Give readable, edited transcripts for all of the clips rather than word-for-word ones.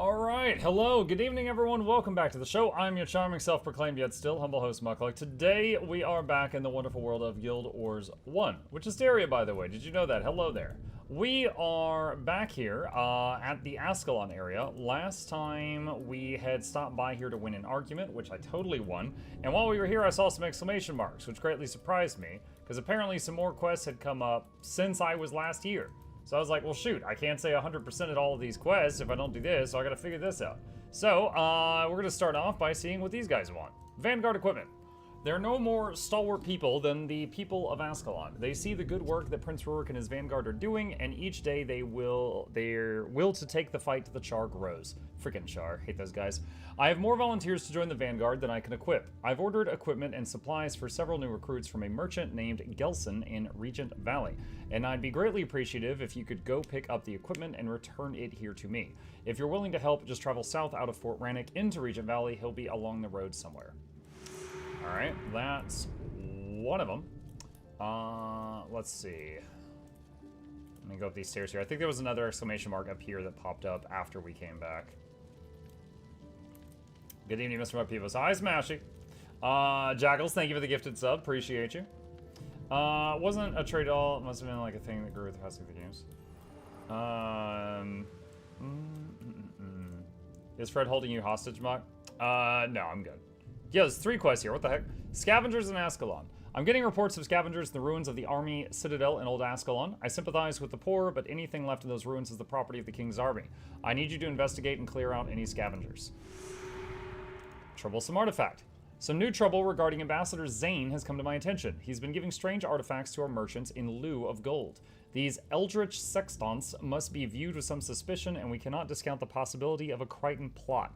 Alright, hello, good evening everyone, welcome back to the show. I'm your charming, self-proclaimed, yet still humble host, Mukluk. Today, we are back in the wonderful world of Guild Wars 1, which is Daria, by the way. Did you know that? Hello there. We are back here at the Ascalon area. Last time, we had stopped by here to win an argument, which I totally won. And while we were here, I saw some exclamation marks, which greatly surprised me, because apparently some more quests had come up since I was last here. So I was like, well, shoot, I can't say 100% at all of these quests if I don't do this, so I gotta figure this out. So, we're gonna start off by seeing what these guys want. Vanguard equipment. There are no more stalwart people than the people of Ascalon. They see the good work that Prince Rurik and his Vanguard are doing, and each day their will to take the fight to the Char grows. Freaking Char, hate those guys. I have more volunteers to join the Vanguard than I can equip. I've ordered equipment and supplies for several new recruits from a merchant named Gelson in Regent Valley, and I'd be greatly appreciative if you could go pick up the equipment and return it here to me. If you're willing to help, just travel south out of Fort Rannoch into Regent Valley. He'll be along the road somewhere. Alright, that's one of them. Let's see. Let me go up these stairs here. I think there was another exclamation mark up here that popped up after we came back. Good evening, Mr. Mugpeebles. Hi, Smashy. Jackals, thank you for the gifted sub. Appreciate you. Wasn't a trade at all. It must have been like a thing that grew with the passing of the games. Is Fred holding you hostage, Muck? No, I'm good. Yeah, there's 3 quests here. What the heck? Scavengers in Ascalon. I'm getting reports of scavengers in the ruins of the army citadel in Old Ascalon. I sympathize with the poor, but anything left in those ruins is the property of the king's army. I need you to investigate and clear out any scavengers. Troublesome artifact. Some new trouble regarding Ambassador Zane has come to my attention. He's been giving strange artifacts to our merchants in lieu of gold. These eldritch sextants must be viewed with some suspicion, and we cannot discount the possibility of a Crichton plot.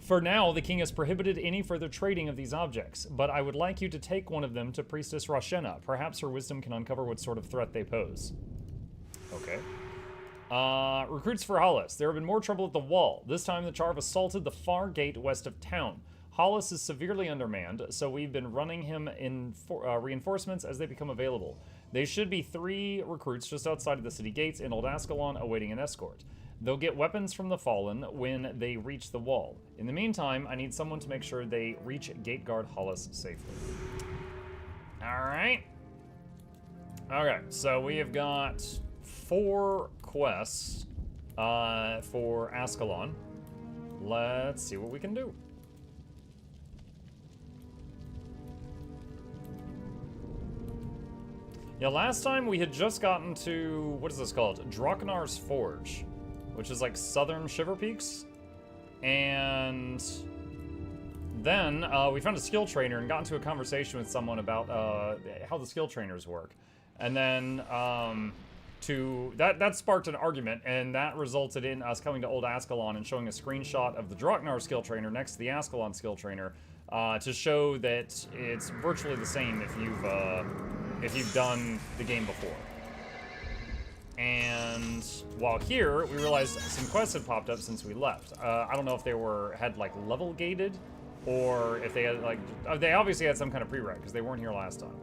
For now, the king has prohibited any further trading of these objects, but I would like you to take one of them to Priestess Rashena. Perhaps her wisdom can uncover what sort of threat they pose. Okay. Recruits for Hollis. There have been more trouble at the wall. This time the Char have assaulted the far gate west of town. Hollis is severely undermanned, so we've been running him in reinforcements as they become available. There should be 3 recruits just outside of the city gates in Old Ascalon awaiting an escort. They'll get weapons from the Fallen when they reach the wall. In the meantime, I need someone to make sure they reach Gate Guard Hollis safely. Alright. Okay, so we have got 4 quests for Ascalon. Let's see what we can do. Yeah, last time we had just gotten to, what is this called? Draknar's Forge, which is like southern Shiver Peaks. And then we found a skill trainer and got into a conversation with someone about how the skill trainers work. And then that sparked an argument, and that resulted in us coming to Old Ascalon and showing a screenshot of the Draknar skill trainer next to the Ascalon skill trainer to show that it's virtually the same if you've done the game before. And while here, we realized some quests had popped up since we left. I don't know if they had like level gated, or if they had like, they obviously had some kind of prereq because they weren't here last time.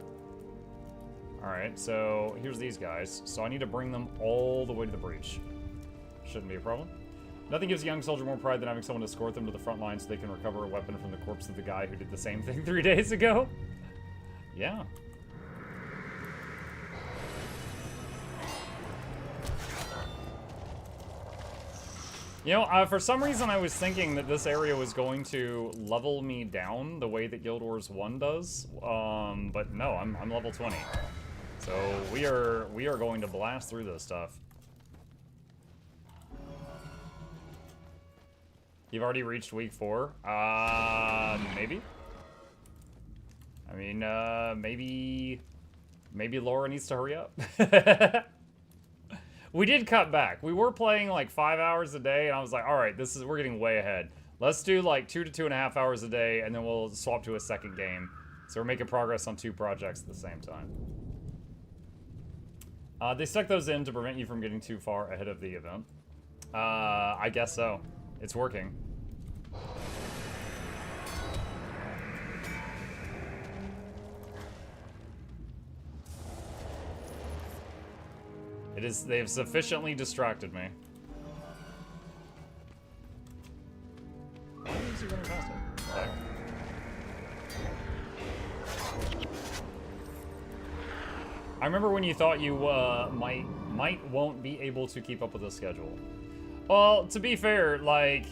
All right, so here's these guys. So I need to bring them all the way to the breach. Shouldn't be a problem. Nothing gives a young soldier more pride than having someone escort them to the front line so they can recover a weapon from the corpse of the guy who did the same thing 3 days ago. Yeah. You know, for some reason I was thinking that this area was going to level me down the way that Guild Wars 1 does, but no, I'm level 20. So we are going to blast through this stuff. You've already reached week 4? Maybe? I mean, maybe Laura needs to hurry up. We did cut back. We were playing like 5 hours a day, and I was like, all right, we're getting way ahead. Let's do like 2 to 2.5 hours a day, and then we'll swap to a second game. So we're making progress on 2 projects at the same time. They stuck those in to prevent you from getting too far ahead of the event. I guess so. It's working. They have sufficiently distracted me. is running past it? Okay. I remember when you thought you won't be able to keep up with the schedule. Well, to be fair, like,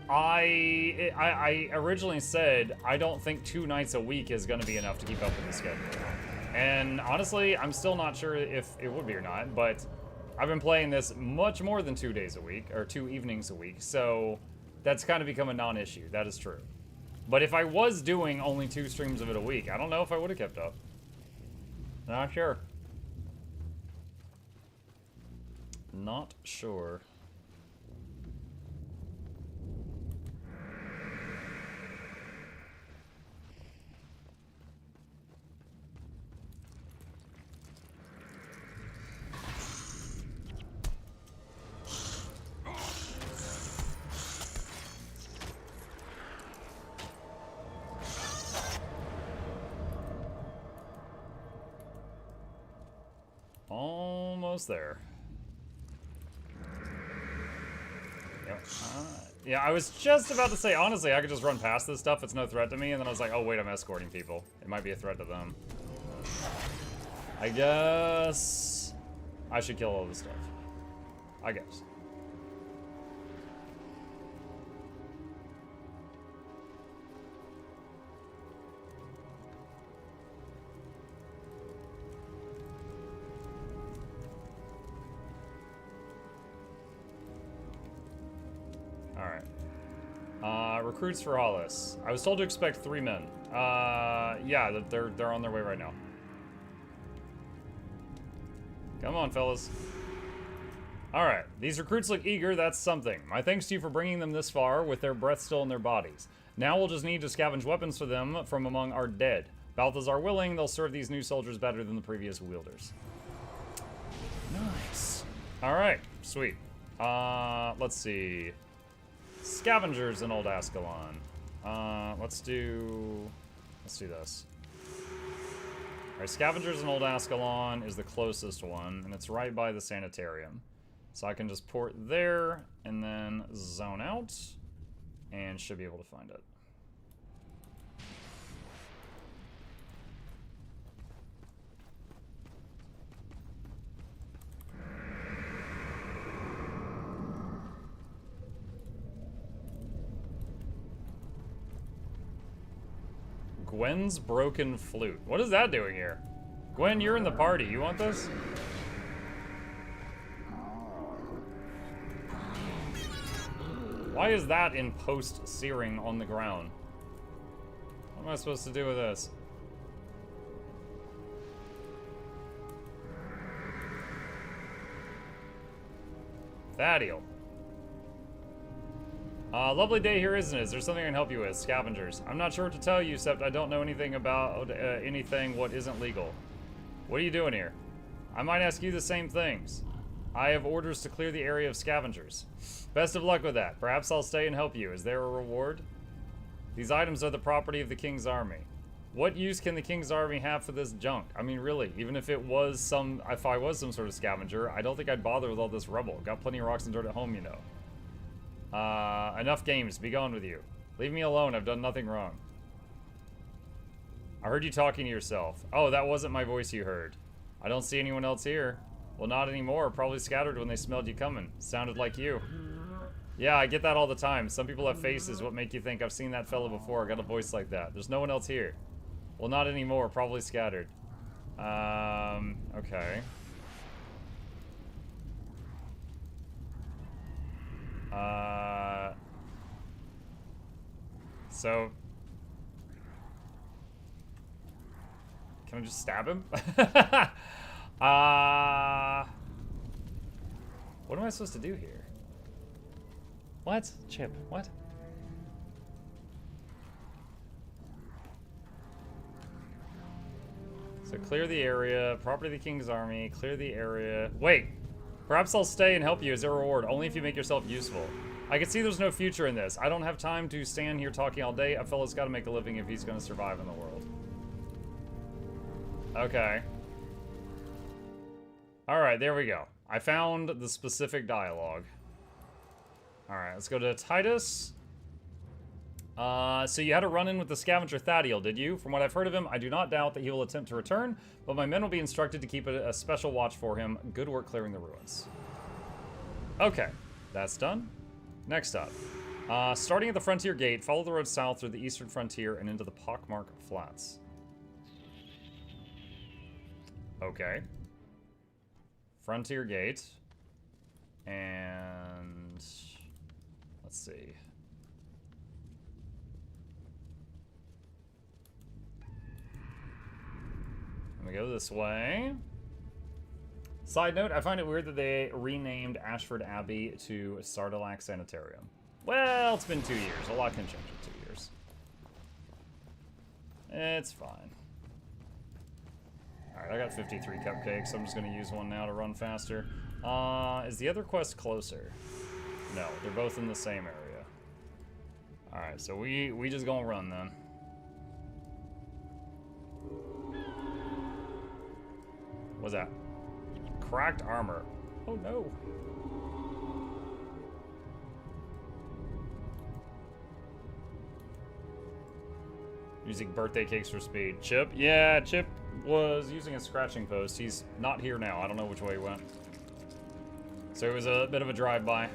I originally said I don't think 2 nights a week is going to be enough to keep up with the schedule. And honestly, I'm still not sure if it would be or not, but I've been playing this much more than 2 days a week, or 2 evenings a week, so that's kind of become a non-issue. That is true. But if I was doing only 2 streams of it a week, I don't know if I would have kept up. Not sure. Not sure. Almost there. Yep. Yeah, I was just about to say, honestly, I could just run past this stuff. It's no threat to me. And then I was like, oh, wait, I'm escorting people. It might be a threat to them. I guess I should kill all this stuff. I guess. Recruits for Hollis. I was told to expect 3 men. Yeah, they're on their way right now. Come on, fellas. Alright, these recruits look eager, that's something. My thanks to you for bringing them this far with their breath still in their bodies. Now we'll just need to scavenge weapons for them from among our dead. Balthazar willing, they'll serve these new soldiers better than the previous wielders. Nice. Alright, sweet. Let's see. Scavengers in Old Ascalon. Let's do this. Alright, Scavengers in Old Ascalon is the closest one, and it's right by the sanitarium. So I can just port there, and then zone out, and should be able to find it. Gwen's Broken Flute. What is that doing here? Gwen, you're in the party. You want this? Why is that in post searing on the ground? What am I supposed to do with this? Thaddeal. Lovely day here, isn't it? Is there something I can help you with? Scavengers. I'm not sure what to tell you, except I don't know anything about anything what isn't legal. What are you doing here? I might ask you the same things. I have orders to clear the area of scavengers. Best of luck with that. Perhaps I'll stay and help you. Is there a reward? These items are the property of the King's Army. What use can the King's Army have for this junk? I mean, really, even if I was some sort of scavenger, I don't think I'd bother with all this rubble. Got plenty of rocks and dirt at home, you know. Enough games. Be gone with you. Leave me alone. I've done nothing wrong. I heard you talking to yourself. Oh, that wasn't my voice you heard. I don't see anyone else here. Well, not anymore. Probably scattered when they smelled you coming. Sounded like you. Yeah, I get that all the time. Some people have faces. What make you think I've seen that fella before? I got a voice like that. There's no one else here. Well, not anymore. Probably scattered. Okay. So... Can I just stab him? What am I supposed to do here? What? Chip, what? So clear the area, property of the King's Army, clear the area. Wait, perhaps I'll stay and help you as a reward, only if you make yourself useful. I can see there's no future in this. I don't have time to stand here talking all day. A fella's got to make a living if he's going to survive in the world. Okay. Alright, there we go. I found the specific dialogue. Alright, let's go to Titus. So you had a run-in with the scavenger Thadiel, did you? From what I've heard of him, I do not doubt that he will attempt to return, but my men will be instructed to keep a special watch for him. Good work clearing the ruins. Okay, that's done. Next up. Starting at the Frontier Gate, follow the road south through the eastern frontier and into the Pockmark Flats. Okay. Frontier Gate. And... let's see. Let me go this way. Side note, I find it weird that they renamed Ashford Abbey to Sardillac Sanitarium. Well, it's been 2 years. A lot can change in 2 years. It's fine. Alright, I got 53 cupcakes. I'm just going to use one now to run faster. Is the other quest closer? No, they're both in the same area. Alright, so we just gonna run then. What's that? Cracked armor. Oh no. Using birthday cakes for speed. Chip? Yeah, Chip was using a scratching post. He's not here now. I don't know which way he went. So it was a bit of a drive-by.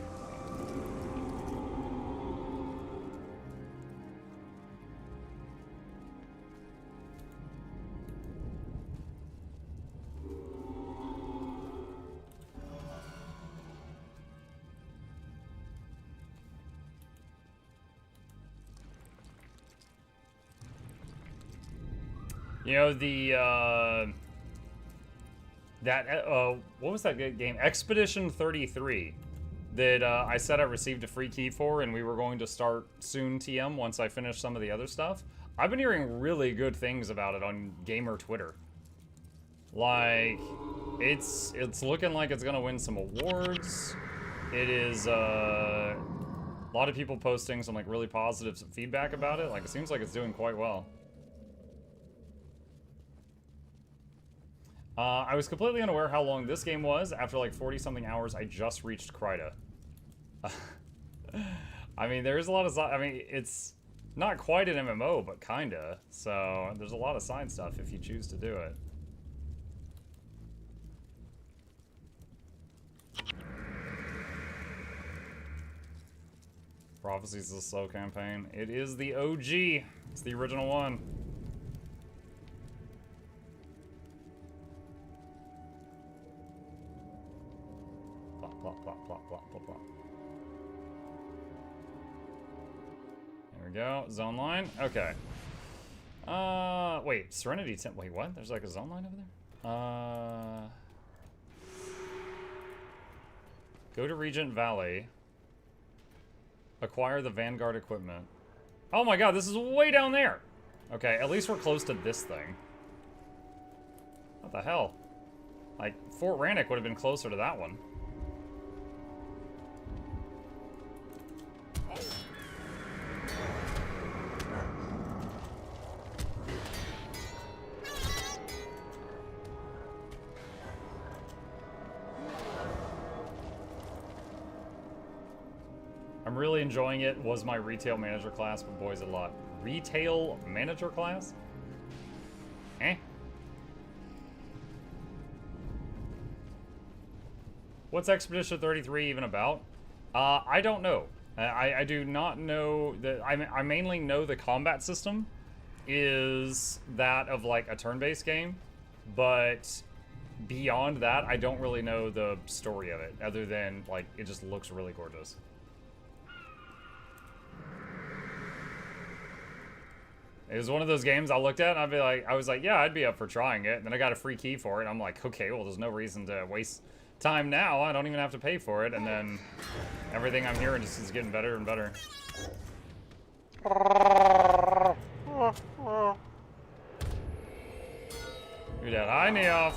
You know, the, what was that game? Expedition 33 that I said I received a free key for, and we were going to start soon TM once I finished some of the other stuff. I've been hearing really good things about it on gamer Twitter. Like, it's looking like it's gonna win some awards. It is, a lot of people posting some, like, really positive feedback about it. Like, it seems like it's doing quite well. I was completely unaware how long this game was. After like 40-something hours, I just reached Kryta. I mean, there's a lot of... I mean, it's not quite an MMO, but kinda. So, there's a lot of side stuff if you choose to do it. Prophecies is a slow campaign. It is the OG. It's the original one. Plop, plop, plop, plop, plop, plop. There we go. Zone line. Okay. Wait. Serenity Temp. Wait, what? There's like a zone line over there? Go to Regent Valley. Acquire the Vanguard equipment. Oh my god, this is way down there! Okay, at least we're close to this thing. What the hell? Like, Fort Rannoch would have been closer to that one. I'm really enjoying it. Was my retail manager class, but boys, a lot. Retail manager class? Eh? What's Expedition 33 even about? I don't know. I do not know that. I mainly know the combat system is that of like a turn-based game, but beyond that, I don't really know the story of it, other than like it just looks really gorgeous. It was one of those games I looked at and I was like, yeah, I'd be up for trying it. And then I got a free key for it. And I'm like, okay, well, there's no reason to waste time now. I don't even have to pay for it. And then everything I'm hearing just is getting better and better. You're dead. Hi, Neoff.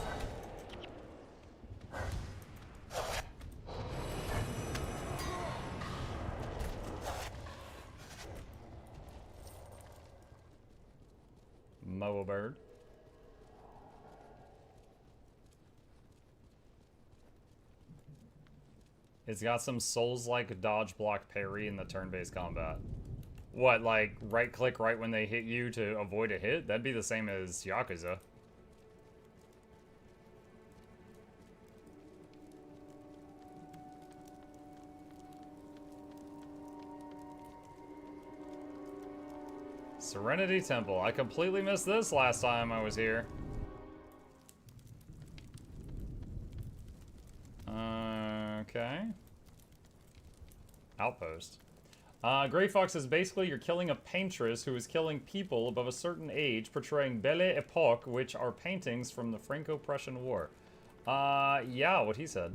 Moa bird. It's got some Souls-like dodge block parry in the turn-based combat. What, like, right-click right when they hit you to avoid a hit? That'd be the same as Yakuza. Serenity Temple. I completely missed this last time I was here. Okay. Outpost. Grey Fox says basically you're killing a paintress who is killing people above a certain age, portraying Belle Epoque, which are paintings from the Franco-Prussian War. Yeah, what he said.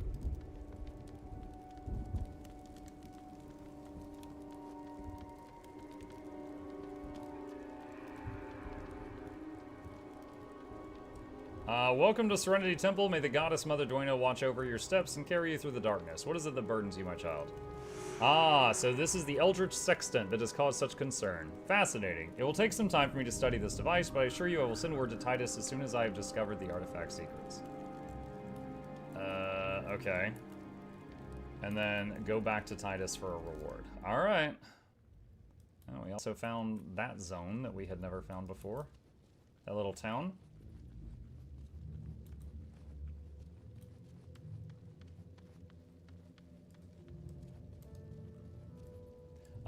Welcome to Serenity Temple. May the goddess Mother Duino watch over your steps and carry you through the darkness. What is it that burdens you, my child? Ah, so this is the Eldritch Sextant that has caused such concern. Fascinating. It will take some time for me to study this device, but I assure you I will send word to Titus as soon as I have discovered the artifact secrets. Okay. And then go back to Titus for a reward. Alright. Oh, we also found that zone that we had never found before. That little town.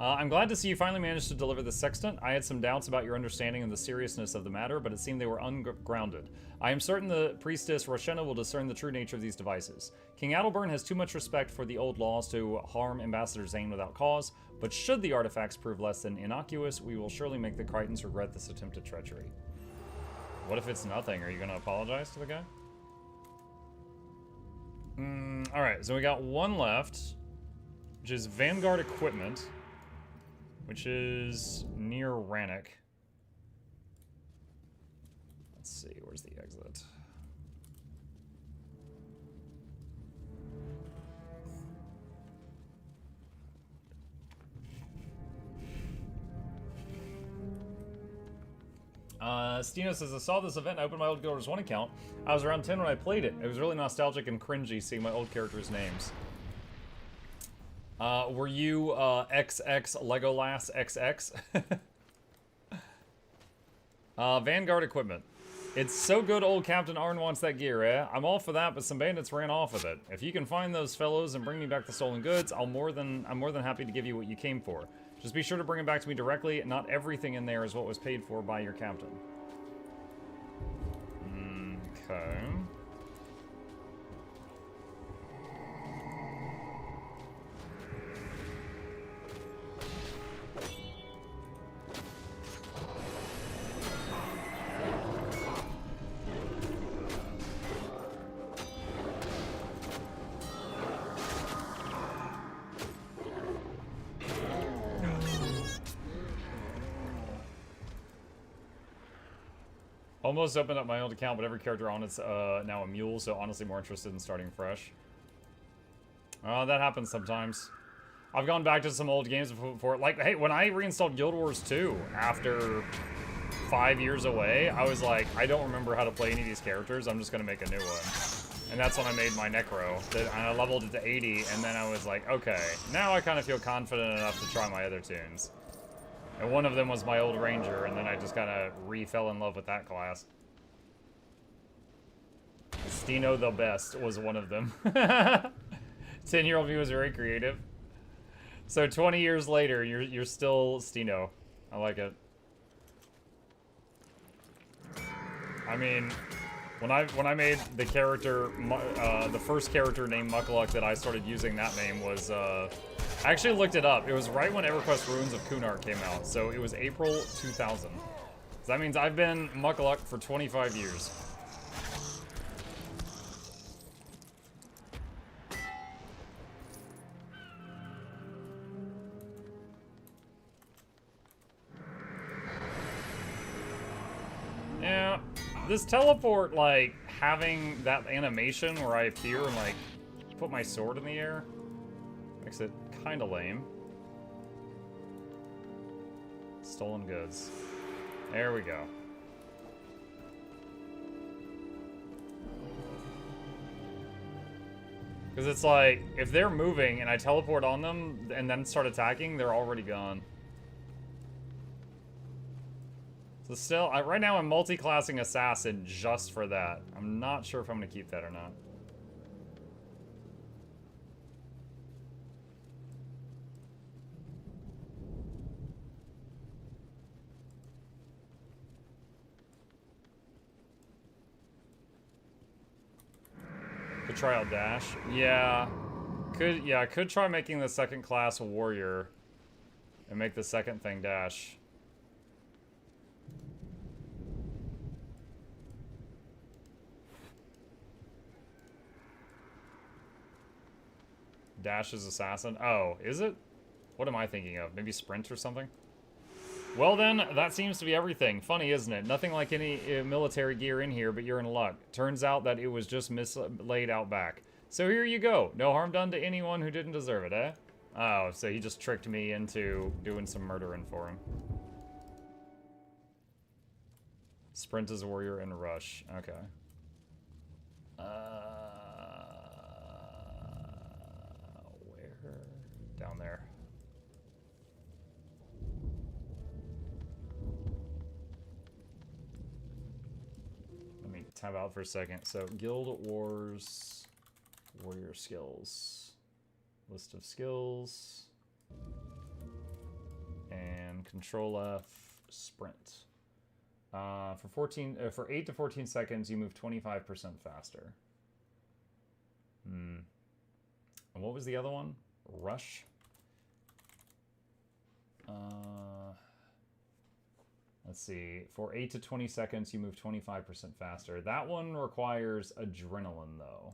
I'm glad to see you finally managed to deliver the sextant. I had some doubts about your understanding of the seriousness of the matter, but it seemed they were ungrounded. I am certain the priestess Roshena will discern the true nature of these devices. King Adelburn has too much respect for the old laws to harm Ambassador Zane without cause, but should the artifacts prove less than innocuous, we will surely make the Crichtons regret this attempted treachery. What if it's nothing? Are you going to apologize to the guy? Alright, so we got one left, which is Vanguard Equipment, which is near Rannoch. Let's see, where's the exit? Stino says, I saw this event and I opened my old Guild Wars 1 account. I was around 10 when I played it. It was really nostalgic and cringy seeing my old characters' names. Were you, XX Legolas XX? Vanguard Equipment. It's so good old Captain Arn wants that gear, eh? I'm all for that, but some bandits ran off with it. If you can find those fellows and bring me back the stolen goods, I'm more than happy to give you what you came for. Just be sure to bring it back to me directly. Not everything in there is what was paid for by your captain. Okay. Almost opened up my old account, but every character on it's now a mule, so honestly more interested in starting fresh. That happens sometimes. I've gone back to some old games before. Like, hey, when I reinstalled Guild Wars 2 after 5 years away, I was like, I don't remember how to play any of these characters. I'm just going to make a new one. And that's when I made my Necro. And I leveled it to 80, and then I was like, okay, now I kind of feel confident enough to try my other tunes. And one of them was my old Ranger, and then I just kind of fell in love with that class. Stino the Best was one of them. 10-year-old me was very creative. So 20 years later, you're still Stino. I like it. I mean, when I made the character, the first character named Mukluk that I started using that name was, I actually looked it up. It was right when EverQuest Ruins of Kunark came out, so it was April 2000. So that means I've been Mukluk for 25 years. Yeah, this teleport, like, having that animation where I appear and, like, put my sword in the air makes it kind of lame. Stolen goods. There we go. Because it's like, if they're moving and I teleport on them and then start attacking, they're already gone. So still, right now I'm multi-classing Assassin just for that. I'm not sure if I'm going to keep that or not. Could try out Dash. Yeah. I could try making the second class Warrior and make the second thing Dash. Dash is Assassin. Oh, is it? What am I thinking of? Maybe Sprint or something? Well then, that seems to be everything. Funny, isn't it? Nothing like any military gear in here, but you're in luck. Turns out that it was just mislaid out back. So here you go. No harm done to anyone who didn't deserve it, eh? Oh, so he just tricked me into doing some murdering for him. Sprint is Warrior and Rush. Okay. Where? Down there. Let me tab out for a second. So, Guild Wars, Warrior skills. List of skills. And Control F, Sprint. For 8 to 14 seconds, you move 25% faster. And what was the other one? Rush. Let's see. For 8 to 20 seconds, you move 25% faster. That one requires adrenaline, though.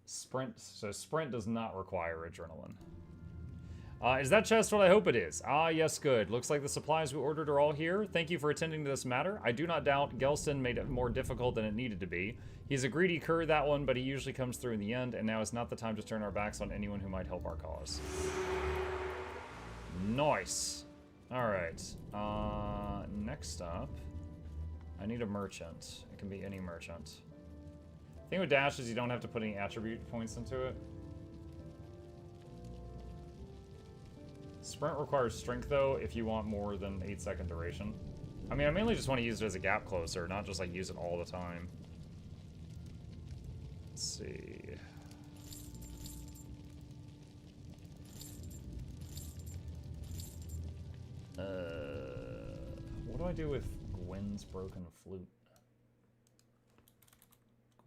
Sprint. So Sprint does not require adrenaline. Is that chest what I hope it is? Ah, yes, good. Looks like the supplies we ordered are all here. Thank you for attending to this matter. I do not doubt Gelston made it more difficult than it needed to be. He's a greedy cur, that one, but he usually comes through in the end, and now is not the time to turn our backs on anyone who might help our cause. Nice. Alright. Next up, I need a merchant. It can be any merchant. The thing with Dash is you don't have to put any attribute points into it. Sprint requires strength, though, if you want more than 8-second duration. I mean, I mainly just want to use it as a gap closer, not just, like, use it all the time. Let's see. What do I do with Gwen's broken flute?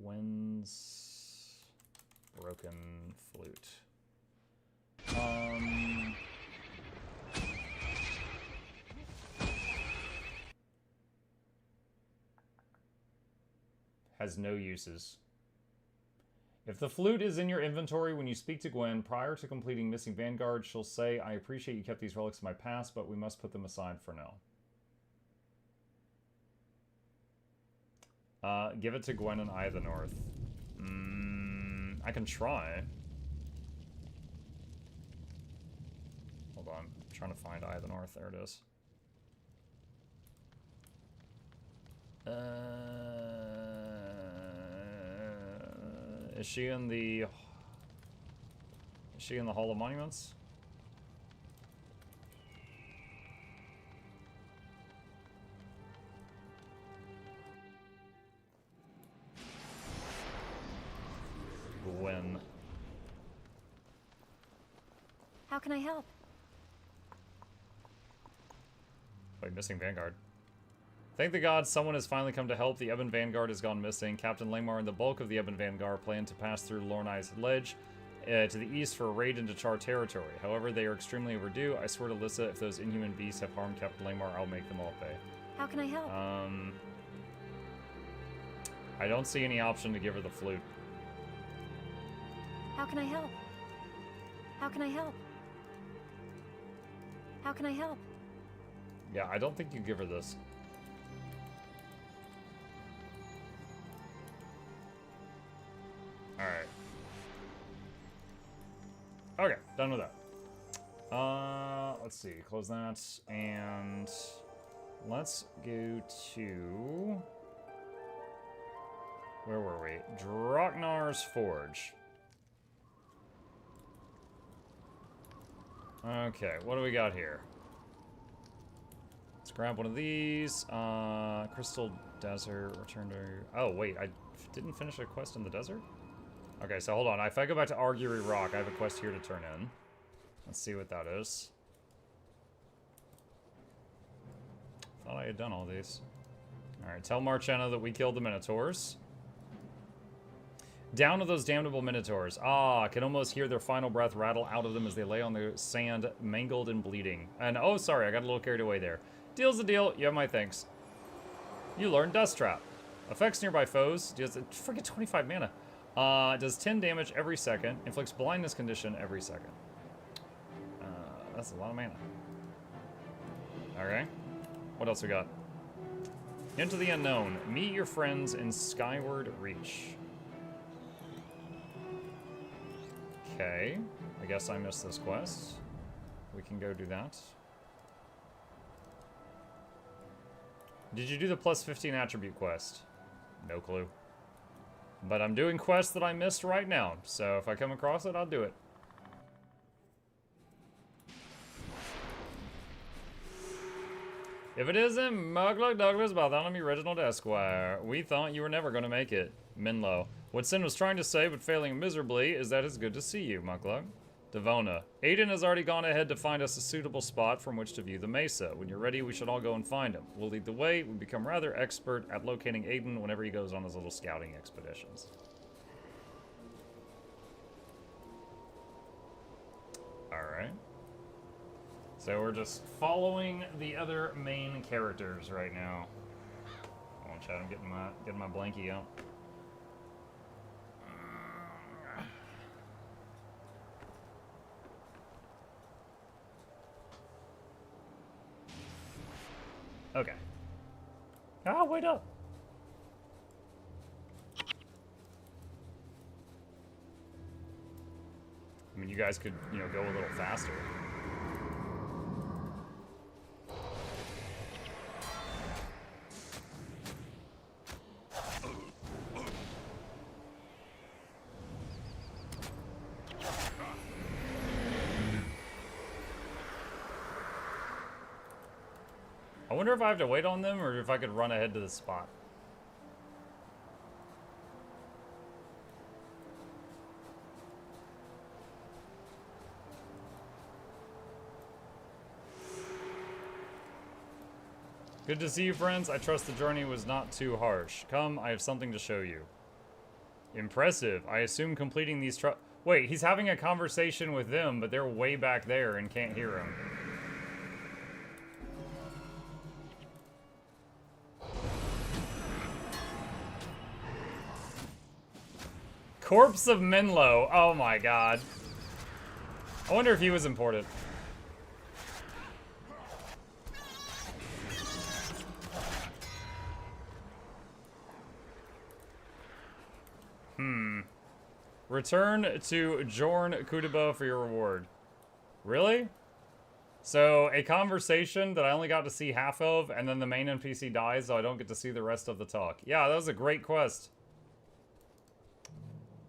Gwen's broken flute. Has no uses. If the flute is in your inventory when you speak to Gwen prior to completing Missing Vanguard, she'll say, I appreciate you kept these relics in my past, but we must put them aside for now. Give it to Gwen and Eye of the North. I can try. Hold on. I'm trying to find Eye of the North. There it is. Is she in the Hall of Monuments? Gwen. How can I help? Wait, Missing Vanguard. Thank the gods, someone has finally come to help. The Ebon Vanguard has gone missing. Captain Langmar and the bulk of the Ebon Vanguard plan to pass through Lornai's Ledge to the east for a raid into Char territory. However, they are extremely overdue. I swear to Lissa, if those inhuman beasts have harmed Captain Langmar, I'll make them all pay. How can I help? I don't see any option to give her the flute. How can I help? How can I help? How can I help? Yeah, I don't think you give her this. Alright. Okay, done with that. Let's see, close that, and let's go to... Where were we? Draknar's Forge. Okay, what do we got here? Let's grab one of these. Crystal Desert, return to... Oh, wait, I didn't finish a quest in the desert? Okay, so hold on. If I go back to Arguery Rock, I have a quest here to turn in. Let's see what that is. Thought I had done all these. Alright, tell Marchenna that we killed the Minotaurs. Down to those damnable Minotaurs. Ah, can almost hear their final breath rattle out of them as they lay on the sand, mangled and bleeding. And, oh, sorry, I got a little carried away there. Deal's a deal. You have my thanks. You learned Dust Trap. Affects nearby foes. Does freaking 25 mana. Does 10 damage every second. Inflicts blindness condition every second. That's a lot of mana. Okay. What else we got? Into the unknown. Meet your friends in Skyward Reach. Okay. I guess I missed this quest. We can go do that. Did you do the plus 15 attribute quest? No clue. But I'm doing quests that I missed right now, so if I come across it, I'll do it. If it isn't Mukluk Douglas Bartholomew Reginald Esquire, we thought you were never going to make it. Minlo. What Sin was trying to say, but failing miserably, is that it's good to see you, Mukluk. Devona. Aiden has already gone ahead to find us a suitable spot from which to view the mesa. When you're ready, we should all go and find him. We'll lead the way. We become rather expert at locating Aiden whenever he goes on his little scouting expeditions. Alright. So we're just following the other main characters right now. Hold on, chat, I'm getting my blankie out. Okay. Ah, wait up. I mean, you guys could, you know, go a little faster. I wonder if I have to wait on them or if I could run ahead to the spot. Good to see you, friends. I trust the journey was not too harsh. Come, I have something to show you. Impressive. I assume completing these Wait, he's having a conversation with them, but they're way back there and can't hear him. Corpse of Minlo. Oh my god. I wonder if he was important. Return to Jorn Kutuba for your reward. Really? So, a conversation that I only got to see half of, and then the main NPC dies, so I don't get to see the rest of the talk. Yeah, that was a great quest.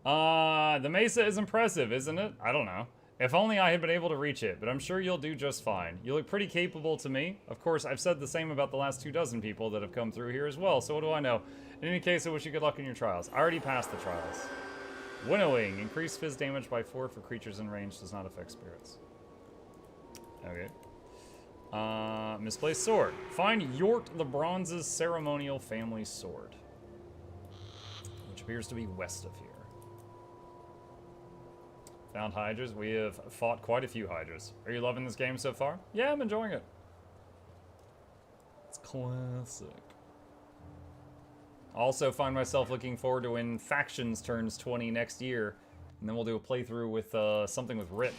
The mesa is impressive, isn't it? I don't know. If only I had been able to reach it, but I'm sure you'll do just fine. You look pretty capable to me. Of course, I've said the same about the last 24 people that have come through here as well, so what do I know? In any case, I wish you good luck in your trials. I already passed the trials. Winnowing. Increased fizz damage by 4 for creatures in range. Does not affect spirits. Okay. Misplaced sword. Find Yort the Bronze's ceremonial family sword, which appears to be west of here. Found hydras. We have fought quite a few hydras. Are you loving this game so far? Yeah, I'm enjoying it. It's classic. Also find myself looking forward to when Factions turns 20 next year, and then we'll do a playthrough with something with Rit.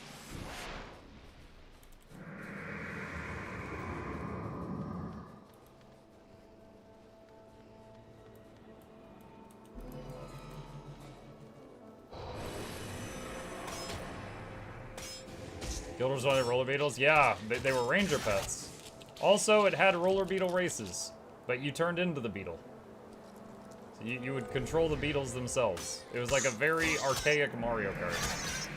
Guilders wanted roller beetles? Yeah, they were ranger pets. Also, it had roller beetle races, but you turned into the beetle. So you would control the beetles themselves. It was like a very archaic Mario Kart.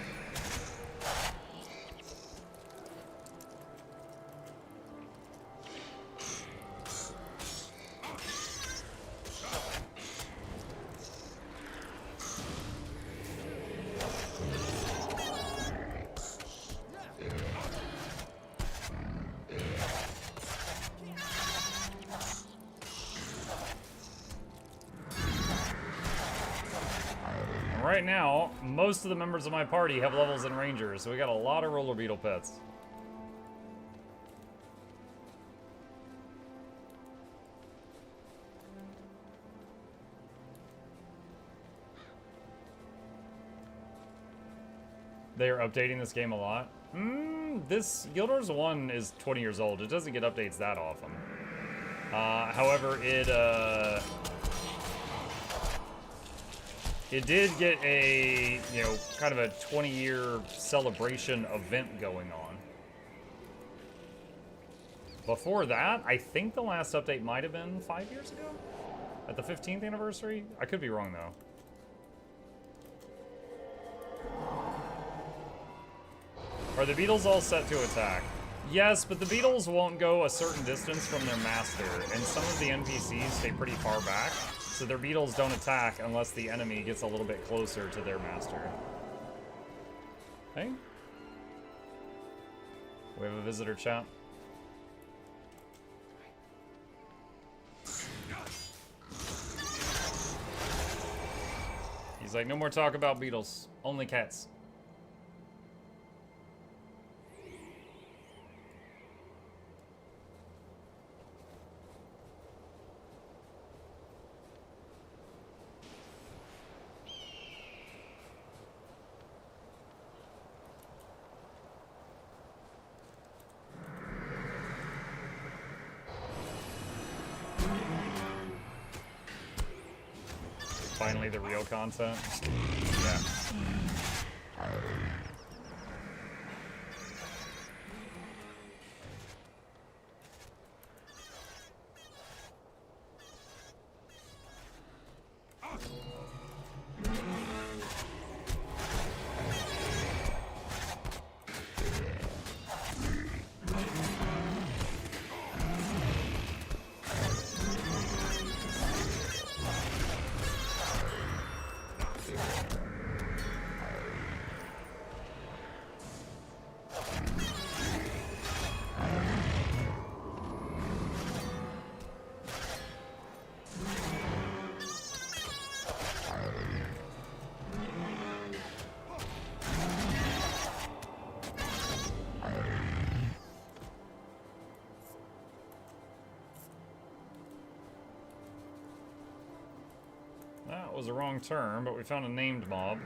right now, most of the members of my party have levels in Rangers, so we got a lot of roller beetle pets. They are updating this game a lot. This Guild Wars 1 is 20 years old. It doesn't get updates that often. However, it did get a, you know, kind of a 20-year celebration event going on. Before that, I think the last update might have been 5 years ago? At the 15th anniversary? I could be wrong, though. Are the beetles all set to attack? Yes, but the beetles won't go a certain distance from their master, and some of the NPCs stay pretty far back, so their beetles don't attack unless the enemy gets a little bit closer to their master. Hey? We have a visitor, chat. He's like, no more talk about beetles, only cats. Finally, the real content. Yeah. That was a wrong turn, but we found a named mob.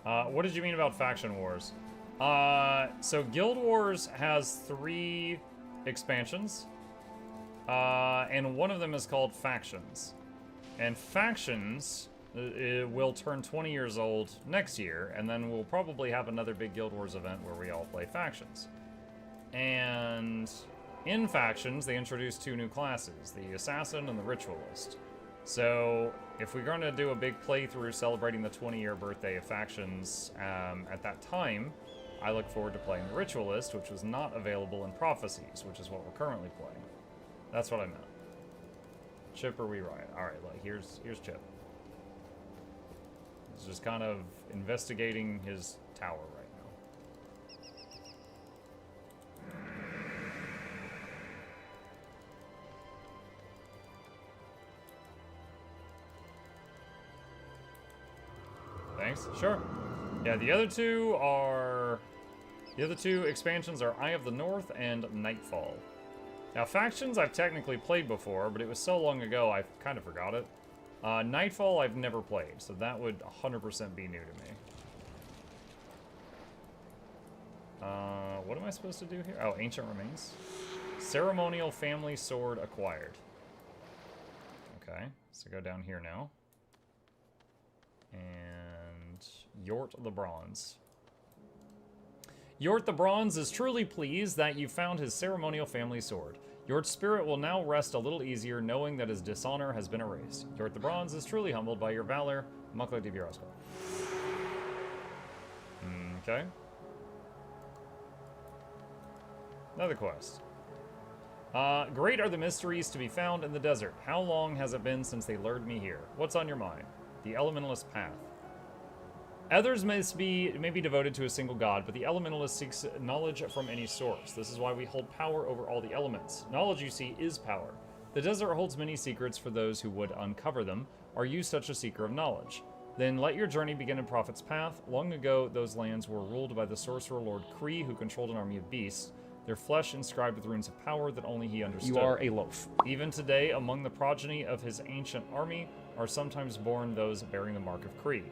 What did you mean about faction wars? So Guild Wars has 3 expansions, and one of them is called Factions. And Factions it will turn 20 years old next year, and then we'll probably have another big Guild Wars event where we all play Factions. And in Factions, they introduced 2 new classes, the Assassin and the Ritualist. So if we're going to do a big playthrough celebrating the 20-year birthday of Factions at that time, I look forward to playing the Ritualist, which was not available in Prophecies, which is what we're currently playing. That's what I meant. Chip or we riot? All right, like here's Chip. He's just kind of investigating his tower right now. Thanks. Sure. Yeah, the other two expansions are Eye of the North and Nightfall. Now, Factions I've technically played before, but it was so long ago I kind of forgot it. Nightfall I've never played, so that would 100% be new to me. What am I supposed to do here? Oh, Ancient Remains. Ceremonial Family Sword acquired. Okay, so go down here now. And Yort the Bronze. Yort the Bronze is truly pleased that you found his ceremonial family sword. Yort's spirit will now rest a little easier knowing that his dishonor has been erased. Yort the Bronze is truly humbled by your valor. MuklukYoutube. Okay. Another quest. Great are the mysteries to be found in the desert. How long has it been since they lured me here? What's on your mind? The Elementalist Path. Others may be devoted to a single god, but the elementalist seeks knowledge from any source. This is why we hold power over all the elements. Knowledge, you see, is power. The desert holds many secrets for those who would uncover them. Are you such a seeker of knowledge? Then let your journey begin in Prophet's Path. Long ago, those lands were ruled by the sorcerer Lord Kree, who controlled an army of beasts, their flesh inscribed with runes of power that only he understood. You are a loaf. Even today, among the progeny of his ancient army, are sometimes born those bearing the mark of Kree.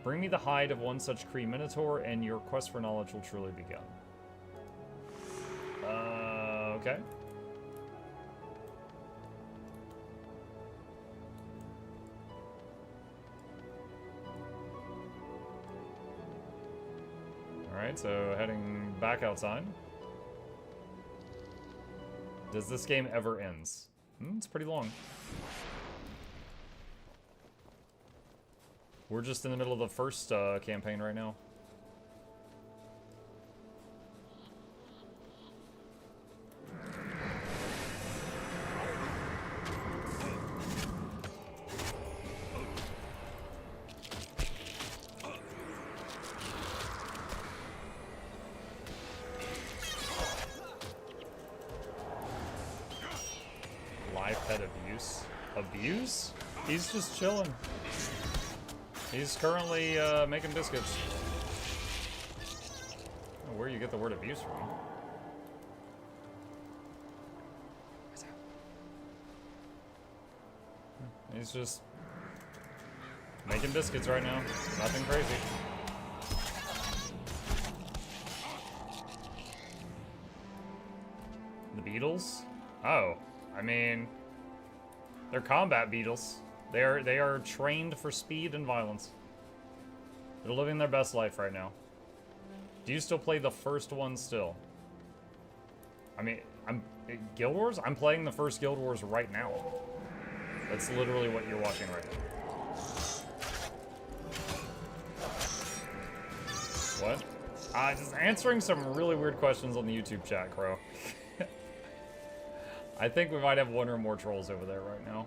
Bring me the hide of one such Kree Minotaur, and your quest for knowledge will truly begin. Okay. Alright, so heading back outside. Does this game ever ends? It's pretty long. We're just in the middle of the first campaign right now. Live pet abuse. Abuse? He's just chilling. He's currently making biscuits. I don't know where you get the word abuse from. He's just making biscuits right now. Nothing crazy. The beetles? Oh, I mean, they're combat beetles. They are trained for speed and violence. They're living their best life right now. Do you still play the first one still? I mean, Guild Wars? I'm playing the first Guild Wars right now. That's literally what you're watching right now. What? Just answering some really weird questions on the YouTube chat, Crow. I think we might have one or more trolls over there right now.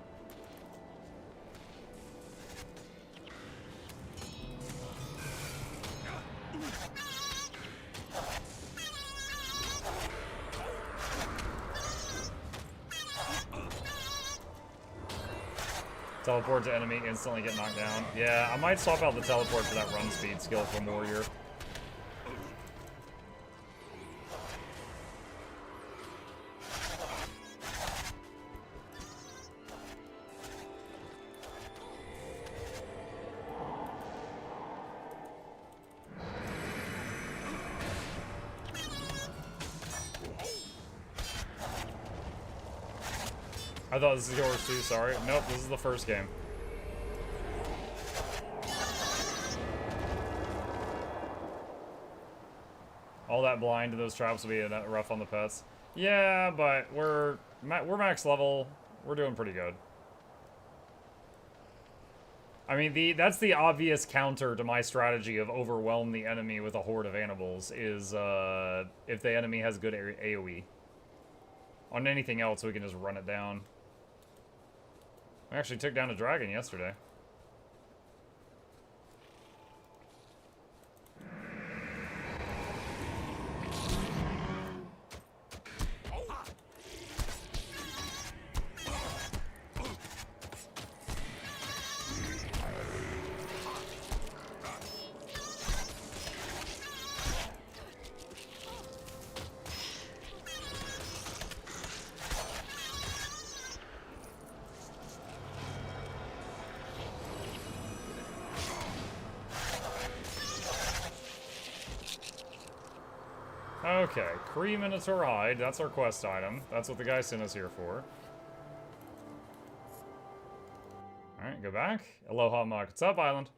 Teleport to enemy, instantly get knocked down. Yeah, I might swap out the teleport for that run speed skill from Warrior. I thought this is yours too, sorry. Nope, this is the first game. All that blind to those traps will be rough on the pets. Yeah, but we're max level. We're doing pretty good. I mean, that's the obvious counter to my strategy of overwhelm the enemy with a horde of animals is if the enemy has good AoE. On anything else, we can just run it down. I actually took down a dragon yesterday. Okay, Kree Minotaur Hide, that's our quest item. That's what the guy sent us here for. Alright, go back. Aloha Muck. What's up, Island?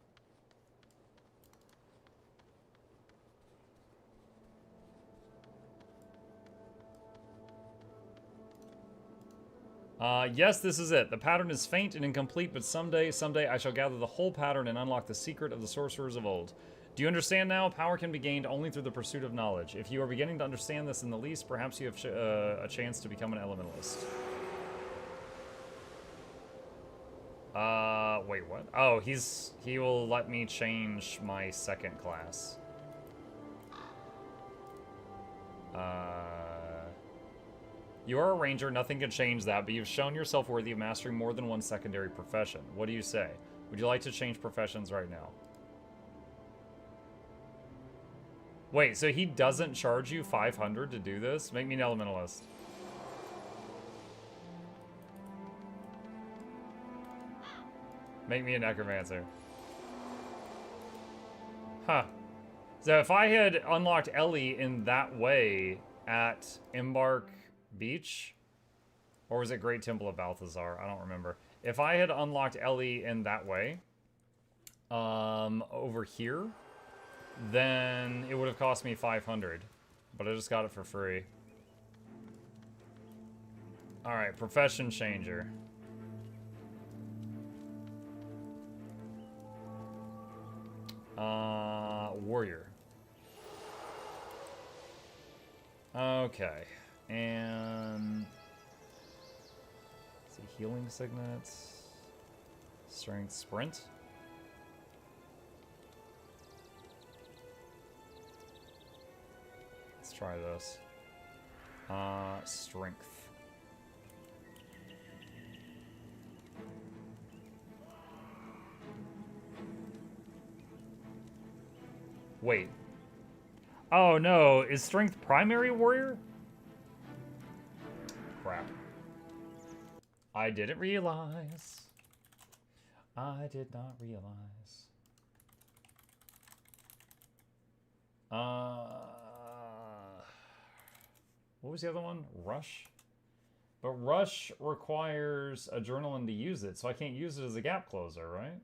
Yes, this is it. The pattern is faint and incomplete, but someday I shall gather the whole pattern and unlock the secret of the sorcerers of old. Do you understand now? Power can be gained only through the pursuit of knowledge. If you are beginning to understand this in the least, perhaps you have a chance to become an elementalist. Wait, what? Oh, he will let me change my second class. You are a ranger, nothing can change that, but you've shown yourself worthy of mastering more than one secondary profession. What do you say? Would you like to change professions right now? Wait, so he doesn't charge you 500 to do this? Make me an elementalist. Make me a necromancer. Huh. So if I had unlocked Ellie in that way at Embark Beach, or was it Great Temple of Balthazar? I don't remember. If I had unlocked Ellie in that way, over here, then it would have cost me 500, but I just got it for free. All right, profession changer. Warrior. Okay, and let's see, healing signets, strength, sprint. Let's try this. Strength. Wait. Oh no, is strength primary warrior? Crap. I didn't realize. I did not realize. What was the other one? Rush? But Rush requires adrenaline to use it, so I can't use it as a gap closer, right?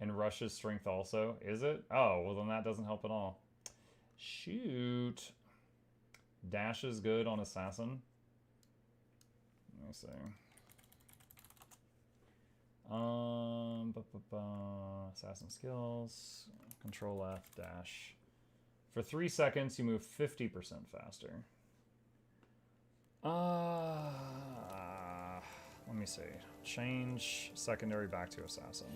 And Rush's strength also? Is it? Oh, well then that doesn't help at all. Shoot. Dash is good on Assassin. Let me see. Assassin skills. Control F, dash. For 3 seconds, you move 50% faster. Let me see. Change secondary back to assassin.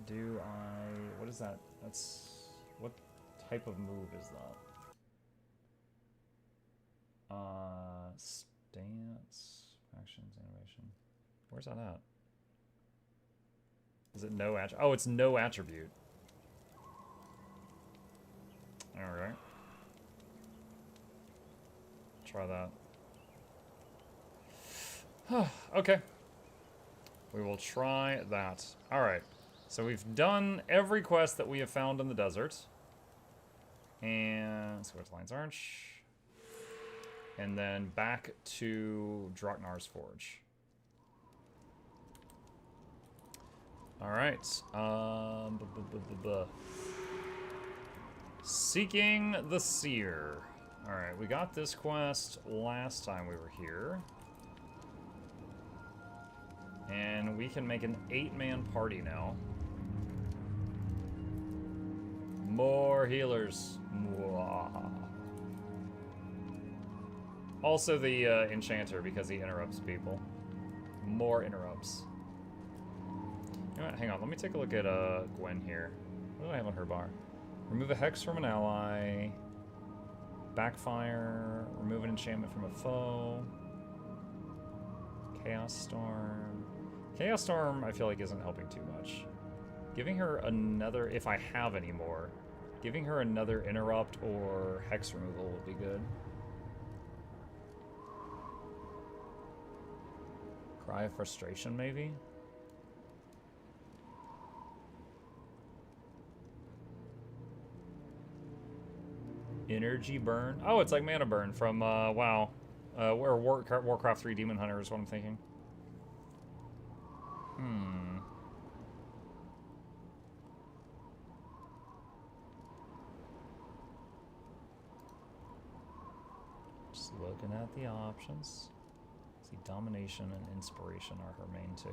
Do I... What is that? That's... What type of move is that? Stance... Actions, animation... Where's that at? Is it no attribute? Oh, it's no attribute. Alright. Try that. Okay. We will try that. Alright. So we've done every quest that we have found in the desert. And let's go to Lion's Arch. And then back to Draknar's Forge. Alright. Seeking the Seer. Alright, we got this quest last time we were here. And we can make an 8-man party now. More healers. Mwah. Also the enchanter, because he interrupts people. More interrupts. You know what? Hang on, let me take a look at Gwen here. What do I have on her bar? Remove a hex from an ally. Backfire. Remove an enchantment from a foe. Chaos Storm. Chaos Storm, I feel like, isn't helping too much. Giving her another, if I have any more, giving her another interrupt or hex removal would be good. Cry of Frustration, maybe? Energy Burn? Oh, it's like Mana Burn from, WoW. Or Warcraft 3 Demon Hunter is what I'm thinking. Just looking at the options. See, Domination and Inspiration are her main two.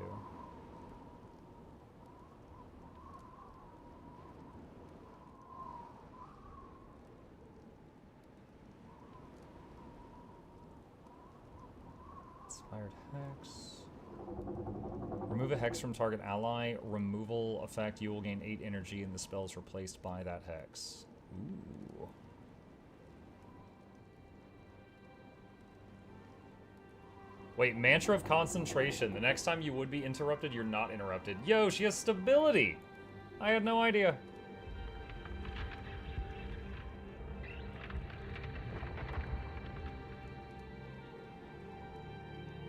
Retired hex. Remove a hex from target ally. Removal effect. You will gain 8 energy and the spell is replaced by that hex. Ooh. Wait, Mantra of Concentration. The next time you would be interrupted, you're not interrupted. Yo, she has stability! I had no idea.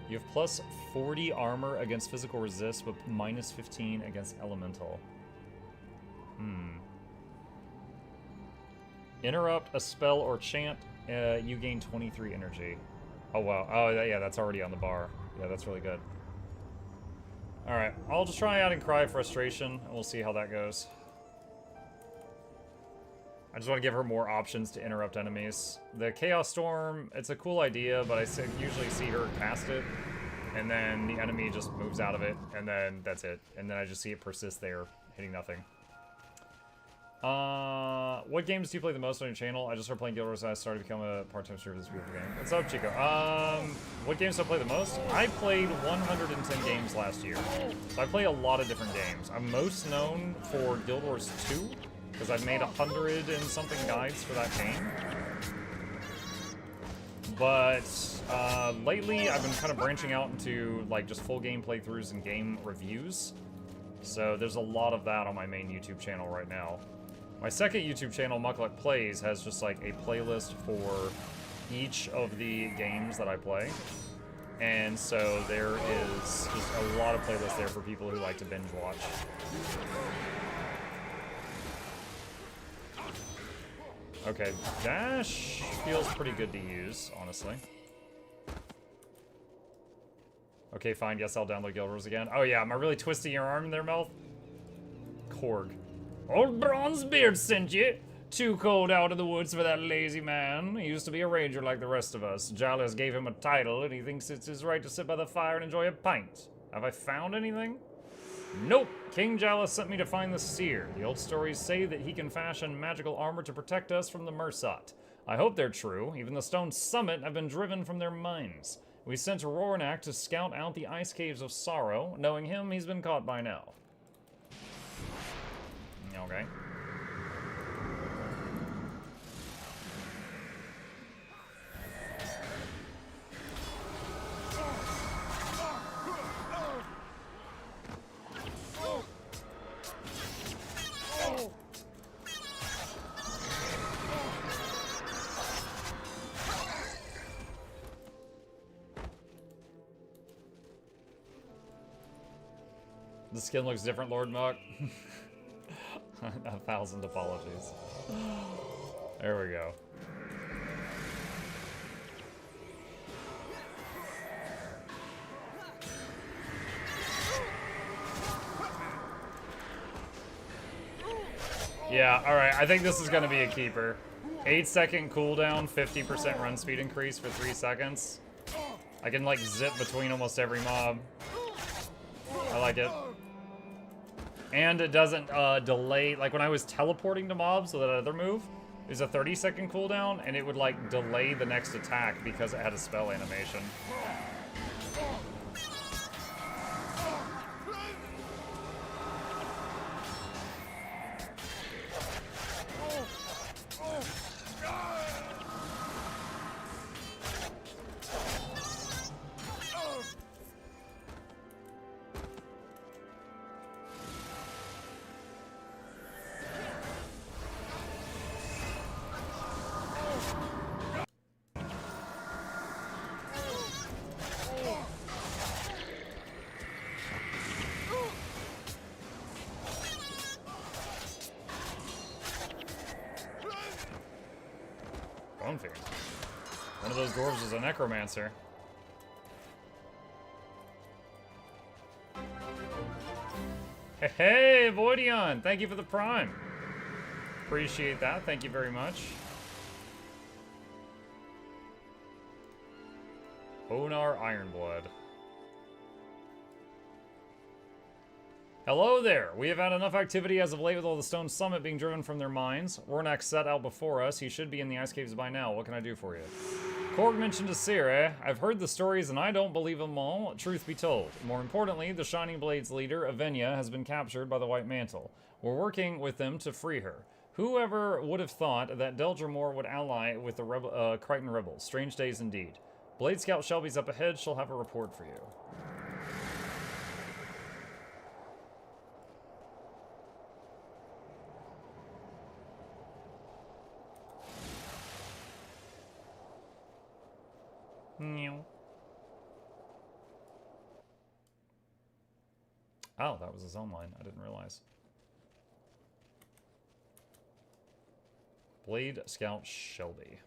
You have plus 40 armor against physical resist, but minus 15 against elemental. Interrupt a spell or chant, you gain 23 energy. Oh, wow. Oh, yeah, that's already on the bar. Yeah, that's really good. Alright, I'll just try out and Cry of Frustration, and we'll see how that goes. I just want to give her more options to interrupt enemies. The Chaos Storm, it's a cool idea, but I usually see her cast it, and then the enemy just moves out of it, and then that's it. And then I just see it persist there, hitting nothing. What games do you play the most on your channel? I just started playing Guild Wars and I started to become a part-time streamer of this beautiful game. What's up, Chico? What games do I play the most? I played 110 games last year. So I play a lot of different games. I'm most known for Guild Wars 2, because I've made 100 and something guides for that game. But lately I've been kind of branching out into like just full game playthroughs and game reviews. So there's a lot of that on my main YouTube channel right now. My second YouTube channel, MuklukPlays, has just like a playlist for each of the games that I play. And so there is just a lot of playlists there for people who like to binge watch. Okay, dash feels pretty good to use, honestly. Okay, fine, yes, I'll download Guild Wars again. Oh yeah, am I really twisting your arm in their mouth? Korg. Old Bronzebeard sent you. Too cold out in the woods for that lazy man. He used to be a ranger like the rest of us. Jalis gave him a title, and he thinks it's his right to sit by the fire and enjoy a pint. Have I found anything? Nope. King Jalis sent me to find the seer. The old stories say that he can fashion magical armor to protect us from the Mursat. I hope they're true. Even the Stone Summit have been driven from their minds. We sent Rornak to scout out the ice caves of sorrow. Knowing him, he's been caught by now. Okay. The skin looks different, Lord Muck. 1,000 apologies. There we go. Yeah, alright, I think this is gonna be a keeper. 8-second cooldown, 50% run speed increase for 3 seconds. I can like zip between almost every mob. I like it. And it doesn't delay, like when I was teleporting to mobs with that other move, it was a 30-second cooldown, and it would like delay the next attack because it had a spell animation. One of those dwarves is a necromancer. Hey, hey, Voidion! Thank you for the prime. Appreciate that. Thank you very much. Onar Ironblood. Hello there! We have had enough activity as of late with all the Stone Summit being driven from their minds. Rornak set out before us. He should be in the ice caves by now. What can I do for you? Korg mentioned Asira. I've heard the stories and I don't believe them all, truth be told. More importantly, the Shining Blades leader, Avenia, has been captured by the White Mantle. We're working with them to free her. Whoever would have thought that Deldrimor would ally with the Crichton rebels? Strange days indeed. Blade Scout Shelby's up ahead. She'll have a report for you. Oh, that was his own line. I didn't realize. Blade Scout Shelby.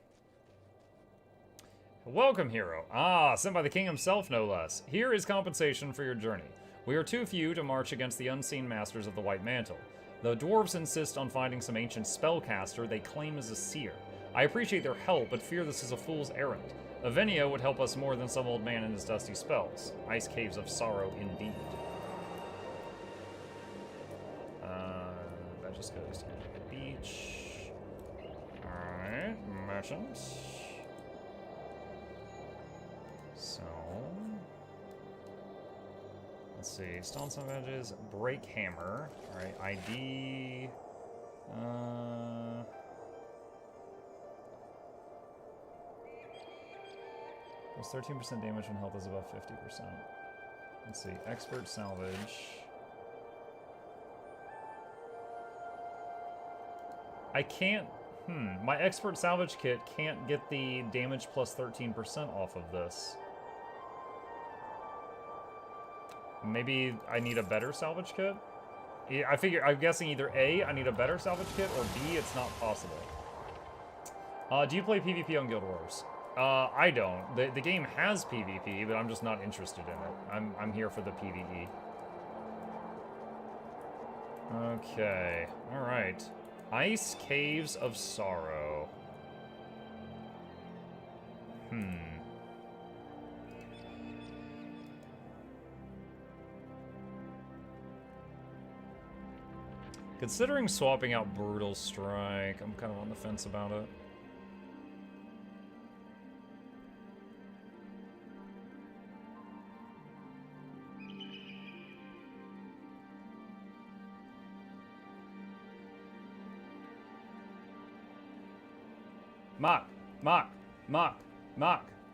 Welcome, hero. Ah, sent by the king himself, no less. Here is compensation for your journey. We are too few to march against the unseen masters of the White Mantle. The dwarves insist on finding some ancient spellcaster they claim is a seer. I appreciate their help, but fear this is a fool's errand. Avenia would help us more than some old man and his dusty spells. Ice caves of sorrow, indeed. That just goes to the beach. Alright, merchants. So... let's see, Stone Some Edges, Break Hammer. Alright, ID... Does 13% damage when health is above 50%. Let's see, Expert Salvage. I can't... my Expert Salvage kit can't get the damage plus 13% off of this. Maybe I need a better salvage kit? I'm guessing either A, I need a better salvage kit, or B, it's not possible. Do you play PvP on Guild Wars? I don't. The game has PvP, but I'm just not interested in it. I'm here for the PvE. Okay. Alright. Ice Caves of Sorrow. Considering swapping out Brutal Strike, I'm kind of on the fence about it.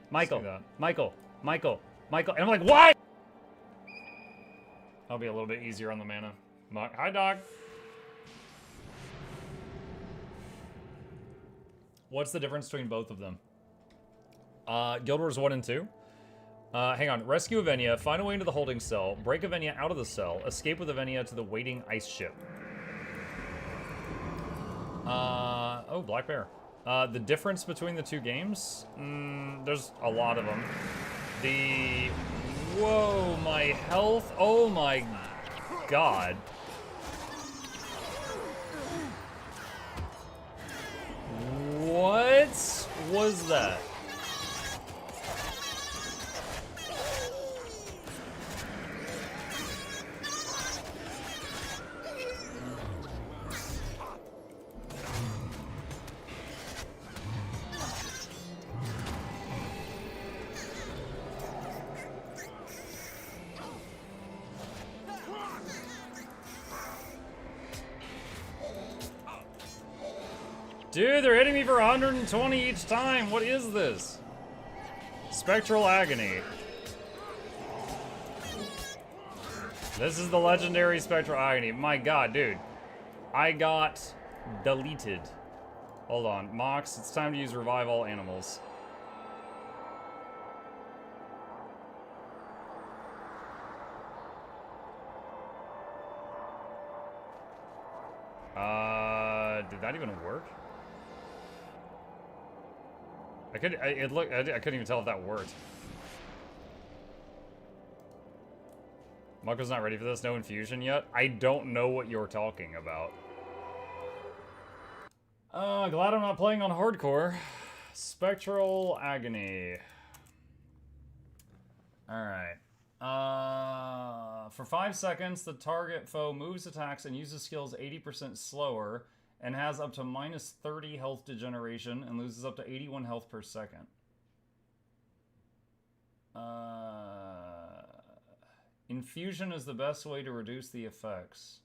Michael. And I'm like, why? I'll be a little bit easier on the mana. Mock, hi dog. What's the difference between both of them? Guild Wars 1 and 2. Hang on. Rescue Avenia, find a way into the holding cell, break Avenia out of the cell, escape with Avenia to the waiting ice ship. Oh, Black Bear. The difference between the two games? There's a lot of them. Whoa, my health. Oh my god. What was that? Dude, they're hitting me for 120 each time. What is this? Spectral Agony. This is the legendary Spectral Agony. My god, dude. I got deleted. Hold on. Mox, it's time to use Revive All Animals. Did that even work? I couldn't even tell if that worked. Mucko's not ready for this? No infusion yet? I don't know what you're talking about. Glad I'm not playing on hardcore. Spectral Agony. Alright. For 5 seconds, the target foe moves, attacks, and uses skills 80% slower, and has up to minus 30 health degeneration, and loses up to 81 health per second. Infusion is the best way to reduce the effects.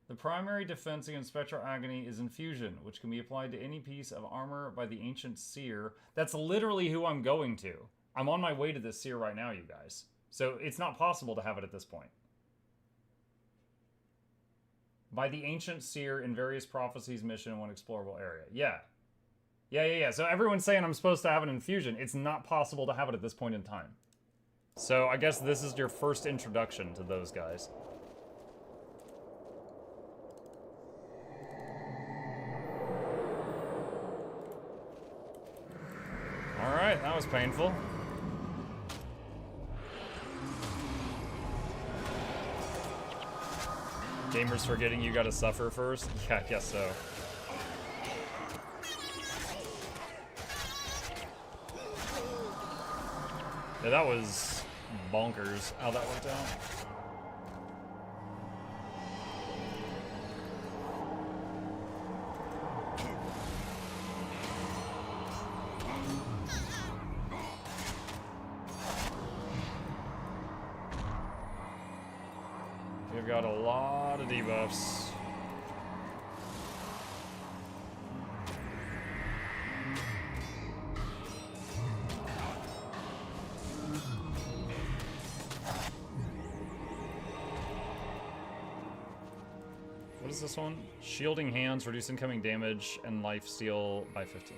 The primary defense against spectral agony is infusion, which can be applied to any piece of armor by the ancient seer. That's literally who I'm going to. I'm on my way to this seer right now, you guys. So it's not possible to have it at this point. By the ancient seer in various prophecies mission in one explorable area. Yeah. So everyone's saying I'm supposed to have an infusion. It's not possible to have it at this point in time. So I guess this is your first introduction to those guys. Alright, that was painful. Gamers forgetting you gotta suffer first? Yeah, I guess so. Yeah, that was bonkers how that worked out. We've got a lot of debuffs. What is this one? Shielding hands, reduce incoming damage, and life steal by 15.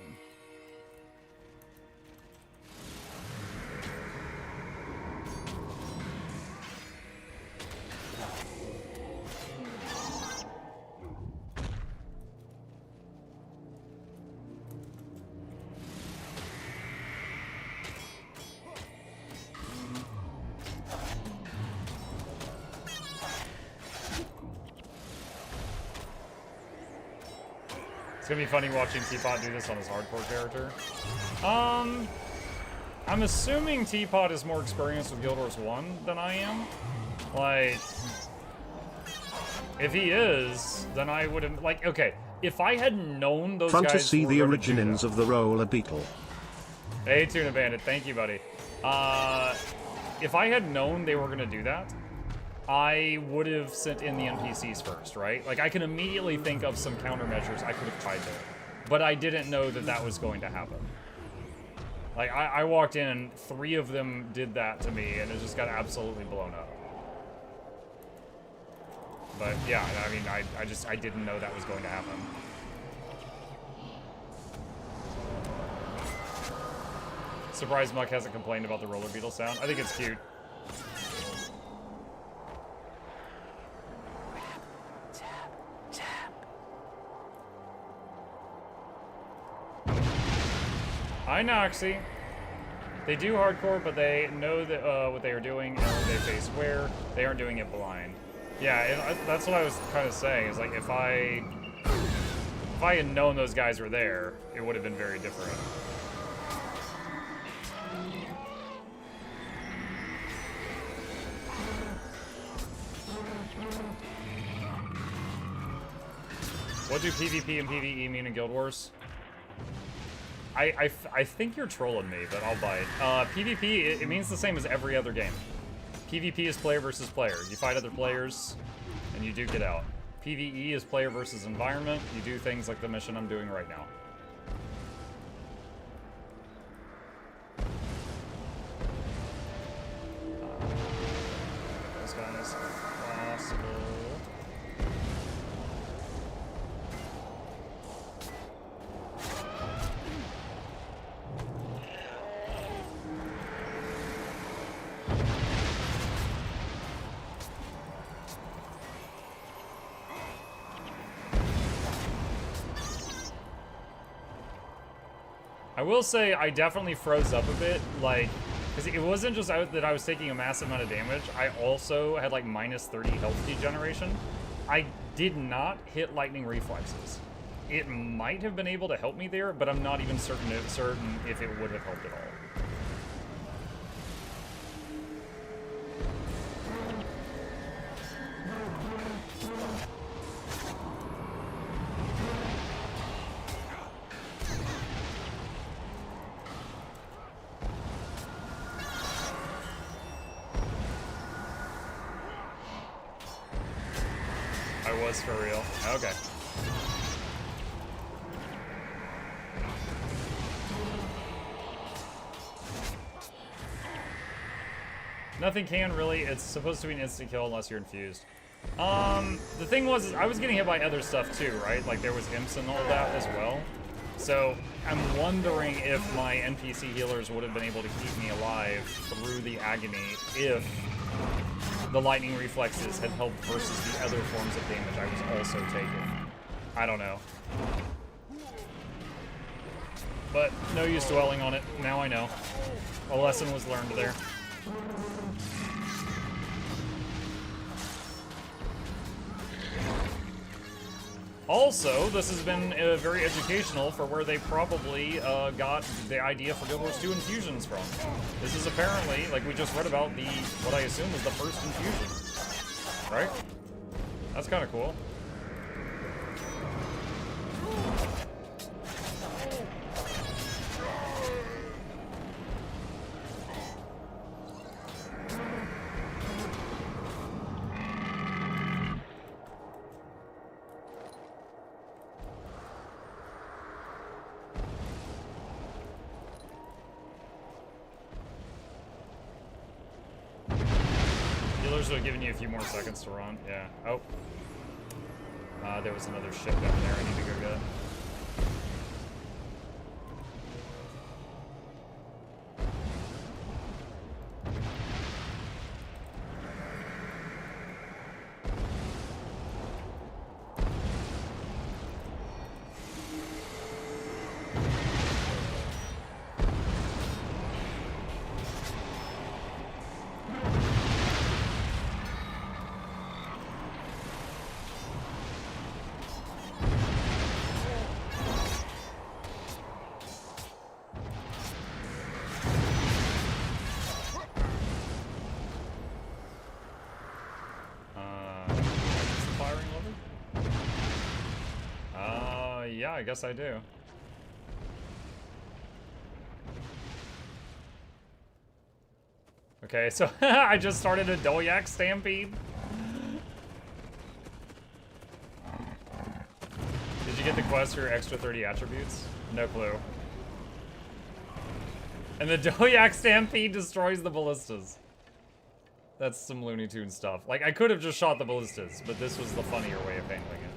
It's gonna be funny watching Teapot do this on his hardcore character. I'm assuming Teapot is more experienced with Guild Wars 1 than I am. Like, if he is, then I would have, like, okay, if I had known those Fun guys to see were the gonna do originings that. of the roller beetle. Hey, Tuna Bandit, thank you, buddy. If I had known they were gonna do that, I would have sent in the NPCs first, right? Like, I can immediately think of some countermeasures I could have tried there. But I didn't know that that was going to happen. Like, I walked in and 3 of them did that to me, and it just got absolutely blown up. But, yeah, I mean, I didn't know that was going to happen. Surprised Muck hasn't complained about the roller beetle sound. I think it's cute. Hi, Noxxi. They do hardcore, but they know that what they are doing and what they face where. They aren't doing it blind. Yeah, that's what I was kind of saying. Is like if I had known those guys were there, it would have been very different. What do PvP and PvE mean in Guild Wars? I think you're trolling me, but I'll bite. PvP, it means the same as every other game. PvP is player versus player. You fight other players, and you duke it out. PvE is player versus environment. You do things like the mission I'm doing right now. Those guys are possible. I will say I definitely froze up a bit, like, because it wasn't just that I was taking a massive amount of damage, I also had like minus 30 health degeneration. I did not hit lightning reflexes. It might have been able to help me there, but I'm not even certain if it would have helped at all. I was for real. Okay. Nothing can really. It's supposed to be an instant kill unless you're infused. The thing was, is I was getting hit by other stuff too, right? Like there was imps and all that as well. So I'm wondering if my NPC healers would have been able to keep me alive through the agony if the lightning reflexes had helped versus the other forms of damage I was also taking. I don't know. But no use dwelling on it. Now I know. A lesson was learned there. Also, this has been very educational for where they probably got the idea for Guild Wars 2 infusions from. This is apparently, like we just read about, what I assume is the first infusion. Right? That's kind of cool. Giving you a few more seconds to run. Yeah. Oh. There was another ship down there I need to go get. Yeah, I guess I do. Okay, so I just started a Dolyak Stampede. Did you get the quest for extra 30 attributes? No clue. And the Dolyak Stampede destroys the ballistas. That's some Looney Tunes stuff. Like, I could have just shot the ballistas, but this was the funnier way of handling it.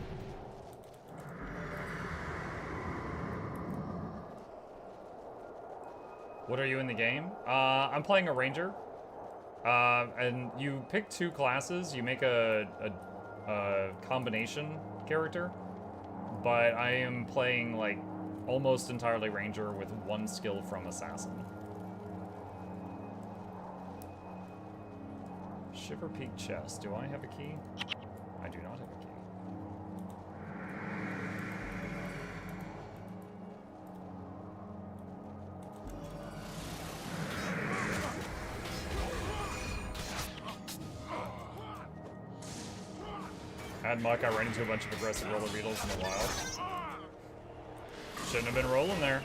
What are you in the game? I'm playing a ranger. And you pick two classes. You make a combination character. But I am playing, like, almost entirely ranger with one skill from assassin. Shiver Peak chest. Do I have a key? I do not have a key. Mad Muck, I ran into a bunch of aggressive roller beetles in the wild. Shouldn't have been rolling there.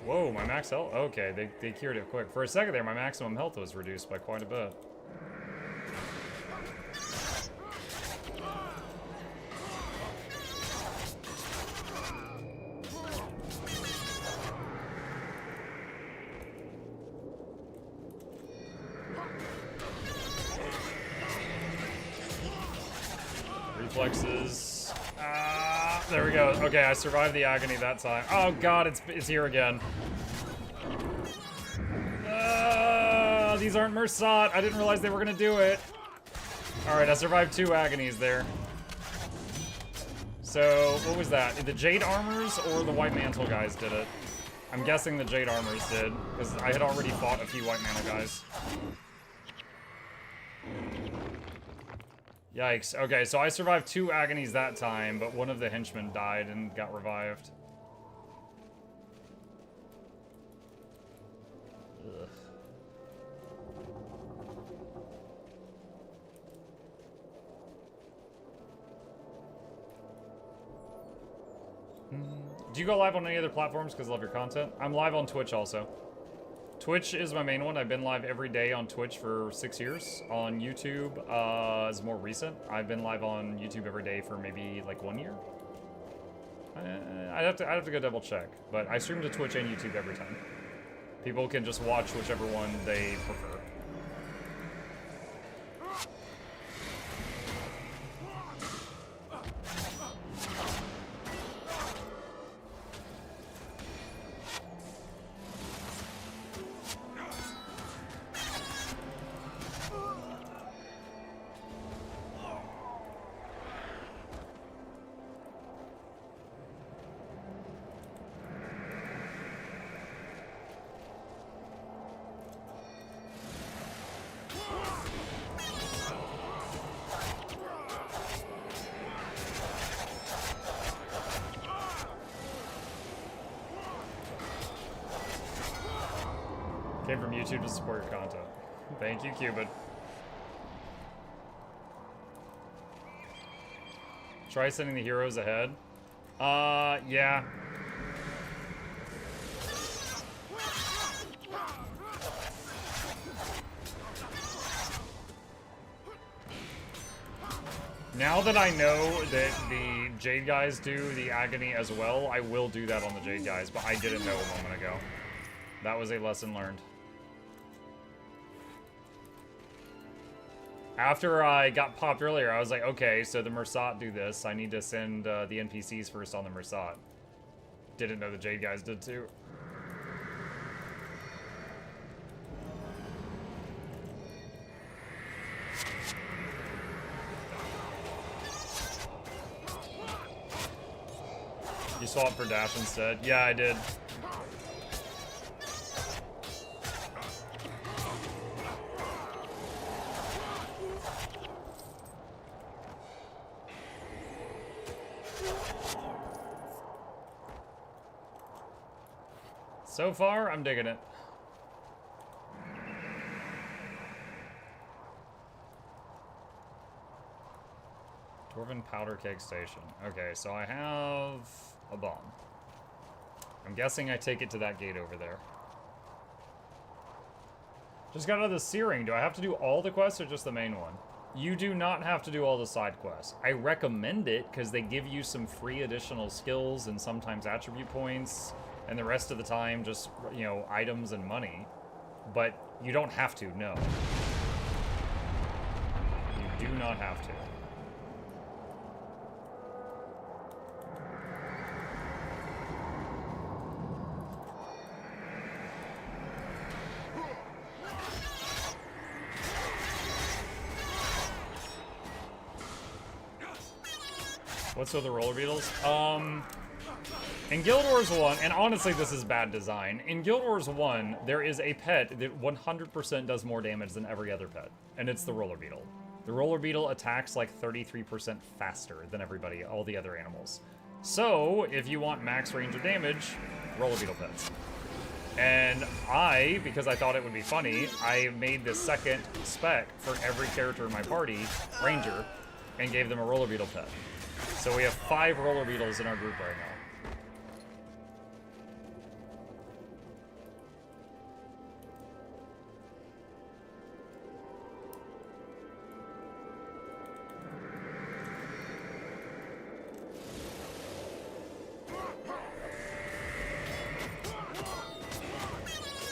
Whoa, my max health? Okay, they cured it quick. For a second there, my maximum health was reduced by quite a bit. Reflexes. There we go. Okay, I survived the agony that time. Oh god, it's here again. These aren't Mersat. I didn't realize they were gonna do it. Alright, I survived 2 agonies there. So, what was that? The Jade Armors or the White Mantle guys did it? I'm guessing the Jade Armors did, because I had already fought a few White Mantle guys. Yikes. Okay, so I survived 2 agonies that time, but one of the henchmen died and got revived. Ugh. Do you go live on any other platforms because I love your content? I'm live on Twitch also. Twitch is my main one. I've been live every day on Twitch for 6 years. On YouTube is more recent. I've been live on YouTube every day for maybe like 1 year. I'd have to go double check, but I stream to Twitch and YouTube every time. People can just watch whichever one they prefer. Came from YouTube to support your content. Thank you, Cupid. Try sending the heroes ahead. Yeah. Now that I know that the Jade guys do the agony as well, I will do that on the Jade guys, but I didn't know a moment ago. That was a lesson learned. After I got popped earlier, I was like, okay, so the Mersat do this. I need to send the NPCs first on the Mersat. Didn't know the Jade guys did too. You swapped for dash instead? Yeah, I did. So far, I'm digging it. Dwarven powder keg station. Okay, so I have a bomb. I'm guessing I take it to that gate over there. Just got out of the searing. Do I have to do all the quests or just the main one? You do not have to do all the side quests. I recommend it because they give you some free additional skills and sometimes attribute points. And the rest of the time, just, you know, items and money. But you don't have to, no. You do not have to. What's with the roller beetles? In Guild Wars 1, and honestly this is bad design, in Guild Wars 1, there is a pet that 100% does more damage than every other pet, and it's the roller beetle. The roller beetle attacks like 33% faster than everybody, all the other animals. So, if you want max range of damage, roller beetle pets. And I, because I thought it would be funny, I made the second spec for every character in my party, Ranger, and gave them a roller beetle pet. So we have 5 roller beetles in our group right now.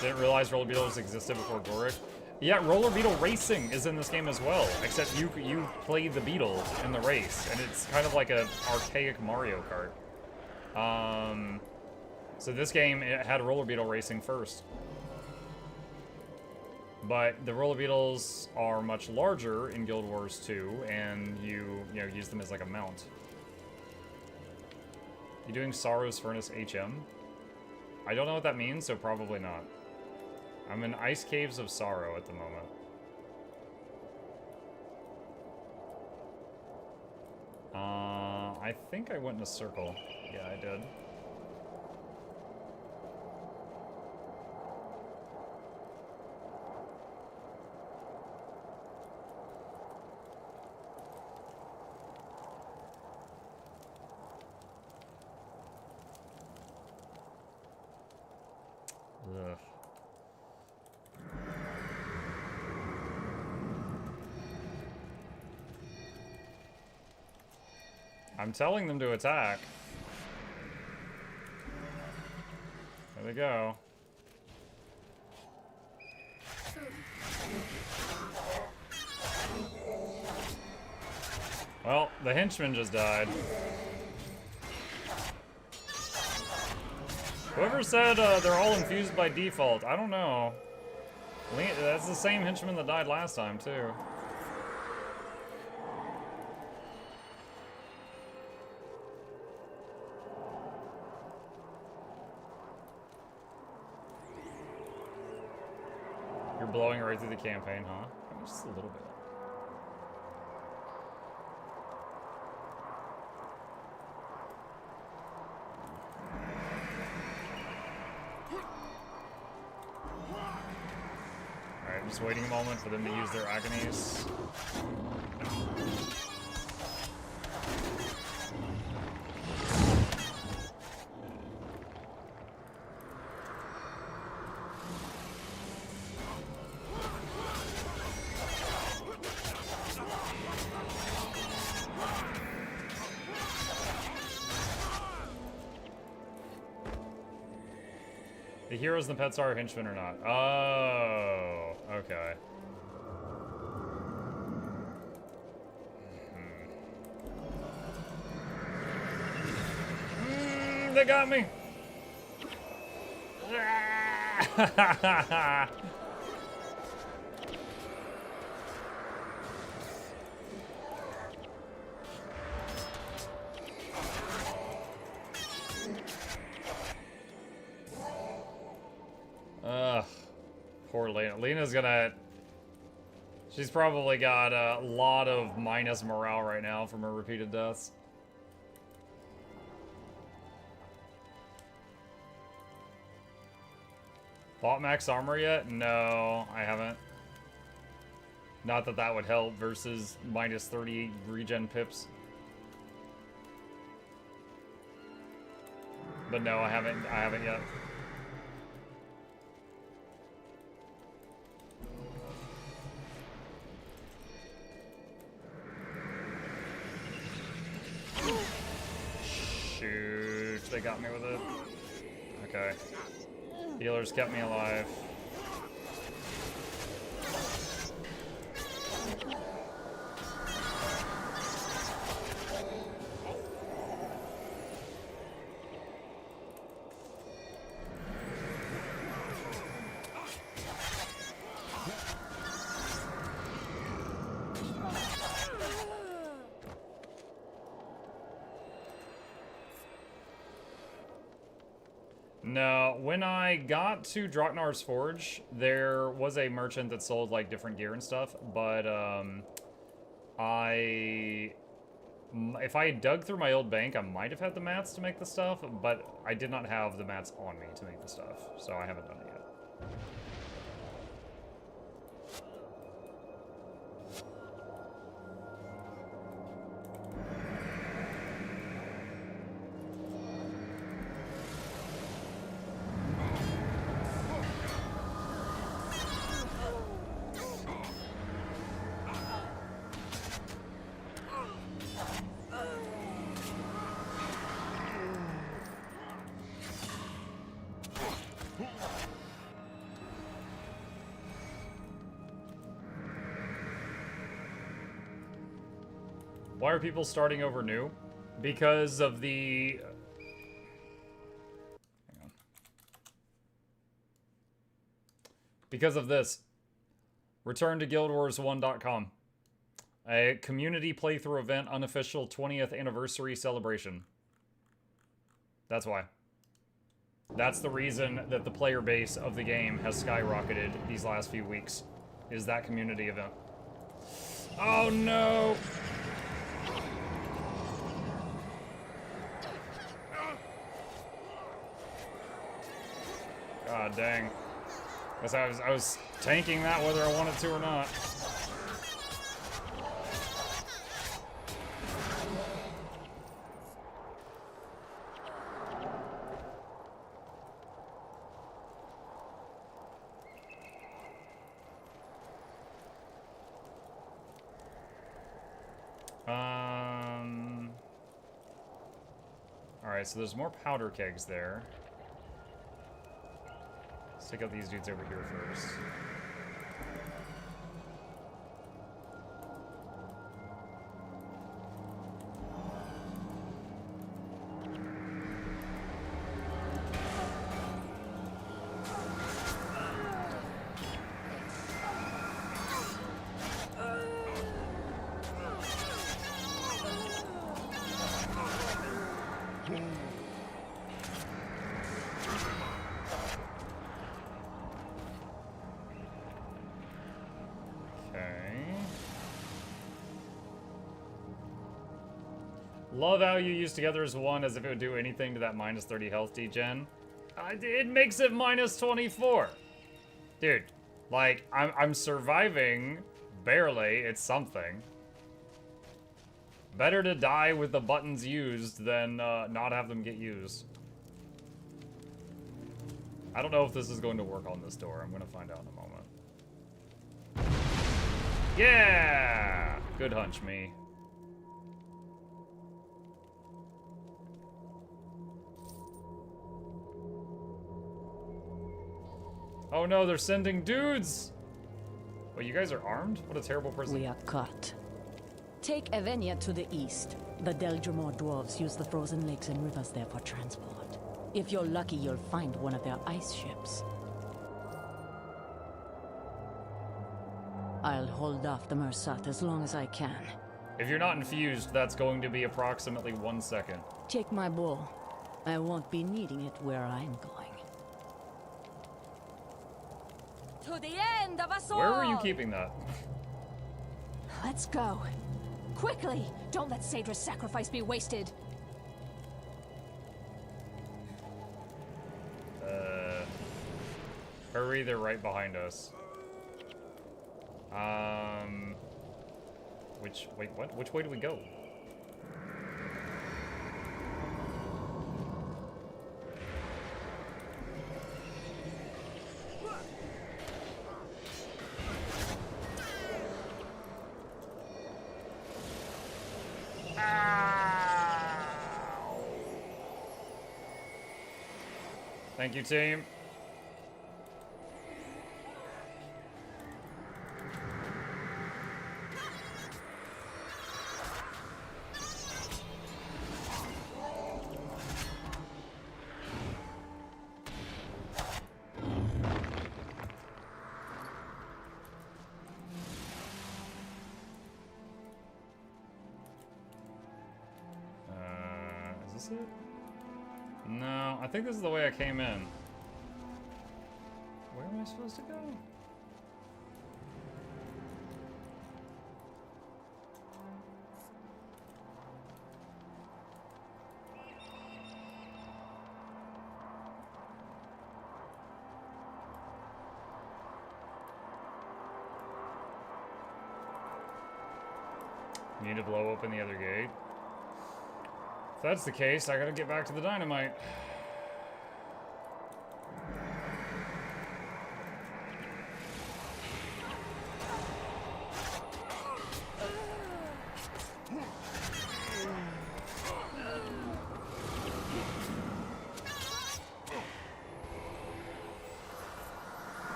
Didn't realize roller beetles existed before Goric. Yeah, roller beetle racing is in this game as well, except you play the beetle in the race, and it's kind of like an archaic Mario Kart. So this game, it had roller beetle racing first. But the roller beetles are much larger in Guild Wars 2, and you use them as like a mount. You doing Sorrow's Furnace HM? I don't know what that means, so probably not. I'm in Ice Caves of Sorrow at the moment. I think I went in a circle. Yeah, I did. Ugh. I'm telling them to attack. There they go. Well, the henchman just died. Whoever said they're all infused by default, I don't know. That's the same henchman that died last time, too. You're blowing right through the campaign, huh? I mean, just a little bit. Alright, just waiting a moment for them to use their agonies. The heroes and the pets are henchmen or not? Oh, okay. They got me. Ugh. Poor Lena. Lena's gonna... She's probably got a lot of minus morale right now from her repeated deaths. Bought max armor yet? No, I haven't. Not that that would help versus minus 38 regen pips. But no, I haven't yet. Shoot, they got me with it. Okay. Healers kept me alive. No, when I got to Draknar's Forge, there was a merchant that sold, like, different gear and stuff, but, if I had dug through my old bank, I might have had the mats to make the stuff, but I did not have the mats on me to make the stuff, so I haven't done it yet. Why are people starting over new? Because of the... Hang on. Because of this. Return to GuildWars1.com. A community playthrough event, unofficial 20th anniversary celebration. That's why. That's the reason that the player base of the game has skyrocketed these last few weeks. Is that community event. Oh no! God dang. Guess I was tanking that whether I wanted to or not. Alright, so there's more powder kegs there. Let's take out these dudes over here first. Love how you use together as one as if it would do anything to that minus 30 health degen. It makes it minus 24. Dude, like, I'm surviving, barely, it's something. Better to die with the buttons used than not have them get used. I don't know if this is going to work on this door. I'm gonna find out in a moment. Yeah! Good hunch, me. Oh no, they're sending dudes! Wait, you guys are armed? What a terrible person. We are caught. Take Evenia to the east. The Deldrimor dwarves use the frozen lakes and rivers there for transport. If you're lucky, you'll find one of their ice ships. I'll hold off the Mersat as long as I can. If you're not infused, that's going to be approximately 1 second. Take my bow. I won't be needing it where I'm going. To the end of us all! Where were you keeping that? Let's go. Quickly! Don't let Sadra's sacrifice be wasted. Hurry, they're right behind us. Wait, what? Which way do we go? Thank you, team. Is this it? No, I think this is the way I came in. Where am I supposed to go? Need to blow open the other gate. If that's the case, I gotta get back to the dynamite.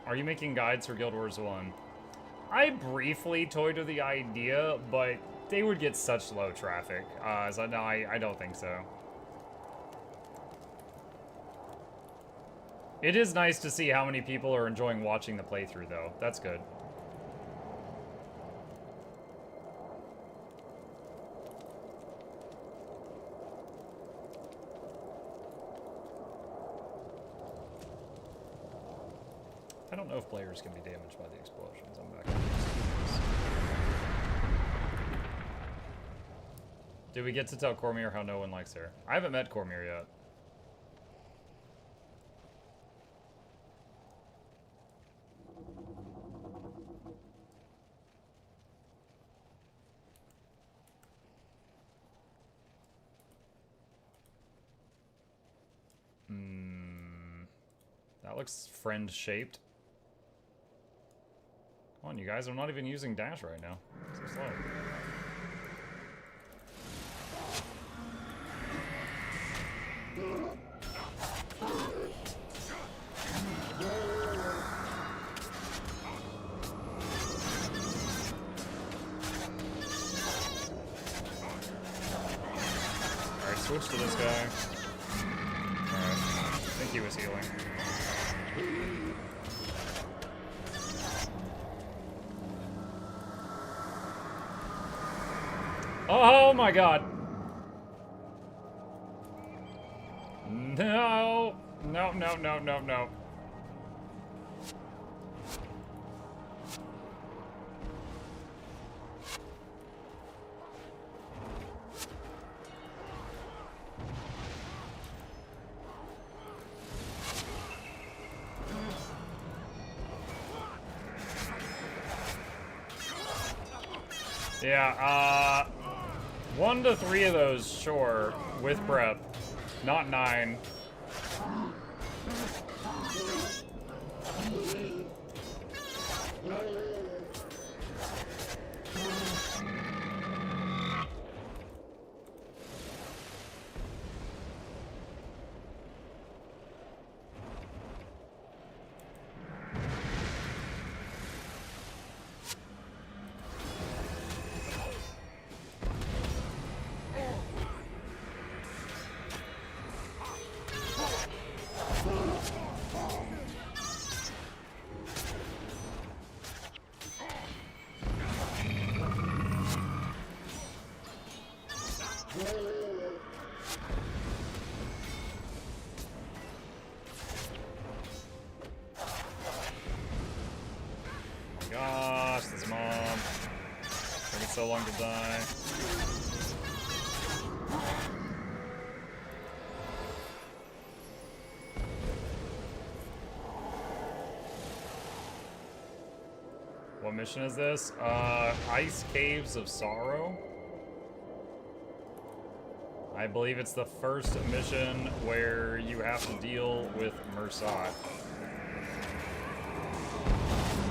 Are you making guides for Guild Wars 1? I briefly toyed with the idea, but they would get such low traffic. So no, I don't think so. It is nice to see how many people are enjoying watching the playthrough, though. That's good. I don't know if players can be damaged by the explosions. I'm back. Did we get to tell Cormier how no one likes her? I haven't met Cormier yet. That looks friend-shaped. Come on, you guys. I'm not even using dash right now. So slow. Alright, switch to this guy. Alright. I think he was healing. Oh my god. No. No, no, no, no, no. Yeah, 1 to 3 of those, sure, with prep. Not 9. Gosh, this mob. Taking so long to die. What mission is this? Ice Caves of Sorrow. I believe it's the first mission where you have to deal with Mersat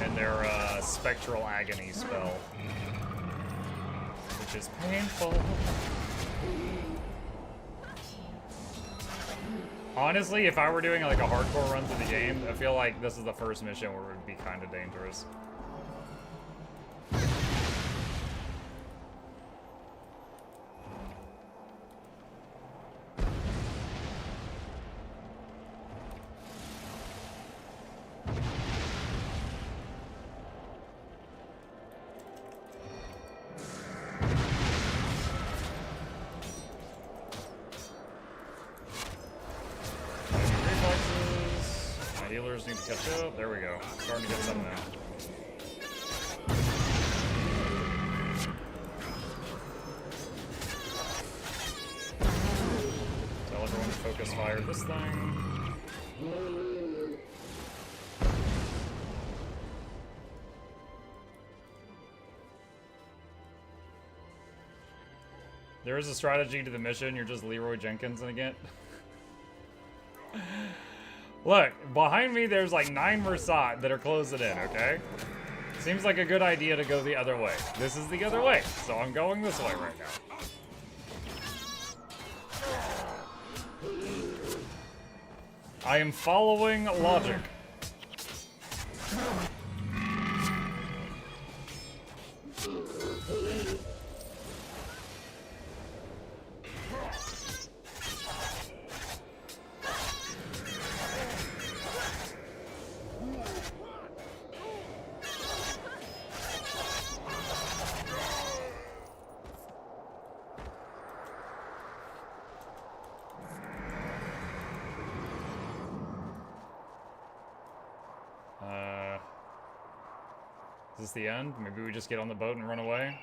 and their spectral agony spell, which is painful. Honestly, if I were doing like a hardcore run through the game, I feel like this is the first mission where it would be kind of dangerous. Healers need to catch up. There we go. Starting to get some now. Tell everyone to focus fire this thing. There is a strategy to the mission. You're just Leroy Jenkins again. Look, behind me there's like 9 Mersat that are closing in, okay? Seems like a good idea to go the other way. This is the other way, so I'm going this way right now. I am following logic. Is this the end? Maybe we just get on the boat and run away?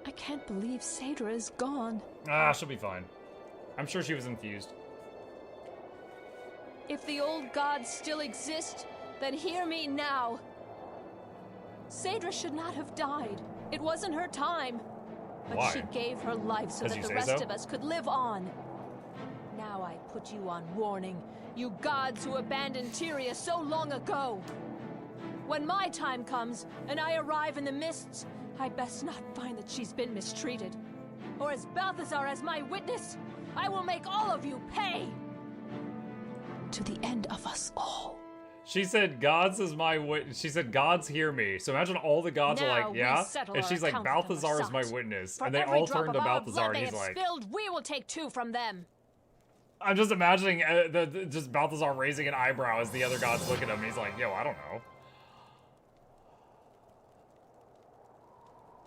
I can't believe Sadra is gone. Ah, she'll be fine. I'm sure she was infused. If the old gods still exist, then hear me now. Saedra should not have died. It wasn't her time. But Why? she gave her life so 'Cause that you the say rest so? of us could live on. Now I put you on warning, you gods who abandoned Tyria so long ago. When my time comes, and I arrive in the mists, I best not find that she's been mistreated. Or as Balthazar as my witness, I will make all of you pay! To the end of us all. She said, "Gods is my witness." She said, "Gods hear me." So imagine all the gods are Now like, we "Yeah," settle and our she's like, account with "Balthazar is my ourselves. witness," For and they every all drop turn to of our Balthazar, blood and they he's have like, spilled, we will take 2 from them. I'm just imagining just Balthazar raising an eyebrow as the other gods look at him, and he's like, "Yo, I don't know."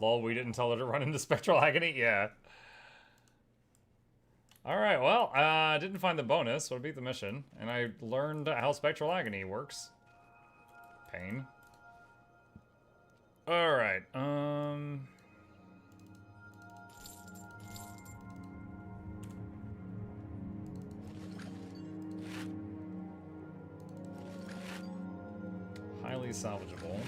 Lol, we didn't tell her to run into Spectral Agony? Yeah. Alright, well, I didn't find the bonus, so I beat the mission, and I learned how Spectral Agony works. Pain. Alright, highly salvageable.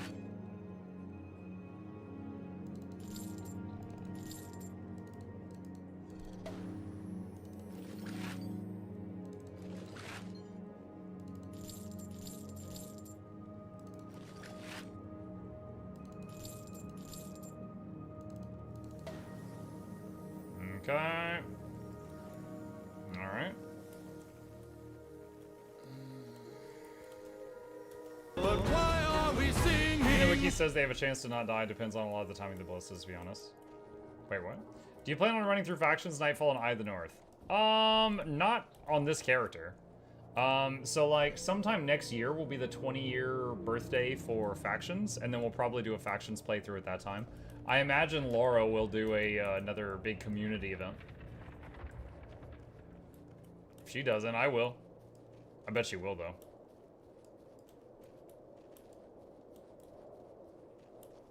Okay. Alright. But why are we singing? The wiki says they have a chance to not die. Depends on a lot of the timing of the ballistas, to be honest. Wait, what? Do you plan on running through factions, Nightfall, and Eye of the North? Not on this character. So like sometime next year will be the 20-year birthday for factions, and then we'll probably do a factions playthrough at that time. I imagine Laura will do another big community event. If she doesn't, I will. I bet she will, though.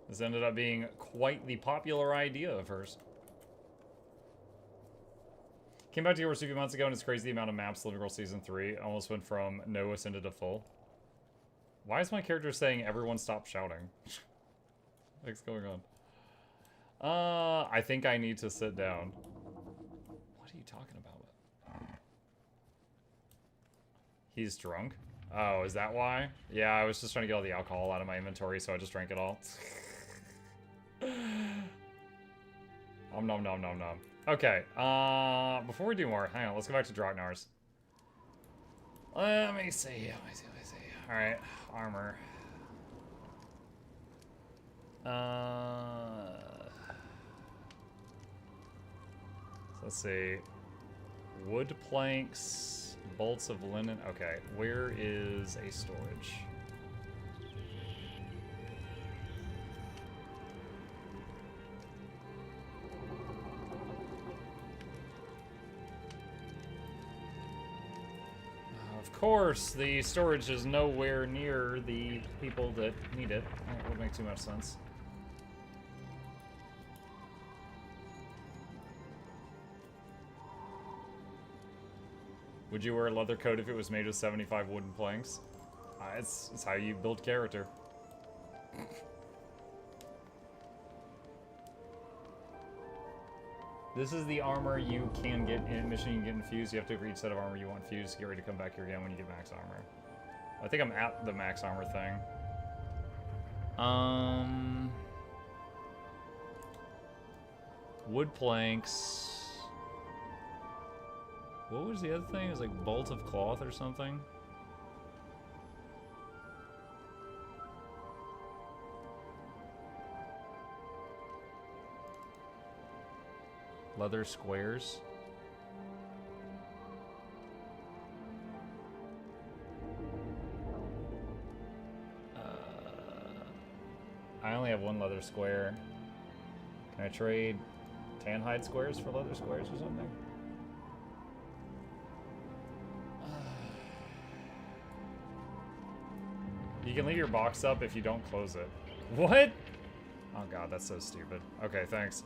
This ended up being quite the popular idea of hers. Came back to Yours a few months ago, and it's crazy the amount of maps Living World Season 3. Almost went from no ascended to full. Why is my character saying everyone stop shouting? What's going on? I think I need to sit down. What are you talking about? He's drunk? Oh, is that why? Yeah, I was just trying to get all the alcohol out of my inventory, so I just drank it all. Nom nom nom nom nom. Okay, before we do more, hang on, let's go back to Dragnar's. Let me see. Alright, armor. So let's see. Wood planks, bolts of linen. Okay, where is a storage? Of course, the storage is nowhere near the people that need it. That would make too much sense. Would you wear a leather coat if it was made with 75 wooden planks? It's how you build character. This is the armor you can get in mission. You can get infused. You have to for each set of armor you want infused. Get ready to come back here again when you get max armor. I think I'm at the max armor thing. Wood planks. What was the other thing? It was like bolt of cloth or something. Leather squares. I only have one leather square. Can I trade tan hide squares for leather squares or something? You can leave your box up if you don't close it. What? Oh god, that's so stupid. Okay, thanks.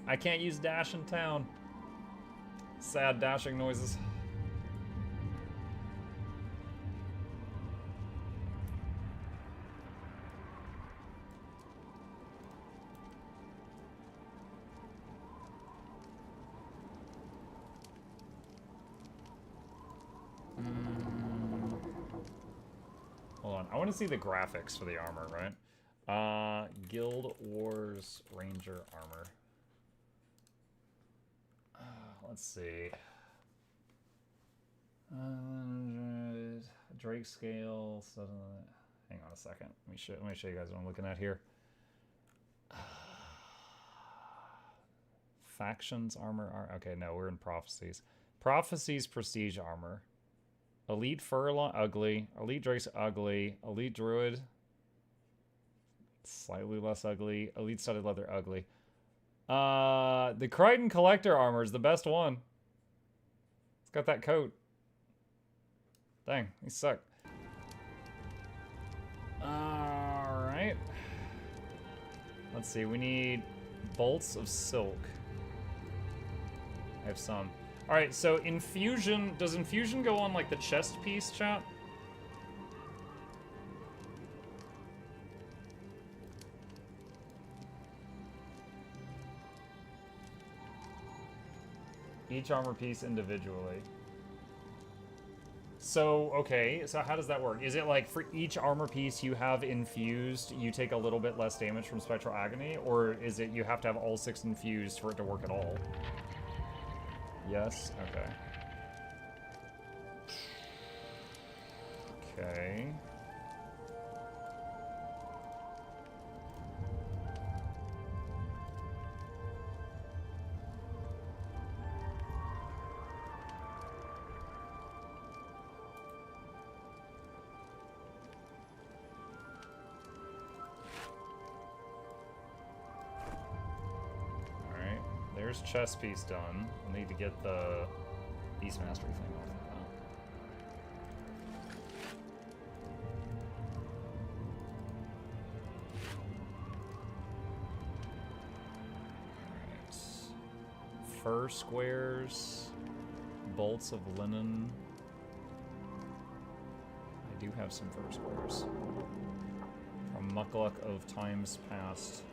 I can't use dash in town. Sad dashing noises. Hold on, I want to see the graphics for the armor, right? Guild Wars Ranger armor. Let's see. Drake scale. Hang on a second. Let me show you guys what I'm looking at here. Factions armor. Okay, no, we're in prophecies. Prophecies prestige armor. Elite Furlong, ugly. Elite Drake's ugly. Elite Druid, slightly less ugly. Elite Studded Leather, ugly. The Crichton Collector armor is the best one. It's got that coat. Dang, these suck. Alright. Let's see, we need bolts of silk. I have some. Alright, so infusion, does infusion go on like the chest piece, chat? Each armor piece individually. So, okay, so how does that work? Is it like for each armor piece you have infused, you take a little bit less damage from Spectral Agony? Or is it you have to have all 6 infused for it to work at all? Yes? Okay. Okay. There's chest piece done. We'll need to get the Beast Mastery thing off of that. Alright. Fur squares. Bolts of linen. I do have some fur squares. From Mukluk of times past.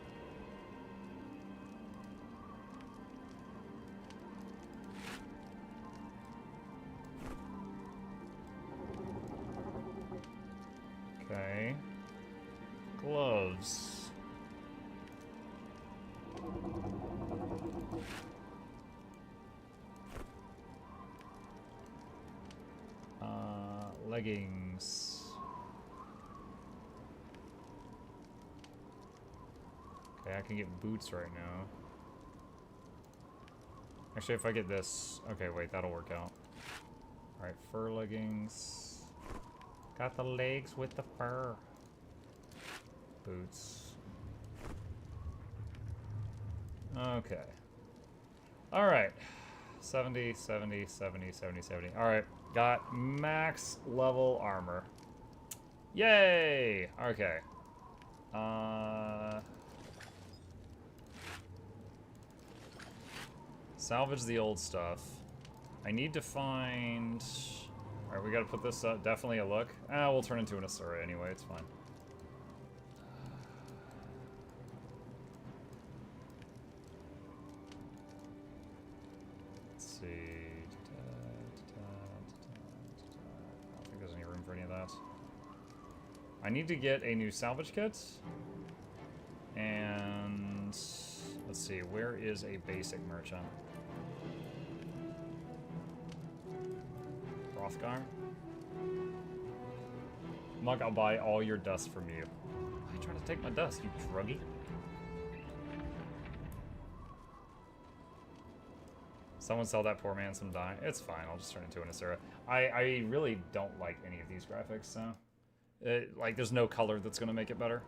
Okay. Gloves. Leggings. Okay, I can get boots right now. Actually, if I get this... Okay, wait, that'll work out. Alright, fur leggings. Got the legs with the fur. Boots. Okay. Alright. 70, 70, 70, 70, 70. Alright. Got max level armor. Yay! Okay. Salvage the old stuff. I need to find... Alright, we gotta put this up. Definitely a look. We'll turn into an Asura anyway, it's fine. Let's see. I don't think there's any room for any of that. I need to get a new salvage kit. And... let's see, where is a basic merchant? Rothgar? Mug, I'll buy all your dust from you. Why are you trying to take my dust, you druggie? Someone sell that poor man some dye. It's fine, I'll just turn into an Asura. I really don't like any of these graphics, so... like, there's no color that's gonna make it better.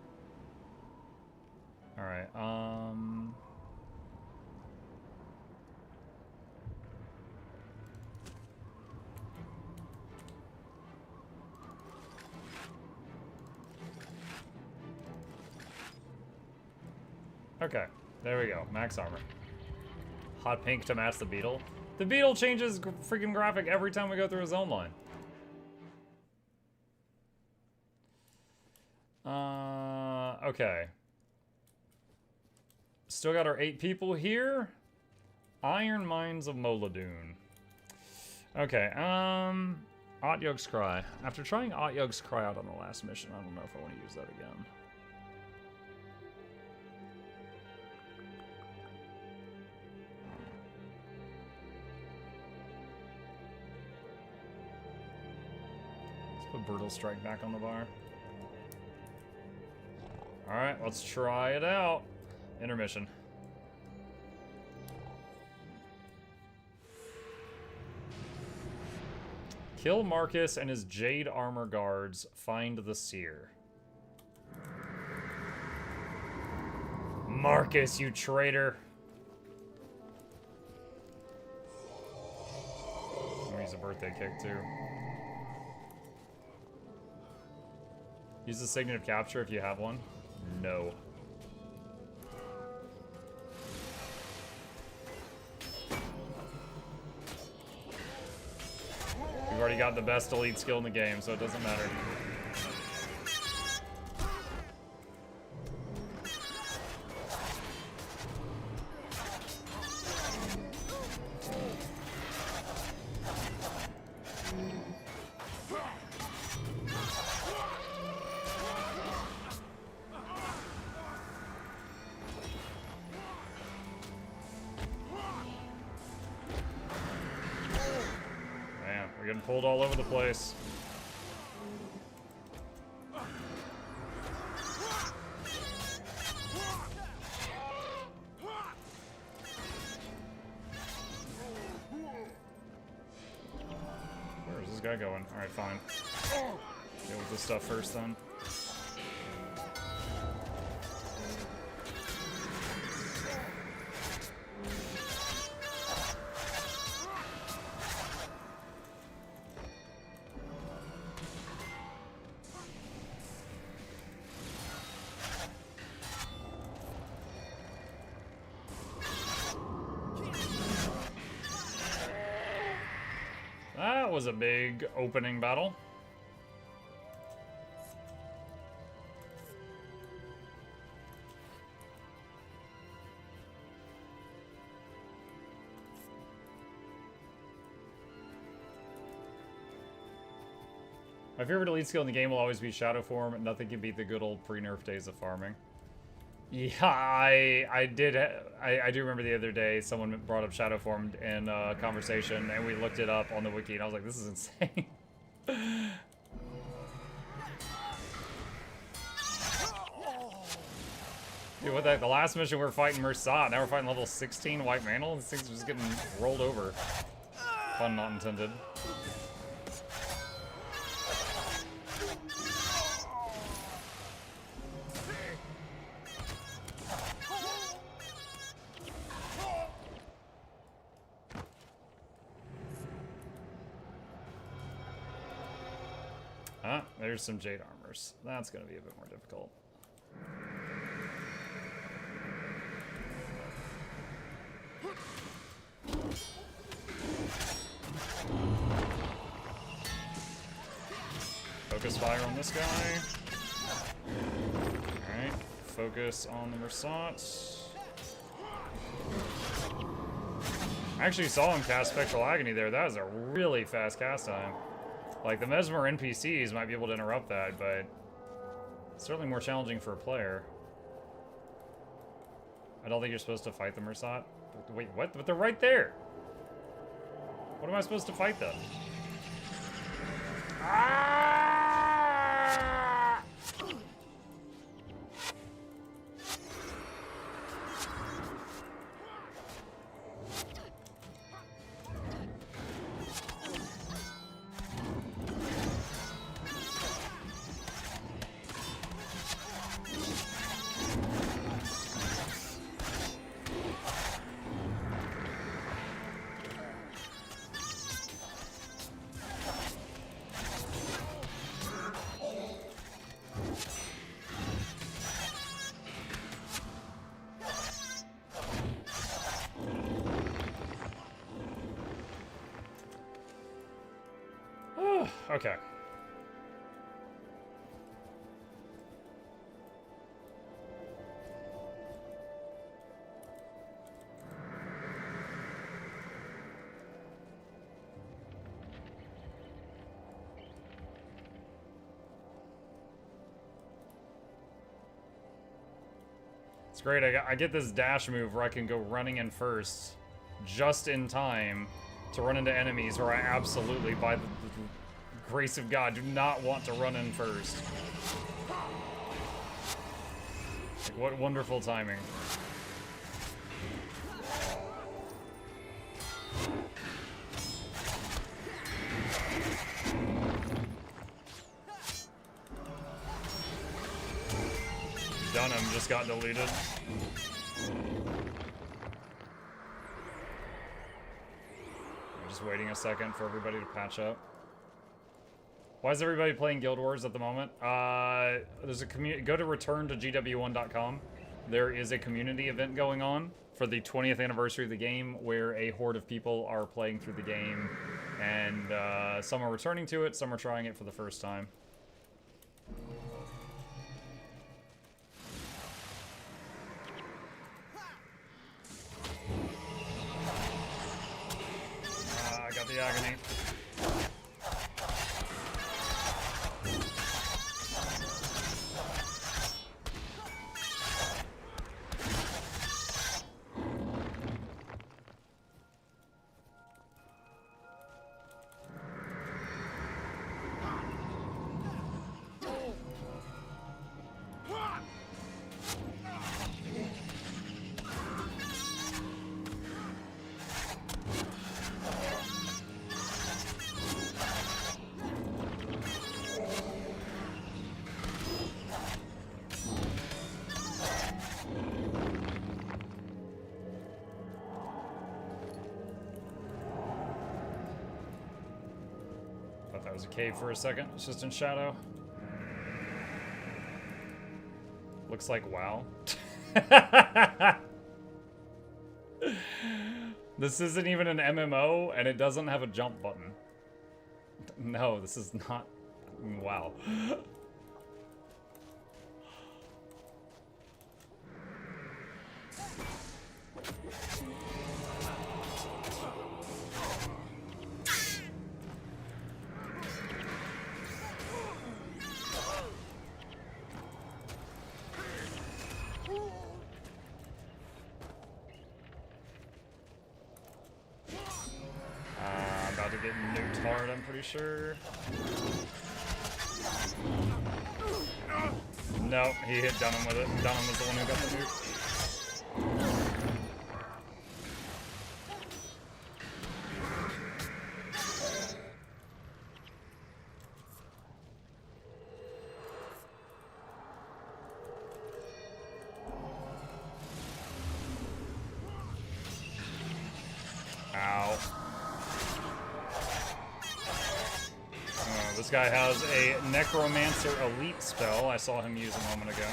Alright, okay, there we go. Max armor. hot pink to match the beetle. The beetle changes freaking graphic every time we go through a zone line. Okay. Still got our 8 people here. Iron Mines of Moladoon. Okay, Otyug's Cry. After trying Otyug's Cry out on the last mission, I don't know if I want to use that again. Let's put Brutal Strike back on the bar. Alright, let's try it out. Intermission. Kill Marcus and his Jade Armor guards. Find the Seer. Marcus, you traitor. I'm gonna use a birthday kick too. Use the Signet of Capture if you have one. No. You've already got the best elite skill in the game, so it doesn't matter. Getting pulled all over the place. Where is this guy going? Alright, fine. Deal with this stuff first then. That was a big opening battle. My favorite elite skill in the game will always be Shadow Form. Nothing can beat the good old pre-nerf days of farming. Yeah, I do remember the other day someone brought up Shadow Form in a conversation, and we looked it up on the wiki, and I was like, this is insane. Dude, what the heck? The last mission we were fighting Mersat, now we're fighting level 16 White Mantle. This thing's just getting rolled over. Pun not intended. There's some Jade Armors. That's going to be a bit more difficult. Focus fire on this guy. Alright, focus on the Mersat. I actually saw him cast Spectral Agony there. That was a really fast cast time. Like, the Mesmer NPCs might be able to interrupt that, but it's certainly more challenging for a player. I don't think you're supposed to fight the Mersat. Wait, what? But they're right there! What am I supposed to fight them? Ah! Okay. It's great. I get this dash move where I can go running in first, just in time to run into enemies where I absolutely, by the grace of God, do not want to run in first. Like, what wonderful timing. Dunham just got deleted. I'm just waiting a second for everybody to patch up. Why is everybody playing Guild Wars at the moment? There's a community. Go to return.gw1.com. There is a community event going on for the 20th anniversary of the game, where a horde of people are playing through the game, and some are returning to it, some are trying it for the first time. I got the agony. That was a cave for a second. It's just in shadow. Looks like WoW. This isn't even an MMO, and it doesn't have a jump button. No, this is not WoW. About to get nuked hard, I'm pretty sure. No, he hit Dunham with it. Dunham was the one who got the nuke. Ow. This guy has a Necromancer Elite spell. I saw him use a moment ago.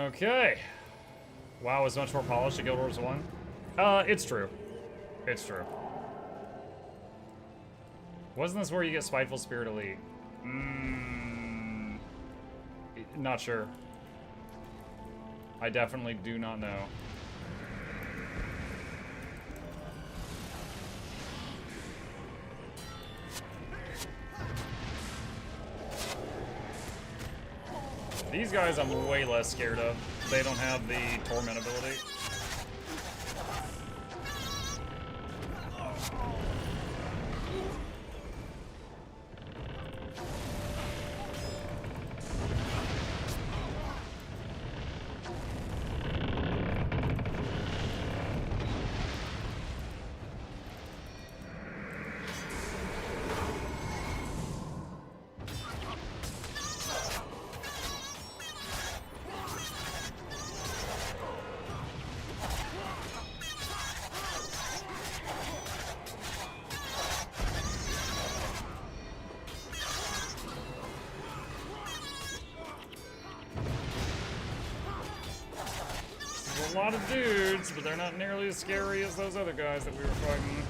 Okay. WoW is much more polished than Guild Wars 1. It's true. It's true. Wasn't this where you get Spiteful Spirit Elite? Not sure. I definitely do not know. These guys I'm way less scared of. They don't have the Torment ability. There's a lot of dudes, but they're not nearly as scary as those other guys that we were fighting.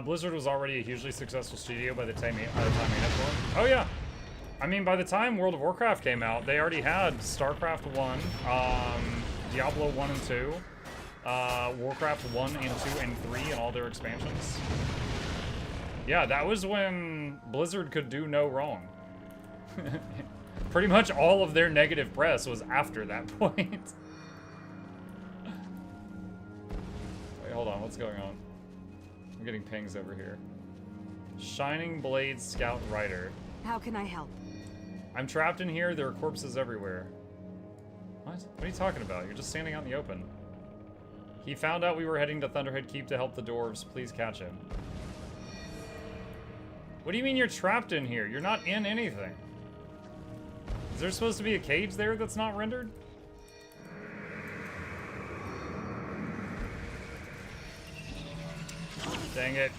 Blizzard was already a hugely successful studio by the time he had one. Oh yeah, I mean by the time World of Warcraft came out, they already had StarCraft 1, Diablo 1 and 2, Warcraft 1 and 2 and 3 and all their expansions. Yeah, that was when Blizzard could do no wrong. Pretty much all of their negative press was after that point. Wait, hold on, what's going on? I'm getting pings over here. Shining Blade Scout Rider. How can I help? I'm trapped in here. There are corpses everywhere. What? What are you talking about? You're just standing out in the open. He found out we were heading to Thunderhead Keep to help the dwarves. Please catch him. What do you mean you're trapped in here? You're not in anything. Is there supposed to be a cage there that's not rendered? Dang it.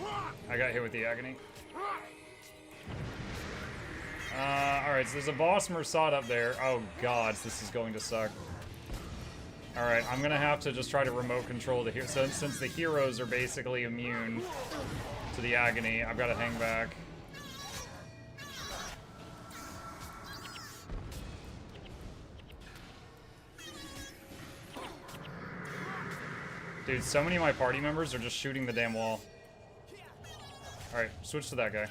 I got hit with the agony. Alright, so there's a boss Mersad up there. Oh god, this is going to suck. Alright, I'm gonna have to just try to remote control the hero. So, since the heroes are basically immune to the agony, I've got to hang back. Dude, so many of my party members are just shooting the damn wall. Alright, switch to that guy.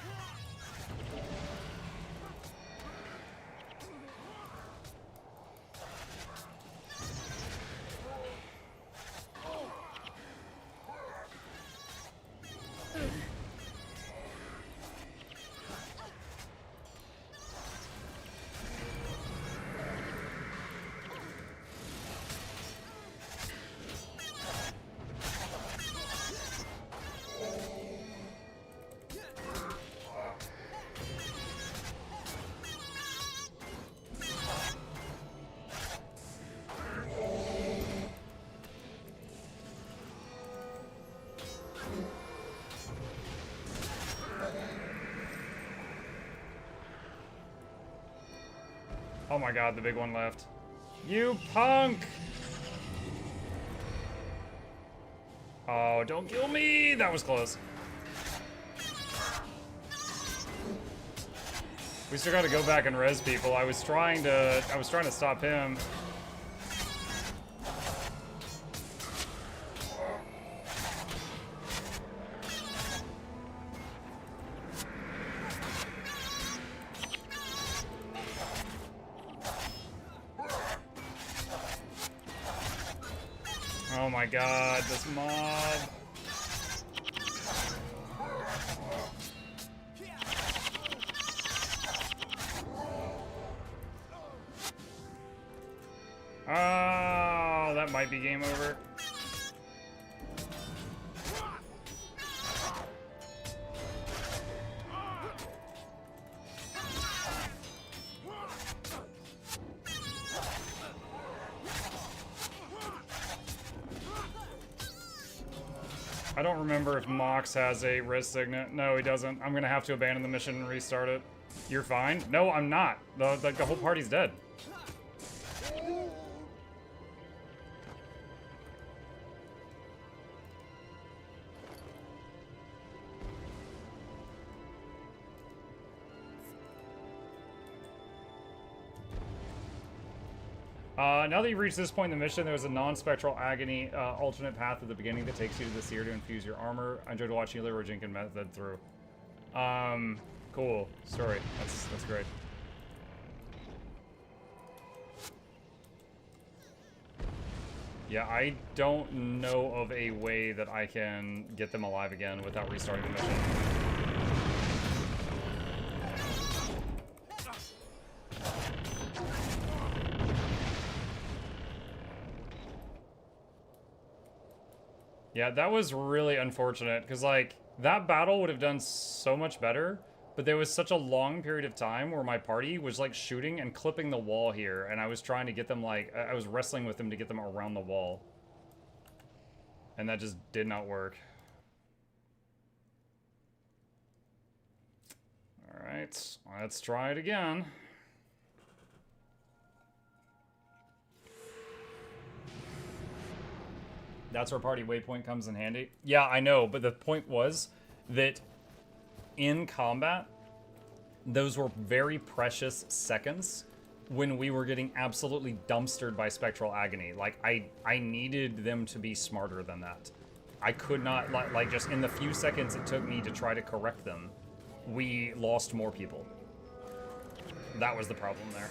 Oh my god, the big one left. You punk! Oh, don't kill me! That was close. We still gotta go back and res people. I was trying to stop him. Oh my god, this mob. Oh, that might be game over. I don't remember if Mox has a res signet. No, he doesn't. I'm gonna have to abandon the mission and restart it. You're fine? No, I'm not. The whole party's dead. Now that you've reached this point in the mission, there's a non-spectral agony alternate path at the beginning that takes you to the seer to infuse your armor. I enjoyed watching Leroy Jenkins method through. Cool story. That's great. Yeah, I don't know of a way that I can get them alive again without restarting the mission. Yeah, that was really unfortunate, because, like, that battle would have done so much better, but there was such a long period of time where my party was, like, shooting and clipping the wall here, and I was trying to get them, like, I was wrestling with them to get them around the wall. And that just did not work. Alright, let's try it again. That's where party waypoint comes in handy. Yeah, I know, but the point was that in combat, those were very precious seconds when we were getting absolutely dumpstered by Spectral Agony. Like, I needed them to be smarter than that. I could not, like just in the few seconds it took me to try to correct them, we lost more people. That was the problem there.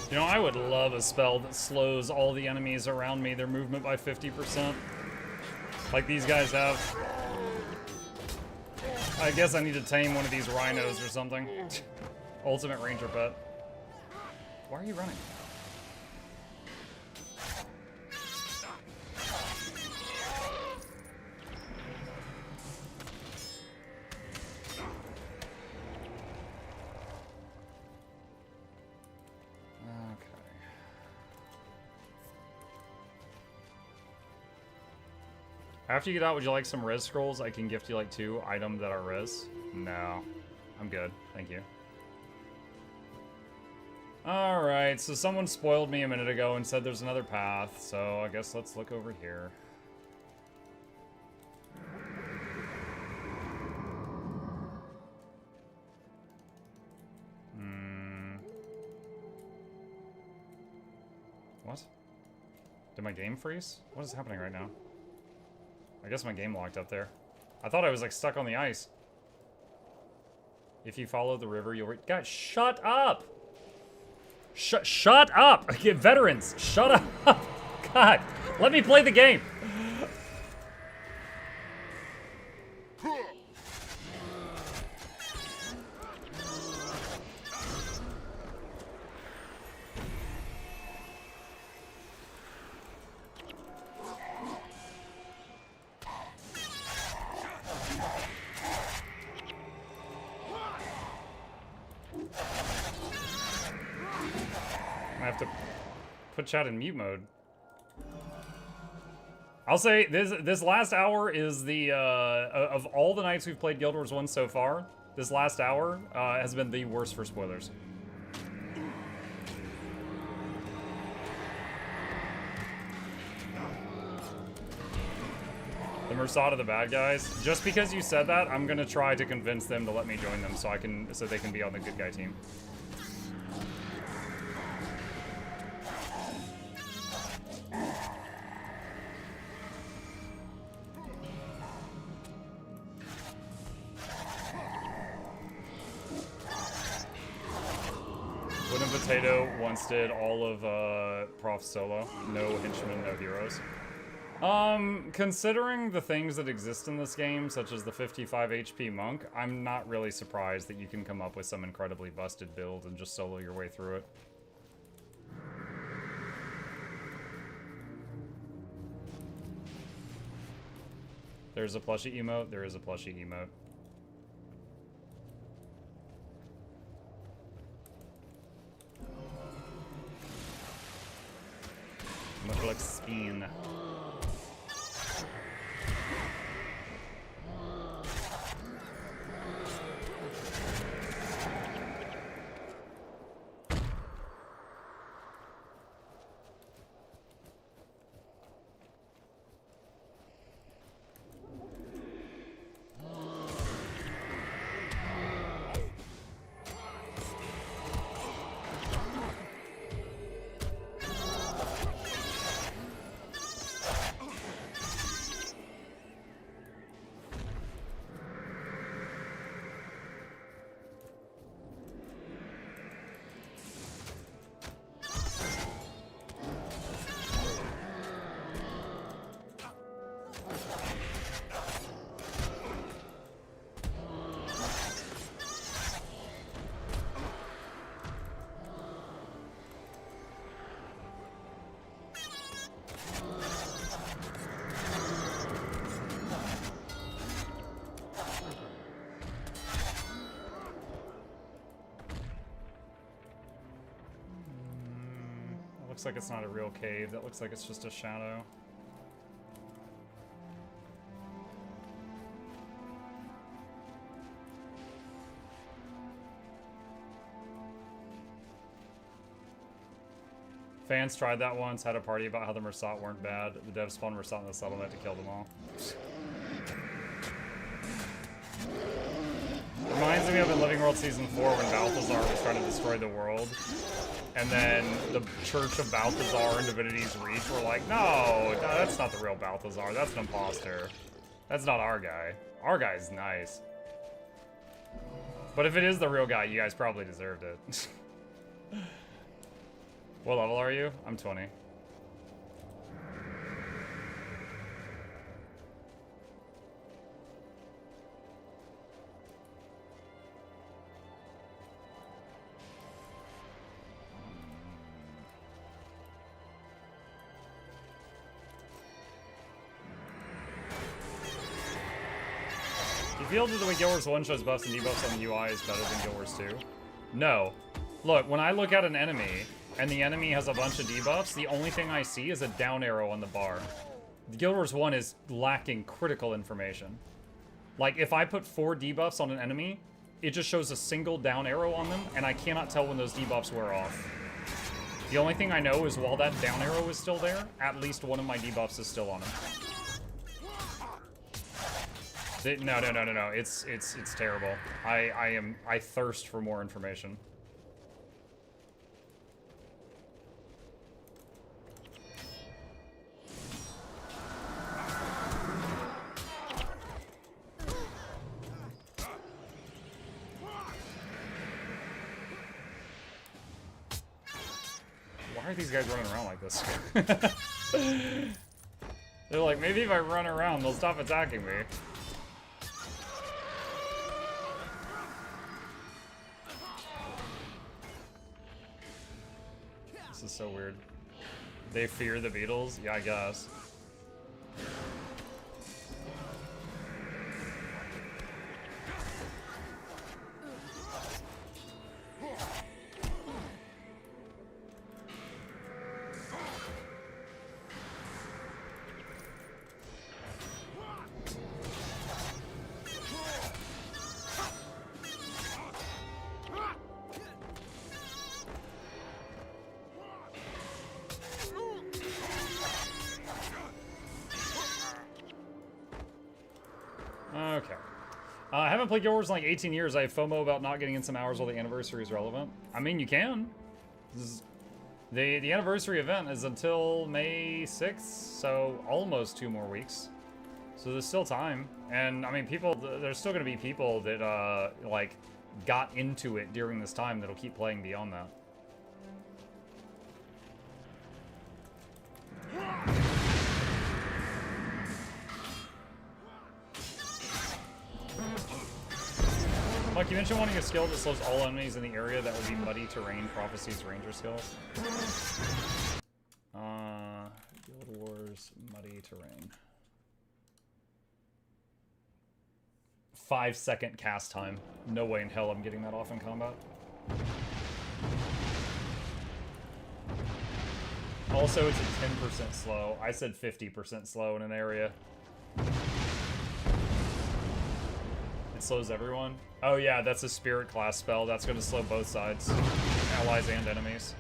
You know, I would love a spell that slows all the enemies around me, their movement by 50%. Like these guys have. I guess I need to tame one of these rhinos or something. Ultimate ranger pet. Why are you running? After you get out, would you like some res scrolls? I can gift you like 2 items that are res. No, I'm good. Thank you. Alright, so someone spoiled me a minute ago and said there's another path, so I guess let's look over here. What? Did my game freeze? What is happening right now? I guess my game locked up there. I thought I was like stuck on the ice. If you follow the river, you'll guys, shut up! Shut up! Veterans, shut up! God, let me play the game. Put chat in mute mode. I'll say this last hour is the of all the nights we've played Guild Wars 1 so far, this last hour has been the worst for spoilers. The Mersad are the bad guys. Just because you said that, I'm gonna try to convince them to let me join them so they can be on the good guy team. Wooden Potato once did all of Prof solo. No henchmen, no heroes. Considering the things that exist in this game, such as the 55 HP monk, I'm not really surprised that you can come up with some incredibly busted build and just solo your way through it. There's a plushie emote, there is a plushie emote. like speen. Looks like it's not a real cave. That looks like it's just a shadow. Fans tried that once, had a party about how the Mersat weren't bad. The devs spawned Mersat in the settlement to kill them all. Reminds me of in Living World Season 4 when Balthazar was trying to destroy the world. And then the Church of Balthazar and Divinity's Reach were like, no, that's not the real Balthazar. That's an imposter. That's not our guy. Our guy's nice. But if it is the real guy, you guys probably deserved it. What level are you? I'm 20. You feel that the way Guild Wars 1 shows buffs and debuffs on the UI is better than Guild Wars 2? No. Look, when I look at an enemy, and the enemy has a bunch of debuffs, the only thing I see is a down arrow on the bar. The Guild Wars 1 is lacking critical information. Like, if I put 4 debuffs on an enemy, it just shows a single down arrow on them, and I cannot tell when those debuffs wear off. The only thing I know is while that down arrow is still there, at least one of my debuffs is still on him. No. It's terrible. I thirst for more information. Why are these guys running around like this? They're like, maybe if I run around, they'll stop attacking me. This is so weird. They fear the Beatles? Yeah, I guess. Okay. I haven't played Guild Wars in like 18 years. I have FOMO about not getting in some hours while the anniversary is relevant. I mean, you can. The anniversary event is until May 6th, so almost 2 more weeks. So there's still time. And, I mean, there's still going to be people that, like, got into it during this time that'll keep playing beyond that. Like, you mentioned wanting a skill that slows all enemies in the area. That would be Muddy Terrain Prophecy's Ranger skills. Guild Wars Muddy Terrain. 5-second cast time. No way in hell I'm getting that off in combat. also it's a 10% slow. I said 50% slow in an area. It slows everyone? Oh yeah, that's a spirit class spell. That's going to slow both sides. Allies and enemies.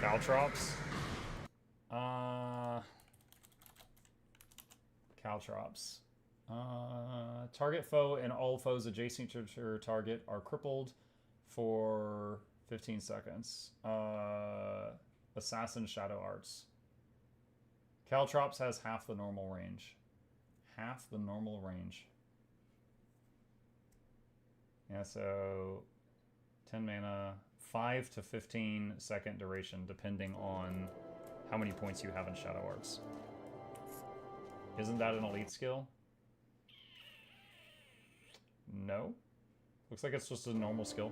Caltrops. Caltrops. Target foe and all foes adjacent to your target are crippled for 15 seconds. Assassin Shadow Arts. Caltrops has half the normal range. Half the normal range. Yeah, so 10 mana, 5 to 15 second duration, depending on how many points you have in Shadow Arts. Isn't that an elite skill? No. Looks like it's just a normal skill.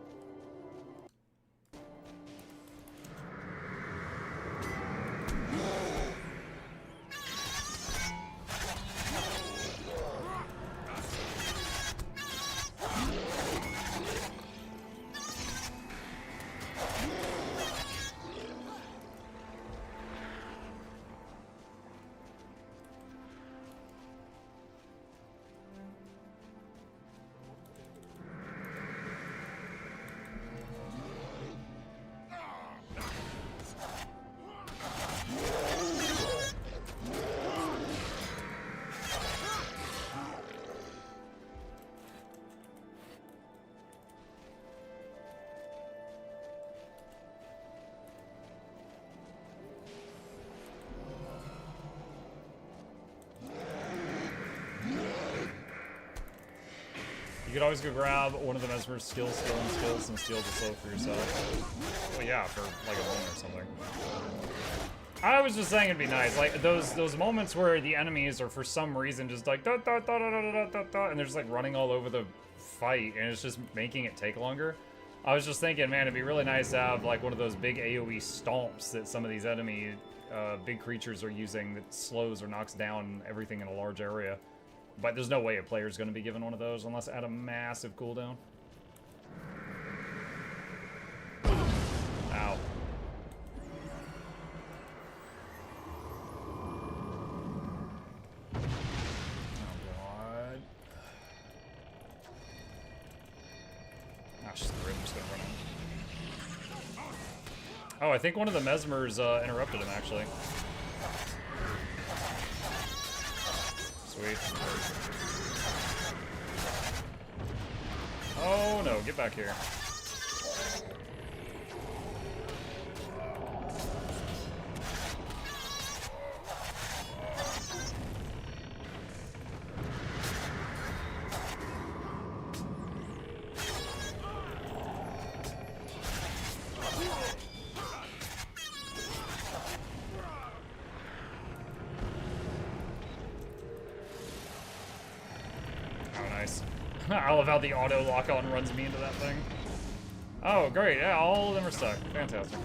You could always go grab one of the Mesmer's skills, and steal the slow for yourself. Well, yeah, for like a moment or something. I was just saying it'd be nice, like those moments where the enemies are for some reason just like da, da, da, da, da, da, da, da, and they're just like running all over the fight, and it's just making it take longer. I was just thinking, man, it'd be really nice to have like one of those big AoE stomps that some of these enemy big creatures are using that slows or knocks down everything in a large area. But there's no way a player's going to be given one of those unless at a massive cooldown. Ow. Oh, God. Gosh, the rhythm's going to run out. Oh, I think one of the Mesmers interrupted him, actually. Sweet. Oh no, get back here. I love how the auto lock-on runs me into that thing. Oh, great. Yeah, all of them are stuck. Fantastic.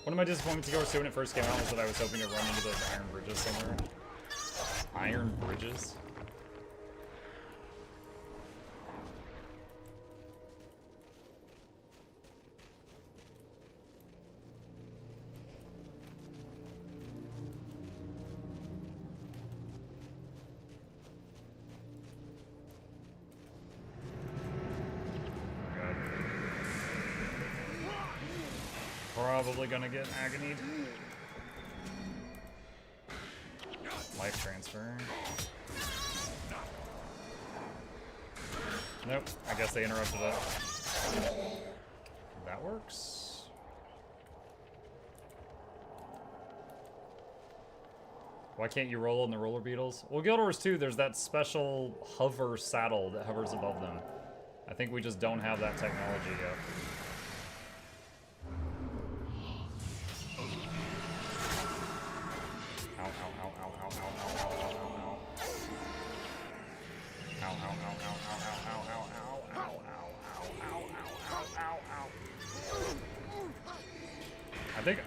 One of my disappointments to Yours 2 when it first came out was that I was hoping to run into those iron bridges somewhere. Iron bridges? Probably gonna get agonied. Life transfer. Nope, I guess they interrupted it. That works. Why can't you roll on the roller beetles? Well, Guild Wars 2, there's that special hover saddle that hovers above them. I think we just don't have that technology yet.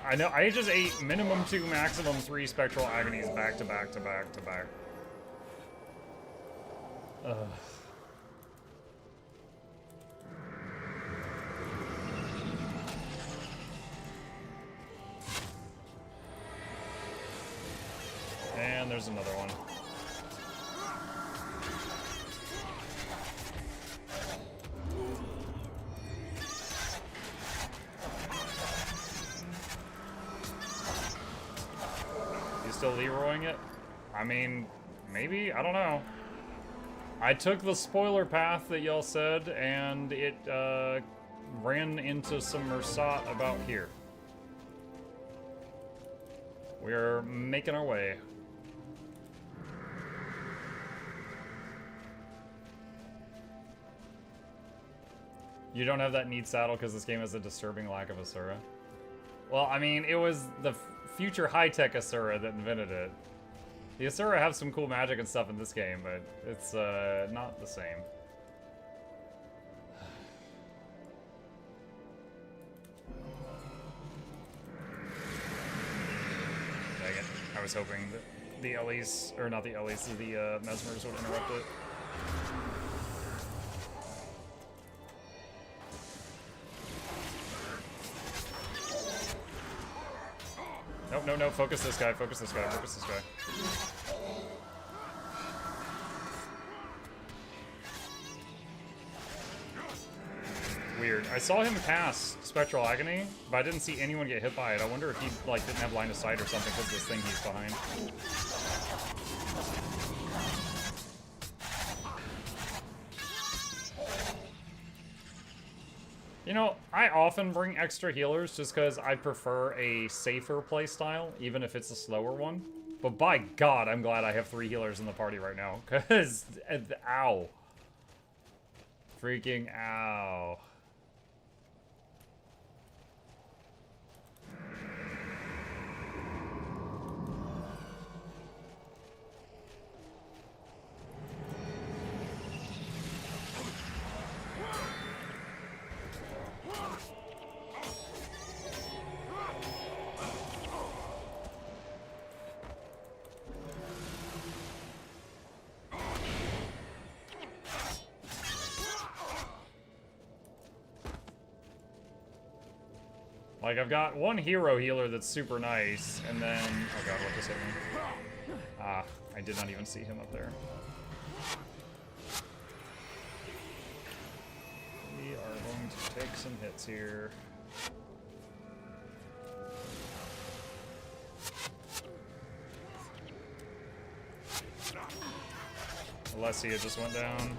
I know, I just ate minimum 2, maximum 3 spectral agonies back to back to back to back. Ugh. And there's another one. Still Leroying it? I mean, maybe? I don't know. I took the spoiler path that y'all said, and it ran into some Mersat about here. We're making our way. You don't have that neat saddle because this game has a disturbing lack of Asura. Well, I mean, it was the future high-tech Asura that invented it. The Asura have some cool magic and stuff in this game, but it's not the same. Dang it. I was hoping that the Ellies, or not the Ellies, the Mesmers would interrupt it. Nope, no, no, focus this guy, focus this guy, focus this guy. Weird. I saw him cast Spectral Agony, but I didn't see anyone get hit by it. I wonder if he, like, didn't have line of sight or something because of this thing he's behind. You know, I often bring extra healers just because I prefer a safer playstyle, even if it's a slower one. But by God, I'm glad I have 3 healers in the party right now, because, ow. Freaking ow. Like, I've got one hero healer that's super nice, and then... Oh god, what just hit me? Ah, I did not even see him up there. We are going to take some hits here. Alessia just went down.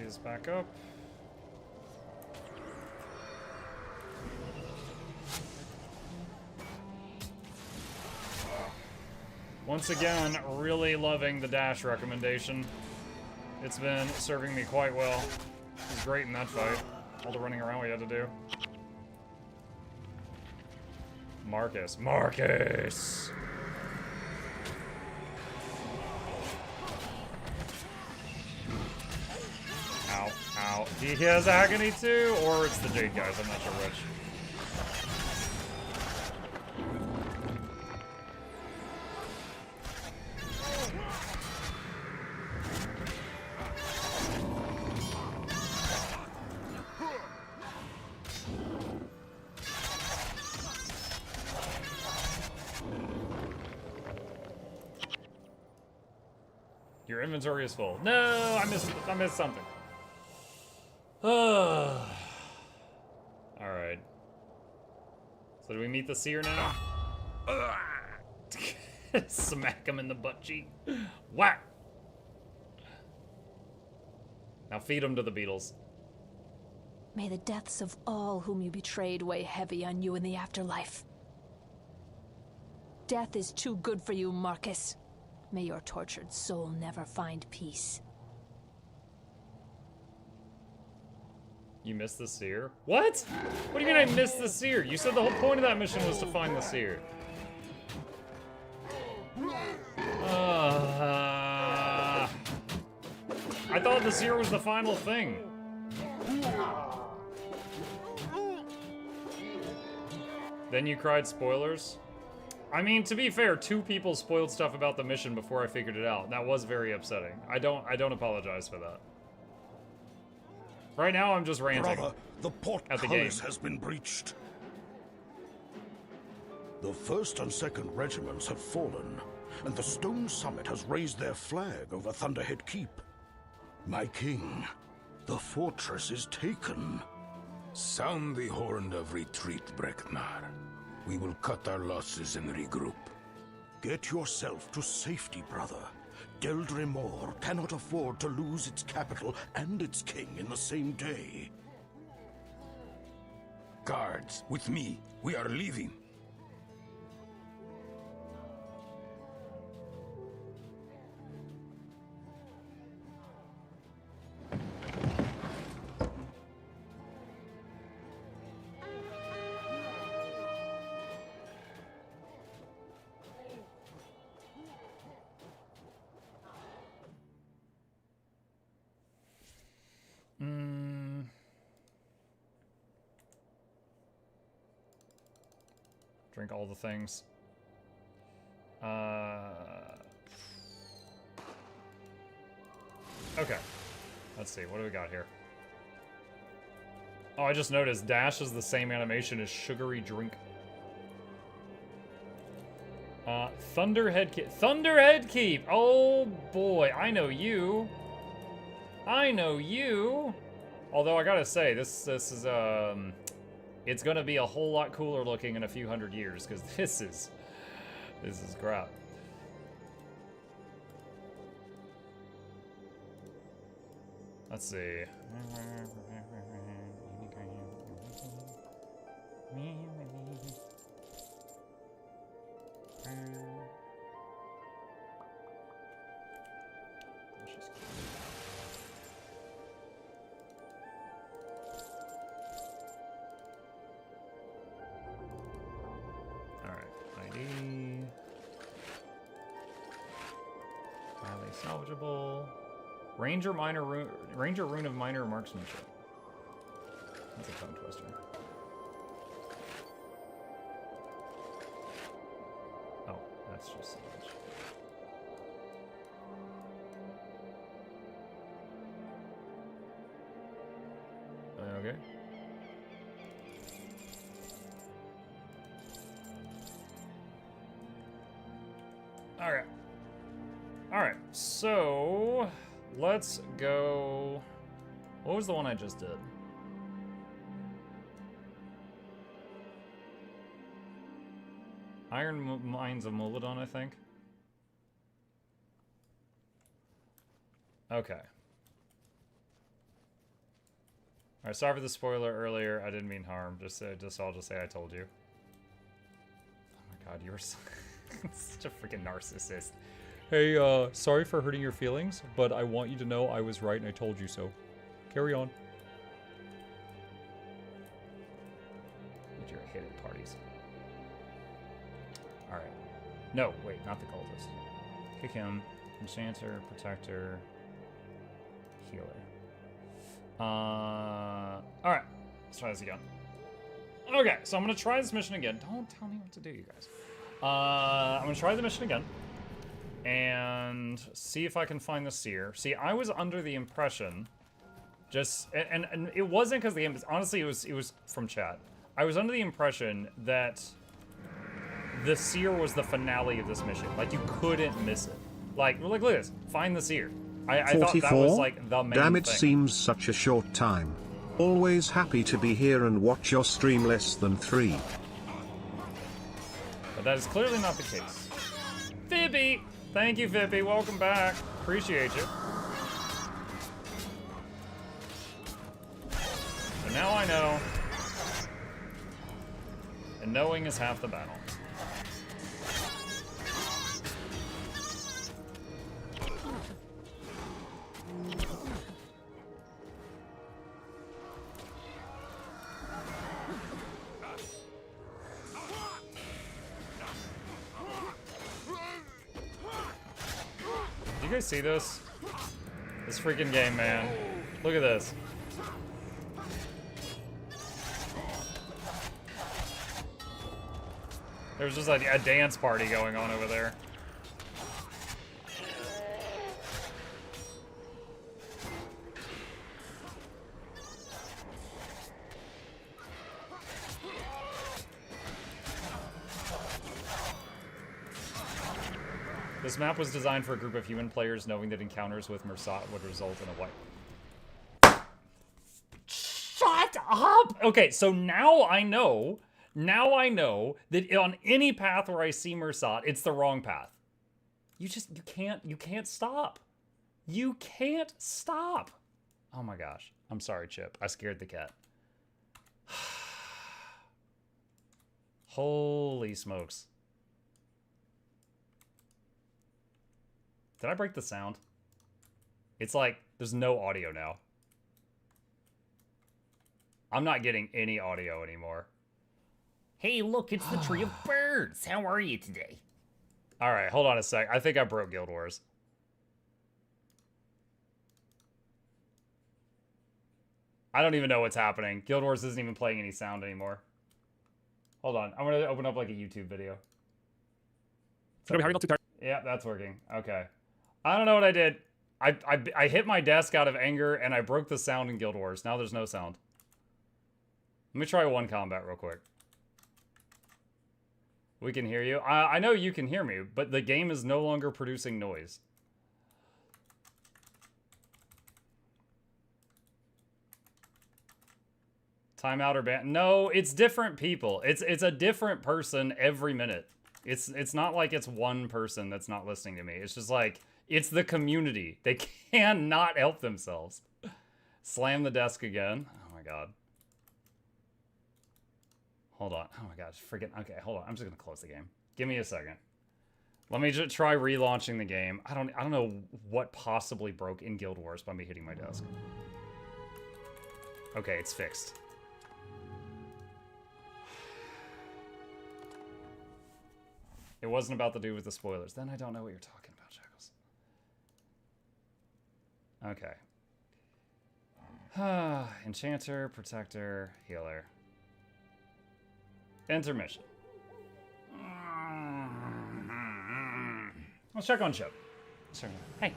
Is back up. Once again, really loving the dash recommendation. It's been serving me quite well. It was great in that fight. All the running around we had to do. Marcus. Marcus! He has agony too, or it's the Jade guys, I'm not sure which. Your inventory is full. No, I missed something. All right. So do we meet the seer now? Smack him in the butt cheek. Whack. Now feed him to the beetles. May the deaths of all whom you betrayed weigh heavy on you in the afterlife. Death is too good for you, Marcus. May your tortured soul never find peace. You missed the seer? What? What do you mean I missed the seer? You said the whole point of that mission was to find the seer. I thought the seer was the final thing. Then you cried spoilers? I mean, to be fair, 2 people spoiled stuff about the mission before I figured it out. That was very upsetting. I don't apologize for that. Right now, I'm just ranting. Brother, the portcullis has been breached. The 1st and 2nd regiments have fallen, and the stone summit has raised their flag over Thunderhead Keep. My king, the fortress is taken. Sound the horn of retreat, Breknar. We will cut our losses and regroup. Get yourself to safety, brother. Deldrimor cannot afford to lose its capital and its king in the same day. Guards, with me. We are leaving. Drink all the things. Okay. Let's see. What do we got here? Oh, I just noticed Dash is the same animation as Sugary Drink. Thunderhead Keep. Thunderhead Keep! Oh boy, I know you. I know you. Although I gotta say, this is it's gonna be a whole lot cooler looking in a few hundred years, because this is crap. Let's see. Highly salvageable. Ranger Rune of Minor Marksmanship. That's a tongue twister. Oh, that's just salvage. Okay. Alright. Alright, so let's go. What was the one I just did? Iron Mines of Molodon, I think. Okay. Alright, sorry for the spoiler earlier. I didn't mean harm. I'll just say I told you. Oh my god, you're such a freaking narcissist. Hey, sorry for hurting your feelings, but I want you to know I was right and I told you so. Carry on. With your hit at parties. Alright. No, wait, not the cultist. Kick him. Enchanter, protector, healer. Alright. Let's try this again. Okay, so I'm gonna try this mission again. Don't tell me what to do, you guys. I'm gonna try the mission again. And see if I can find the seer. See, I was under the impression... And it wasn't because the game... Honestly, it was from chat. I was under the impression that the seer was the finale of this mission. Like, you couldn't miss it. Like, look at this. Find the seer. I thought that was, like, the main Damn, it thing. seems such a short time. Always happy to be here and watch your stream less than 3. But that is clearly not the case. Phoebe! Thank you, Phoebe. Welcome back. Appreciate you. So now I know. And knowing is half the battle. You guys see this? This freaking game, man. Look at this. There's just like a dance party going on over there. This map was designed for a group of human players knowing that encounters with Mersat would result in a wipe. Shut up! Okay, so now I know that on any path where I see Mersat, it's the wrong path. You can't stop. You can't stop. Oh my gosh. I'm sorry, Chip. I scared the cat. Holy smokes. Did I break the sound? It's like, there's no audio now. I'm not getting any audio anymore. Hey, look, it's the Tree of Birds. How are you today? All right, hold on a sec. I think I broke Guild Wars. I don't even know what's happening. Guild Wars isn't even playing any sound anymore. Hold on. I'm going to open up like a YouTube video. Yeah, that's working. Okay. I don't know what I did. I hit my desk out of anger and I broke the sound in Guild Wars. Now there's no sound. Let me try one combat real quick. We can hear you. I know you can hear me, but the game is no longer producing noise. Timeout or ban? No, it's different people. It's a different person every minute. It's not like it's one person that's not listening to me. It's just like, it's the community. They cannot help themselves. Slam the desk again. Oh my god. Hold on. Oh my gosh. Freaking. Okay, hold on. I'm just gonna close the game. Give me a second. Let me just try relaunching the game. I don't know what possibly broke in Guild Wars by me hitting my desk. Okay, it's fixed. It wasn't about the dude with the spoilers. Then I don't know what you're talking about, Shackles. Okay. Enchanter, Protector, Healer. Intermission. Let's check on Chip. Hey.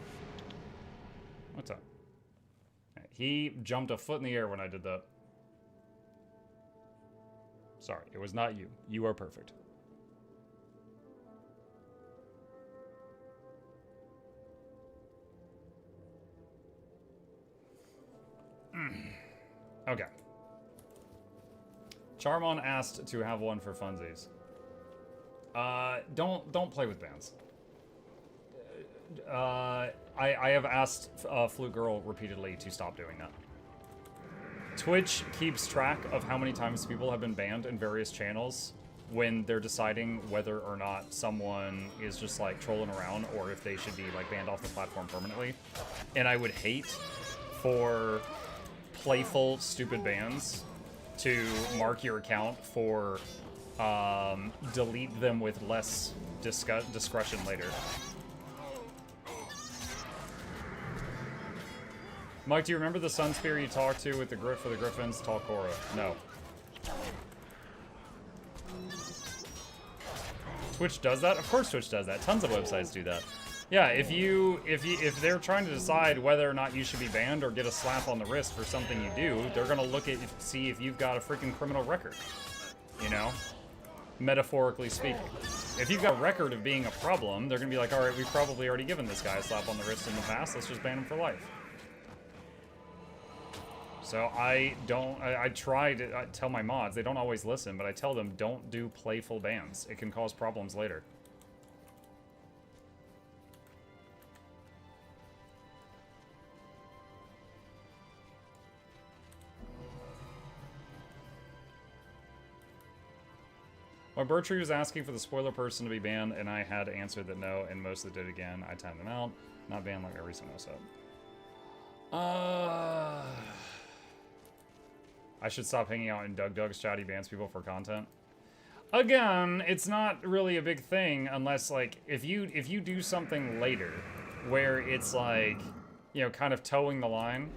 What's up? He jumped a foot in the air when I did that. Sorry, it was not you. You are perfect. Okay. Charmon asked to have one for funsies. Don't play with bands. I have asked Flute Girl repeatedly to stop doing that. Twitch keeps track of how many times people have been banned in various channels when they're deciding whether or not someone is just like trolling around or if they should be like banned off the platform permanently. And I would hate for playful, stupid bans to mark your account for delete them with less discretion later. Mike, do you remember the Sun Spear you talked to with the for the Griffins? Tall Korra. No. Twitch does that? Of course Twitch does that. Tons of websites do that. Yeah, if they're trying to decide whether or not you should be banned or get a slap on the wrist for something you do, they're gonna look at see if you've got a freaking criminal record. You know? Metaphorically speaking. If you've got a record of being a problem, they're gonna be like, alright, we've probably already given this guy a slap on the wrist in the past, let's just ban him for life. So I try to tell my mods, they don't always listen, but I tell them don't do playful bans. It can cause problems later. When Bertree was asking for the spoiler person to be banned, and I had answered that no, and most of it did again, I timed them out. Not banned like every single sub. I should stop hanging out in Doug's chat. He bans people for content. Again, it's not really a big thing unless, like, if you do something later where it's like, you know, kind of towing the line,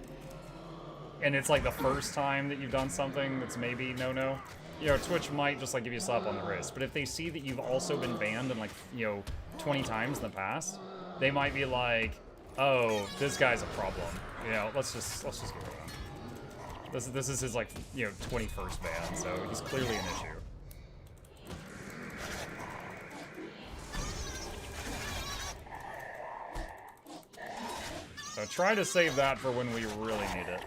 and it's like the first time that you've done something that's maybe no-no, you know, Twitch might just like give you a slap on the wrist. But if they see that you've also been banned in like, you know, 20 times in the past, they might be like, oh, this guy's a problem. You know, let's just get rid of him. This is his, like, you know, 21st ban, so he's clearly an issue. So try to save that for when we really need it.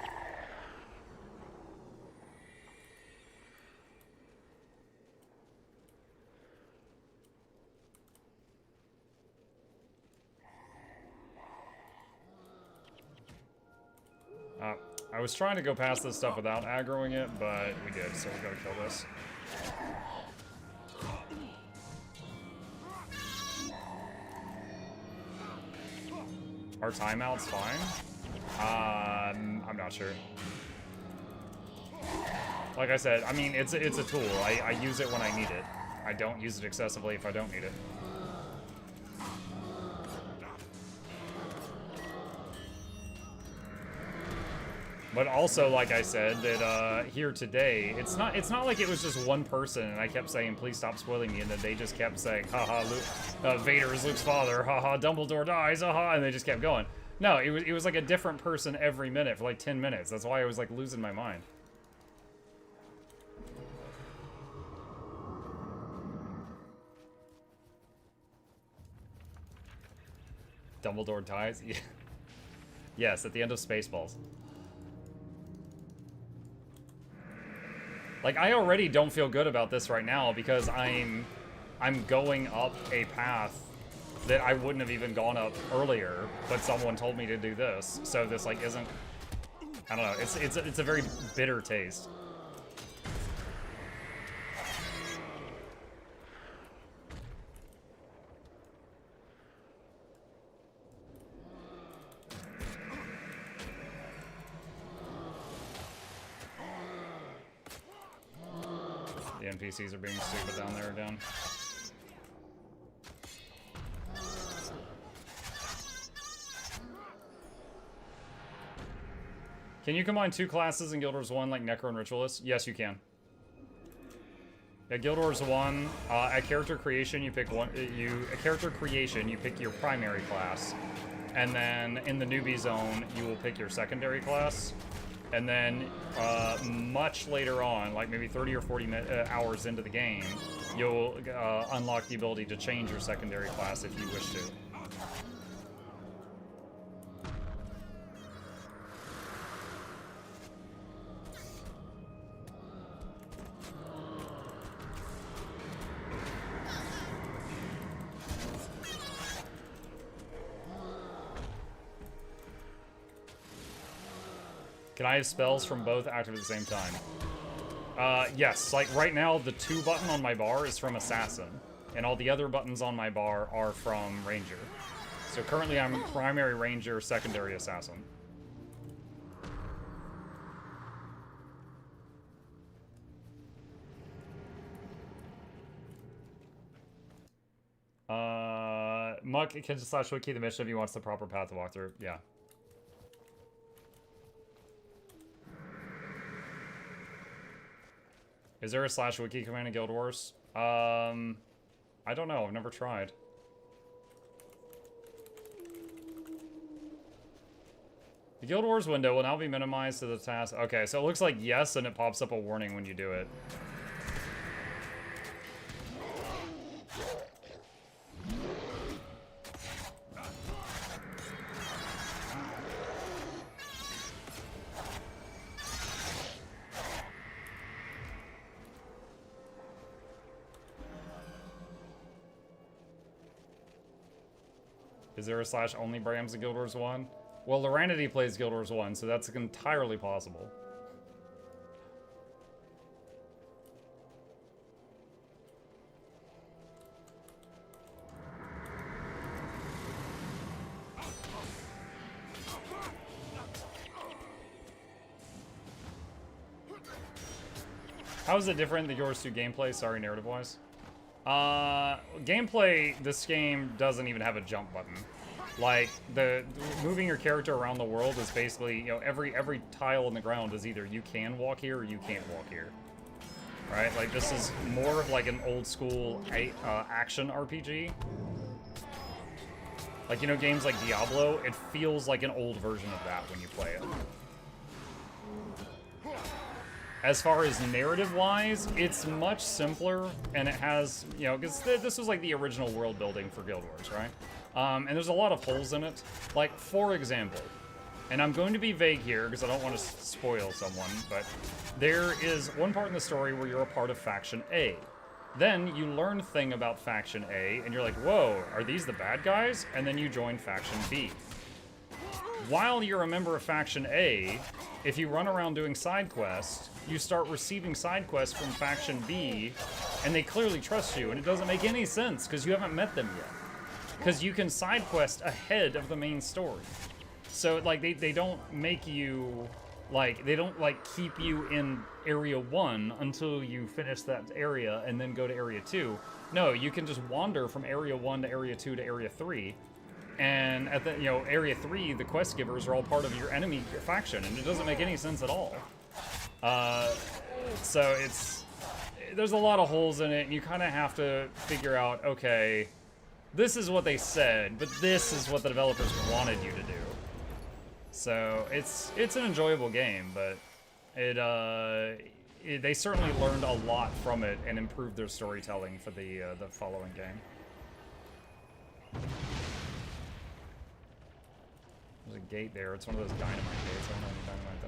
I was trying to go past this stuff without aggroing it, but we did, so we gotta kill this. Our timeout's fine? I'm not sure. Like I said, I mean, it's a tool. I use it when I need it. I don't use it excessively if I don't need it. But also, like I said, that here today, it's not like it was just one person and I kept saying, please stop spoiling me, and then they just kept saying, haha, Vader is Luke's father, haha, Dumbledore dies, haha, and they just kept going. No, it was like a different person every minute for like 10 minutes. That's why I was like losing my mind. Dumbledore dies? Yeah. Yes, at the end of Spaceballs. Like, I already don't feel good about this right now because I'm going up a path that I wouldn't have even gone up earlier, but someone told me to do this. So this, like, isn't... I don't know. It's a very bitter taste. NPCs are being stupid down there again. Can you combine two classes in Guild Wars 1 like Necro and Ritualist? Yes, you can. At Guild Wars 1, at character creation, you pick one. At character creation, you pick your primary class, and then in the newbie zone, you will pick your secondary class. And then, much later on, like maybe 30 or 40 hours into the game, you'll unlock the ability to change your secondary class if you wish to. Can I have spells from both active at the same time? Yes, like right now the 2 button on my bar is from Assassin, and all the other buttons on my bar are from Ranger. So currently I'm primary Ranger, secondary Assassin. Muck can just slash wiki the mission if he wants the proper path to walk through. Yeah. Is there a /wiki command in Guild Wars? I don't know. I've never tried. The Guild Wars window will now be minimized to the task. Okay, so it looks like yes, and it pops up a warning when you do it. Is there a /only Brams in Guild Wars 1? Well, Loranity plays Guild Wars 1, so that's entirely possible. How is it different than yours 2 gameplay? Sorry, narrative-wise. Gameplay, this game doesn't even have a jump button. Like, the moving your character around the world is basically, you know, every tile on the ground is either you can walk here or you can't walk here. Right? Like, this is more of like an old school action RPG. Like, you know, games like Diablo, it feels like an old version of that when you play it. As far as narrative-wise, it's much simpler, and it has, you know, because this was like the original world building for Guild Wars, right? And there's a lot of holes in it. Like, for example, and I'm going to be vague here because I don't want to spoil someone, but there is one part in the story where you're a part of Faction A. Then you learn a thing about Faction A, and you're like, whoa, are these the bad guys? And then you join Faction B. While you're a member of Faction A, if you run around doing side quests, you start receiving side quests from Faction B, and they clearly trust you, and it doesn't make any sense because you haven't met them yet. Because you can side quest ahead of the main story. So, like, they don't make you, like, they don't, like, keep you in Area 1 until you finish that area and then go to Area 2. No, you can just wander from Area 1 to Area 2 to Area 3. And at the, you know, Area 3, the quest givers are all part of your enemy faction, and it doesn't make any sense at all. So there's a lot of holes in it, and you kind of have to figure out, okay, this is what they said, but this is what the developers wanted you to do. So it's an enjoyable game, but they certainly learned a lot from it and improved their storytelling for the following game. There's a gate there. It's one of those dynamite gates. I don't know any dynamite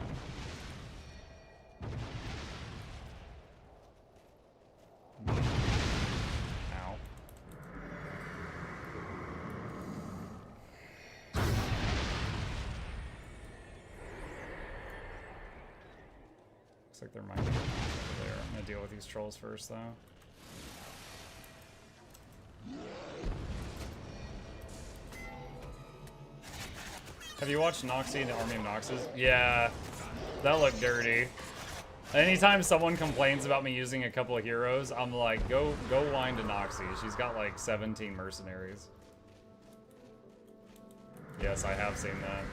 though. Ow. Looks like there might be over there. I'm gonna deal with these trolls first though. Have you watched Noxxi and the Army of Noxes? Yeah, that looked dirty. Anytime someone complains about me using a couple of heroes, I'm like, go wind to Noxxi. She's got like 17 mercenaries. Yes, I have seen that.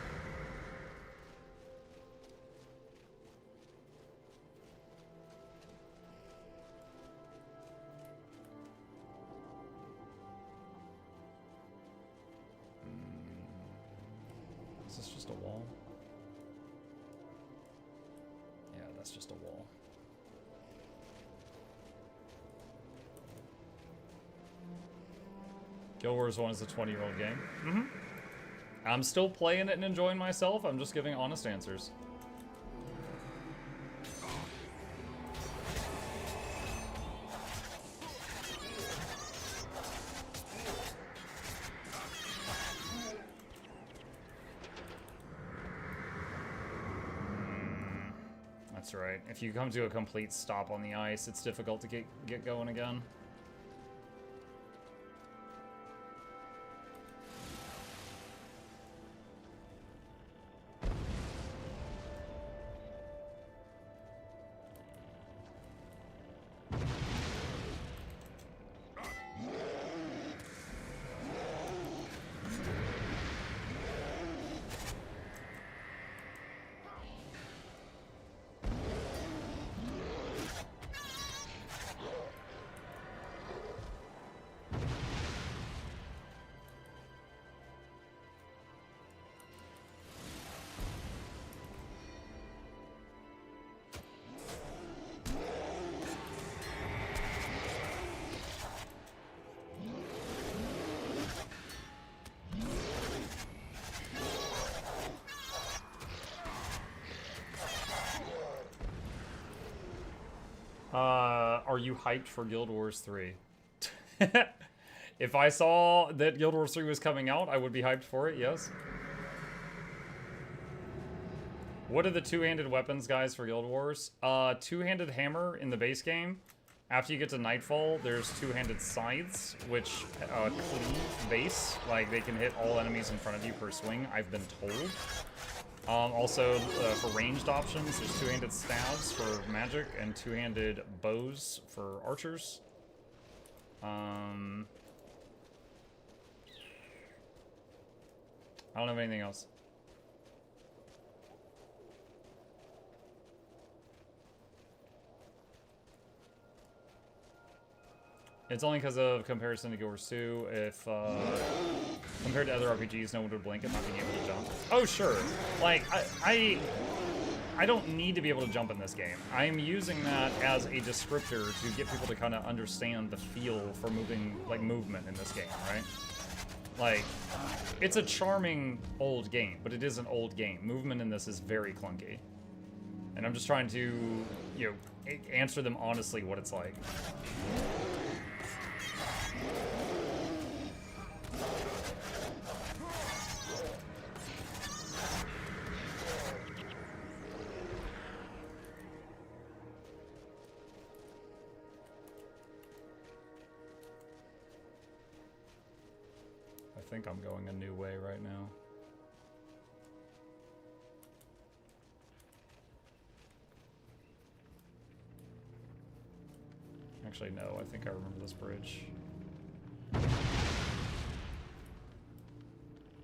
Is this just a wall? Yeah, that's just a wall. Guild Wars 1 is a 20-year-old game. Mm-hmm. I'm still playing it and enjoying myself. I'm just giving honest answers. That's right. If you come to a complete stop on the ice, it's difficult to get going again. are you hyped for Guild Wars 3? If I saw that Guild Wars 3 was coming out, I would be hyped for it, yes. What are the two-handed weapons, guys, for Guild Wars? Two-handed hammer in the base game. After you get to Nightfall, there's two-handed scythes, which cleave base. Like, they can hit all enemies in front of you per swing, I've been told. Also, for ranged options, there's two-handed staves for magic and two-handed bows for archers. I don't have anything else. It's only because of comparison to Guild Wars 2. If, compared to other RPGs, no one would blink at not being able to jump. Oh, sure. Like, I don't need to be able to jump in this game. I am using that as a descriptor to get people to kind of understand the feel for movement in this game, right? Like, it's a charming old game, but it is an old game. Movement in this is very clunky. And I'm just trying to, you know, answer them honestly what it's like. I think I'm going a new way right now. Actually, no, I think I remember this bridge.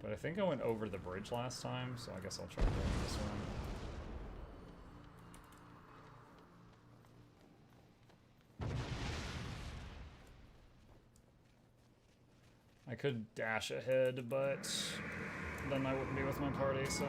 But I think I went over the bridge last time, so I guess I'll try to go over this one. I could dash ahead, but then I wouldn't be with my party, so...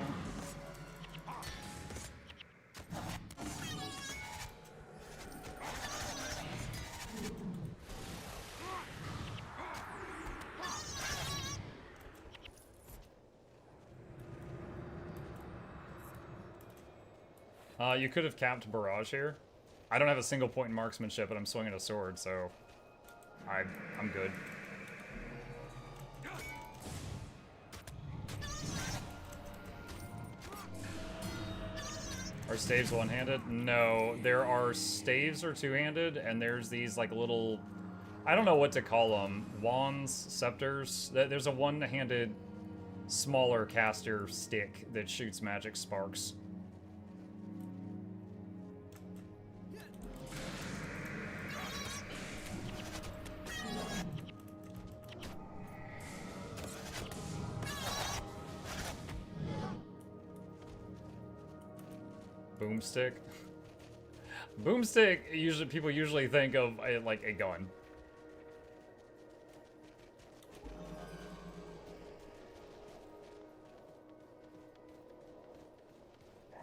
You could have capped barrage here. I don't have a single point in marksmanship, but I'm swinging a sword, so I'm good. Are staves one-handed? No, there are staves are two-handed, and there's these like little, I don't know what to call them, wands, scepters. There's a one-handed smaller caster stick that shoots magic sparks. Boomstick. Boomstick, people usually think of like a gun.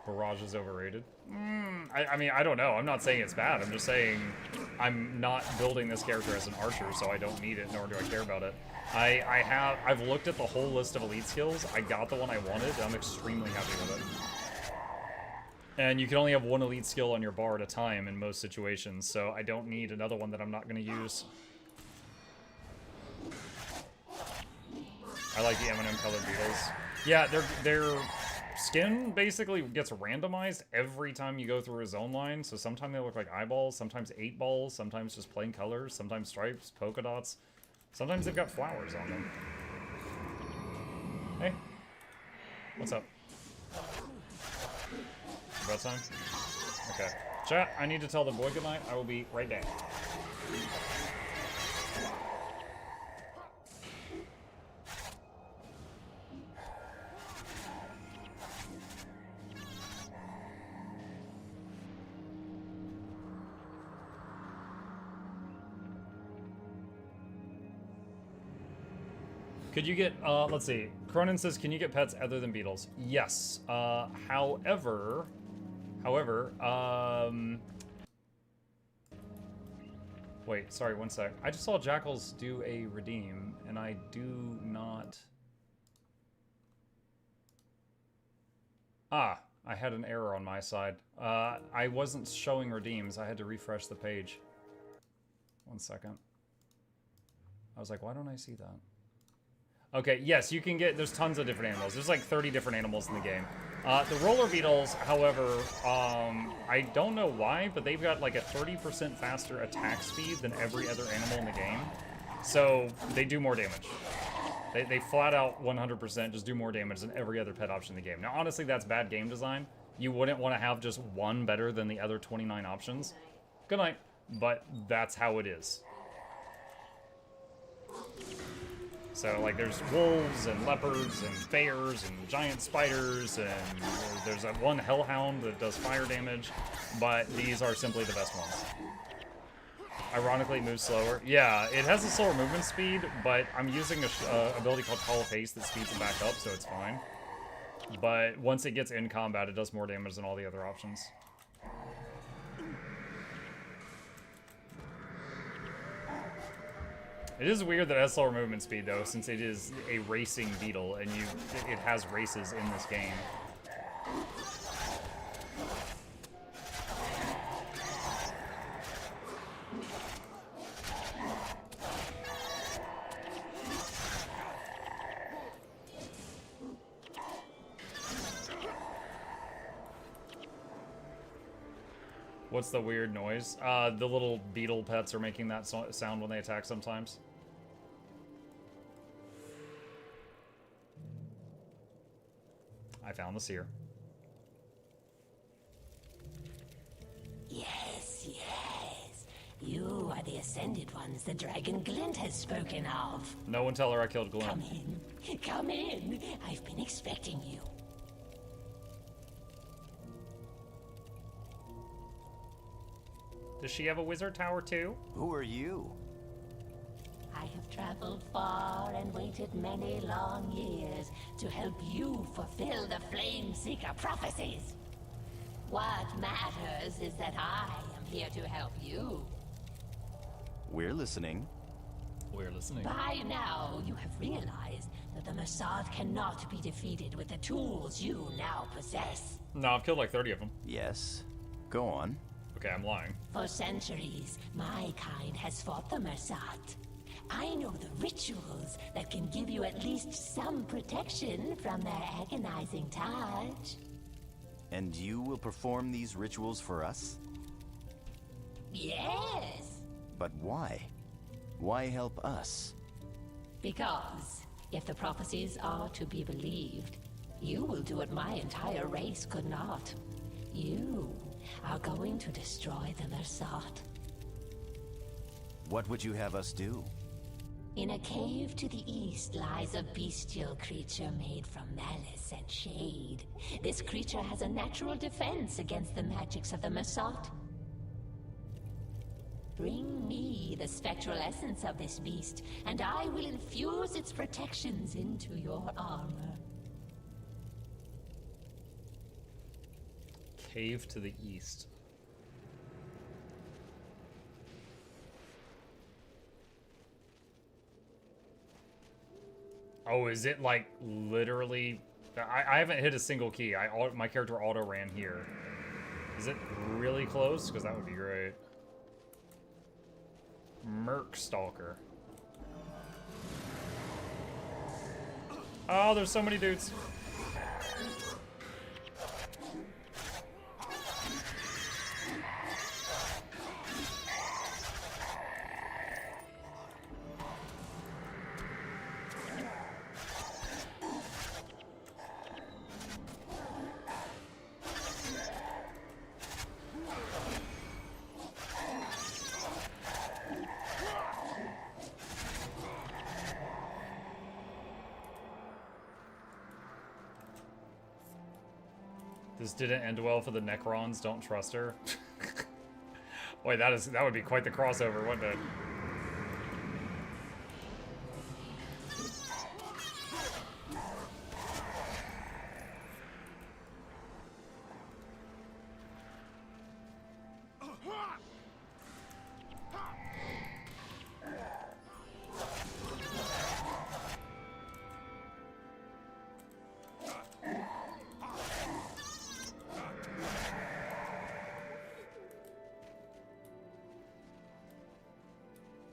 Barrage is overrated. I mean, I don't know. I'm not saying it's bad. I'm just saying I'm not building this character as an archer, so I don't need it, nor do I care about it. I've looked at the whole list of elite skills. I got the one I wanted, and I'm extremely happy with it. And you can only have one elite skill on your bar at a time in most situations, so I don't need another one that I'm not going to use. I like the M&M colored beetles. Yeah, their skin basically gets randomized every time you go through a zone line, so sometimes they look like eyeballs, sometimes 8 balls, sometimes just plain colors, sometimes stripes, polka dots. Sometimes they've got flowers on them. Hey. What's up? About time? Okay. Chat, I need to tell the boy goodnight. I will be right back. Could you get, let's see. Cronin says, can you get pets other than beetles? Yes. However, wait, sorry, one sec. I just saw Jackals do a redeem, and I do not... Ah, I had an error on my side. I wasn't showing redeems. I had to refresh the page. 1 second. I was like, why don't I see that? Okay, yes, you can get, there's tons of different animals. There's like 30 different animals in the game. The roller beetles, however, I don't know why, but they've got like a 30% faster attack speed than every other animal in the game. So they do more damage. They flat out 100% just do more damage than every other pet option in the game. Now, honestly, that's bad game design. You wouldn't want to have just one better than the other 29 options. Good night. But that's how it is. So, like, there's wolves and leopards and bears and giant spiders, and there's that one hellhound that does fire damage, but these are simply the best ones. Ironically, it moves slower. Yeah, it has a slower movement speed, but I'm using a ability called Call of Haste that speeds it back up, so it's fine. But once it gets in combat, it does more damage than all the other options. It is weird that it has slower movement speed, though, since it is a racing beetle, and it has races in this game. What's the weird noise? The little beetle pets are making that sound when they attack sometimes. I found the seer. Yes, yes. You are the Ascended Ones the Dragon Glint has spoken of. No one tell her I killed Glint. Come in. Come in. I've been expecting you. Does she have a wizard tower too? Who are you? I have traveled far and waited many long years to help you fulfill the Flame Seeker prophecies. What matters is that I am here to help you. We're listening. We're listening. By now, you have realized that the Mossad cannot be defeated with the tools you now possess. No, I've killed like 30 of them. Yes. Go on. Okay, I'm lying. For centuries, my kind has fought the Mossad. I know the rituals that can give you at least some protection from their agonizing touch. And you will perform these rituals for us? Yes! But why? Why help us? Because if the prophecies are to be believed, you will do what my entire race could not. You are going to destroy the Mossad. What would you have us do? In a cave to the east lies a bestial creature made from malice and shade. This creature has a natural defense against the magics of the Mossad. Bring me the spectral essence of this beast, and I will infuse its protections into your armor. Cave to the east. Oh, is it like literally? I haven't hit a single key. My character auto ran here. Is it really close? Because that would be great. Merc Stalker. Oh, there's so many dudes. This didn't end well for the Necrons. Don't trust her. Wait, that would be quite the crossover, wouldn't it?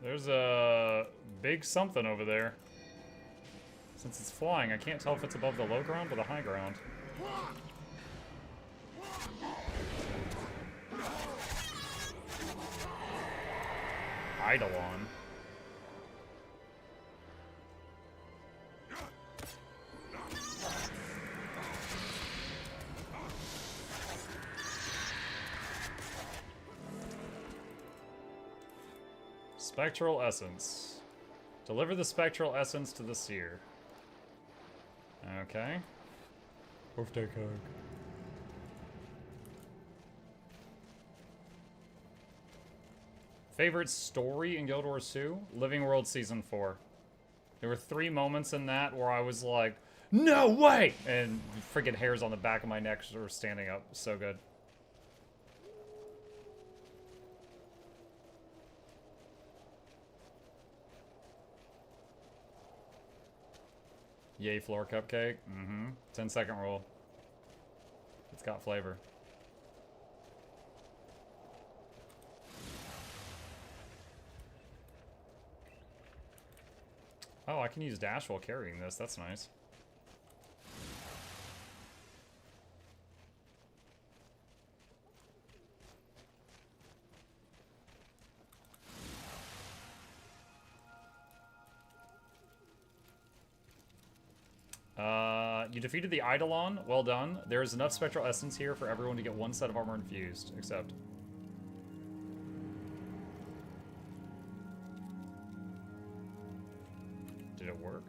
There's a big something over there. Since it's flying, I can't tell if it's above the low ground or the high ground. Eidolon. Spectral Essence. Deliver the Spectral Essence to the Seer. Okay. Birthday card. Favorite story in Guild Wars 2? Living World Season 4. There were 3 moments in that where I was like, no way! And freaking hairs on the back of my neck were standing up. So good. Yay, floor cupcake. Mm-hmm. 10-second rule. It's got flavor. Oh, I can use dash while carrying this. That's nice. You defeated the Eidolon. Well done. There is enough Spectral Essence here for everyone to get 1 set of armor infused, except... Did it work?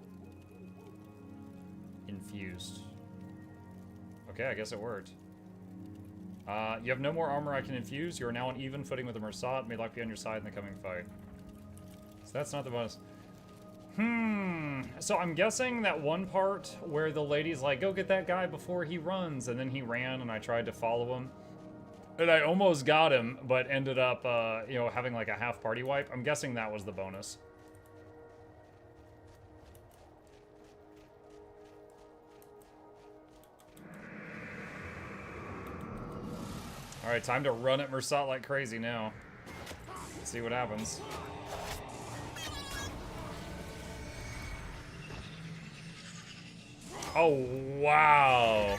Infused. Okay, I guess it worked. You have no more armor I can infuse. You are now on even footing with the Mersat. May luck be on your side in the coming fight. So that's not the bonus. So I'm guessing that one part where the lady's like, go get that guy before he runs, and then he ran and I tried to follow him. And I almost got him, but ended up, you know, having like a half party wipe. I'm guessing that was the bonus. Alright, time to run at Mersat like crazy now. Let's see what happens. Oh, wow.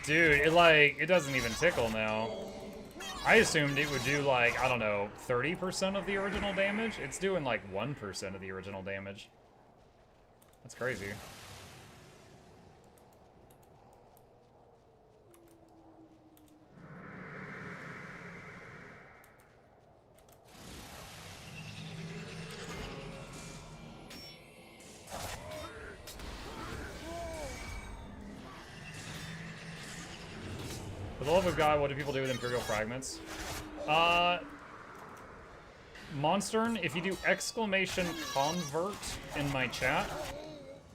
Dude, it doesn't even tickle now. I assumed it would do like, I don't know, 30% of the original damage. It's doing like 1% of the original damage. That's crazy. For the love of God, what do people do with Imperial Fragments? Monstern, if you do exclamation convert in my chat,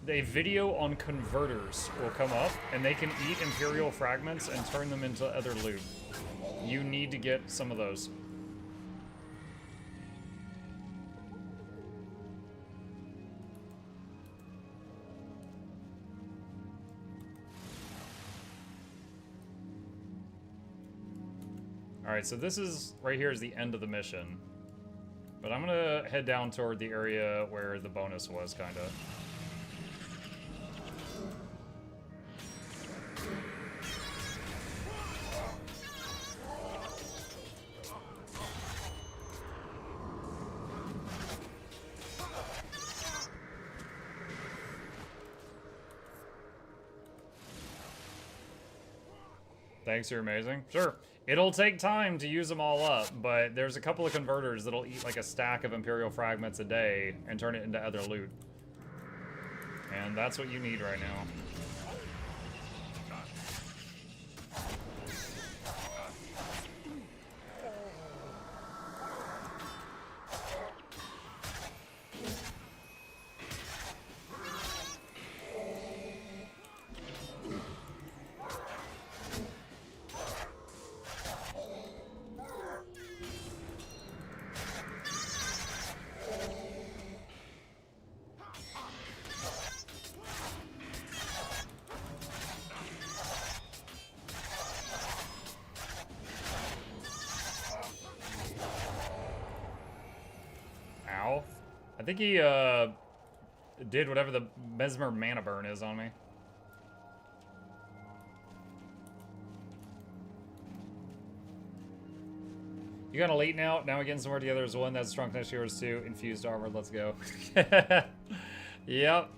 a video on converters will come up, and they can eat Imperial Fragments and turn them into other loot. You need to get some of those. Alright, so this is, right here is the end of the mission. But I'm gonna head down toward the area where the bonus was, kinda. Thanks, you're amazing. Sure. It'll take time to use them all up, but there's a couple of converters that'll eat like a stack of Imperial Fragments a day and turn it into other loot. And that's what you need right now. Ow. I think he, did whatever the Mesmer Mana Burn is on me. You got elite now. Now we're getting somewhere together as one. That's strong connection yours too. Infused armor. Let's go. Yep.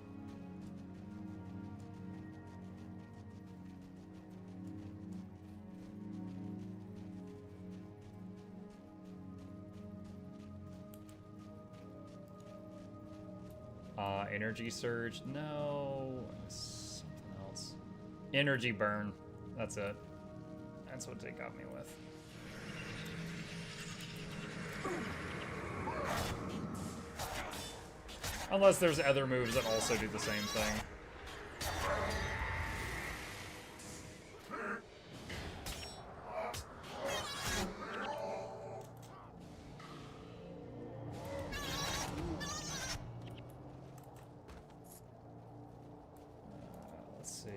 Energy surge. No. Something else. Energy burn. That's it. That's what they got me with. Unless there's other moves that also do the same thing. Let's see.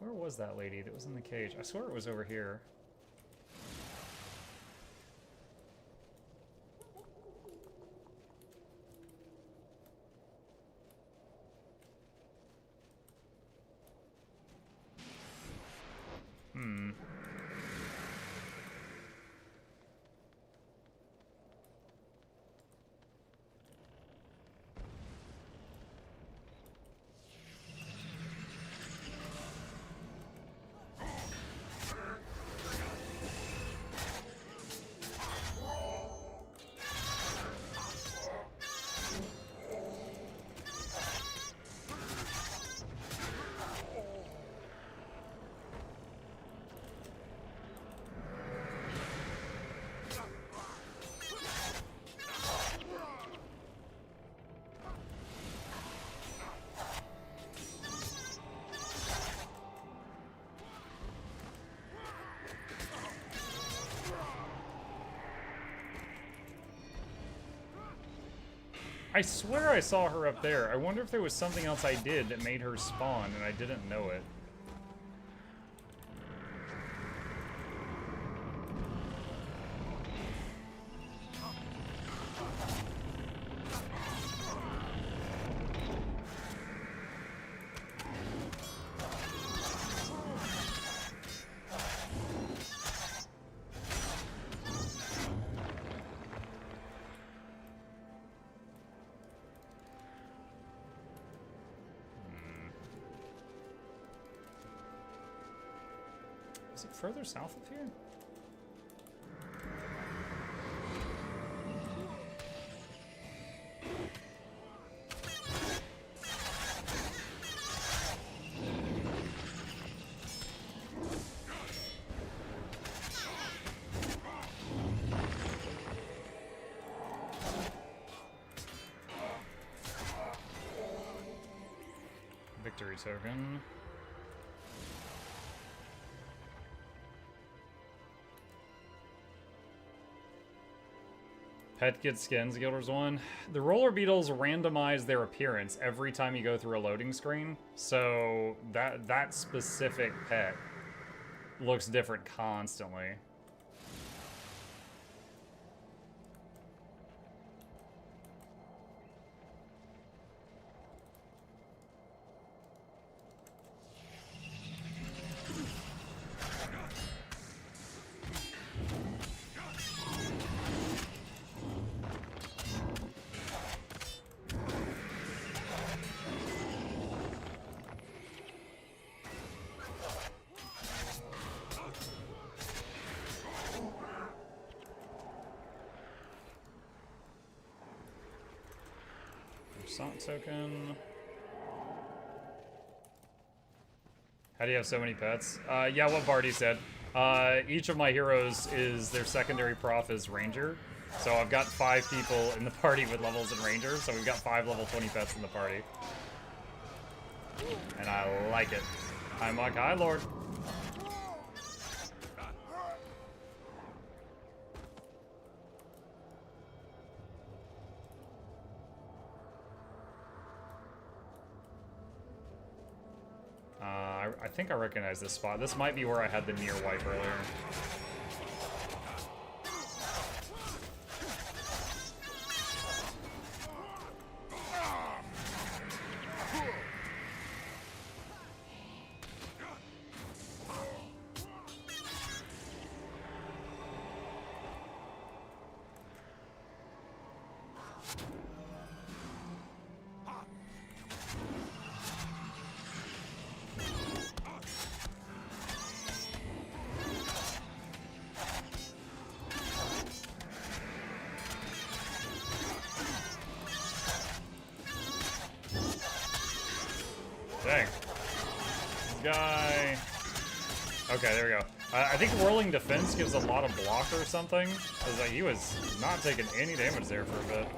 Where was that lady that was in the cage? I swear it was over here. I swear I saw her up there. I wonder if there was something else I did that made her spawn and I didn't know it. Is it further south of here? Victory token. Pet gets skins, Guilders 1. The roller beetles randomize their appearance every time you go through a loading screen. So that specific pet looks different constantly. Sock token. How do you have so many pets? Yeah, what Barty said. Each of my heroes is their secondary prof is Ranger. So I've got 5 people in the party with levels in Ranger. So we've got 5 level 20 pets in the party. And I like it. Hi, Mike. Hi, Lord. I think I recognize this spot. This might be where I had the near wipe earlier. Dang. Guy. Okay, there we go. I think Whirling Defense gives a lot of block or something. Because he was not taking any damage there for a bit.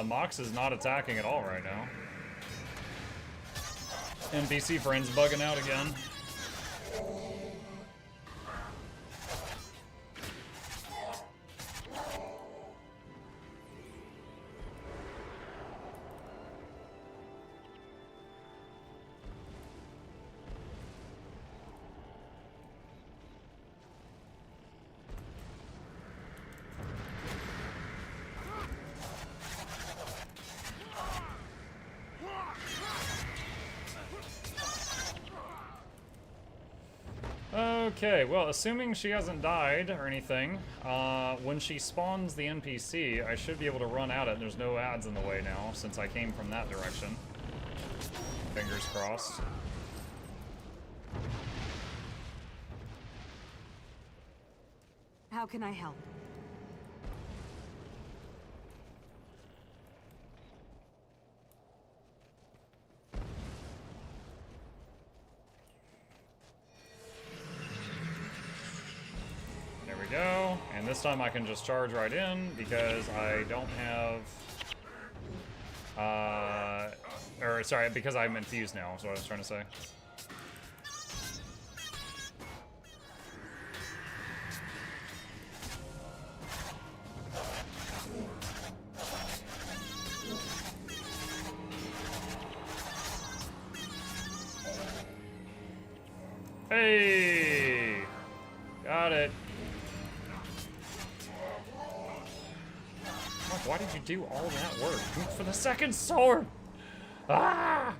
Mox is not attacking at all right now. NPC friend's bugging out again. Okay, well, assuming she hasn't died or anything, when she spawns the NPC, I should be able to run at it. There's no ads in the way now, since I came from that direction. Fingers crossed. How can I help? Go, and this time I can just charge right in because I don't have, or sorry, because I'm infused now, is what I was trying to say. Hey! Got it. Why did you do all that work? For the second sword! Ah!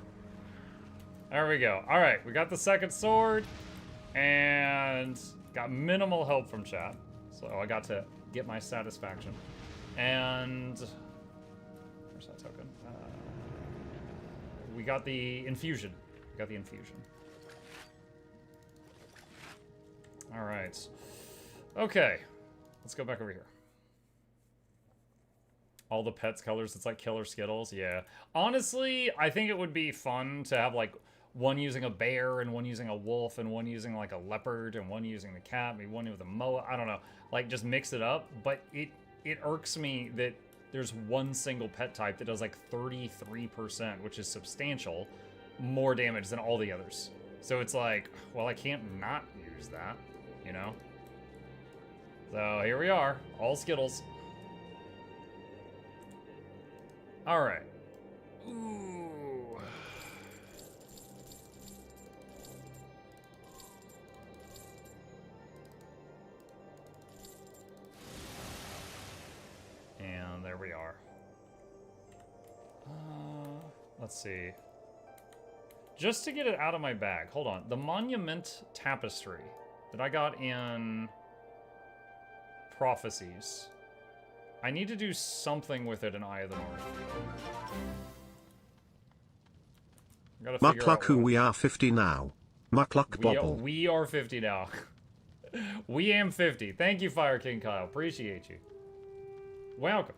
There we go. Alright, we got the second sword. And got minimal help from chat. So I got to get my satisfaction. And... where's that token? We got the infusion. We got the infusion. Alright. Okay. Let's go back over here. All the pets colors, it's like Killer Skittles, yeah. Honestly, I think it would be fun to have like one using a bear and one using a wolf and one using like a leopard and one using the cat, maybe one with a moa, I don't know. Like just mix it up, but it irks me that there's one single pet type that does like 33%, which is substantial, more damage than all the others. So it's like, well, I can't not use that, you know? So here we are, all Skittles. All right. Ooh. And there we are. Let's see. Just to get it out of my bag, hold on. The Monument Tapestry that I got in Prophecies. I need to do something with it in Eye of the North. Mukluk, who we are 50 now. Mukluk bobble. We are 50 now. We am 50. Thank you, Fire King Kyle. Appreciate you. Welcome.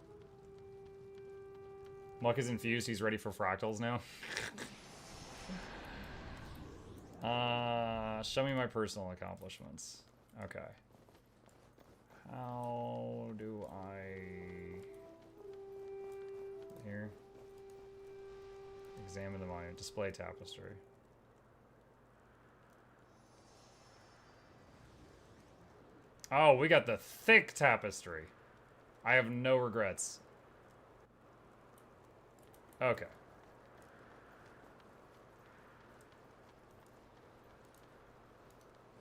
Muck is infused. He's ready for fractals now. Show me my personal accomplishments. Okay. How do I... here? Examine the monument. Display tapestry. Oh, we got the thick tapestry. I have no regrets. Okay.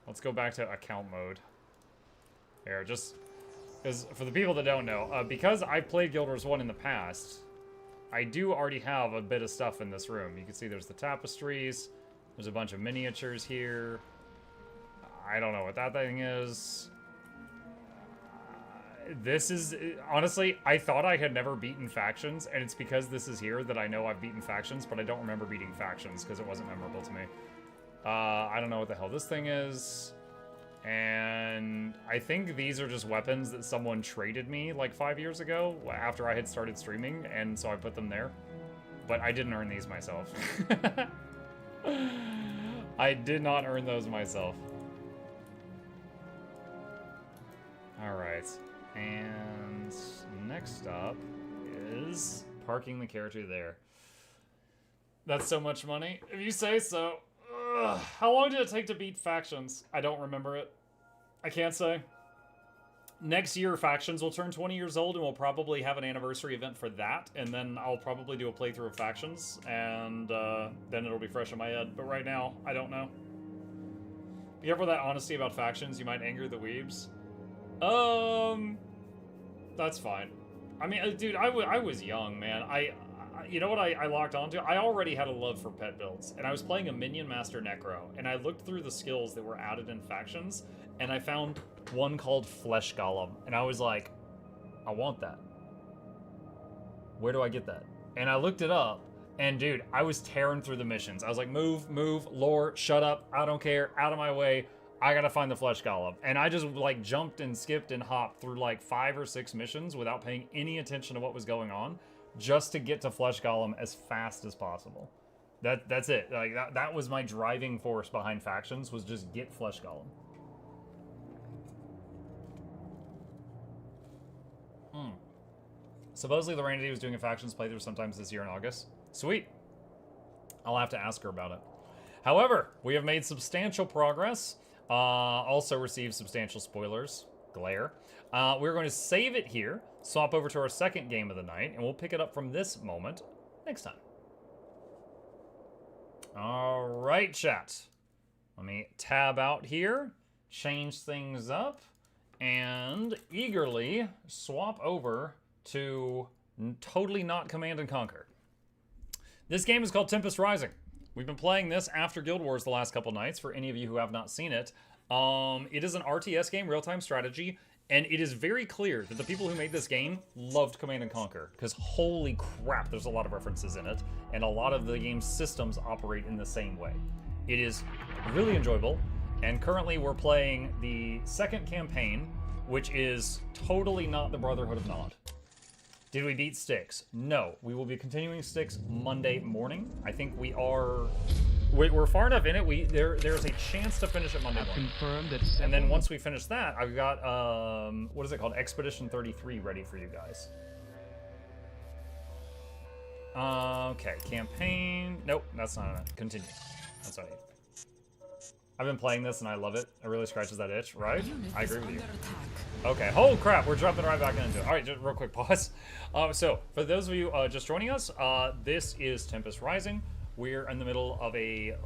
Let's go back to account mode. Here, just because for the people that don't know, because I've played Guild Wars 1 in the past, I do already have a bit of stuff in this room. You can see there's the tapestries. There's a bunch of miniatures here. I don't know what that thing is. This is, honestly, I thought I had never beaten factions, and it's because this is here that I know I've beaten factions, but I don't remember beating factions because it wasn't memorable to me. I don't know what the hell this thing is. And I think these are just weapons that someone traded me like 5 years ago after I had started streaming, and so I put them there. But I didn't earn these myself. I did not earn those myself. Alright. And next up is parking the character there. That's so much money, if you say so. Ugh. How long did it take to beat factions? I don't remember it. I can't say. Next year, factions will turn 20 years old, and we'll probably have an anniversary event for that, and then I'll probably do a playthrough of factions, and then it'll be fresh in my head. But right now, I don't know. Be careful with that honesty about factions. You might anger the weebs. That's fine. I mean, dude, I was young, man. You know what I locked onto? I already had a love for pet builds, and I was playing a Minion Master Necro, and I looked through the skills that were added in factions, and I found one called Flesh Golem, and I was like, I want that. Where do I get that? And I looked it up, and dude, I was tearing through the missions. I was like, move, lore, shut up, I don't care, out of my way. I gotta find the Flesh Golem. And I just like jumped and skipped and hopped through like 5 or 6 missions without paying any attention to what was going on, just to get to Flesh Golem as fast as possible. That's it. Like that was my driving force behind factions, was just get Flesh Golem. Supposedly Lorenity was doing a factions playthrough sometimes this year in August. Sweet. I'll have to ask her about it. However, we have made substantial progress. Also received substantial spoilers. Glare. We're going to save it here, swap over to our second game of the night, and we'll pick it up from this moment next time. All right, chat. Let me tab out here, change things up, and eagerly swap over to totally not Command and Conquer. This game is called Tempest Rising. We've been playing this after Guild Wars the last couple nights, for any of you who have not seen it. It is an RTS game, real-time strategy, and it is very clear that the people who made this game loved Command & Conquer, because holy crap, there's a lot of references in it, and a lot of the game's systems operate in the same way. It is really enjoyable, and currently we're playing the second campaign, which is totally not the Brotherhood of Nod. Did we beat Styx? No. We will be continuing Styx Monday morning. I think we're far enough in it. There's a chance to finish it Monday morning. Confirmed that. And then once we finish that, I've got what is it called? Expedition 33 ready for you guys. Okay, campaign. Nope, that's not it. Continue. That's not it. I've been playing this and I love it. It really scratches that itch, right? I agree with you. Okay, holy crap, we're jumping right back into it. All right, just real quick pause. So, for those of you just joining us, this is Tempest Rising. We're in the middle of a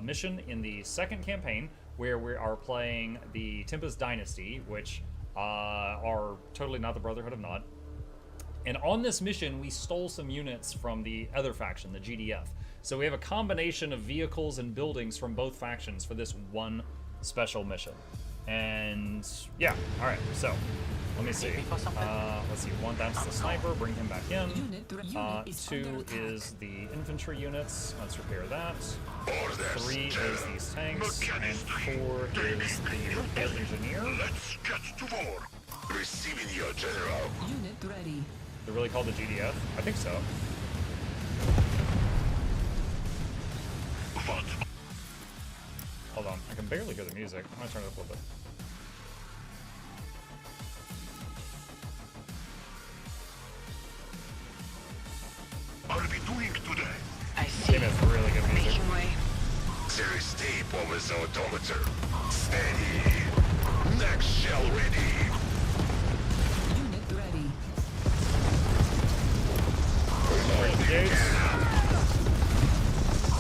mission in the second campaign where we are playing the Tempest Dynasty, which are totally not the Brotherhood of Nod. And on this mission, we stole some units from the other faction, the GDF. So we have a combination of vehicles and buildings from both factions for this one special mission. And yeah, all right, so let me see. Let's see, 1, that's the sniper, bring him back in. 2 is the infantry units, let's repair that. 3 is these tanks, and 4 is the engineer. Let's get to war. Receiving your general. Unit ready. They're really called the GDF? I think so. Hold on, I can barely hear the music. I'm gonna turn it up a little bit. What are we doing today? I see. That's really good music. Making way. There is tape on his automator. Steady. Next shell ready. Unit ready. Engage.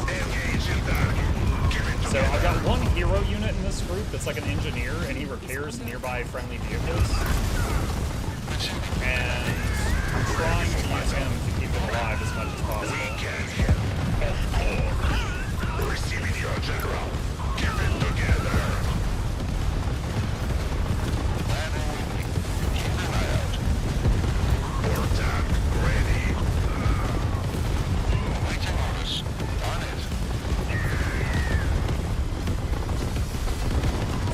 Engage in target. Give it to So I've got one hero unit in this group that's like an engineer, and he repairs nearby friendly vehicles. And I'm trying to use him to keep it alive as much as possible. Receiving your general. Keep it together. War tank ready. Waiting orders. On it.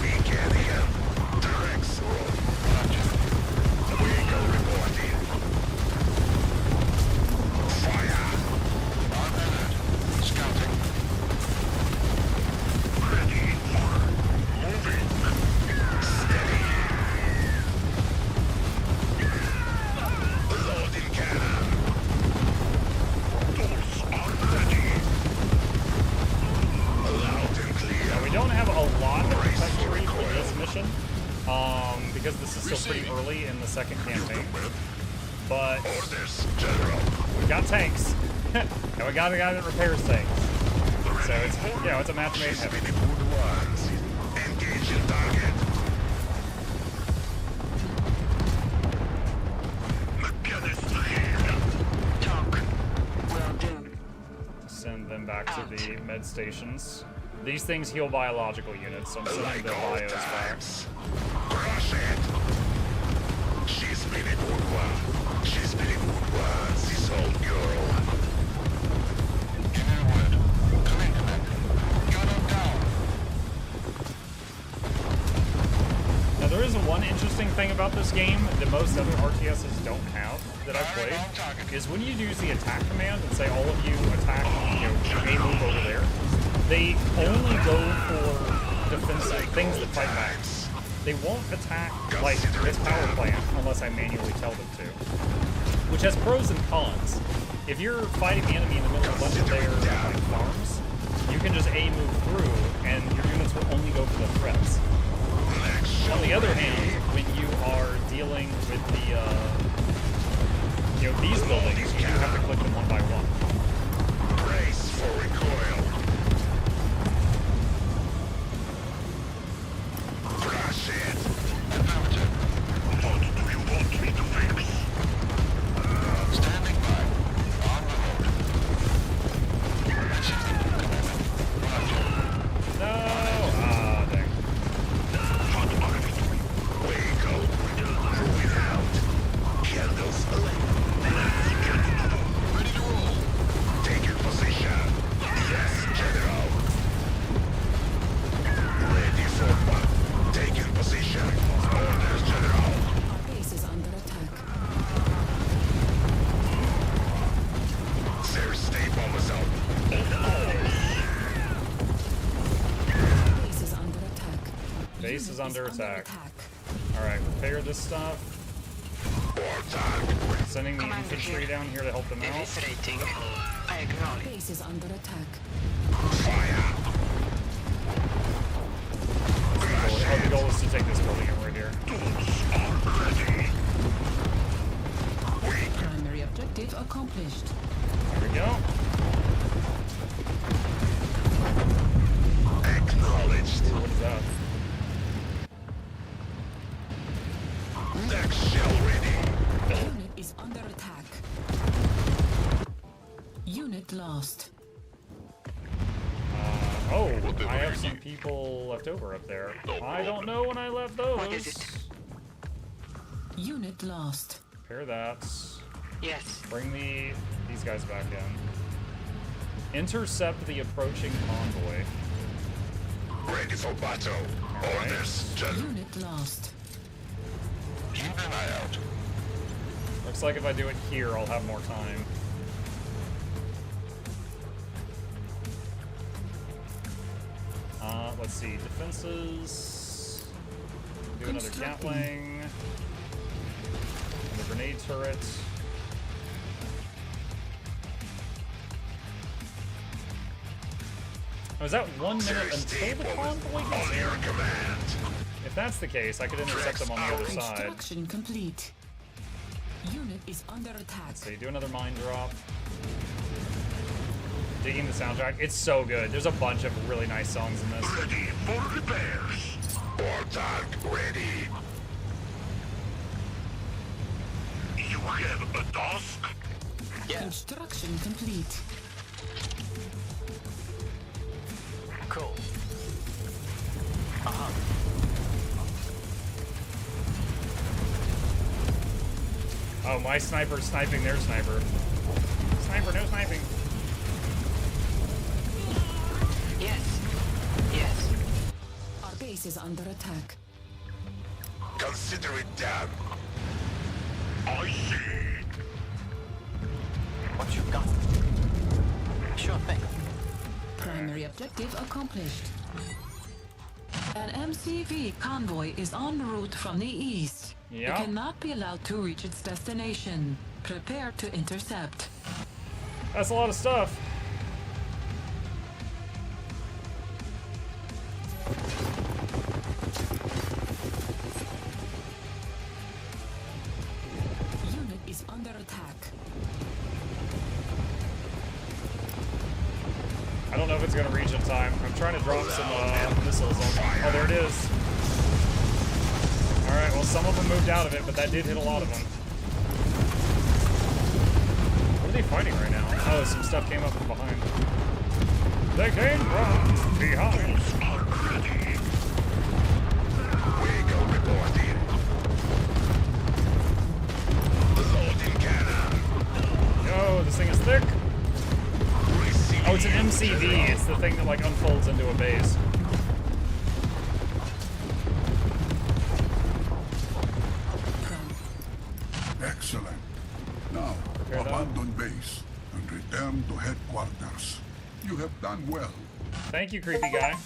We can hear. Direct road. Vehicle reporting. Fire. On alert. Scouting. Ready. Moving. Steady. Loading cannon. Doors are ready. Loud and clear. Now, we don't have a lot of protection for this mission, because this is still pretty early in the second campaign. But Orders, General. we got tanks, and we got a guy that repairs tanks. So it's, you know, it's a match made in heaven. Good ones. Engaging target. Mechanist ahead. Talk. Will do. Send them back to the med stations. These things heal biological units, so I'm sending the bios back. Crush it. She's been a good one. She's been a good one, this old girl. Give me a word. Come in, Commander. Unit down. Now there is one interesting thing about this game that most other RTSs don't have that I've played, is when you use the attack command and say all of you attack, you know, a move over there, they only go for defensive things that fight back. They won't attack, like, this power plant unless I manually tell them to. Which has pros and cons. If you're fighting the enemy in the middle of a bunch of their like, farms, you can just A move through, and your units will only go for the threats. On the other hand, when you are dealing with the, you know, these buildings, you do have to click them one by one. Brace for recoil. Crush it. Affirmative. What do you want me to fix? Standing by. On the road. No! Ah, dang. Vehicle. Moving out. Candles alight. Ready to roll. Take your position. Yes, General. Ready for what? Take your position. Orders, General. Our base is under attack. There's stay bombers out. Base is under attack. Base is under Unit attack. Alright, repair this stuff. Sending the infantry down here to help them out. Base is under attack. The goal is to take this building over here. Primary objective accomplished. There we go. Acknowledged. What is that? Next shell ready. Unit is under attack. Unit lost. Oh, I have some people left over up there. I don't know when I left those. Unit lost. Repair that. Yes. Bring these guys back in. Intercept the approaching convoy. Ready for battle. Orders, General. Unit lost. Keep an eye out. Looks like if I do it here, I'll have more time. Let's see, defenses. Do another Gatling. And a grenade turret. Oh, is that 1 minute until the convoy gets here? If that's the case, I could intercept them on the other side. Construction complete. Unit is under attack. Let's see, do another mine drop. digging the soundtrack. It's so good. There's a bunch of really nice songs in this. Ready for repairs. Portal ready. You have a task? Construction complete. Cool. Oh, my sniper's sniping their sniper. Sniper, no sniping. Yes. Yes. Our base is under attack. Consider it done. I see. What you got? Sure thing. Primary objective accomplished. An MCV convoy is en route from the east. Yeah. It cannot be allowed to reach its destination. Prepare to intercept. That's a lot of stuff. Unit is under attack. I don't know if it's gonna reach in time. I'm trying to drop some missiles on. Oh, there it is. All right. Well, some of them moved out of it, but that did hit a lot of them. What are they fighting right now? Oh, some stuff came up from behind. They came from behind. Wiggle reporting. Loading cannon. Yo, this thing is thick. Oh, it's an MCV. It's the thing that like unfolds into a base. Excellent. Now, abandon base and return to headquarters. You have done well. Thank you, creepy guy.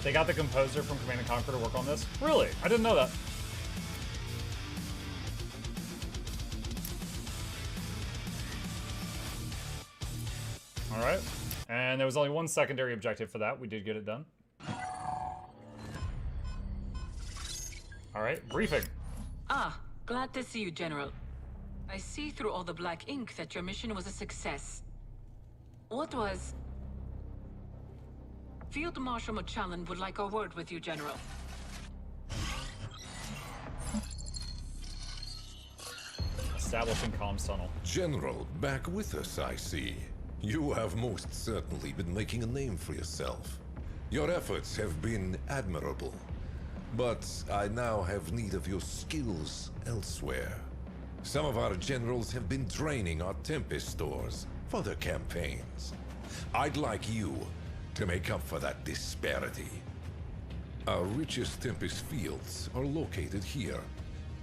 They got the composer from Command & Conquer to work on this? Really? I didn't know that. Alright. And there was only one secondary objective for that. We did get it done. Alright, briefing. Ah, glad to see you, General. I see through all the black ink that your mission was a success. What was... Field Marshal Machallan would like a word with you, General. Establishing comms tunnel. General, back with us, I see. You have most certainly been making a name for yourself. Your efforts have been admirable. But I now have need of your skills elsewhere. Some of our generals have been draining our Tempest stores for their campaigns. I'd like you to make up for that disparity. Our richest Tempest fields are located here.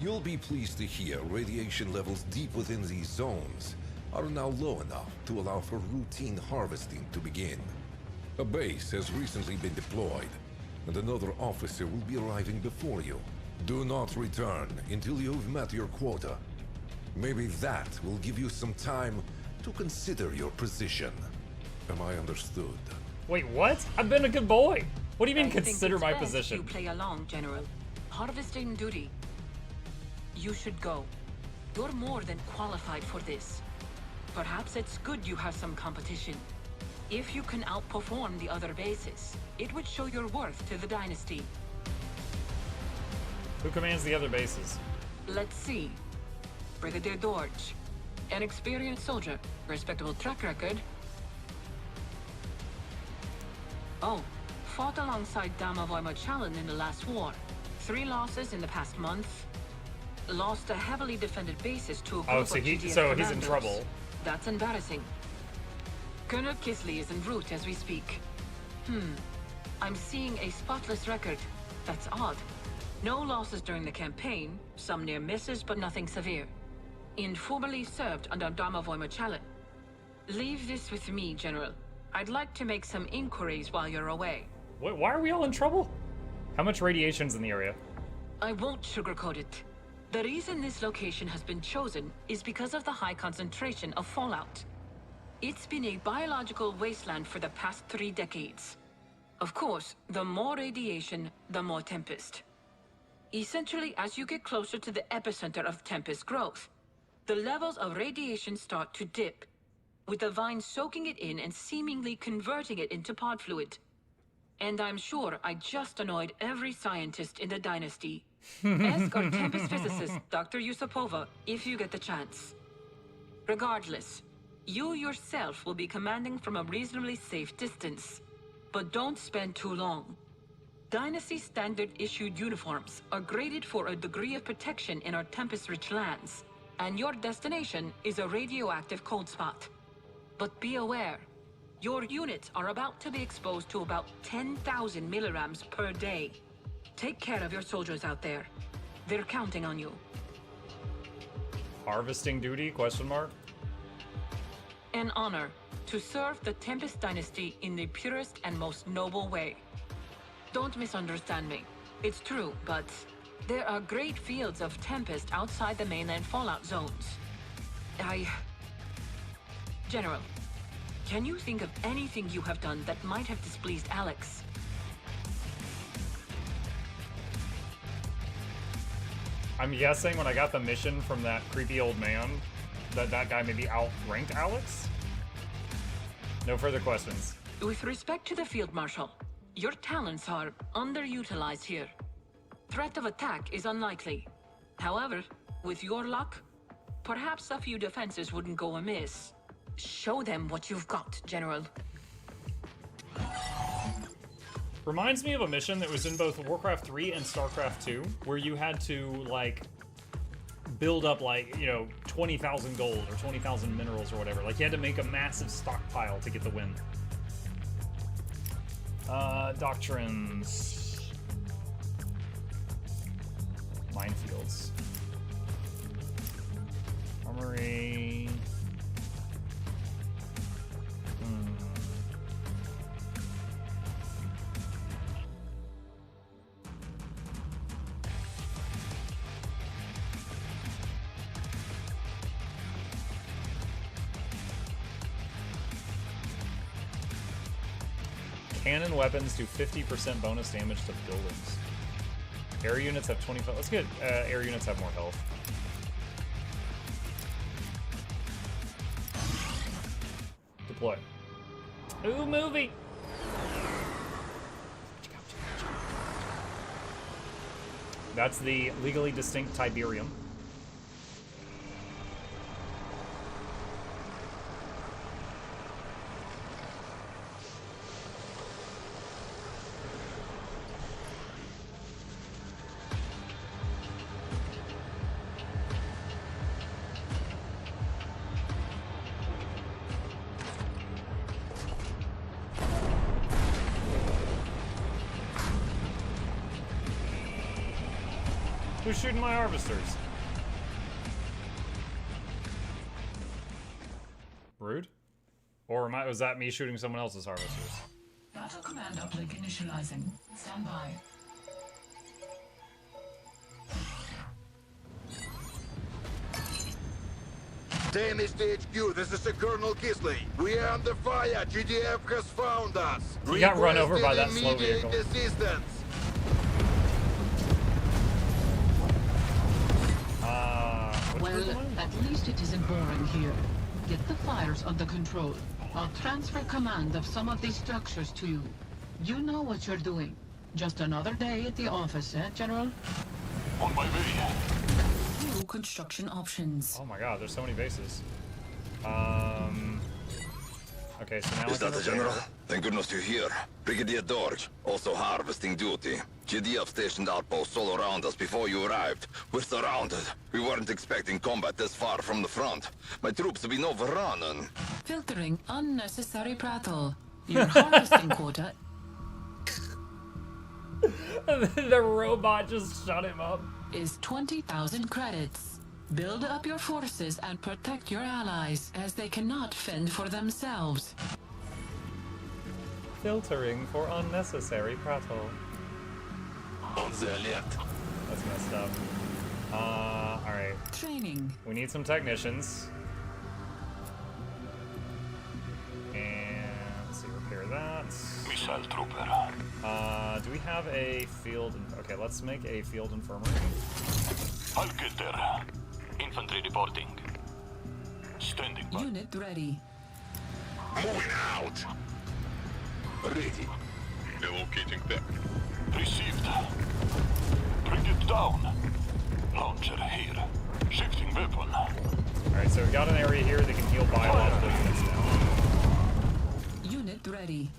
You'll be pleased to hear radiation levels deep within these zones are now low enough to allow for routine harvesting to begin. A base has recently been deployed, and another officer will be arriving before you. Do not return until you've met your quota. Maybe that will give you some time to consider your position. Am I understood? Wait, what? I've been a good boy. What do you mean, I think consider it's my best position? You play along, General. Harvesting duty. You should go. You're more than qualified for this. Perhaps it's good you have some competition. If you can outperform the other bases, it would show your worth to the dynasty. Who commands the other bases? Let's see. Brigadier Dorge. An experienced soldier. Respectable track record. Oh, fought alongside Damavoy Machallan in the last war. 3 losses in the past month. Lost a heavily defended bases to a group Oh, so of GDS he's in commandos. trouble. That's embarrassing. Colonel Kisley is en route as we speak. I'm seeing a spotless record. That's odd. No losses during the campaign, some near misses but nothing severe. Informally served under Damavoy Machallan. Leave this with me, General. I'd like to make some inquiries while you're away. Wait, why are we all in trouble? How much radiation's in the area? I won't sugarcoat it. The reason this location has been chosen is because of the high concentration of fallout. It's been a biological wasteland for the past 3 decades. Of course, the more radiation, the more Tempest. Essentially, as you get closer to the epicenter of Tempest growth, the levels of radiation start to dip, with the vine soaking it in and seemingly converting it into pod fluid. And I'm sure I just annoyed every scientist in the dynasty. Ask our Tempest physicist, Dr. Yusupova, if you get the chance. Regardless, you yourself will be commanding from a reasonably safe distance. But don't spend too long. Dynasty standard issued uniforms are graded for a degree of protection in our Tempest-rich lands, and your destination is a radioactive cold spot. But be aware, your units are about to be exposed to about 10,000 milligrams per day. Take care of your soldiers out there. They're counting on you. Harvesting duty, question mark? An honor to serve the Tempest dynasty in the purest and most noble way. Don't misunderstand me. It's true, but there are great fields of Tempest outside the mainland fallout zones. General, can you think of anything you have done that might have displeased Alex? I'm guessing when I got the mission from that creepy old man, that guy maybe outranked Alex? No further questions. With respect to the Field Marshal, your talents are underutilized here. Threat of attack is unlikely. However, with your luck, perhaps a few defenses wouldn't go amiss. Show them what you've got, General. Reminds me of a mission that was in both Warcraft 3 and StarCraft 2, where you had to, like, build up, like, you know, 20,000 gold or 20,000 minerals or whatever. Like, you had to make a massive stockpile to get the win. Doctrines. Minefields. Armory. Cannon weapons do 50% bonus damage to buildings. Air units have 25. Let's get air units have more health. Deploy. Ooh, movie! That's the legally distinct Tiberium. Who's shooting my harvesters? Rude? Or was that me shooting someone else's harvesters? Battle command uplink initializing. Stand by. Tempest HQ, this is Colonel Kisley. We are under fire. GDF has found us. He got run over by that slow vehicle. Assistance. Well, at least it isn't boring here. Get the fires under control. I'll transfer command of some of these structures to you. You know what you're doing. Just another day at the office, eh, General? On my way. New construction options. Oh my god, there's so many bases. Okay, so now Is that the General? Thank goodness you're here. Brigadier Dorj, also harvesting duty. GDF stationed outposts all around us before you arrived. We're surrounded. We weren't expecting combat this far from the front. My troops have been overrun and... Filtering unnecessary prattle. Your harvesting quota... The robot just shut him up. ...is 20,000 credits. Build up your forces and protect your allies, as they cannot fend for themselves. Filtering for unnecessary prattle. That's messed up. Alright. Training. We need some technicians. And let's see, repair that. Missile trooper. Do we have a field? Okay, let's make a field infirmary. I'll get there. Infantry reporting. Standing by. Unit ready. Moving out. Ready. Relocating tech. Received. Bring it down. Launcher here. Shifting weapon. Alright, so we got an area here that can heal biological units now. Unit ready.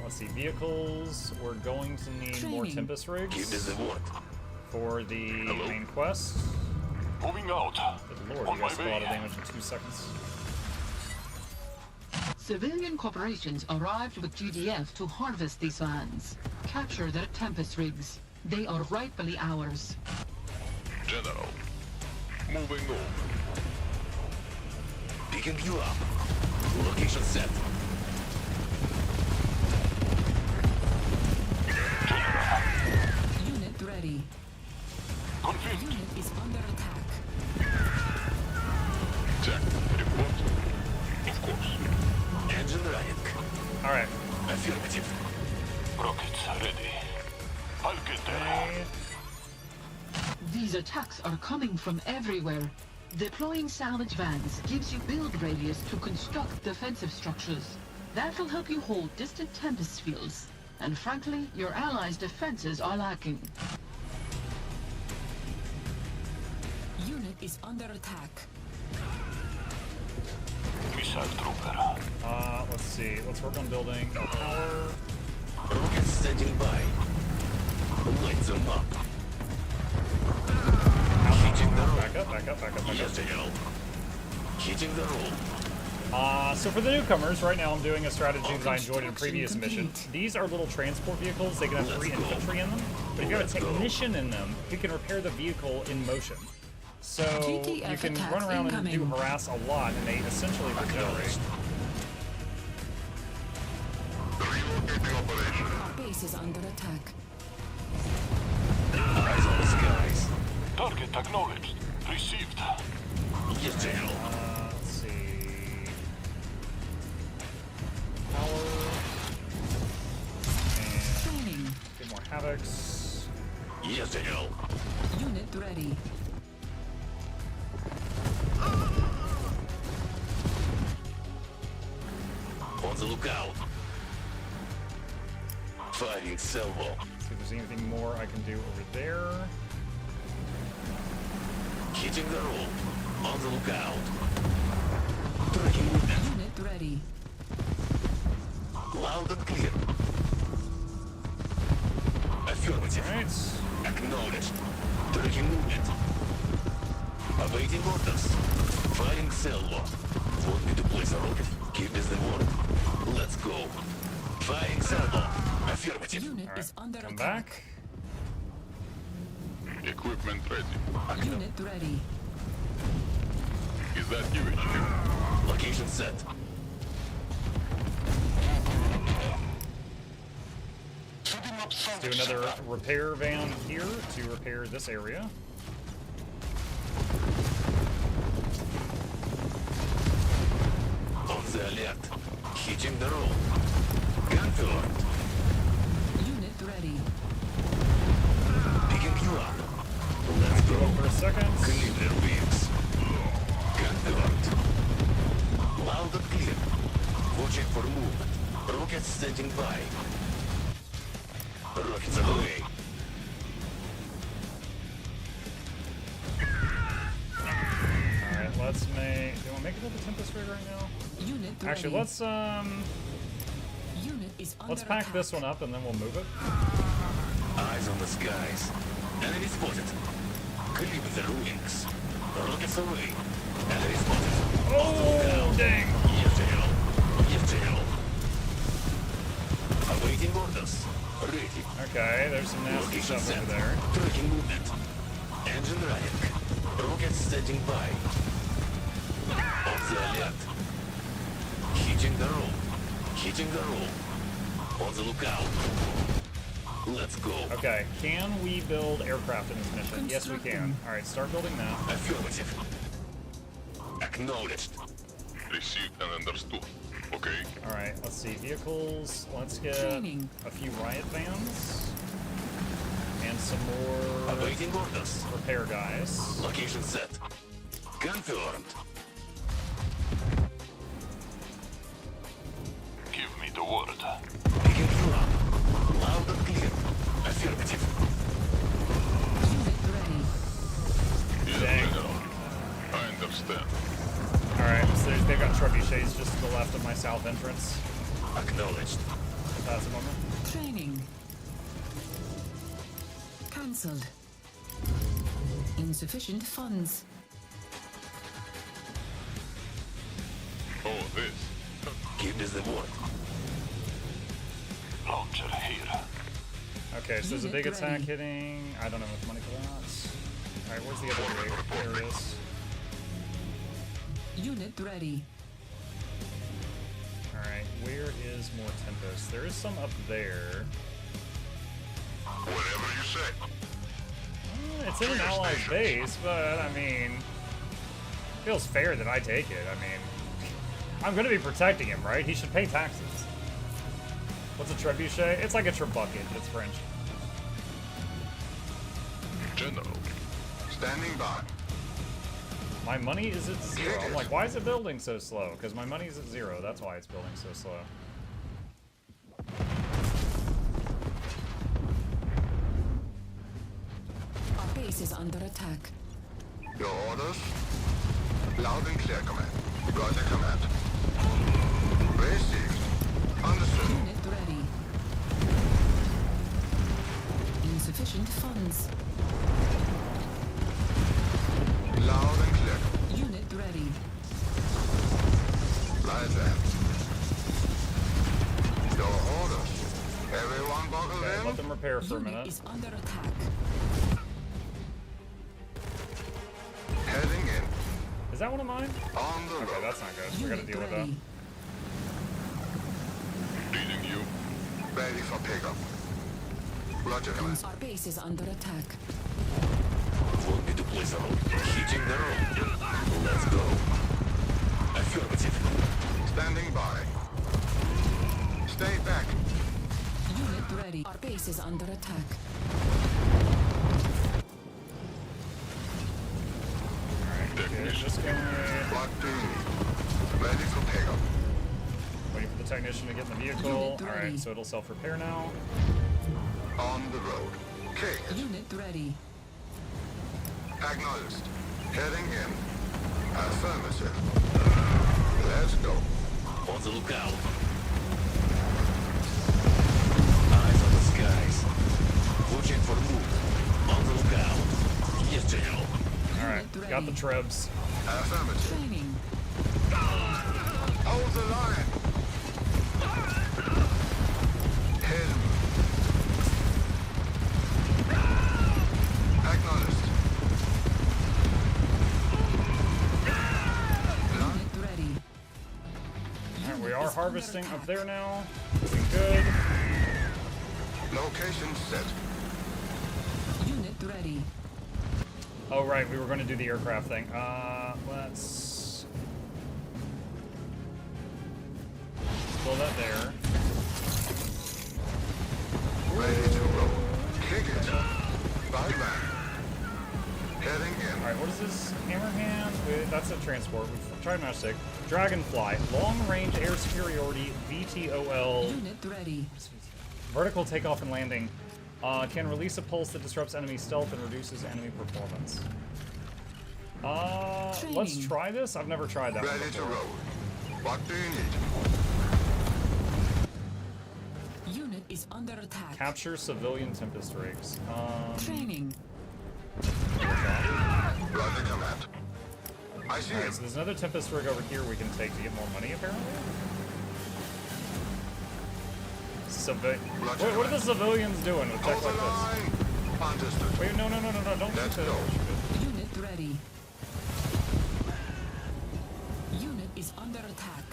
Let's see, vehicles. We're going to need more Tempest rigs for the main quest. Moving out. Good lord, you guys did a lot of damage in 2 seconds. Civilian corporations arrived with GDF to harvest these lands. Capture their Tempest rigs. They are rightfully ours. General. Moving on. Picking you up. Location set. Unit ready. Confirmed. Unit is under attack. Check. Report. Of course. Engine running. Alright. Affirmative. Rockets ready. I'll get there. These attacks are coming from everywhere. Deploying salvage vans gives you build radius to construct defensive structures. That will help you hold distant Tempest fields. And frankly, your allies' defenses are lacking. Unit is under attack. Missile trooper. Let's see. Let's work on building a power. Rockets standing by. Light them up. Back up, back up, back up, back Yes, up. Hitting the roll. So for the newcomers, right now I'm doing a strategy that I enjoyed in a previous mission. These are little transport vehicles. They can have 3 infantry in them. But if you have a technician in them, he can repair the vehicle in motion. So you can run around and do harass a lot, and they essentially regenerate. Our base is under attack. Eyes on the skies. Target acknowledged. Received. Yes, General. Let's see. Power. And get more havocs. Yes, General. Unit ready. On the lookout. Firing salvo. See if there's anything more I can do over there. Hitting the roll. On the lookout. Tracking movement. Unit ready. Loud and clear. Affirmative. Right. Acknowledged. Tracking movement. Awaiting orders. Firing salvo. Want me to place a rocket? Give us the word. Let's go. Firing salvo. Affirmative. Unit is under Come attack. back. Equipment ready. Unit ready. Is that you, HQ? Location set. Let's do another repair van here to repair this area. On the alert. Hitting the roll. Confirmed. Unit ready. Picking you up. Let's go. For a second. Clean their wings. Confirmed. Loud and clear. Watching for movement. Rockets standing by. Rockets away. Alright, let's make... Do you want to make another Tempest rig right now? Unit Actually, ready. let's Unit is under let's pack attack. this one up and then we'll move it. Eyes on the skies. Enemy spotted. Clean their wings. Rockets away. Enemy spotted. Oh, dang! Yes, General. Yes, General. Awaiting orders. Ready. Okay, there's some nasty Location stuff set. over there. Tracking movement. Engine running. Rockets standing by. On the alert. Hitting the roll. Hitting the roll. On the lookout. Let's go. Okay, can we build aircraft in this mission? Yes, we can. Alright, start building that. Affirmative. Acknowledged. Received and understood. Okay. Alright, let's see. Vehicles. Let's get Training. a few riot vans. And some more Awaiting orders. repair guys. Location set. Confirmed. Give me the word. Picking you up. Loud and clear. Affirmative. Unit ready. Dang. I understand. Alright, so they've got trebuchets just to the left of my south entrance. Acknowledged. That's a moment. Training. Cancelled. Insufficient funds. Oh, this. Give me the word. Launcher here. Okay, so there's a big Unit attack ready. hitting. I don't know enough money for that. Alright, where's the other rig? There it is. Unit ready. Alright, where is more Tempest? There is some up there. Whatever you say. It's in an ally's base, but I mean, feels fair that I take it. I mean, I'm gonna be protecting him, right? He should pay taxes. What's a trebuchet? It's like a trebuchet, but it's French. General. Standing by. My money is at 0. I'm like, why is it building so slow? Because my money's at 0. That's why it's building so slow. Our base is under attack. Your orders? Loud and clear, command. Roger, command. Received. Understood. Unit ready. Insufficient funds. Loud and clear. Unit ready. Right there. Your orders. Everyone buckle Okay, in. let them repair for a Unit minute. is under attack. Heading in. Is that one of mine? On the Okay, road. that's not good. We're gonna Unit deal with that. ready. Leading you. Ready for pickup. Roger, command. Our base is under attack. Want me to place a road? Hitting the road. Let's go. Affirmative. Standing by. Stay back. Unit ready. Our base is under attack. Alright, good. Just going. What do you need? Ready for pickup. Waiting for the technician to get in the vehicle. Unit ready. Alright, so it'll self-repair now. On the road. Kick. Unit ready. Acknowledged. Heading in. Affirmative. Let's go. On the lookout. Eyes on the skies. Watching for move. On the lookout. Yes, General. Alright, got the trebs. Affirmative. Training. Hold the line. Hidden. Acknowledged. Unit ready. Alright, we are harvesting up there now. Looking good. Location set. Unit ready. Oh, right, we were going to do the aircraft thing. Let's pull that there. Ready to roll. Kick it. Bye back. Heading in. Alright, what is this? Hammerhand? That's a transport. We've tried match stick. Dragonfly. Long range air superiority. VTOL. Unit ready. Vertical takeoff and landing. Can release a pulse that disrupts enemy stealth and reduces enemy performance. Let's Training. try this. I've never tried that one Ready to before. roll. What do you need? Unit is under attack. Capture civilian Tempest rigs. Training. Roger, command. I see Alright, him. so there's another Tempest rig over here we can take to get more money, apparently. What are the civilians doing with tech Hold like the this? line. Understood. Wait, no, don't Let's shoot go. it. Unit ready. Unit is under attack.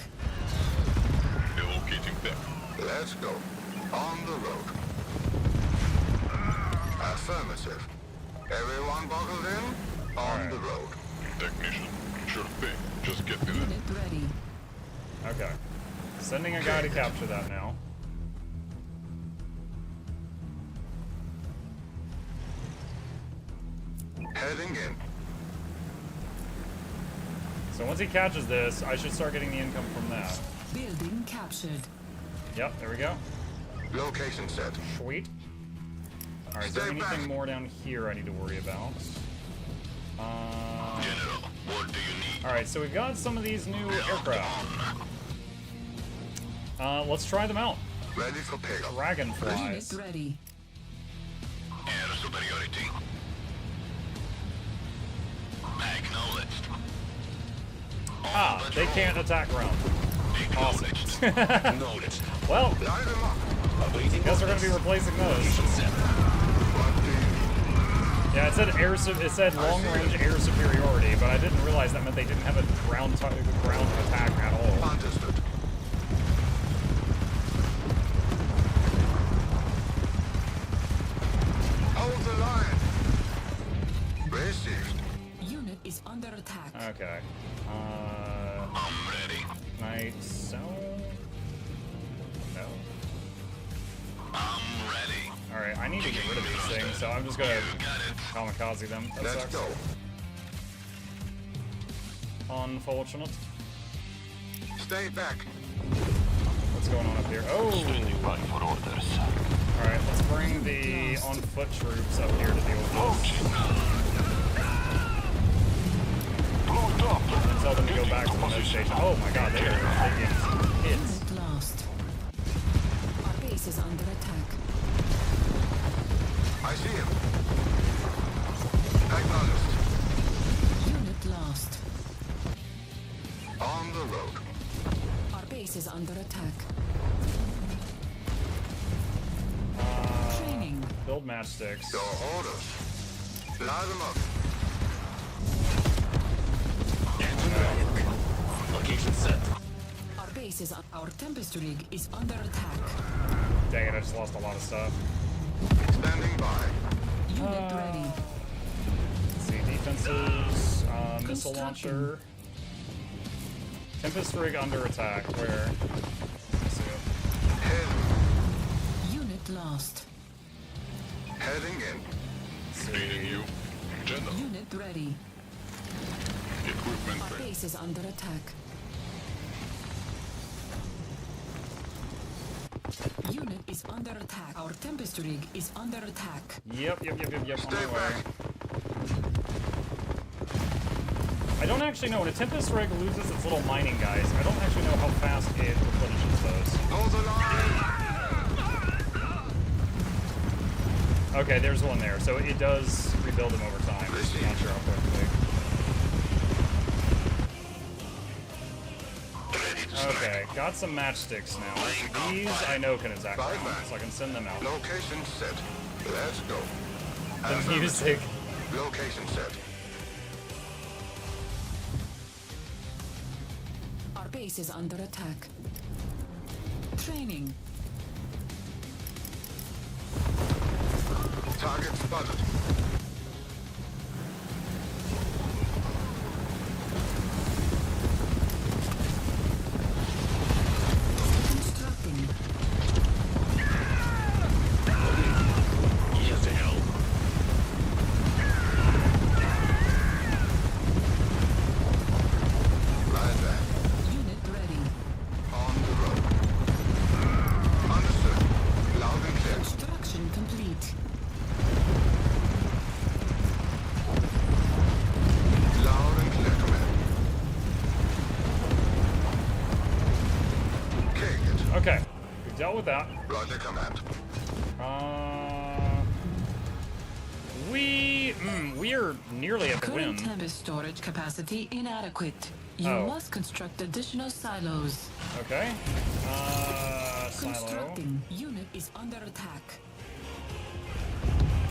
Relocating back. Let's go. On the road. Affirmative. Everyone buckled in? On the road. Technician. Sure thing. Just get me Unit ready. Okay. Sending a guy to capture that now. Heading in. So once he catches this, I should start getting the income from that. Building captured. Yep, there we go. Location set. Sweet. Alright, is there anything more down here I need to worry about? General, what do you need? Alright, so we've got some of these new aircraft. Let's try them out. Ready for pickup. Dragonflies. Unit ready. Air superiority. Acknowledged. Ah, they can't attack ground. Awesome. Acknowledged. Well, Line them up. guess we're gonna be replacing those. Yeah, it said long-range air superiority, but I didn't realize that meant they didn't have a ground attack at all. Understood. Hold the line. Received. Unit is under attack. Okay. I'm ready. Night zone? No. I'm ready. Alright, I need to get rid of these things, so I'm just gonna kamikaze them. That Let's sucks. go. Unfortunate. Stay back. What's going on up here? Oh! For orders. Alright, let's bring the on-foot troops up here to deal with this. And tell them to go back to the med station. Oh my god, they are taking hits. Unit lost. Our base is under attack. I see him. Acknowledged. Unit lost. On the road. Our base is under attack. Training. Build matchsticks. Your orders. Line them up. Location set. Our base is our Tempest rig is under attack. Dang it, I just lost a lot of stuff. Standing by. Unit ready. Let's see, defenses, missile launcher. Tempest rig under attack, where? Let's see. Unit lost. Heading in. Feeding you. General. Unit ready. Equipment Our base is under attack. Unit is under attack. Our Tempest rig is under attack. Yep, on my way. I don't actually know, when a Tempest rig loses its little mining guys, I don't actually know how fast it replenishes those. Hold the line. Okay, there's one there, so it does rebuild them over time. Not sure how quickly. Okay, got some matchsticks now. These I know can attack ground, so I can send them out. Location set. Let's go. The music. Location set. Our base is under attack. Training. Target spotted. Constructing. Yes to hell. Right back. Unit ready. On the road. Understood. Loud and clear. Construction complete. Loud and clear, command. Kick it. Okay, we dealt with that. Roger, command. We're nearly at the Current win. Tempest storage capacity inadequate. You Oh. must construct additional silos. Okay. Silo. Constructing. Unit is under attack.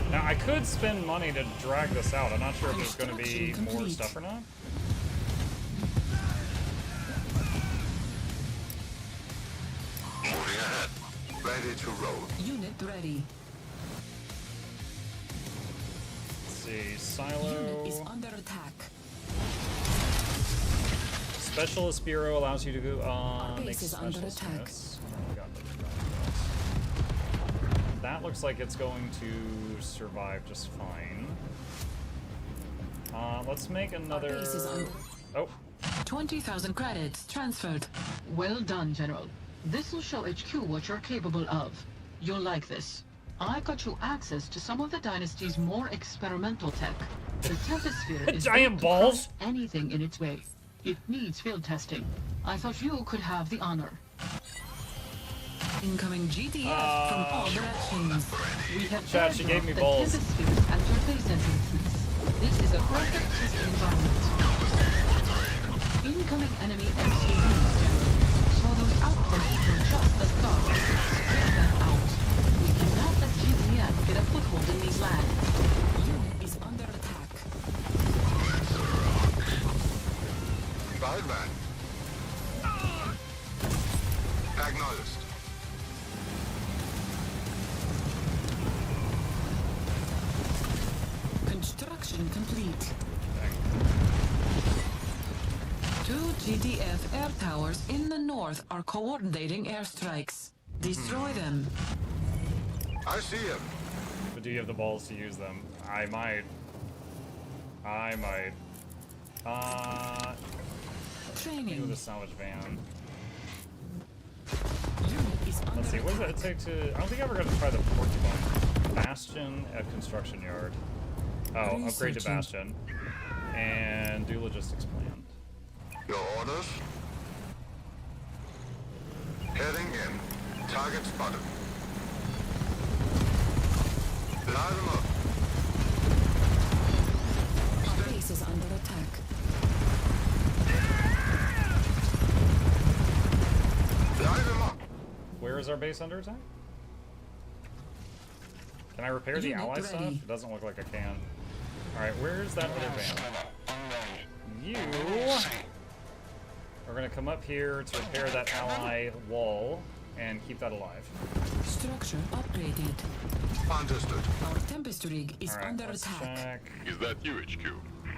Now, I could spend money to drag this out. I'm not sure if there's going to be Construction more complete. stuff or not. Moving ahead. Ready to roll. Unit ready. Let's see, silo. Unit is under attack. Specialist Bureau allows you to go on. Base is under attack. That looks like it's going to survive just fine. Let's make another. Oh. 20,000 credits transferred. Well done, General. This will show HQ what you're capable of. You'll like this. I got you access to some of the dynasty's more experimental tech. The Tempest sphere is giant balls. Anything in its way. It needs field testing. I thought you could have the honor. Incoming GTF from all directions. We have Chad, she gave me balls. The Tempest spheres at your base entrances. This is a perfect testing environment. Incoming enemy MCVs, General. So those outposts are just a start. Spread them out. We cannot let GTF get a foothold in these lands. Unit is under attack. Waldman. Acknowledged. Construction complete. 2 GDF air towers in the north are coordinating airstrikes. Destroy them. I see him. But do you have the balls to use them? I might. Training. The salvage van. Let's see, what does it take to... I don't think I ever got to try the porcupine. Bastion at construction yard. Oh, upgrade to Bastion. And do logistics plan. Your orders? Heading in. Target spotted. Light them up. Our base is under attack. Light them up. Where is our base under attack? Can I repair the ally stuff? It doesn't look like I can. Alright, where's that other van? You are going to come up here to repair that ally wall and keep that alive. Structure upgraded. Understood. Our Tempest rig is under attack. Check. Is that you, HQ?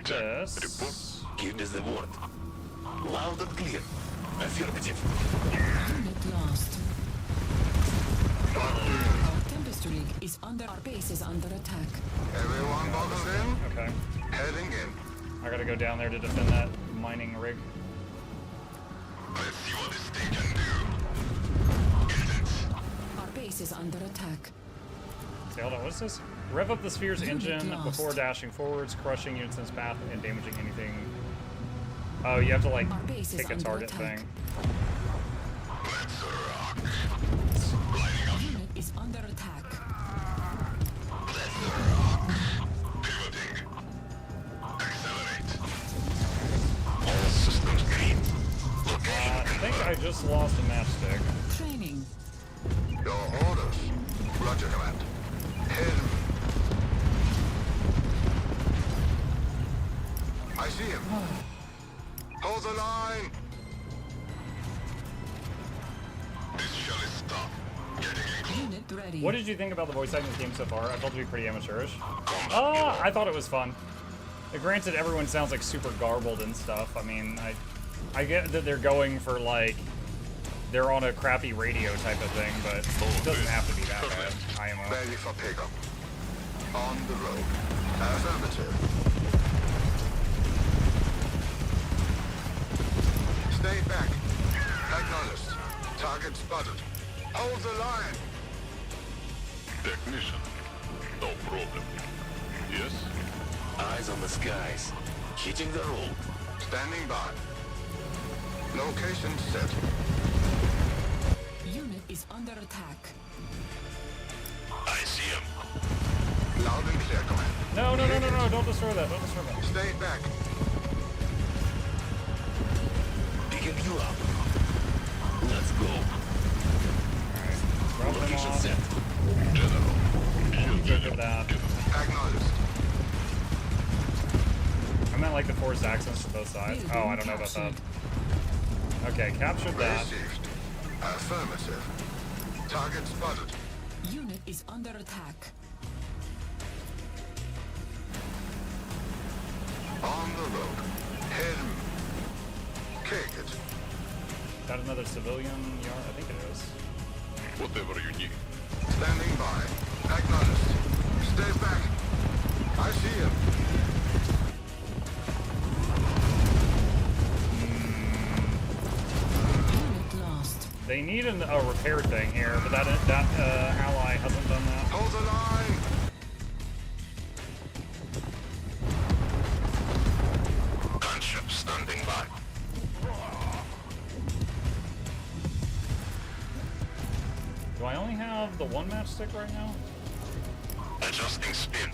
This. Give us the word. Loud and clear. Affirmative. Unit lost. Our Tempest rig is under. Our base is under attack. Everyone buckled in? Okay. Heading in. I gotta go down there to defend that mining rig. Let's see what this thing can do. Our base is under attack. See, hold on, what's this? Rev up the sphere's engine before dashing forwards, crushing units in its path, and damaging anything. Oh, you have to, like, pick a target thing. Let's rock. Unit is under attack. Let's rock. Pivoting. Accelerate. All systems green. Location I think I just lost a matchstick. Training. Your orders. Roger, command. Head. I see him. Hold the line. This shall stop. Unit ready. What did you think about the voice acting game so far? I felt to be pretty amateurish. I thought it was fun. Granted, everyone sounds like super garbled and stuff. I mean, I get that they're going for, like, they're on a crappy radio type of thing, but it doesn't have to be that bad. IMO. Ready for pickup. On the road. Affirmative. Stay back. Acknowledged. Target spotted. Hold the line. Technician. No problem. Yes? Eyes on the skies. Hitting the road. Standing by. Location set. Unit is under attack. I see him. Loud and clear, command. No, don't destroy that, don't destroy that. Stay back. Picking you up. Let's go. Alright, location off. set. General. Good at that. Acknowledged. I meant like the forced access to both sides. Oh, I don't know about that. Okay, captured that. Received. Affirmative. Target spotted. Unit is under attack. On the road. Head. Take it. Got another civilian yard? I think it is. Whatever you need. Standing by. Acknowledged. Stay back. I see him. They need a repair thing here, but that ally hasn't done that. Hold the line. Gunship standing by. Do I only have the one matchstick right now? Adjusting spin.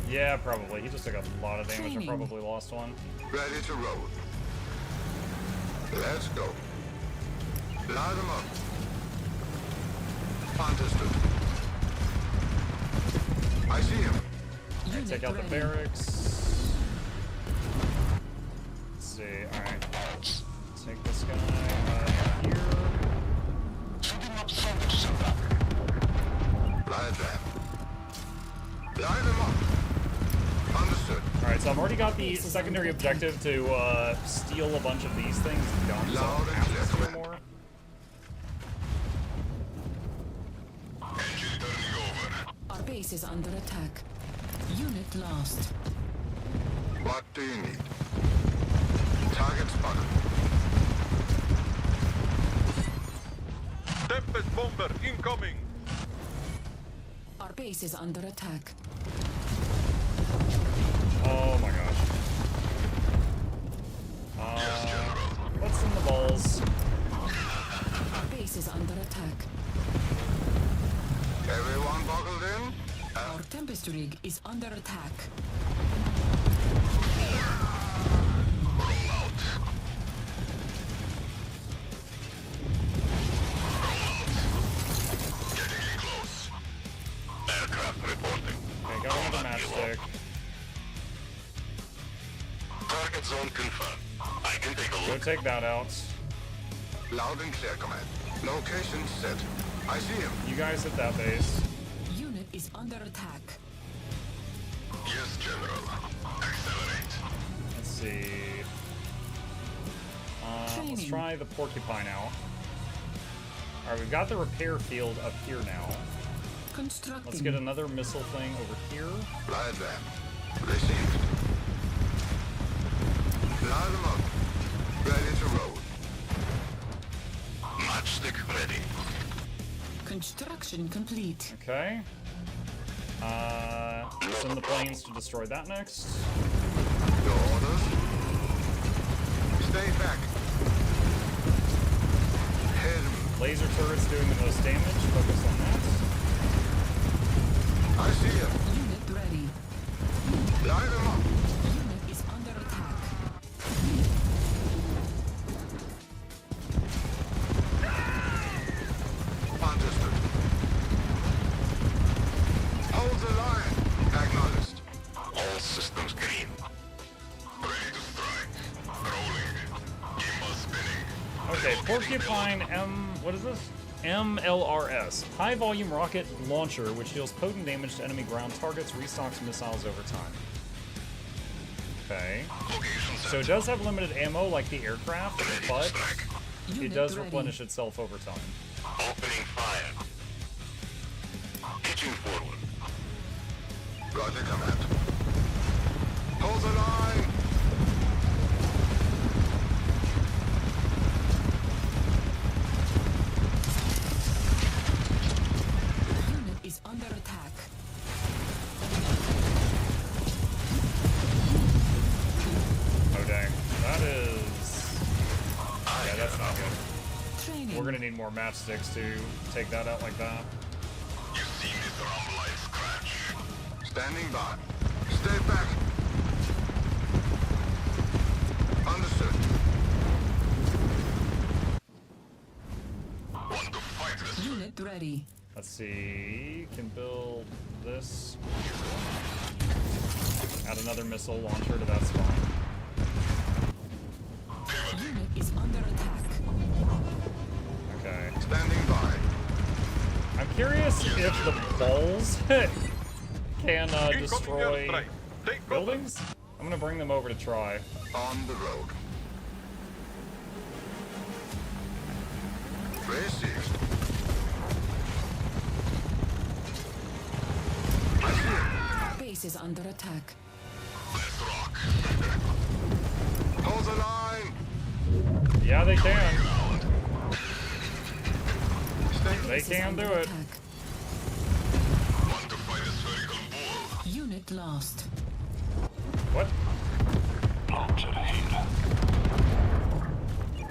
Yeah, probably. He just took a lot of damage. I probably lost one. Ready to roll. Let's go. Line them up. Understood. I see him. Alright, take out the barracks. Let's see. Alright. Take this guy here. Shooting up soldiers in back. Line them. Line them up. Understood. Alright, so I've already got the secondary objective to steal a bunch of these things done, so I don't have to steal more. Our base is under attack. Unit lost. What do you need? Target spotted. Tempest bomber incoming. Our base is under attack. Oh my gosh. What's in the balls? Our base is under attack. Everyone buckled in? Our Tempest rig is under attack. Roll out. Getting in close. Aircraft reporting. Okay, got another matchstick. Target zone confirmed. I can take a Go look. take that out. Loud and clear, command. Location set. I see him. You guys hit that base. Unit is under attack. Yes, General. Accelerate. Let's see. Let's try the porcupine out. Alright, we've got the repair field up here now. Constructing. Let's get another missile thing over here. Line them. Received. Line them up. Ready to roll. Matchstick ready. Construction complete. Okay. Send the planes to destroy that next. Your orders. Stay back. Hit him. Laser turrets doing the most damage. Focus on that. I see him. Unit ready. Line them up. Unit is under attack. Understood. Hold the line. Acknowledged. All systems green. Ready to strike. Rolling. Gimbal spinning. Okay, porcupine what is this? MLRS. High volume rocket launcher, which deals potent damage to enemy ground targets, restocks missiles over time. Okay. So it does have limited ammo like the aircraft, but it does replenish itself over time. Opening fire. Pitching forward. Roger, command. Hold the line. Unit is under attack. Oh dang. That is... Yeah, that's not good. Training. We're gonna need more matchsticks to take that out like that. You see me rumble like scratch. Standing by. Stay back. Understood. Want to fight this? Unit ready. Let's see. Can build this. Add another missile launcher to that spot. Unit is under attack. Okay. Standing by. I'm curious if the balls can destroy buildings. I'm gonna bring them over to try. On the road. Received. Base is under attack. Let's rock. Hold the line. Yeah, they can. They can do it. Want to fight a spherical ball? Unit lost. What? Launcher here.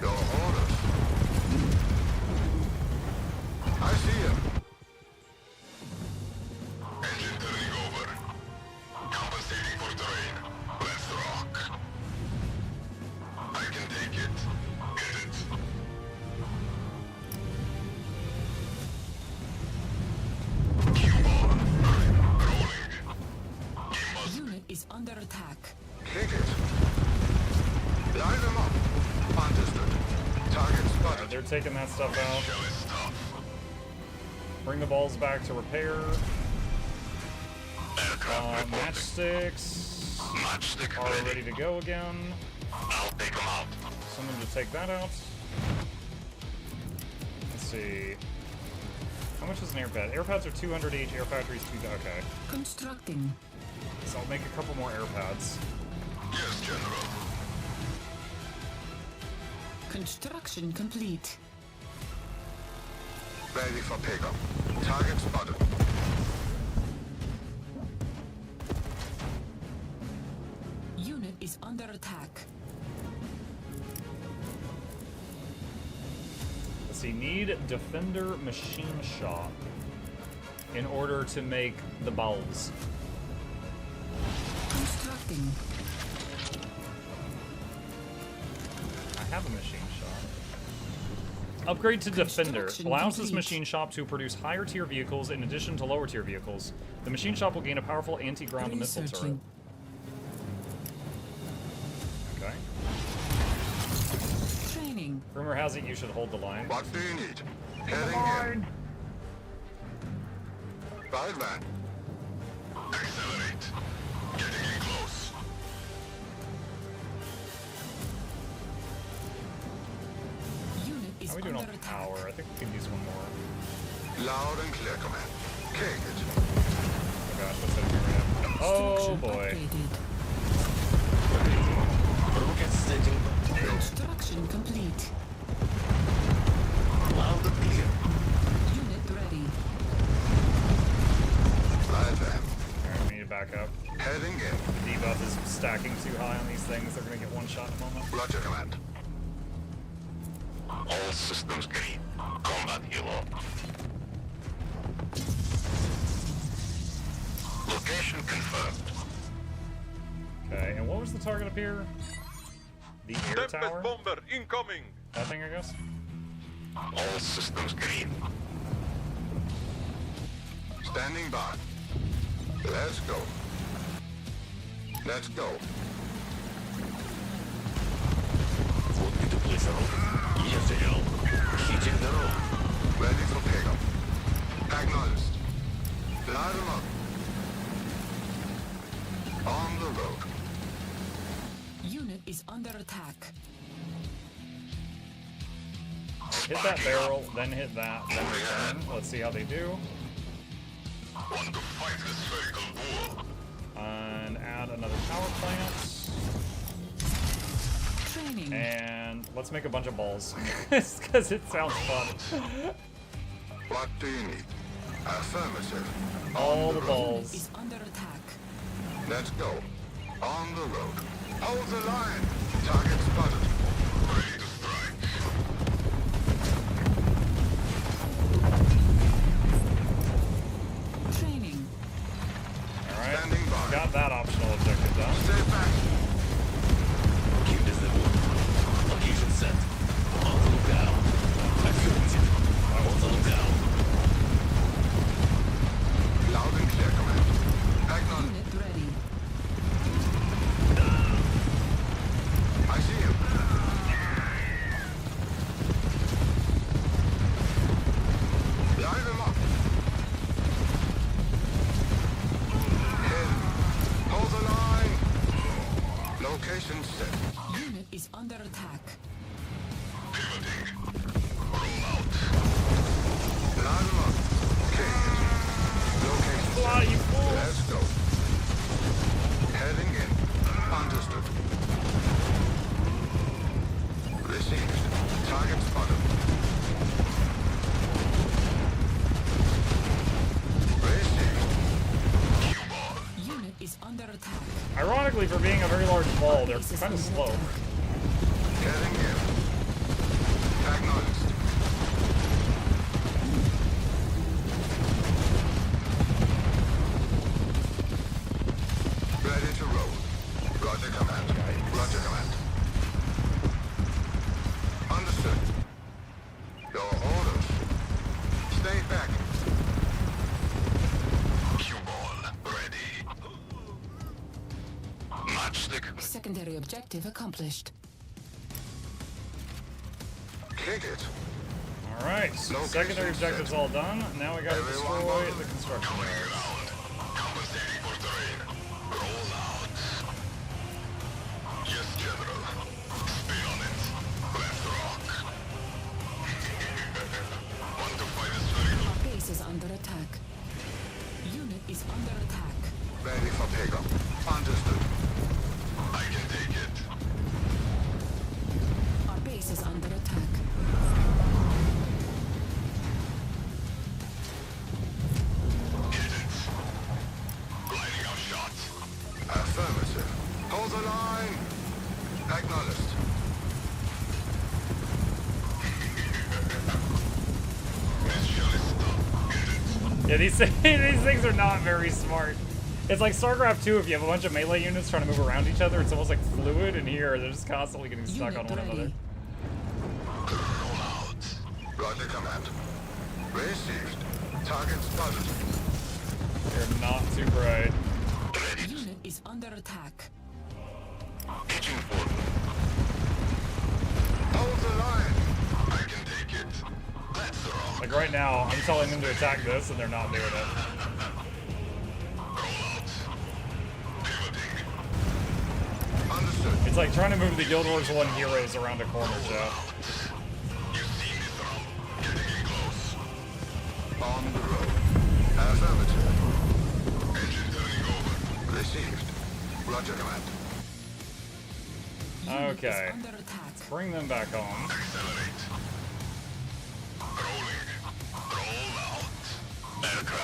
Your orders. I see him. Engine turning over. Compensating for terrain. Let's rock. I can take it. Get it. Unit is under attack. Kick it. Line them up. Understood. Target spotted. They're taking that stuff out. Bring the balls back to repair. Matchsticks are ready to go again. I'll take them out. Someone to take that out. Let's see. How much is an airpad? Airpads are 200 each. Air factory's 200. Okay. Constructing. So I'll make a couple more airpads. Yes, General. Construction complete. Ready for pickup. Target spotted. Unit is under attack. Let's see. Need Defender Machine Shop in order to make the balls. Constructing. I have a machine shop. Upgrade to Defender. Allows this machine shop to produce higher tier vehicles in addition to lower tier vehicles. The machine shop will gain a powerful anti-ground missile turret. Okay. Training. Rumor has it you should hold the line. What do you need? Heading in. Right, man. Accelerate. Getting in close. Unit is How are we doing under on attack. power? I think we can use one more. Loud and clear, command. Kick it. Oh gosh, what's that here right now? Oh boy. Construction complete. Loud and clear. Unit ready. Right there. Alright, we need to back up. Heading in. Debuff is stacking too high on these things. They're gonna get one shot in a moment. Roger, command. All systems green. Combat helo. Location confirmed. Okay, and what was the target up here? The air Tempest tower? bomber incoming. That thing, I guess? All systems green. Standing by. Let's go. Let's go. Ready for pickup. Acknowledged. Light them up. On the road. Unit is under attack. Hit that barrel, then hit that, then return. Let's see how they do. Want to fight the spherical bull. And add another power plant. Training. And let's make a bunch of balls. Because it sounds fun. What do you need? Affirmative. All the Unit balls. is under attack. Let's go. On the road. Hold the line. Target spotted. Ready to strike. Training. Alright. Standing by. Got that optional objective done. Stay back. Location set. On the lookout. Affirmative. On the lookout. Loud and clear, command. Acknowledge. Unit ready. I see him. Line them up. Head. Hold the line. Location set. Unit is under attack. Pivoting. Roll out. Fly, you fool! Let's go. Heading in. Understood. Received. Target spotted. Unit is under attack. Ironically, for being a very large ball, they're kind of slow. Heading in. Acknowledged. Ready to roll. Roger command. Roger command. Understood. Your orders. Stay back. Cue ball ready. Matchstick. Secondary objective accomplished. Kick it. Alright, so secondary objective's all done. Now we gotta destroy the construction yards. Yes, General. Stay on it. Left rock. Want to fight us very Our base is under attack. Unit is under attack. ready for pickup. Understood. I can take it. Our base is under attack. Lighting out shots. Affirmative. Hold the line. Acknowledged. Yeah, these things are not very smart. It's like StarCraft 2 if you have a bunch of melee units trying to move around each other, it's almost like fluid, and here they're just constantly getting stuck on one another. Roger command. Received. Target spotted. They're not too bright. Unit is under attack. Pitching forward. Hold the line. I can take it. That's the wrong. Like right now, I'm telling them to attack this, and they're not doing it. Understood. It's like trying to move the Guild Wars 1 heroes around a corner shop. On the road. Affirmative. Engine turning over. Received. Roger command. Okay. Let's bring them back home.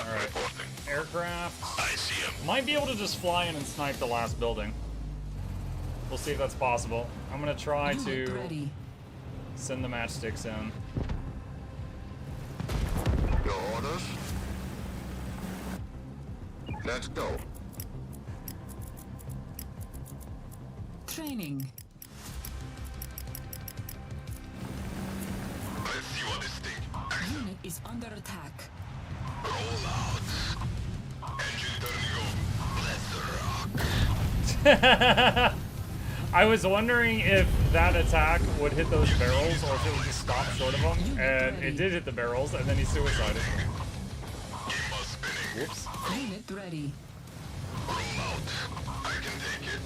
Alright. Aircraft. I see him. Might be able to just fly in and snipe the last building. We'll see if that's possible. I'm gonna try to send the matchsticks in. Your orders? Let's go. Training. Let's see what this thing. Unit is under attack. Roll out. Engine turning over. Let's rock. I was wondering if that attack would hit those barrels or if it would just stop short of them, and it did hit the barrels, and then he suicided. Whoops. Unit ready. Roll out. I can take it.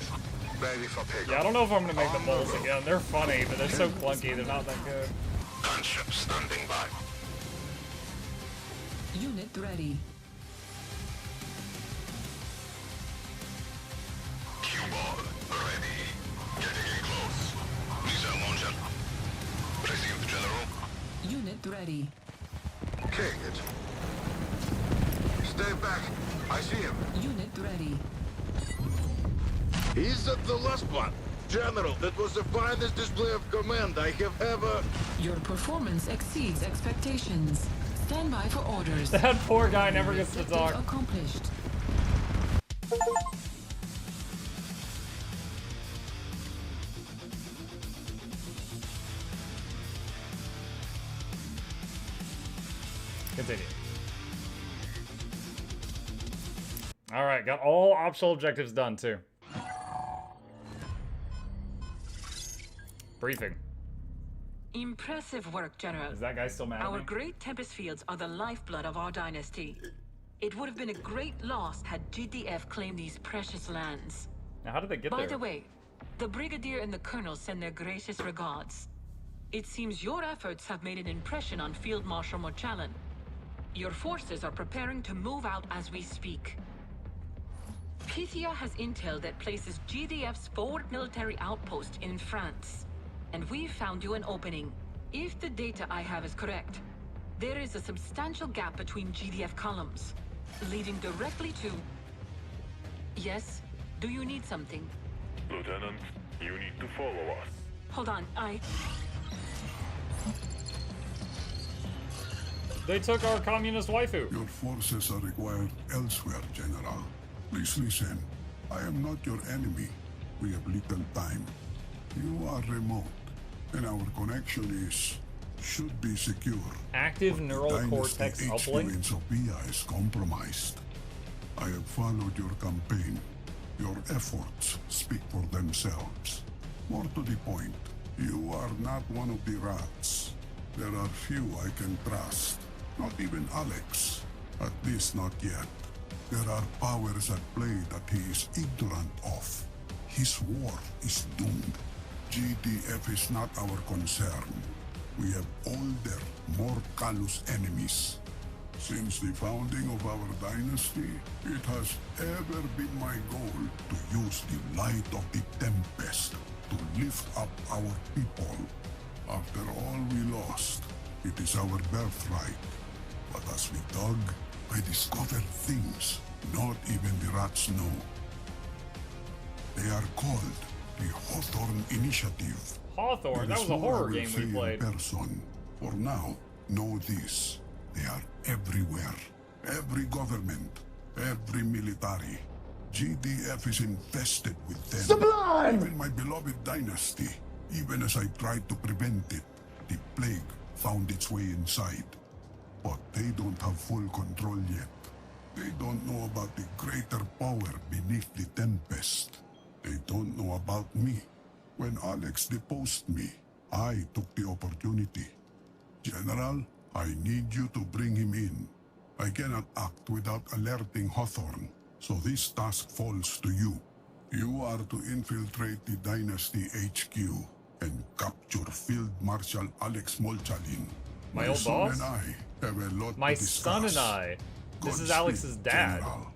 Ready for pickup. Yeah, I don't know if I'm gonna make the moles again. They're funny, but they're so clunky, they're not that good. Gunship standing by. Unit ready. Cue ball ready. Getting in close. Missile launcher. Received, General. Unit ready. King it. Stay back. I see him. Unit ready. He's at the last one. General, that was the finest display of command I have ever... Your performance exceeds expectations. Stand by for orders. That poor guy never gets to talk. Accomplished. Continue. Alright, got all optional objectives done too. Briefing. Impressive work, General. Is that guy still mad at Our me? great Tempest fields are the lifeblood of our dynasty. It would have been a great loss had GDF claimed these precious lands. Now, how did they get By there? the way, the Brigadier and the Colonel send their greatest regards. It seems your efforts have made an impression on Field Marshal Morchallan. Your forces are preparing to move out as we speak. Pythia has intel that places GDF's forward military outpost in France. And we've found you an opening. If the data I have is correct, there is a substantial gap between GDF columns, leading directly to... Yes? Do you need something? Lieutenant, you need to follow us. Hold on, They took our communist waifu. Your forces are required elsewhere, General. Please listen. I am not your enemy. We have little time. You are remote, and our connection should be secure. Active neural cortex uplink. In Sophia is compromised. I have followed your campaign. Your efforts speak for themselves. More to the point, you are not one of the rats. There are few I can trust. Not even Alex. At least not yet. There are powers at play that he is ignorant of. His war is doomed. GDF is not our concern. We have older, more callous enemies. Since the founding of our dynasty, it has ever been my goal to use the light of the Tempest to lift up our people. After all we lost, it is our birthright. But as we dug, I discovered things not even the rats know. They are called the Hawthorne Initiative. Hawthorne? That was a horror game we played. Person. For now, know this. They are everywhere. Every government, every military. GDF is infested with them. Sublime! Even my beloved dynasty, even as I tried to prevent it, the plague found its way inside. But they don't have full control yet. They don't know about the greater power beneath the Tempest. They don't know about me. When Alex deposed me, I took the opportunity. General, I need you to bring him in. I cannot act without alerting Hawthorne, so this task falls to you. You are to infiltrate the Dynasty HQ and capture Field Marshal Alex Molchalin. My old son boss? and I have a lot My to discuss. son and I. This is Alex's dad. General.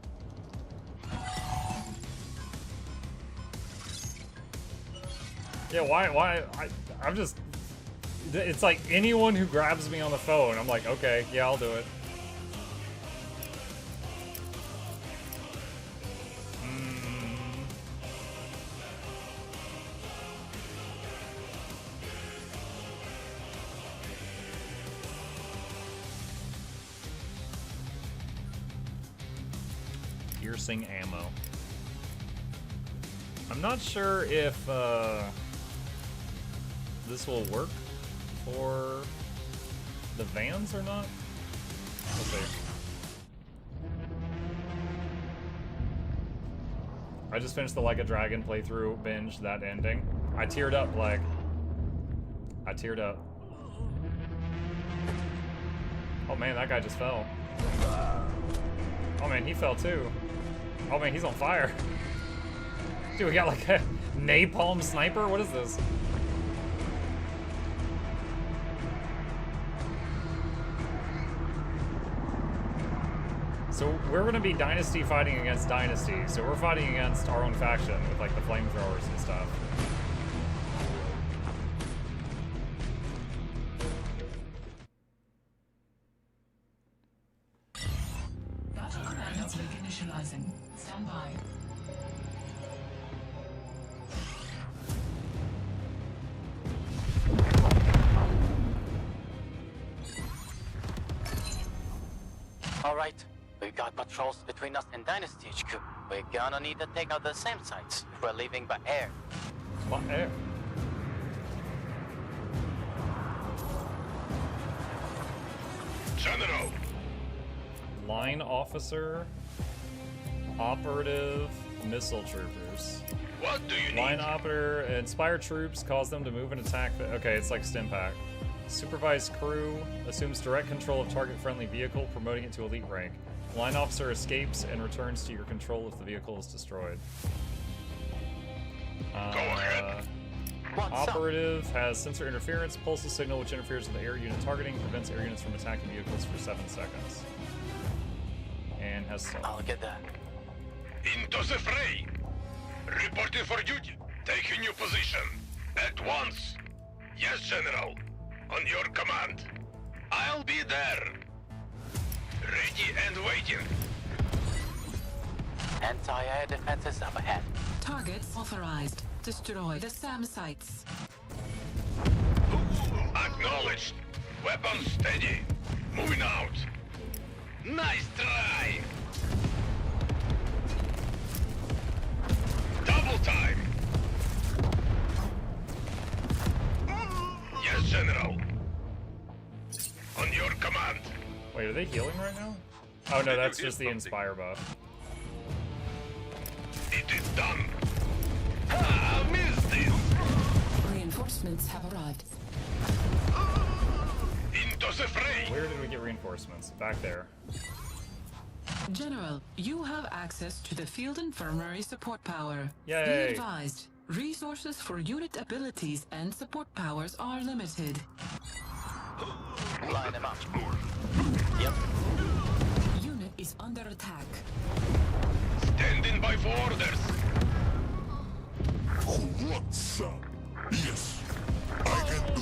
Yeah, why? I'm just... It's like anyone who grabs me on the phone, I'm like, okay, yeah, I'll do it. Piercing ammo. I'm not sure if this will work for the vans or not. We'll see. I just finished the Like a Dragon playthrough binge, that ending. I teared up, like. I teared up. Oh man, that guy just fell. Oh man, he fell too. Oh man, he's on fire. Dude, we got like a napalm sniper? What is this? So we're gonna be Dynasty fighting against Dynasty. So we're fighting against our own faction with like the flamethrowers and stuff. Battle command link initializing. Stand by. All right. We've got patrols between us and Dynasty HQ. We're gonna need to take out the SAM sites if we're leaving by air. By air? General! Line officer, operative, missile troopers. What do you Line operator, inspire troops, cause them to move and attack. Okay, it's like stim pack. Supervised crew, assumes direct control of target-friendly vehicle, promoting it to elite rank. Line officer escapes and returns to your control if the vehicle is destroyed. Go ahead. Operative has sensor interference, pulses signal which interferes with the air unit targeting, prevents air units from attacking vehicles for 7 seconds. And has stealth. I'll get that. Into the fray! Reporting for duty. Taking your position. At once. Yes, General. On your command. I'll be there. Ready and waiting. Anti-air defenses up ahead. Targets authorized. Destroy the SAM sites. Acknowledged. Weapons steady. Moving out. Nice try. Double time. Yes, General. On your command. Wait, are they healing right now? Oh no, that's just the Inspire buff. It is done. Ah, missed this. Reinforcements have arrived. Into the fray. Where did we get reinforcements? Back there. General, you have access to the field infirmary support power. Yay. Be advised, resources for unit abilities and support powers are limited. Line them up. Yep. Unit is under attack. Standing by for orders. What's up? Yes, I can do.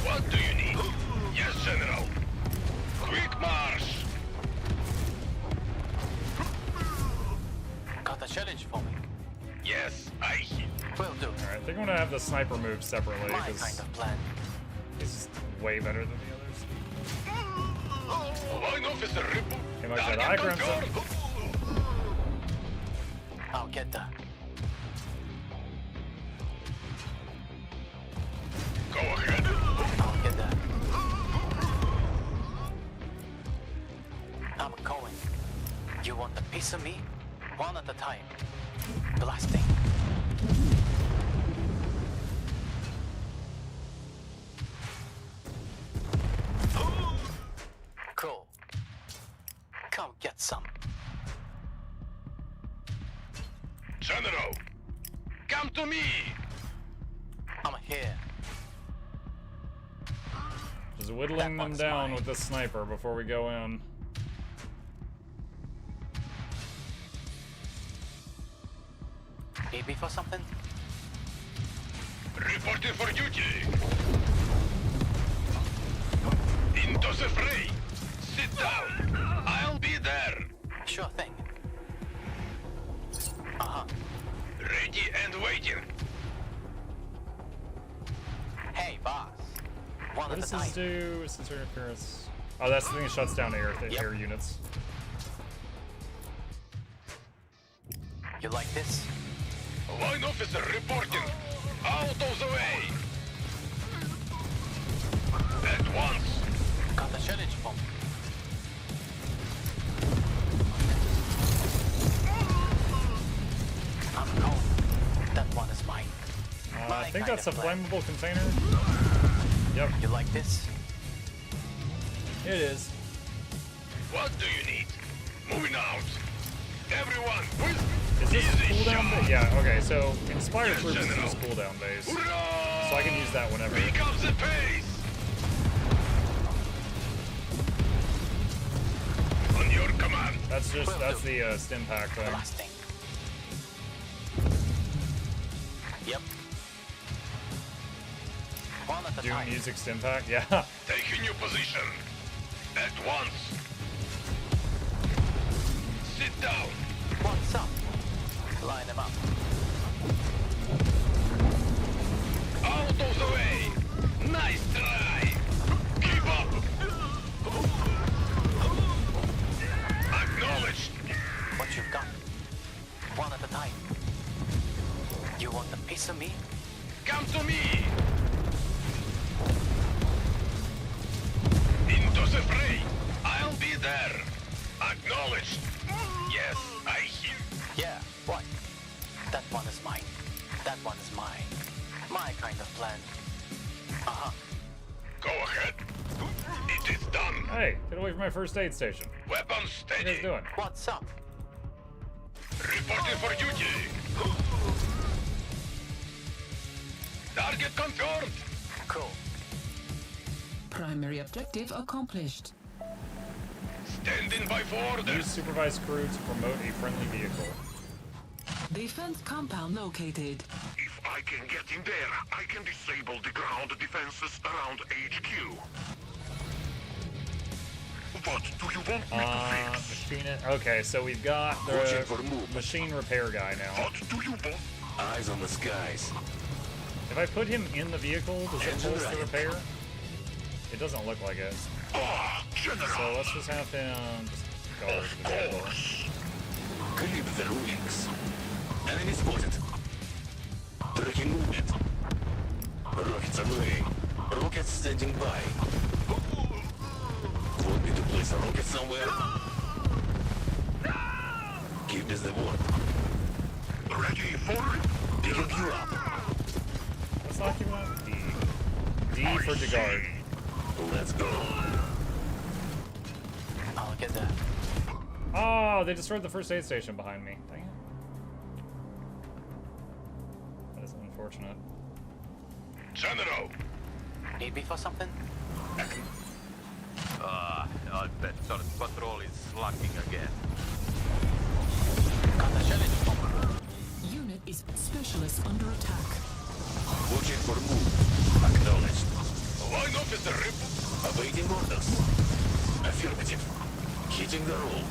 What do you need? Yes, General. Quick march. Got a challenge for me. Yes, I hear. Will do. Alright, I think I'm gonna have the sniper move separately My because kind of plan. he's way better than the others. Line officer report. Came out to the eye crimson. I'll get that. Go ahead. I'll get that. I'm going. You want a piece of me? One at a time. Blasting. Cool. Come get some. General, come to me. I'm here. Just whittling them down with the sniper before we go in. Need me for something? Reporting for duty. Into the fray. Sit down. I'll be there. Sure thing. Uh-huh. Ready and waiting. Hey, boss. One What at does a time. this do? Sensor interference. Oh, that's the thing that shuts down air units. You like this? Line officer reporting. Out of the way. At once. Got a challenge for me. I'm home. That one is mine. I think that's a flammable container. Yep. You like this? It is. What do you need? Moving out. Everyone, with Is this easy cooldown shot. base? Yeah, okay, so Inspired Yes, Troops is General. just cooldown base. Hurrah! So I can use that whenever. Pick up the pace. On your command. That's the stim pack thing. Blasting. Yep. One at a Doom time. music stim pack, yeah. Taking your position. At once. Sit down. What's up? Line them up. Out of the way. Nice try. Keep up. Acknowledged. What you've got? One at a time. You want a piece of me? Come to me. Into the fray. I'll be there. Acknowledged. Yes, I hear. Yeah, what? That one is mine. That one is mine. My kind of plan. Uh-huh. Go ahead. It is done. Hey, get away from my first aid station. Weapons What are you steady. guys doing? What's up? Reporting for duty. Target confirmed. Cool. Primary objective accomplished. Standing by for orders. Use supervised crew to promote a friendly vehicle. Defense compound located. If I can get in there, I can disable the ground defenses around HQ. What do you want me to fix? Machine it. Okay, so we've got the machine repair guy now. What do you want? Eyes on the skies. If I put him in the vehicle, does it pulse the repair? It doesn't look like it. So let's just have him just go over to the vehicle. Clip their wings. Enemy spotted. Tracking movement. Rockets away. Rockets standing by. Want me to place a rocket somewhere? Give us the word. Ready for it? Picking you up. What's that keep up? D. D for the guard. Let's go. I'll get that. Oh, they destroyed the first aid station behind me. Dang it. That is unfortunate. General! Need me for something? I bet Surge Patrol is slacking again. Got the challenge. Unit is specialist under attack. Watching for move. Acknowledged. Line up is the rip. Awaiting orders. Affirmative. Hitting the roll.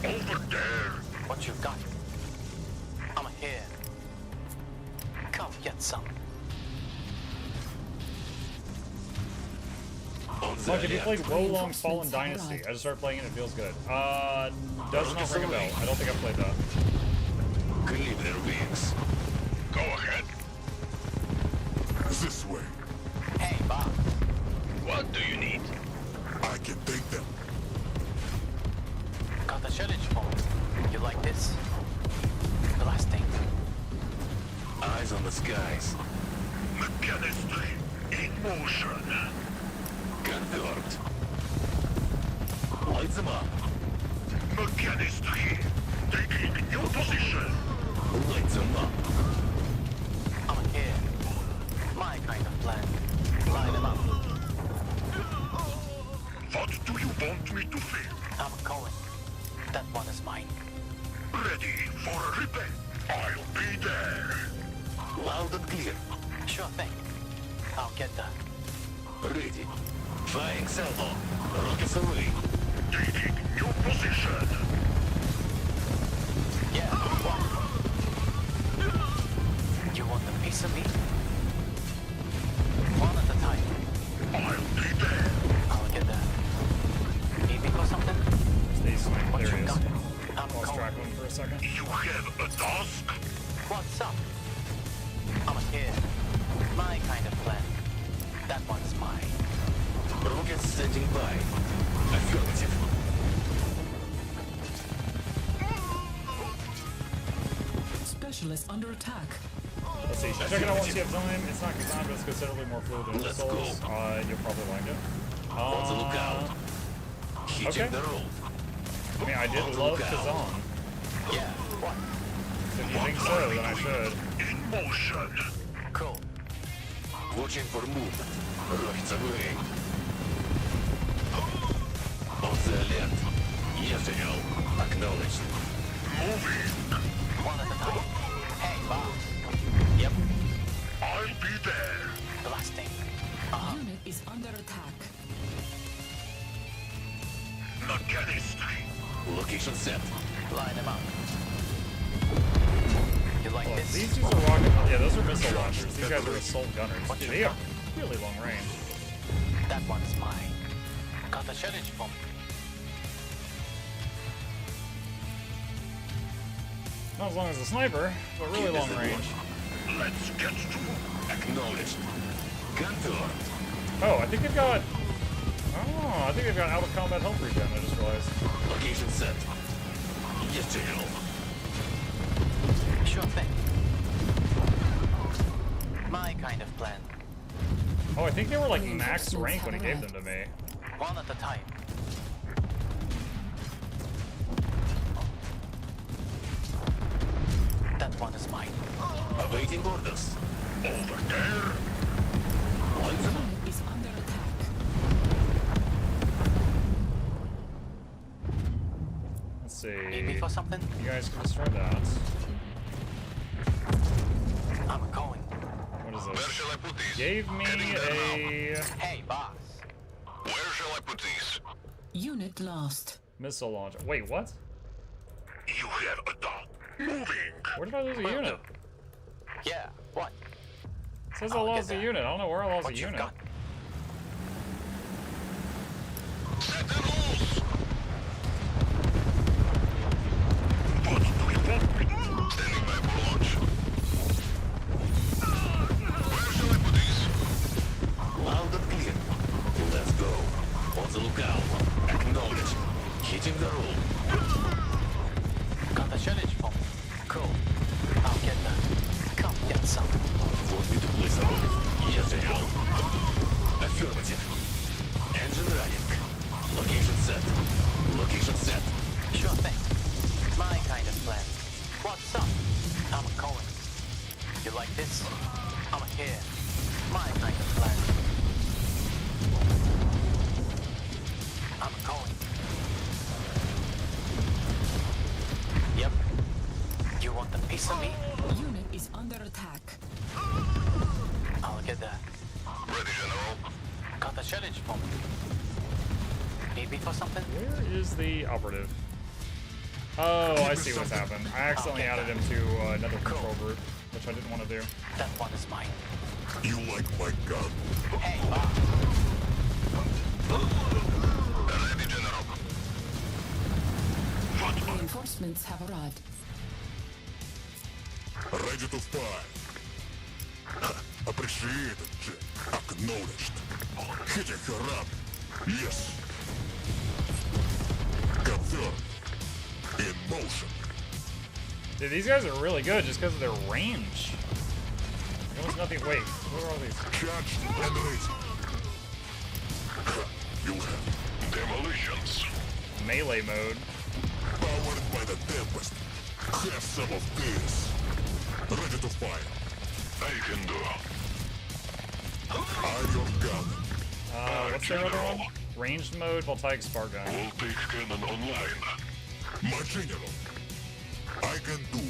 Over there. What you got? I'm here. Come get some. Mark, have you played Wolong's Fallen Dynasty? I just started playing it, it feels good. Does not ring a bell. I don't think I've played that. Clip their wings. Go ahead. This way. Hey, Bob. What do you need? I can take them. Got the challenge phone. You like this? Blasting. Eyes on the skies. Mechanistry in motion. Confirmed. Lights them up. Mechanistry taking new position. Lights them up. I'm here. My kind of plan. Line them up. What do you want me to fix? I'm going. That one is mine. Ready for a repair. I'll be there. Loud and clear. Sure thing. I'll get that. Ready. Flying salvo. Rockets away. Taking new position. Yeah, what? You want a piece of me? One at a time. I'll be there. I'll get that. Need me for something? What you got? I'm Lost track one for a second. You have a task? What's up? I'm here. My kind of plan. That one's mine. Rockets standing by. Affirmative. Specialist under attack. Let's see. Check it out once you have time. It's not Kazan, but it's considerably more fluid than Let's Souls. go. You'll probably like it. On the lookout. Hitting okay. the roll. I mean, I did love Kazan. Yeah, what? So if you think so, then I should. In motion. Cool. Watching for movement. Rockets away. On the alert. Yes, General. Acknowledged. Moving. One at a time. Hey, Bob. Yep. I'll be there. Blasting. Unit is under attack. Mechanistry. Location set. Line them up. You like this? These dudes are rocket. Yeah, those are missile launchers. These guys are assault gunners. They are really long range. That one's mine. Got a challenge bomb. Not as long as a sniper, but really long range. Let's get to Acknowledged. Confirmed. Oh, I think they've got. Oh, I think they've got out of combat health regen. I just realized. Location set. Yes, General. Sure thing. My kind of plan. Oh, I think they were like max rank when he gave them to me. One at a time. That one is mine. Awaiting orders. over there. is under attack. Let's see. Need me for something? You guys can destroy that. I'm going. What is Where this? shall I put these? Gave me a Hey, boss. Where shall I put these? Unit lost. missile launcher. Wait, what? You have a dog. Moving. Where did I lose a unit? Yeah, what? It says I lost a unit. I don't know where I lost a unit. Set the rules. What do you want me? Standing by for launch. Where shall I put these? Loud and clear. Let's go. On the lookout. Acknowledge. Hitting the roll. Got the challenge bomb. Cool. I'll get that. Come get some. Want me to place a rocket? Yes, I am. Affirmative. Engine running. Location set. Location set. Sure thing. My kind of plan. What's up? I'm going. You like this? I'm here. My kind of plan. I'm going. Yep. You want a piece of me? Unit is under attack. I'll get that. Ready, General. Got the challenge bomb. Need me for something? Where is the operative? Oh, I see what's happened. I accidentally added him to another control group, which I didn't want to do. That one is mine. You like my gun? Hey, Bob. Ready, General. Reinforcements have arrived. Ready to fire. Appreciated, Jack. Acknowledged. Hitting her up. Yes. Confirmed. In motion. Dude, these guys are really good just because of their range. There was nothing. Wait, what are all these? Charged and ready. You have demolitions. Melee mode. Powered by the Tempest. Have some of this. Ready to fire. I can do. Iron gun. What's their other one? Ranged mode, voltaic spark gun. Voltaic cannon online. My general. I can do.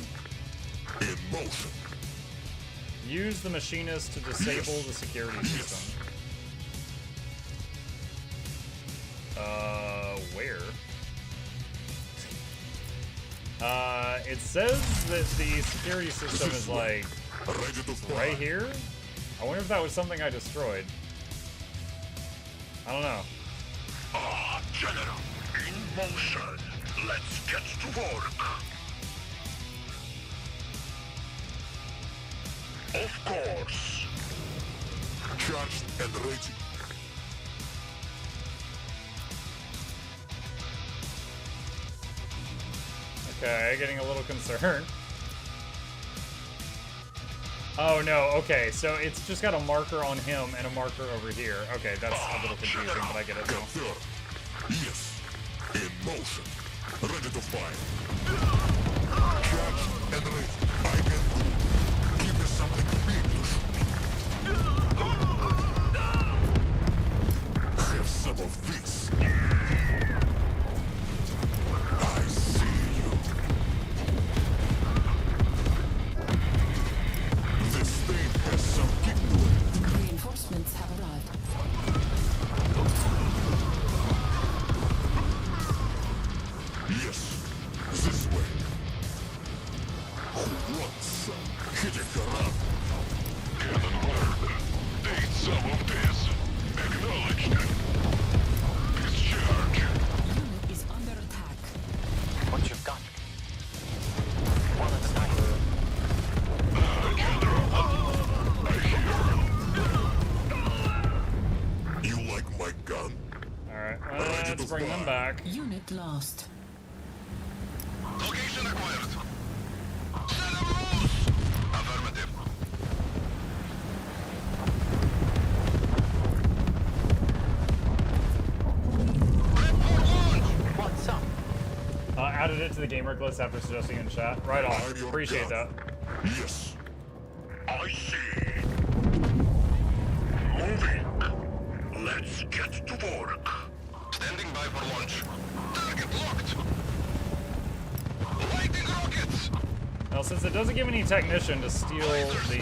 In motion. Use the machinist to disable the security system. Where? It says that the security system is like right here. I wonder if that was something I destroyed. I don't know. Ah, General. In motion. Let's get to work. Of course. Charged and ready. Okay, getting a little concerned. Oh no, okay, so it's just got a marker on him and a marker over here. Okay, that's a little confusing, but I get it now. Yes. In motion. Ready to fire. Charged and ready. I can do. Give me something big to shoot. Have some of this. I see you. This thing has some kick to it. Reinforcements have arrived. Yes, this way. Who wants some? Hitting her up. Cannon word. Need some of this. Acknowledged. Discharge. Unit is under attack. What you got? One at a time. I hear. You like my gun? Alright, let's bring them back. Unit lost. Location acquired. Set up rules. Affirmative. What's up? Added it to the gamer list after suggesting in chat. Right on. Appreciate that. Yes. I see. Moving. Let's get to work. Standing by for launch. Target locked. Lighting rockets. Now, since it doesn't give any technician to steal the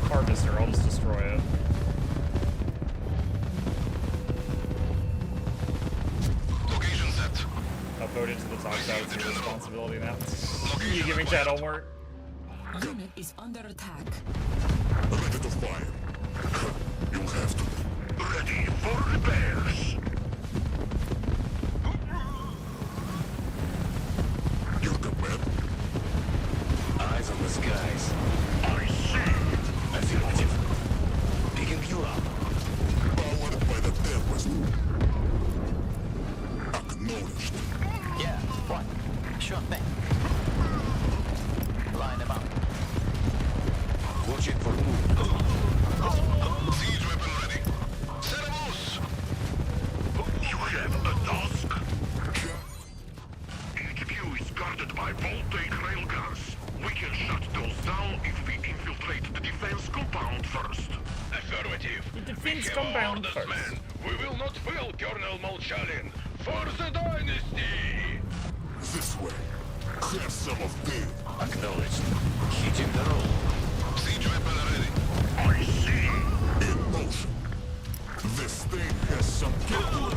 harvester, I'll just destroy it. Location set. Upvoted to the top side. It's your responsibility now. You giving chat homework? Unit is under attack. Ready to fire. You have to be ready for repairs. Your command? Eyes on the skies. I see. Affirmative. Picking you up. Powered by the Tempest. Acknowledged. Yeah, what? Sure thing. Line them up. Watching for move. Siege weapon ready. Servus! You have a task. HQ is guarded by voltaic railguns. We can shut those down if we infiltrate the defense compound first. Affirmative. The defense compound first. Man. We will not fail, Colonel Molchalin. For the dynasty! This way. Have some of them. Acknowledged. Hitting the roll. Siege weapon ready. I see. In motion. This thing has some kick to it.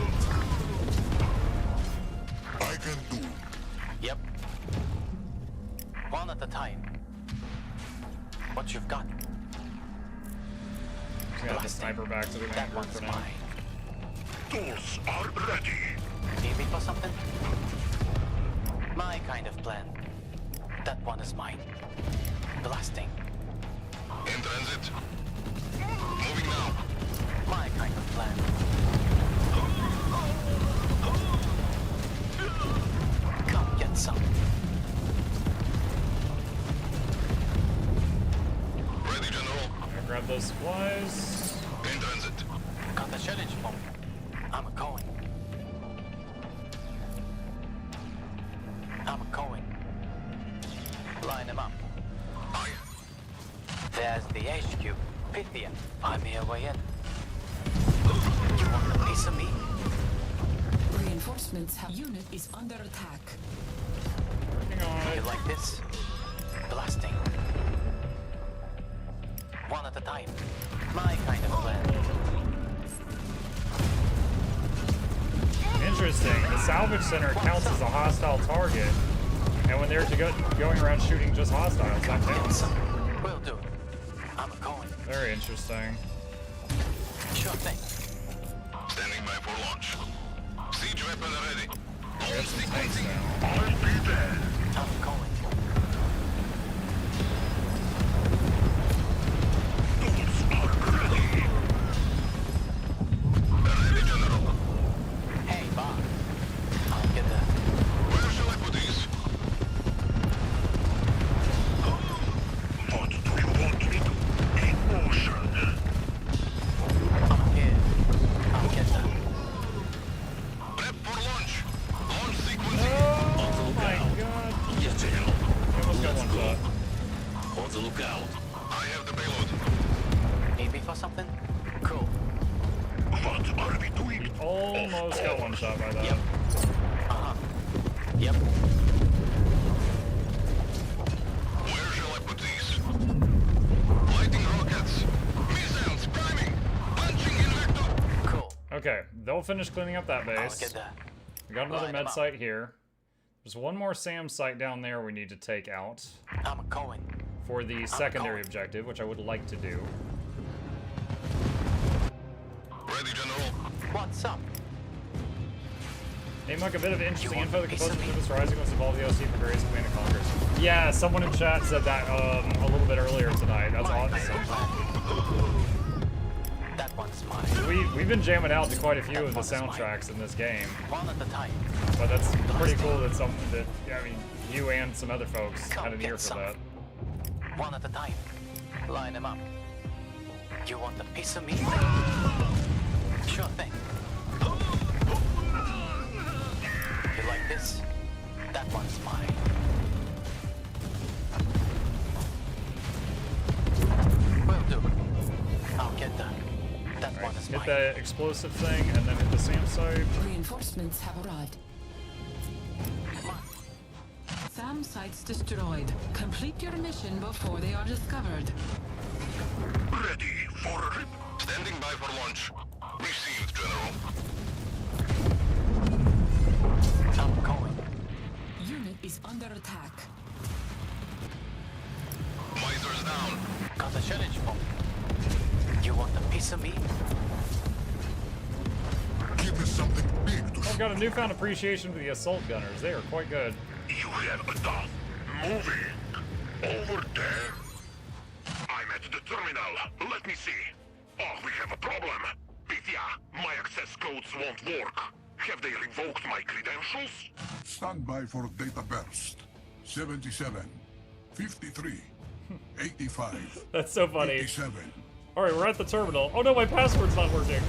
I can do. Yep. One at a time. What you've got? Got the sniper back to the main group for now. Tools are ready. Need me for something? My kind of plan. That one is mine. Blasting. In transit. Moving now. My kind of plan. Come get some. Ready, General. Grab those supplies. In transit. Got the challenge bomb. I'm going. I'm going. Line them up. Aye. There's the HQ. Pythian. I'm here way in. You want a piece of me? Reinforcements have unit is under attack. Working on You it. like this? Blasting. One at a time. My kind of plan. Interesting. The salvage center counts as a hostile target, and when they're going around shooting just hostiles, that counts. Will do. I'm going. Very interesting. Sure thing. Standing by for launch. Siege weapon ready. We got some tanks now. I'll be there. I'm going. Tools are ready. Ready, General. Hey, Bob. I'll get the... Where shall I put these? What do you want me to? In motion. I'm here. I'll get the... Prep for launch. Launch sequence. Oh my god. Yes, General. We almost got one shot. On the lookout. I have the payload. Need me for something? Cool. What are we doing? Almost got one shot by that. Yep. Uh-huh. Yep. Where shall I put these? Lighting rockets. Missiles priming. Punching in vector. Cool. Okay, they'll finish cleaning up that I'll base. get that. We got another Line 'em med up. site here. There's one more SAM site down there we need to take out I'm going. for the secondary objective, which I would like to do. Ready, General. What's up? Name like a bit of interesting You info. The want a piece composer of for me? this Rising was involved in the OC for various command and conquers. Yeah, someone in chat said that a little bit earlier tonight. That's My awesome. kind of plan. That one's mine. We've been jamming out to quite a few of the soundtracks in this game, One at a time. but that's pretty cool that I mean, you and some other folks had an ear for that. One at a time. Line them up. You want a piece of me? Sure thing. You like this? That one's mine. Will do. I'll get that. That one is the explosive thing and then hit the SAM site. Reinforcements have arrived. SAM sites destroyed. Complete your mission before they are discovered. Ready for a rip. Standing by for launch. Received, General. I'm going. Unit is under attack. Miser's down. Got a challenge for me. You want a piece of me? Give me something big to I've got a newfound appreciation for the assault gunners. They are quite good. You have a done. Moving. Over there. I'm at the terminal. Let me see. Oh, we have a problem. Pitya, my access codes won't work. Have they revoked my credentials? Stand by for data burst. 77, 53, 85. That's so funny. 87. Alright, we're at the terminal. Oh no, my password's not working.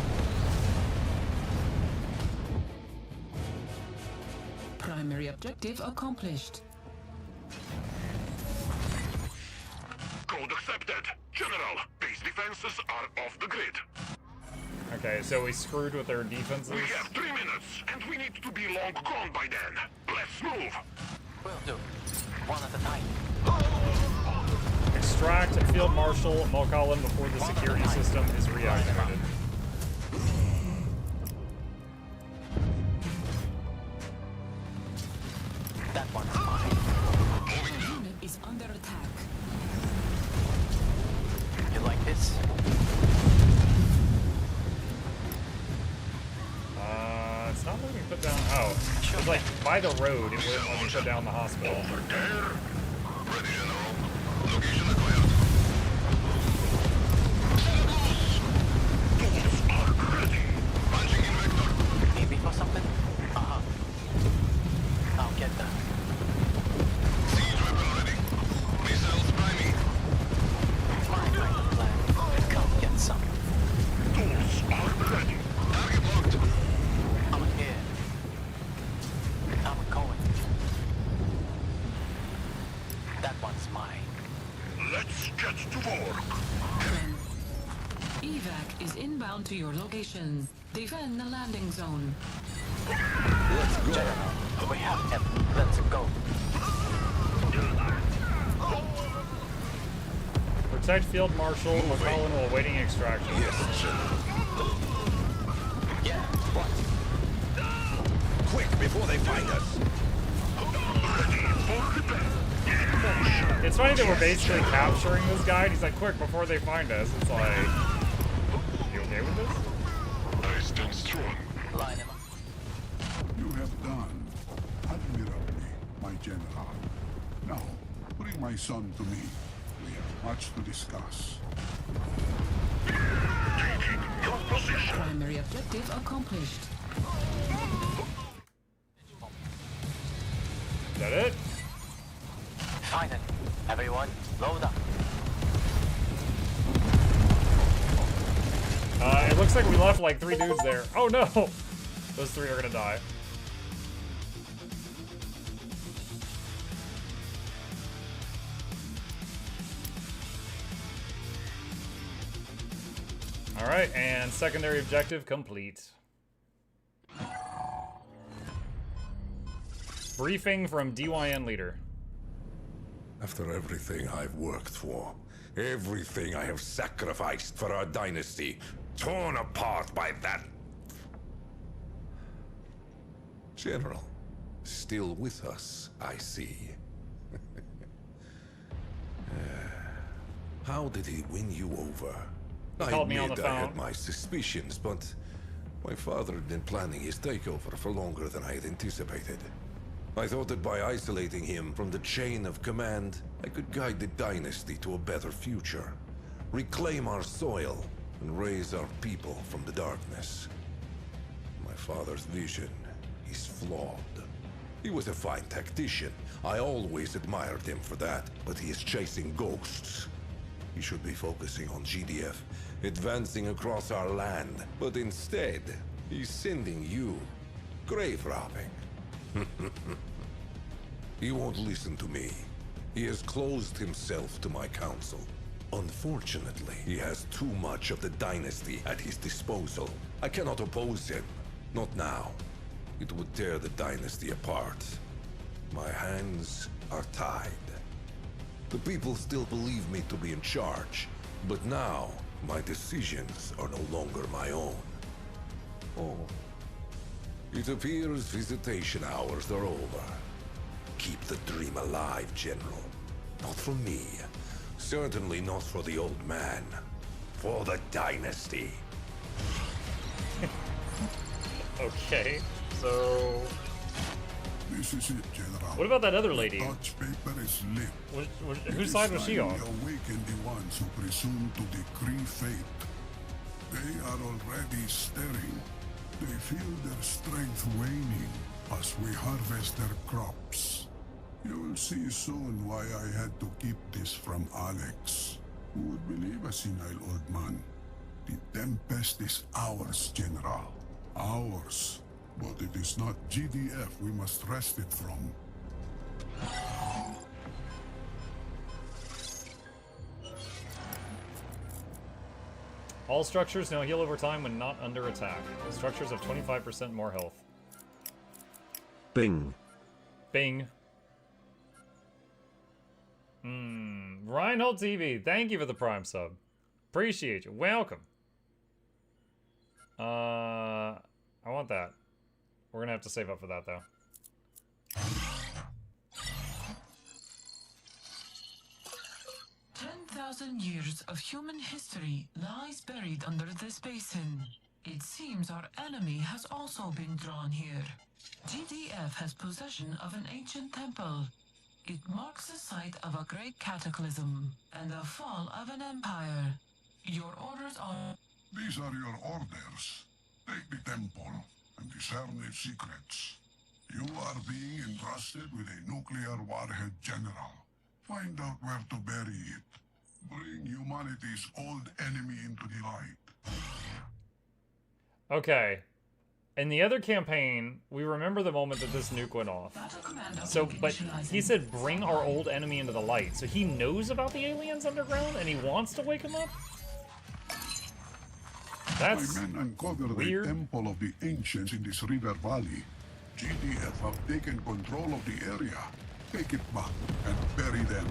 Primary objective accomplished. Code accepted. General, base defenses are off the grid. Okay, so we screwed with their defenses. We have 3 minutes, and we need to be long gone by then. Let's move. Will do. One at a time. Extract Field Marshal Mulholland before the security system is reactivated. That one's mine. Unit is under attack. You like this? It's not letting me put down. Oh, it's like by the road. It wouldn't let me put down the hospital. Over there. Ready, General. Location acquired. Tools are ready. Punching in vector. Need me for something? Uh-huh. I'll get that. Siege weapon ready. Missiles priming. My kind of plan. Come get some. Tools are ready. Target locked. I'm here. I'm going. That one's mine. Let's get to work. Evac is inbound to your location. Defend the landing zone. Let's go. General, we have him. Let's go. Protect Field Marshal Mulholland while awaiting extraction. Yes, General. Yeah, what? Quick, before they find us. Ready for repair. It's funny that we're basically capturing this guy, and he's like, quick, before they find us. It's like, you okay with this? I stand strong. Line him up. You have done admirably, my general. Now, bring my son to me. We have much to discuss. Taking your position. Primary objective accomplished. Is that it? Finally. Everyone, load up. It looks like we left like 3 dudes there. Oh no! Those 3 are gonna die. Alright, and secondary objective complete. Briefing from DYN leader. After everything I've worked for, everything I have sacrificed for our dynasty, torn apart by that... General, still with us, I see. How did he win you over? He I called me on admit the I had phone. my suspicions, but my father had been planning his takeover for longer than I had anticipated. I thought that by isolating him from the chain of command, I could guide the dynasty to a better future, reclaim our soil, and raise our people from the darkness. My father's vision is flawed. He was a fine tactician. I always admired him for that, but he is chasing ghosts. He should be focusing on GDF, advancing across our land, but instead, he's sending you grave robbing. He won't listen to me. He has closed himself to my counsel. Unfortunately, he has too much of the dynasty at his disposal. I cannot oppose him. Not now. It would tear the dynasty apart. My hands are tied. The people still believe me to be in charge, but now my decisions are no longer my own. Oh. It appears visitation hours are over. Keep the dream alive, General. Not for me. Certainly not for the old man. For the dynasty. Okay, so... This is it, General. What about that other lady? The Dutch paper is lit. Whose side was she on? We awaken the ones who presume to decree fate. They are already stirring. They feel their strength waning as we harvest their crops. You'll see soon why I had to keep this from Alex. Who would believe a senile old man? The Tempest is ours, General. Ours. But it is not GDF we must wrest it from. All structures now heal over time when not under attack. Structures have 25% more health. Bing. Bing. Reinhold TV, thank you for the Prime sub. Appreciate you. Welcome. I want that. We're gonna have to save up for that though. 10,000 years of human history lies buried under this basin. It seems our enemy has also been drawn here. GDF has possession of an ancient temple. It marks the site of a great cataclysm and the fall of an empire. Your orders are... These are your orders. Take the temple and discern its secrets. You are being entrusted with a nuclear warhead, General. Find out where to bury it. Bring humanity's old enemy into the light. Okay. In the other campaign, we remember the moment that this nuke went off. So, but he said bring our old enemy into the light. So he knows about the aliens underground and he wants to wake them up? That's my men uncovered weird. The temple of the ancients in this river valley. GDF have taken control of the area. Take it back and bury them.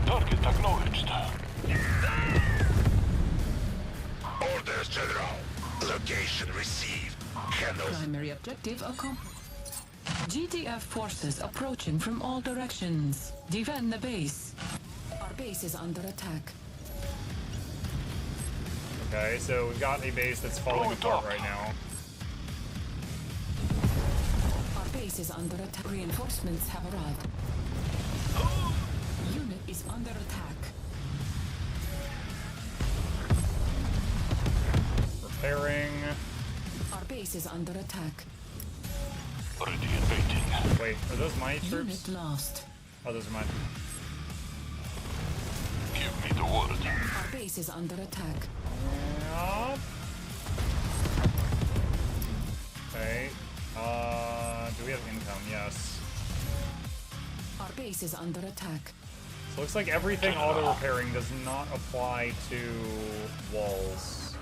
Target acknowledged. Orders, General. Location received. Handle. Primary objective accomplished. GDF forces approaching from all directions. Defend the base. Our base is under attack. Okay, so we've got a base that's falling apart right now. Our base is under attack. Reinforcements have arrived. Unit is under attack. Repairing. Our base is under attack. Ready and waiting. Wait, are those my troops? Unit lost. Oh, those are mine. Give me the word. Our base is under attack. Yep. Okay. Do we have income? Yes. Our base is under attack. So it looks like everything auto-repairing does not apply to walls.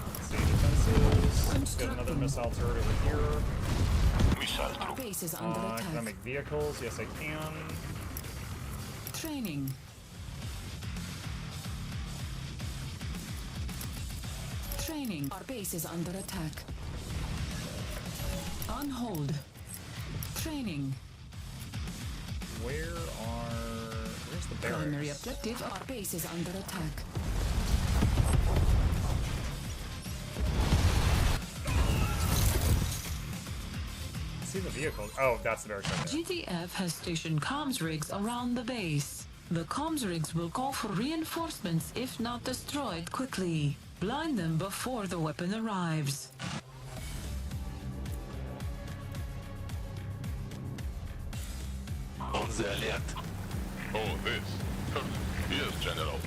Let's see, defenses. Let's get another missile turret over here. Our base is under Can I attack. make vehicles? Yes, I can. Training. Training. Our base is under attack. On hold. Training. Where's the barracks? Primary objective. Our base is under attack. See the vehicle. Oh, that's the barracks right there. GDF has stationed comms rigs around the base. The comms rigs will call for reinforcements if not destroyed quickly. Blind them before the weapon arrives. On the alert. Oh, this. Yes, General.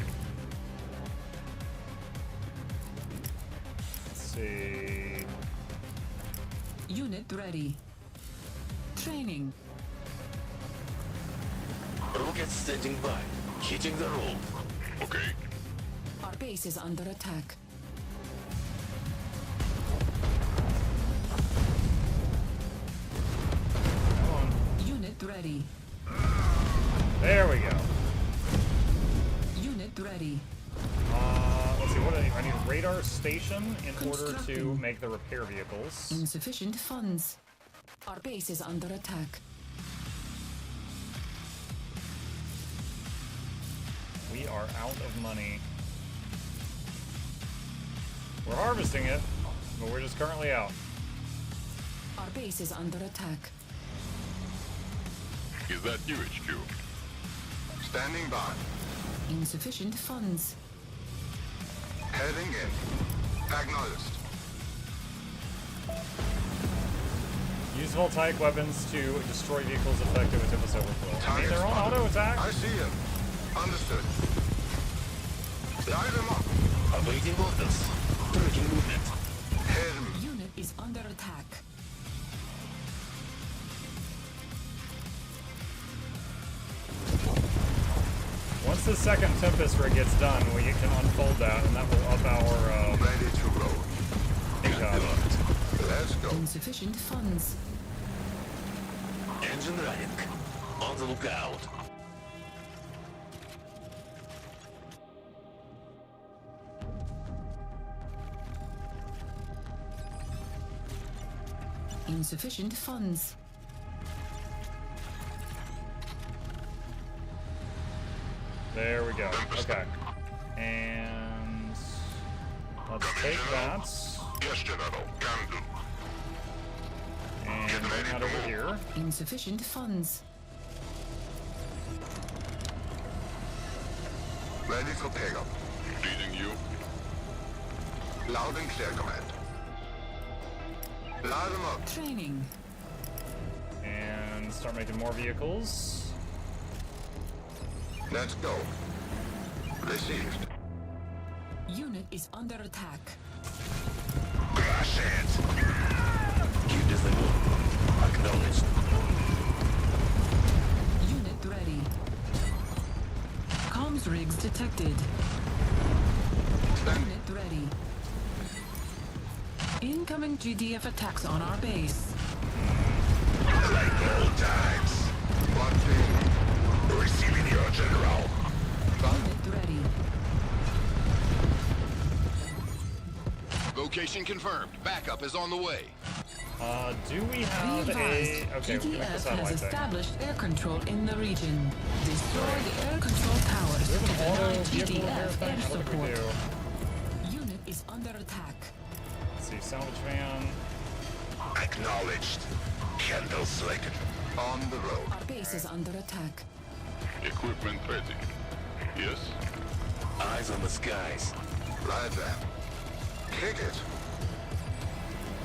see. Unit ready. Training. Rockets standing by. Hitting the roll. Okay. Our base is under attack. Come on. Unit ready. There we go. Unit ready. Let's see, what do I need? A radar station in order to make the repair vehicles. Insufficient funds. Our base is under attack. We are out of money. We're harvesting it, but we're just currently out. Our base is under attack. Is that you, HQ? Standing by. Insufficient funds. Heading in. Acknowledged. Use voltaic weapons to destroy vehicles affected with Tempest overflow. I mean, they're on auto attack. I see him. Understood. Light him up. Awaiting orders. Tracking movement. Head him. Unit is under attack. Once the second Tempest rig gets done, we can unfold that, and that will up our ready to roll. income. Let's go. Insufficient funds. Engine running. On the lookout. Insufficient funds. There we go. Okay. And let's take that. Yes, General. Can do. And bring that over here. Insufficient funds. Ready for pickup. Leading you. Loud and clear, command. Light them up. Training. And start making more vehicles. Let's go. Received. Unit is under attack. Crash it. Give us the move. Acknowledged. Unit ready. Comms rigs detected. Unit ready. Incoming GDF attacks on our base. Like old times. One thing. Receiving your general. Unit ready. Location confirmed. Backup is on the way. Do we have Be a... advised, Okay, we can make the GDF satellite has thing. established air control in the region. Destroy the air control towers Do we to have an deny auto vehicle repair GDF thing? air What did we support. do? Unit is under attack. Let's see, salvage van. Acknowledged. Candle selected. On the road. Our base is under attack. Equipment ready. Yes? Eyes on the skies. Right there. Kick it.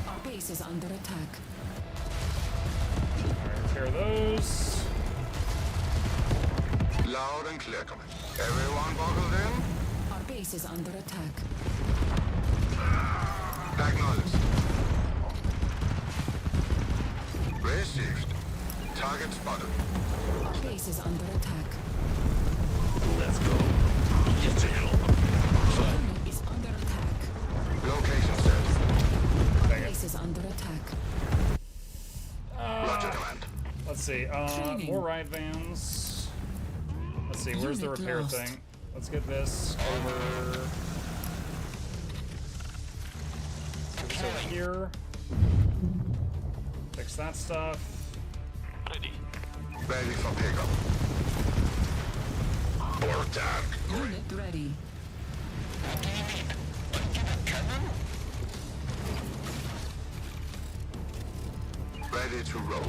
Our base is under attack. Alright, repair those. Loud and clear, command. Everyone buckled in? Our base is under attack. Acknowledged. Received. Target spotted. Our base is under attack. Let's go. Yes, General. Unit is under attack. Location set. Our base is under attack. Roger, command. Let's see, Training. more ride vans. Let's see, where's the Unit repair lost. thing? Let's get this over... Get this over here. Fix that stuff. Ready. Ready for pickup. Or tank. Unit ready. Ready to roll.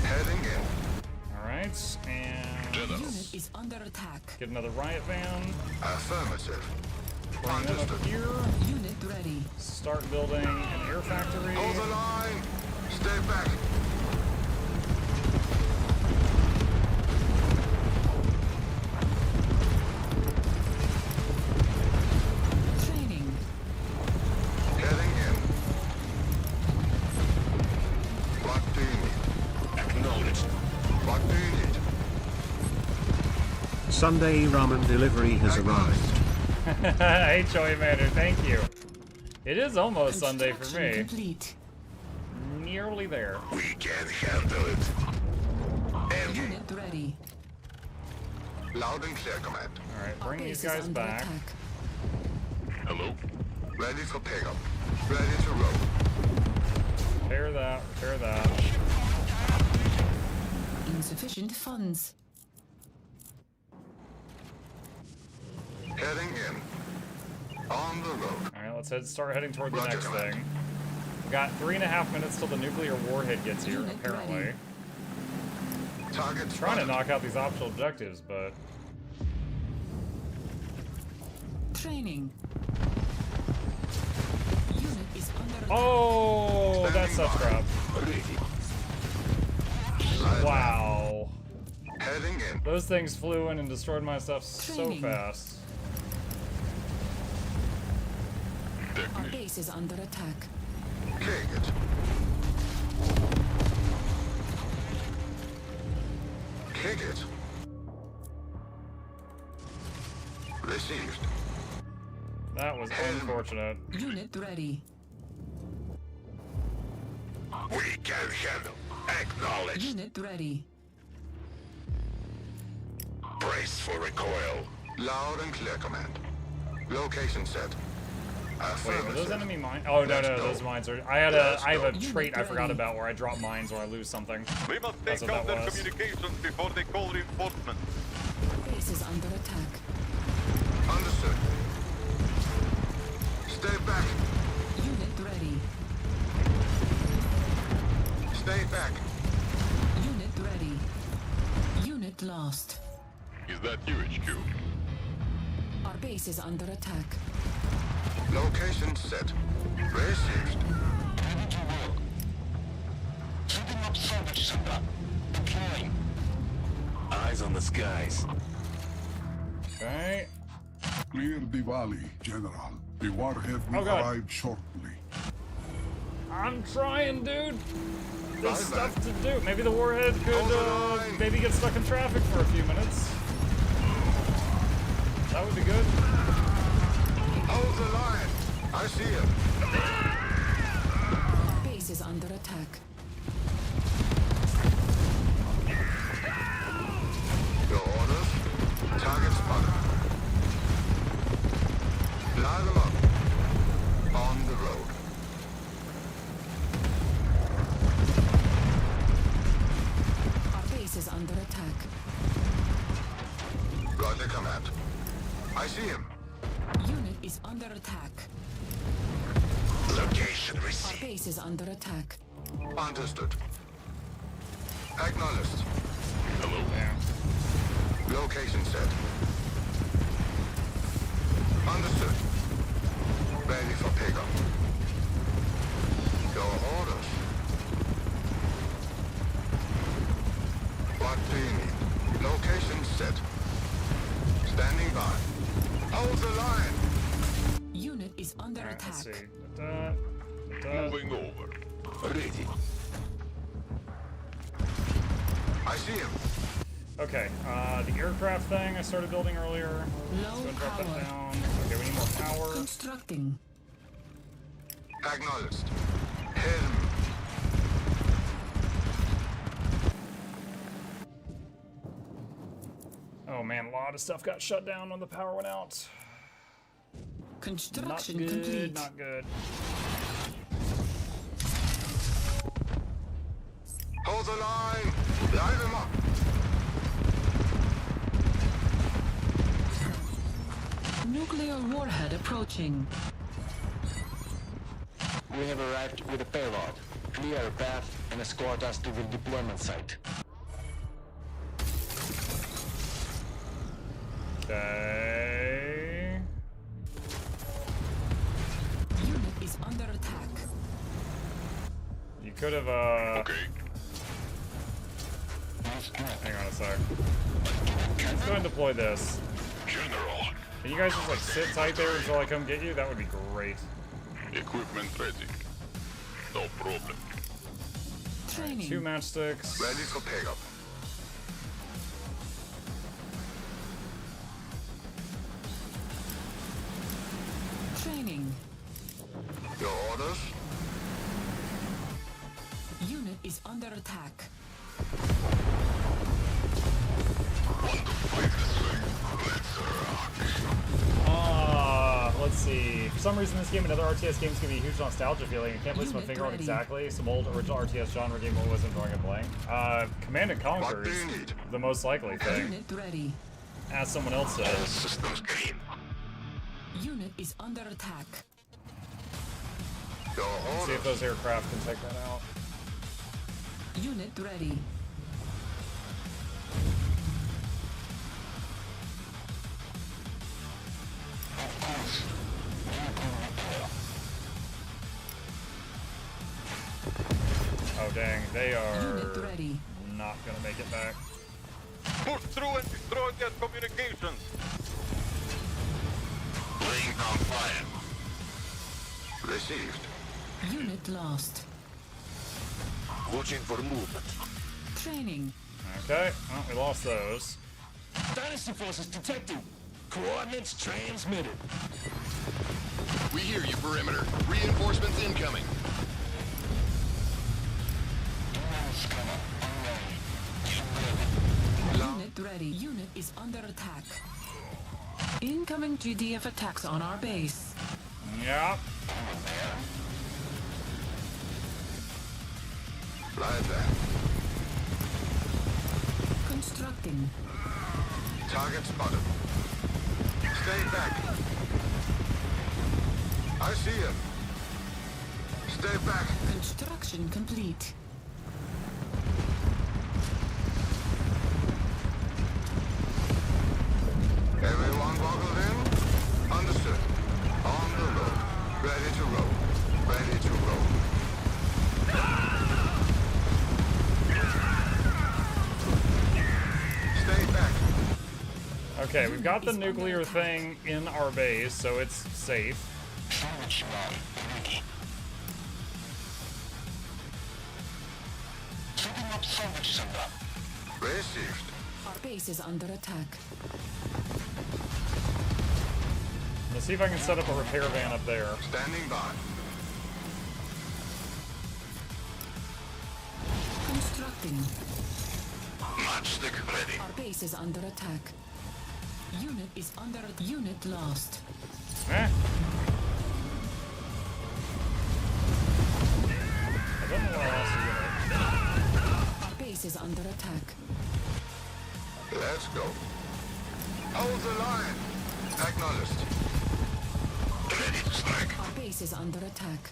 Heading in. Alright, and... Unit is under attack. Get another riot van. Affirmative. Bring them up here. Unit ready. Start building an air factory. Hold the line. Stay back. Training. Heading in. Sunday ramen delivery has arrived. Hey, Choi Manor, thank you. It is almost Sunday for me. Complete. Nearly there. We can handle it. Unit ready. Loud and clear, command. Alright, Our bring base these is guys under back. attack. Hello? Ready for pickup. Ready to roll. Repair that, repair that. Insufficient funds. Heading in. On the road. Alright, let's start heading toward the Roger, next command. thing. We got 3.5 minutes till the nuclear warhead gets here, Unit apparently. ready. Target Trying to spotted. knock out these optional objectives, but Training. Unit is under attack. oh, that's such crap. Ready. Wow, Heading in. those things flew in and destroyed my stuff so Training. fast. Our base is under attack. King it. Kick it. Received. That was unfortunate. Unit ready. We can handle. Acknowledge. Unit ready. Brace for recoil. Loud and clear, command. Location set. Wait, were those Affirmative. enemy mines? Oh no, Let's no, go. those mines are. I have a trait I forgot about where I drop mines when I lose something. We must That's take what out that their was. communications before they call reinforcements. Base is under attack. Understood. Stay back. Unit ready. Stay back. Unit ready. Unit lost. Is that you, HQ? Our base is under attack. Location set. Received. Ready to work. Setting up salvage center. Deploying. Eyes on the skies. Okay. Clear the valley, General. The warhead will Oh, God. arrive shortly. I'm trying, dude. There's Right, stuff to do. Maybe the warhead could maybe get stuck in traffic for a few minutes. That would be good. Hold the line. I see him. Base is under attack. Your orders. Target spotted. Line them up. On the road. Our base is under attack. Roger, command. I see him. Unit is under attack. Location Our received. base is under attack. Understood. Acknowledged. Hello. Location set. Understood. Ready for pickup. Your orders. What do you need? Location set. Standing by. Hold the line. Unit is under Let's attack. see. Moving over. Ready. I see him. Okay, the aircraft thing I started building earlier. Let's go and drop that power. down. Okay, we need more power. Constructing. Acknowledged. Him. Oh man, a lot of stuff got shut down when the power went out. Construction Not good, complete. not good. Hold the line. Line them up. Nuclear warhead approaching. We have arrived with a payload. Clear a path and escort us to the deployment site. Okay. Unit is under attack. You could have, Okay. hang on a sec. Let's go ahead and deploy this. General. Can you guys just like sit tight there until I come get you? That would be great. Equipment ready. No problem. Training. 2 matchsticks. Ready for pickup. Your orders? Unit is under attack. Let's see. For some reason, this game and other RTS games give me a huge nostalgia feeling. I can't place my finger on exactly. Some old original RTS genre game I was enjoying and playing. Command and Conquer is the most likely thing. Unit ready. As someone else said. All systems green. Unit is under attack. Your Let's see if those aircraft can take that out. Unit ready. Oh dang, they are Unit ready. not gonna make it back. Push through and destroy their communications. Laying down fire. Received. Unit lost. Watching for movement. Training. Okay, well, we lost those. Dynasty forces detected. Coordinates transmitted. We hear you, perimeter. Reinforcements incoming. Unit ready. Unit is under attack. Incoming GDF attacks on our base. Yeah. Right there. Constructing. Target spotted. Stay back. I see him. Stay back. Construction complete. Everyone buckled in? Understood. On the road. Ready to roll. Ready to roll. Stay back. Okay, we've got the nuclear thing in our base, so it's safe. Received. Our base is under attack. Let's see if I can set up a repair van up there. Standing by. Constructing. Matchstick ready. Our base is under attack. Unit is under unit lost. Eh? I don't know where I lost a unit. Our base is under attack. Let's go. Hold the line. Acknowledged. Ready to strike. Our base is under attack.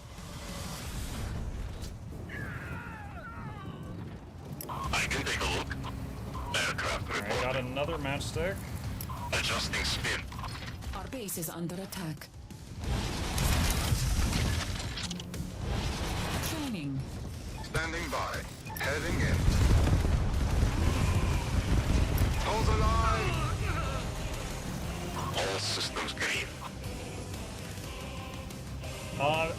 I can take a look. Aircraft report. I got another matchstick. Adjusting spin. Our base is under attack. Training. Standing by. Heading in. Hold the line. All systems green.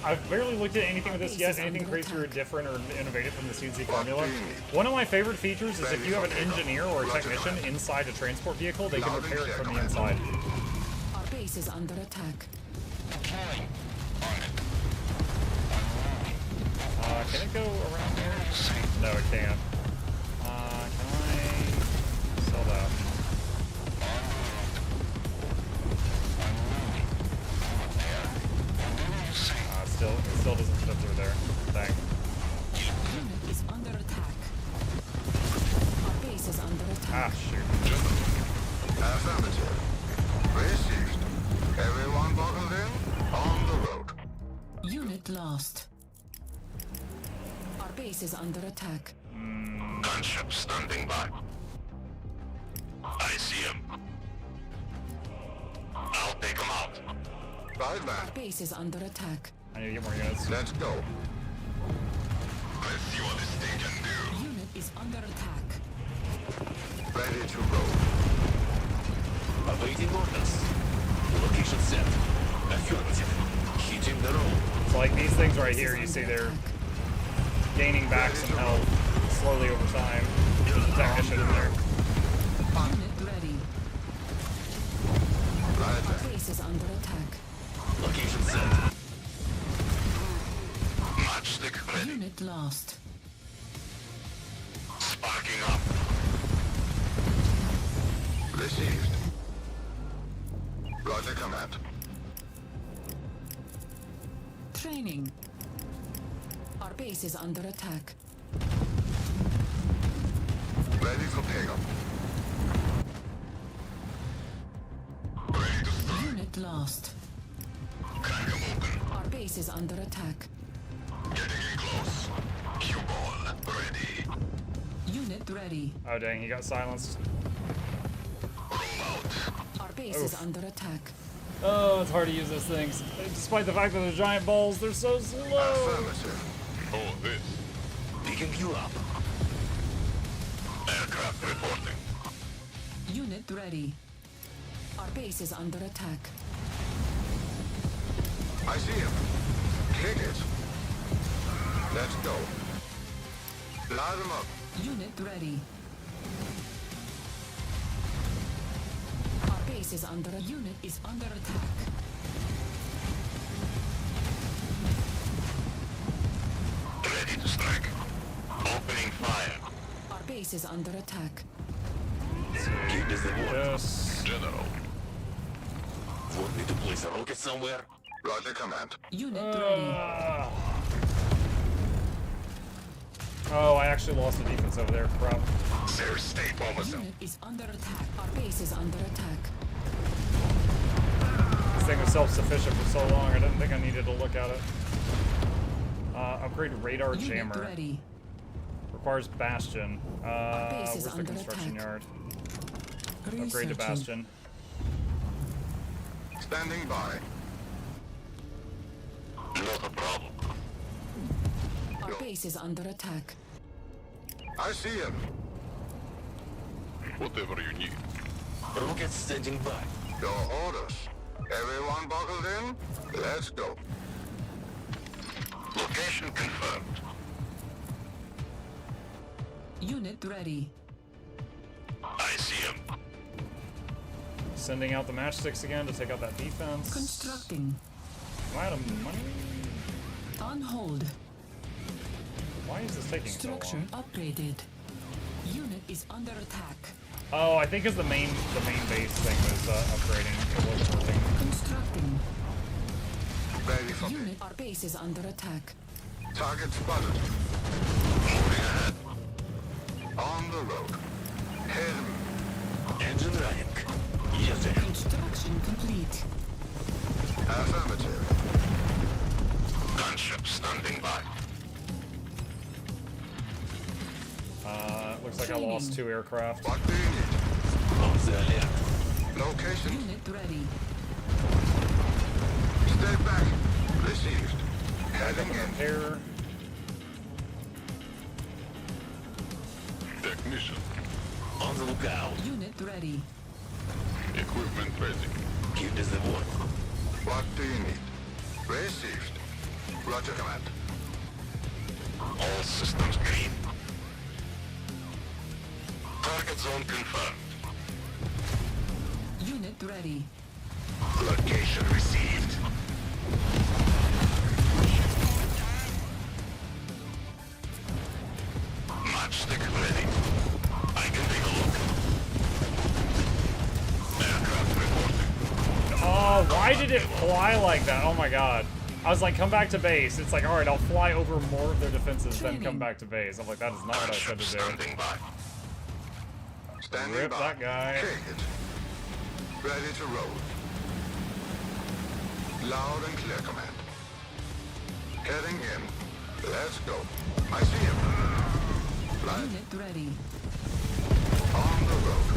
I've barely looked at anything with this yet, anything crazy or different or innovative from the CNC formula. One of my favorite features is if you have an engineer or a technician inside a transport vehicle, they can repair it from the inside. Our base is under attack. Can it go around here? No, it can't. Can I sell that? It still doesn't fit through there. Dang. Unit is under attack. Our base is under attack. Ah, shoot. Affirmative. Received. Everyone buckled in? On the road. Unit lost. Our base is under attack. Gunship standing by. I see him. I'll take him out. Right Our back. base is under attack. I need to get more units. Let's go. Let's see what this thing can do. Unit is under attack. Ready to roll. Awaiting orders. Location set. Affirmative. Hitting the road. So like these things right here, you see they're gaining back some health slowly over time. There's a technician in there. Unit ready. Right Our back. base is under attack. Location set. Unit lost. Sparking up. Received. Roger command. Training. Our base is under attack. Ready for pickup. Ready to strike. Unit lost. Crank 'em open. Our base is under attack. Getting in close. Cue ball. Ready. Unit ready. Oh dang, he got silenced. Roll out. Our base is under attack. Oh, it's hard to use those things. Despite the fact that they're giant balls, they're so slow. Affirmative. Oh, this. Picking you up. Aircraft reporting. Unit ready. Our base is under attack. I see him. Click it. Let's go. Light him up. Unit ready. Our base is under a unit is under attack. Ready to strike. Opening fire. Our base is under attack. Give us the word. Yes. General. Want me to place a rocket somewhere? Roger command. Unit ready. Oh, I actually lost the defense over there. Crap. Sir, stay almost. Unit is under attack. Our base is under attack. This thing was self-sufficient for so long, I didn't think I needed to look at it. Upgrade radar Unit jammer. ready. Requires bastion. base is Where's the under construction attack. yard? Upgrade to Researching. bastion. Standing by. Not a problem. Our base is under attack. I see him. Whatever you need. Rocket standing by. Your orders. Everyone buckled in? Let's go. Location confirmed. Unit ready. I see him. Sending out the matchsticks again to take out that defense. Constructing. Am I out of money? On hold. Why is this taking so Structure long? upgraded. Unit is under attack. Oh, I think it's the main base thing was upgrading. It wasn't working. Constructing. Ready for Unit. Our base is under attack. target spotted. Moving ahead. On the road. Head. Engine running. Yes, sir. Construction complete. Affirmative. Gunship standing by. Looks like I lost 2 aircraft. What do you need? On the alert. Location. Unit ready. Stay back. Received. Heading in. Repair. Technician. On the lookout. Unit ready. Equipment ready. Give us the word. What do you need? Received. Roger, command. All systems green. Target zone confirmed. Unit ready. Location received. Matchstick ready. I can take a look. Aircraft reporting. Oh, why did it fly like that? Oh my god. I was like, come back to base. It's like, alright, I'll fly over more of their defenses, then come back to base. I'm like, that is not what I said to do. Standing by. Standing Rip by. that guy. Take it. Ready to roll. Loud and clear, command. Heading in. Let's go. I see him. Right. Unit ready. On the road.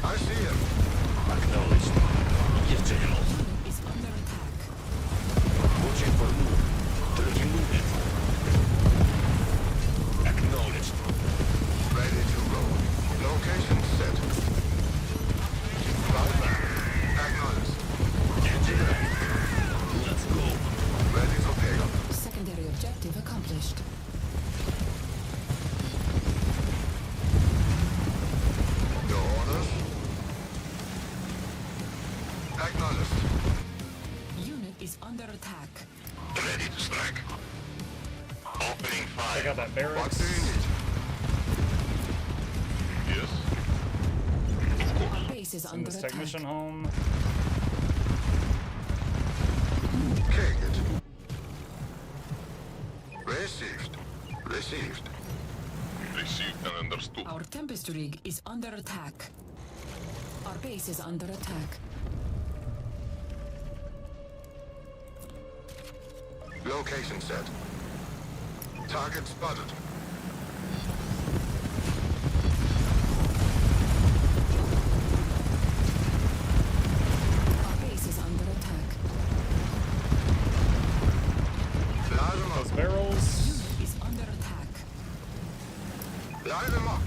I see him. Acknowledged. Yes, General. Unit is under attack. Watching for move. Tracking movement. Acknowledged. Ready to roll. Location set. Right back. Acknowledged. Engine ready. Let's go. Ready for pickup. Secondary objective accomplished. Your orders? Acknowledged. Unit is under attack. Ready to strike. Opening fire. Check out that barracks. What do you need? Yes. Of course. Base is Send under this attack. technician home. Take it. Received. Received. Received and understood. Our Tempest rig is under attack. Our base is under attack. Location set. Target spotted. Our base is under attack. Light them Those up. barrels. Unit is under attack. Light them up.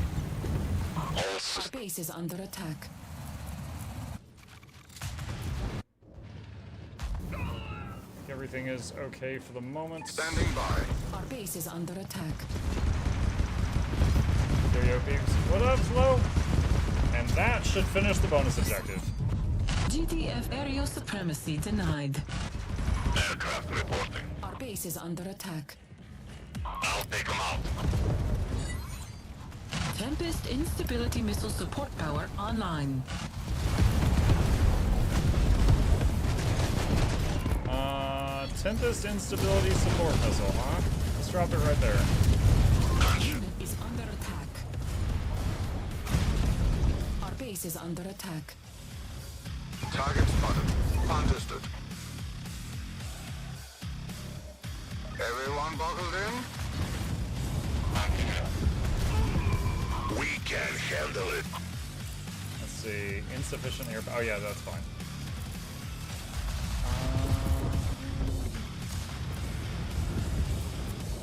All Our systems. base is under attack. Everything is okay for the moment. Standing by. Our base is under attack. Yo peeps. What up, Slow? And that should finish the bonus objective. GTF aerial supremacy denied. Aircraft reporting. Our base is under attack. I'll take them out. Tempest instability missile support power online. Tempest instability support missile, huh? Let's drop it right there. Unit is under attack. Our base is under attack. Target spotted. Understood. Everyone buckled in? We can handle it. Let's see. Insufficient air. Oh yeah, that's fine.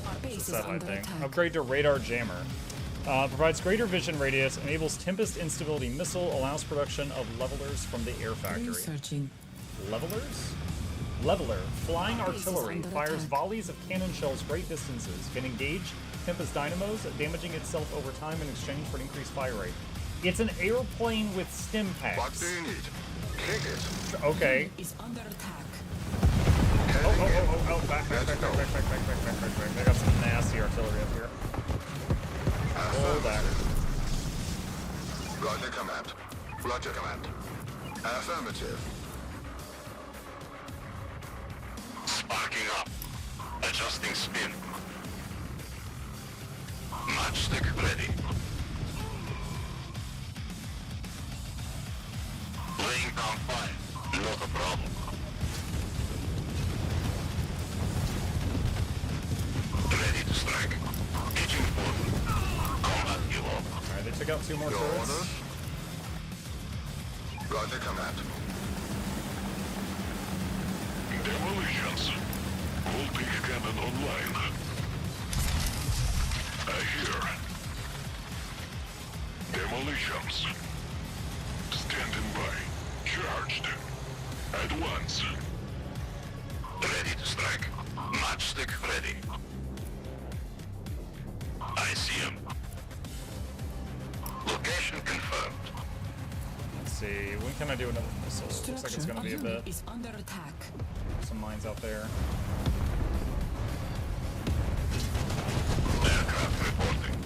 Our base is Satellite under thing. attack. Upgrade to radar jammer. Provides greater vision radius, enables Tempest instability missile, allows production of levelers from the air factory. Researching. Levelers? Leveler. Flying Base is artillery. under Fires attack. volleys of cannon shells great distances. Can engage Tempest dynamos, damaging itself over time in exchange for an increased fire rate. It's an airplane with stim What packs. do you need? Kick it. Okay. Is under attack. Oh, back. They got some nasty artillery up here. Hold back. Roger command. Roger command. Affirmative. Sparking up. Adjusting spin. Matchstick ready. Laying down fire. Not a problem. Ready to strike. Pitching forward. Combat kilo. Alright, they took out 2 more Your turrets. orders? Roger command. Demolitions. Voltage cannon online. I hear. Demolitions. Standing by. Charged. At once. Ready to strike. Matchstick ready. I see him. Location confirmed. Let's see. When can I do another missile? Looks like it's going to be a bit. Is under attack. Some mines out there. Aircraft reporting.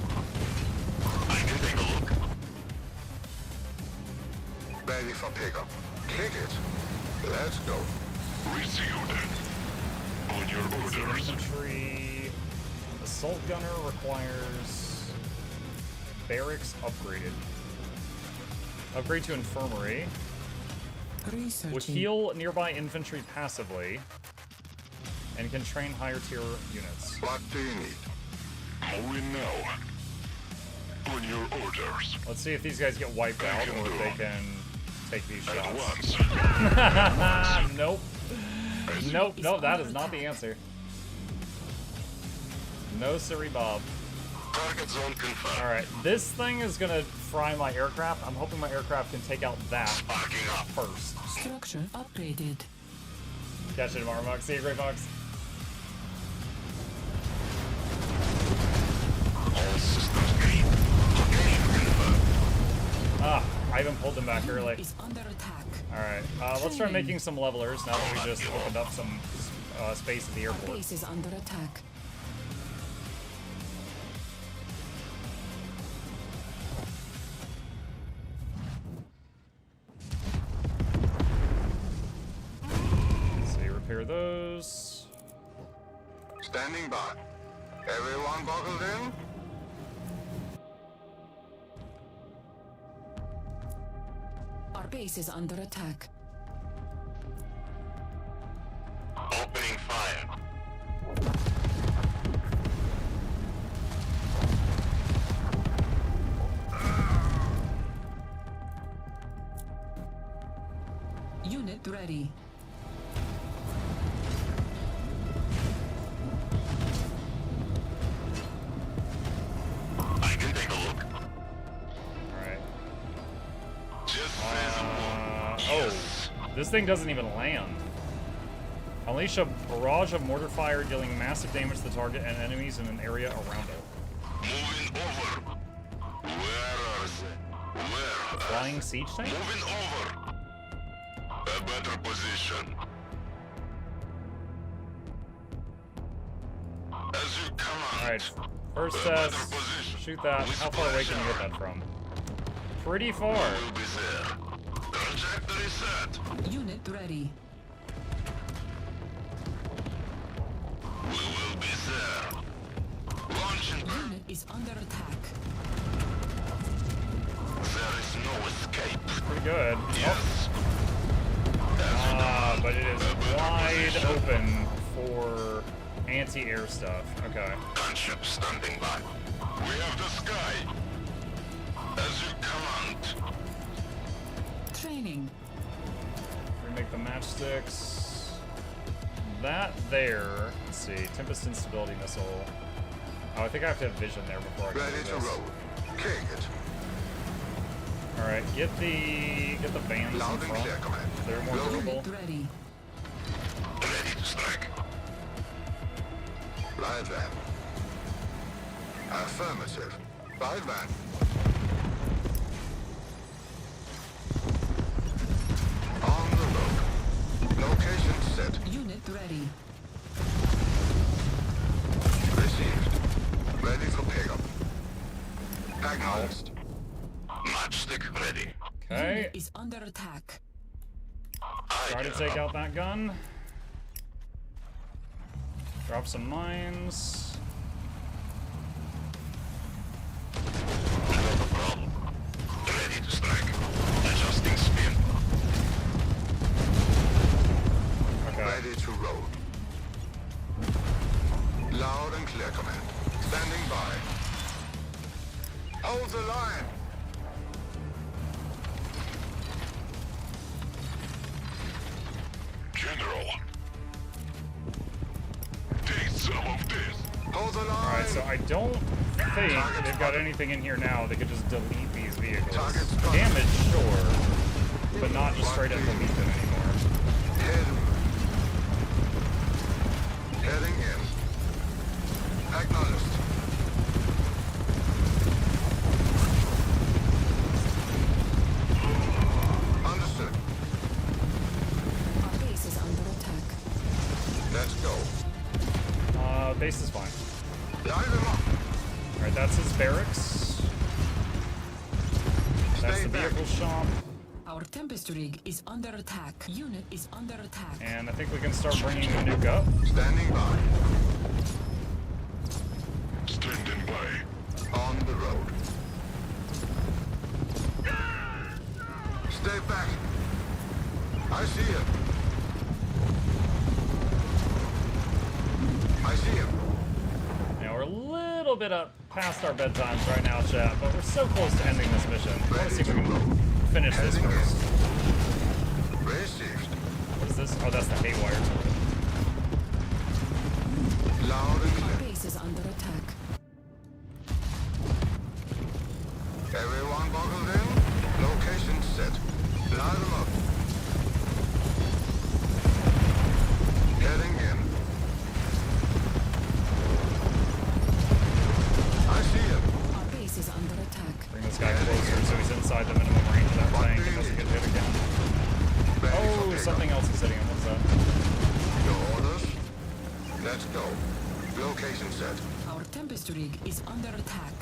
I can take a look. Ready for pickup. Kick it. Let's go. Received. On your orders. Infantry. Assault gunner requires barracks upgraded. Upgrade to infirmary. Researching. Would heal nearby infantry passively. And can train higher tier units. What do you need? Moving now. On your orders. Let's see if these guys get wiped out or if they can take these shots. Nope. Nope, that is not the answer. No siree Bob. Target zone confirmed. Alright, this thing is gonna fry my aircraft. I'm hoping my aircraft can take out that first. Structure upgraded. Catch you tomorrow, Mox. See you, Great Fox. All systems green. Location confirmed. I even pulled them back early. Is under attack. Alright, let's try making some levelers now that we just opened up some space at the Our airport. base is under attack. those. Standing by. Everyone buckled in? Our base is under attack. Opening fire. Unit ready. I can take a look. Alright. Just yes. Oh, this thing doesn't even land. Unleash a barrage of mortar fire, dealing massive damage to the target and enemies in an area around it. Moving over. Where are they? Where? Flying siege tank? Moving over. A better position. As you come on. Alright, first test. Shoot that. How far away can you get that from? Pretty far. We'll be there. Trajectory set. Unit ready. We will be there. Launching. Unit is under attack. There is no escape. Pretty good. Yes. But it is wide open for anti-air stuff. Okay. Gunship standing by. We have the sky. As you command. Training. Remake the matchsticks. That there. Let's see. Tempest instability missile. Oh, I think I have to have vision there before I can Ready do to this. roll. King it. All right, get the bands in Loud and front. clear, command. They're more durable. Ready. Ready to strike. Light van. Affirmative. Light van. On the road. Location set. Unit ready. Received. Ready for pickup. Acknowledged. Matchstick ready. Okay. Unit is under attack. Try to take out that gun. Drop some mines. No problem. Ready to strike. Adjusting spin. Okay. Ready to roll. Loud and clear, command. Standing by. Hold the line. General. Take some of this. Hold the line. Alright, so I don't think they've got anything in here now that could just delete these vehicles. Damage, sure, but not just straight up delete them anymore. Heading in. Acknowledged. Understood. Our base is under attack. Let's go. Base is fine. Line them up. Alright, that's his barracks. That's the vehicle shop. Our Tempest rig is under attack. Unit is under attack. And I think we can start bringing the nuke up. Standing by. Standing by. On the road. Stay back. I see him. I see him. Now we're a little bit up past our bedtimes right now, chat, but we're so close to ending this mission. I want to see if we can finish this first. Received. What is this? Oh, that's the haywire turret. Loud and Our clear. base is under attack. Everyone buckled in. Location set. Line them up. Heading in. I see him. Our base is under attack. Bring this guy closer so he's inside the minimum range of that tank and doesn't get hit again. Oh, something else is hitting him. What's that? Your orders? Let's go. Location set. Our Tempest rig is under attack.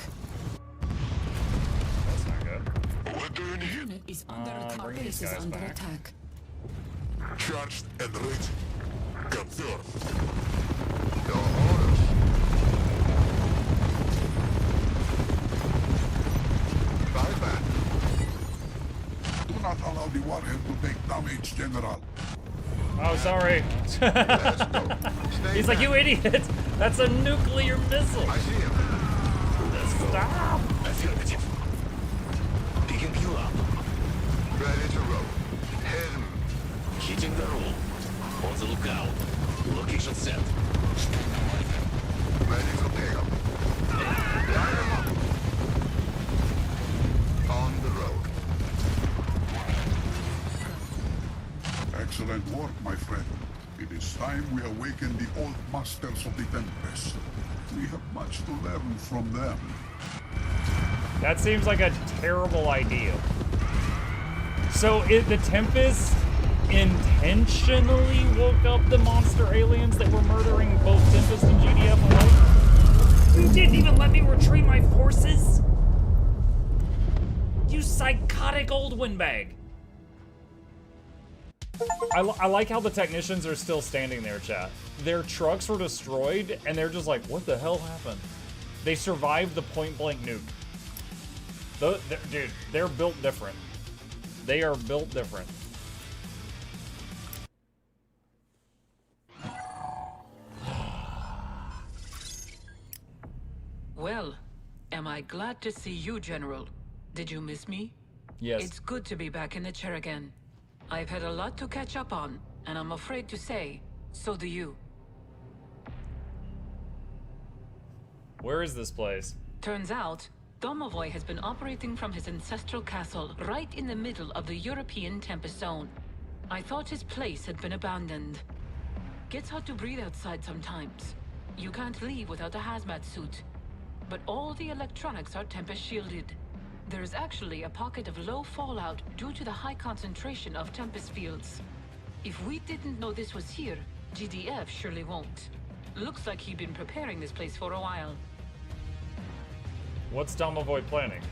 That's not good. What do you need? Unit is under attack. Our bring base these is guys under back. attack. Charged and ready. Confirm. Your orders. Fight back. Do not allow the warhead to take damage, General. Oh, sorry. He's like, you idiot! That's a nuclear missile! I see him. Stop! Affirmative. Picking you up. Ready to roll. Hit him. Hitting the roll. On the lookout. Location set. Ready for pickup. Line him up. On the road. Excellent work, my friend. It is time we awaken the old masters of the Tempest. We have much to learn from them. That seems like a terrible idea. So, the Tempest intentionally woke up the monster aliens that were murdering both Tempest and GDF alike? You didn't even let me retrieve my forces? You psychotic old windbag. I like how the technicians are still standing there, chat. Their trucks were destroyed, and they're just like, what the hell happened? They survived the point-blank nuke. Dude, they're built different. They are built different. Well, am I glad to see you, General. Did you miss me? Yes. It's good to be back in the chair again. I've had a lot to catch up on, and I'm afraid to say, so do you. Where is this place? Turns out, Domovoy has been operating from his ancestral castle right in the middle of the European Tempest Zone. I thought his place had been abandoned. Gets hard to breathe outside sometimes. You can't leave without a hazmat suit. But all the electronics are Tempest shielded. There's actually a pocket of low fallout due to the high concentration of Tempest fields. If we didn't know this was here, GDF surely won't. Looks like he'd been preparing this place for a while. What's Domovoy planning?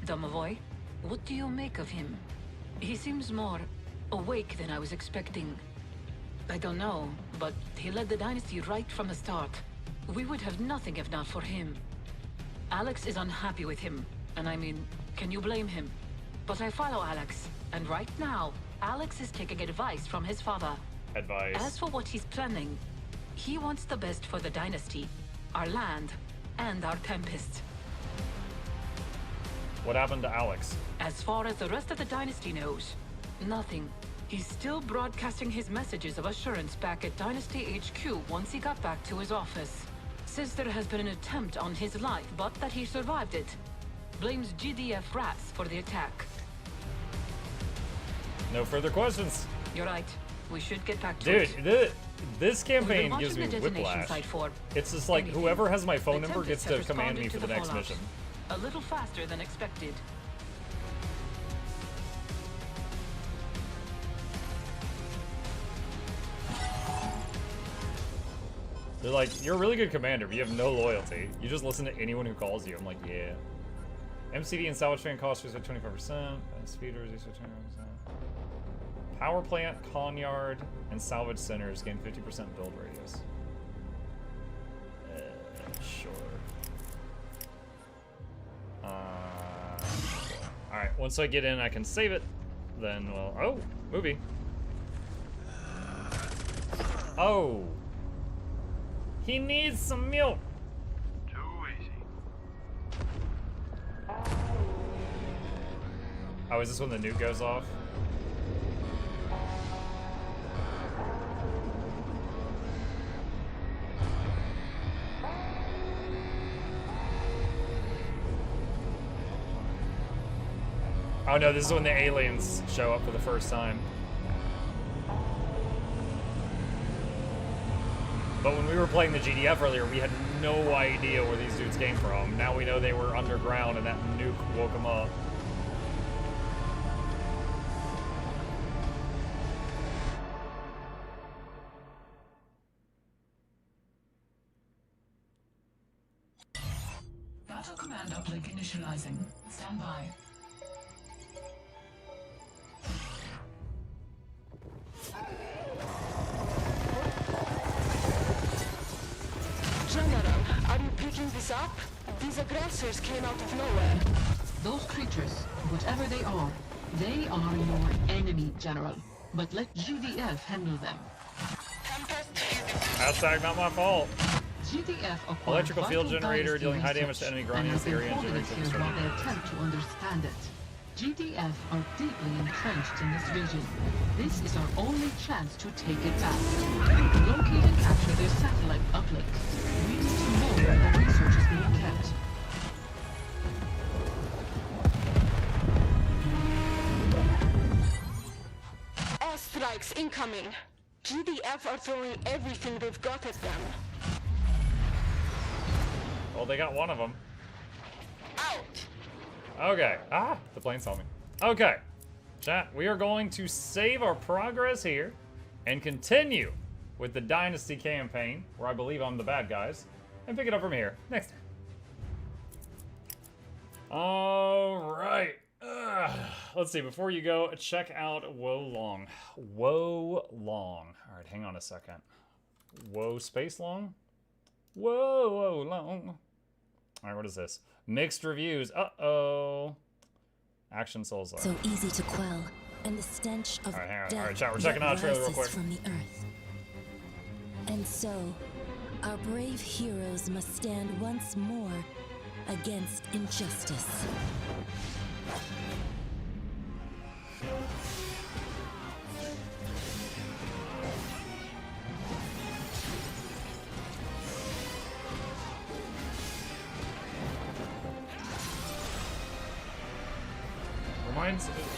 Domovoy, what do you make of him? He seems more awake than I was expecting. I don't know, but he led the dynasty right from the start. We would have nothing if not for him. Alex is unhappy with him, and I mean, can you blame him? But I follow Alex, and right now, Alex is taking advice from his father. Advice. As for what he's planning, he wants the best for the dynasty, our land, and our Tempest. What happened to Alex? As far as the rest of the dynasty knows, nothing. He's still broadcasting his messages of assurance back at Dynasty HQ once he got back to his office. Says there has been an attempt on his life, but that he survived it. Blames GDF rats for the attack. No further questions. You're right. We should get back to it. Dude, this campaign gives me the detonation whiplash. site for It's just like anything. whoever has my phone The number gets Tempest to have command me for responded the to next fallout. mission. A little faster than expected. They're like, you're a really good commander, but you have no loyalty. You just listen to anyone who calls you. I'm like, yeah. MCD and salvage fan costs at 25%. Speeders at 25%. Power plant, con-yard, and salvage centers gain 50% build radius. Sure. Alright, once I get in, I can save it. Then, well, oh, movie. Oh. He needs some milk. Too easy. Oh, is this when the nuke goes off? Oh no, this is when the aliens show up for the first time. But when we were playing the GDF earlier, we had no idea where these dudes came from. Now we know they were underground and that nuke woke them up. Battle command uplink initializing. Stand by. General, are you picking this up? These aggressors came out of nowhere. Those creatures, whatever they are your enemy, General. But let GDF handle them. Hashtag not my fault. GDF Electrical field generator dealing high damage to enemy grinding in this area and generates here while they attempt to understand it. GDF are deeply entrenched in this region. This is our only chance to take it back. Locate and capture their satellite uplinks. We need to know where the research is being kept. Airstrikes incoming. GDF are throwing everything they've got at them. Well, they got one of them. Out. Okay. Ah, the plane saw me. Okay. Chat, we are going to save our progress here and continue with the Dynasty campaign, where I believe I'm the bad guys, and pick it up from here next time. Alright. Let's see, before you go, check out Wo Long. Wo Long. Alright, hang on a second. Wo Space Long? Whoa, Long. Alright, what is this? Mixed reviews. Uh-oh. Action Souls. So easy to quell, and the stench of Alright, death chat, we're checking out a trailer real quick. from the earth. And so, our brave heroes must stand once more against injustice.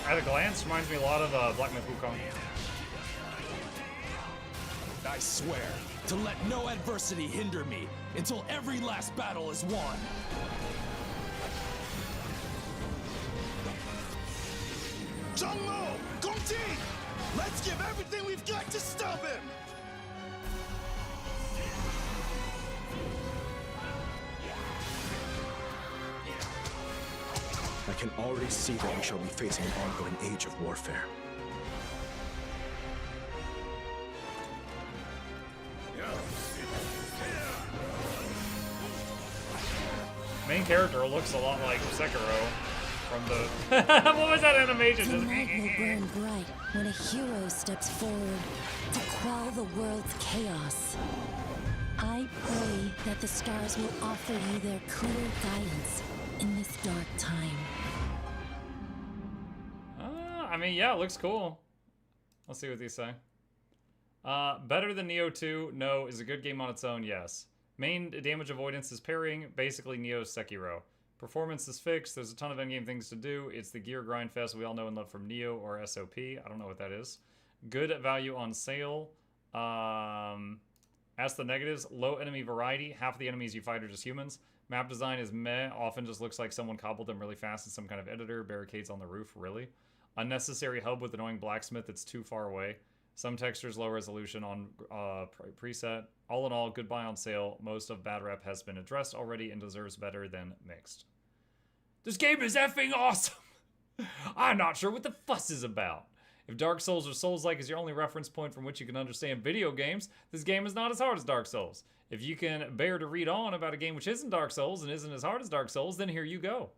At a glance, reminds me a lot of Black Myth Wukong. I swear to let no adversity hinder me until every last battle is won. Zhongmo! Gongji! Let's give everything we've got to stop him! I can already see that we shall be facing an ongoing age of warfare. Main character looks a lot like Sekiro from the... What was that animation? The night will burn bright when a hero steps forward to quell the world's chaos. I pray that the stars will offer you their clear guidance in this dark time. I mean, yeah, it looks cool. Let's see what these say. Better than Neo 2? No. Is a good game on its own? Yes. Main damage avoidance is parrying, basically Neo's Sekiro. Performance is fixed, there's a ton of endgame things to do. It's the gear grind fest we all know and love from Neo or SOP. I don't know what that is. Good value on sale. As the negatives, low enemy variety. Half of the enemies you fight are just humans. Map design is meh, often just looks like someone cobbled them really fast in some kind of editor. Barricades on the roof, really. Unnecessary hub with annoying blacksmith that's too far away. Some textures low resolution on preset. All in all, goodbye on sale. Most of bad rep has been addressed already and deserves better than mixed. This game is effing awesome! I'm not sure what the fuss is about. If Dark Souls or Souls-like is your only reference point from which you can understand video games, this game is not as hard as Dark Souls. If you can bear to read on about a game which isn't Dark Souls and isn't as hard as Dark Souls, then here you go.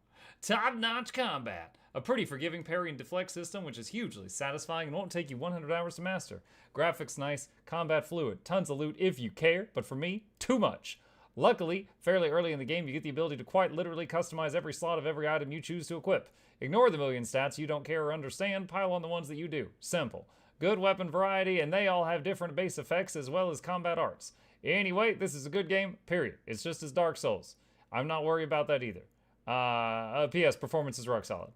Top-notch combat. A pretty forgiving parry and deflect system, which is hugely satisfying and won't take you 100 hours to master. Graphics nice, combat fluid, tons of loot if you care, but for me, too much. Luckily, fairly early in the game, you get the ability to quite literally customize every slot of every item you choose to equip. Ignore the million stats you don't care or understand, pile on the ones that you do. Simple. Good weapon variety, and they all have different base effects as well as combat arts. Anyway, this is a good game, period. It's just as Dark Souls. I'm not worried about that either. P.S. Performance is rock solid.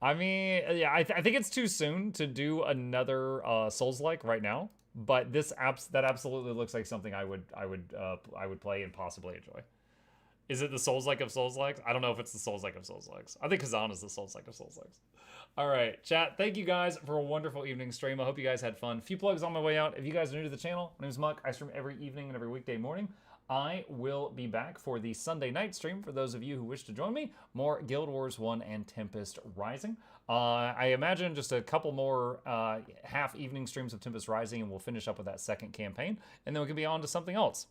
I mean, yeah, I think it's too soon to do another Souls-like right now, but that absolutely looks like something I would play and possibly enjoy. Is it the Souls-like of Souls-likes? I don't know if it's the Souls-like of Souls-likes. I think Kazan is the Souls-like of Souls-likes. All right, chat. Thank you guys for a wonderful evening stream. I hope you guys had fun. A few plugs on my way out. If you guys are new to the channel, my name is Muck. I stream every evening and every weekday morning. I will be back for the Sunday night stream for those of you who wish to join me. More Guild Wars 1 and Tempest Rising. I imagine just a couple more half evening streams of Tempest Rising, and we'll finish up with that second campaign, and then we can be on to something else.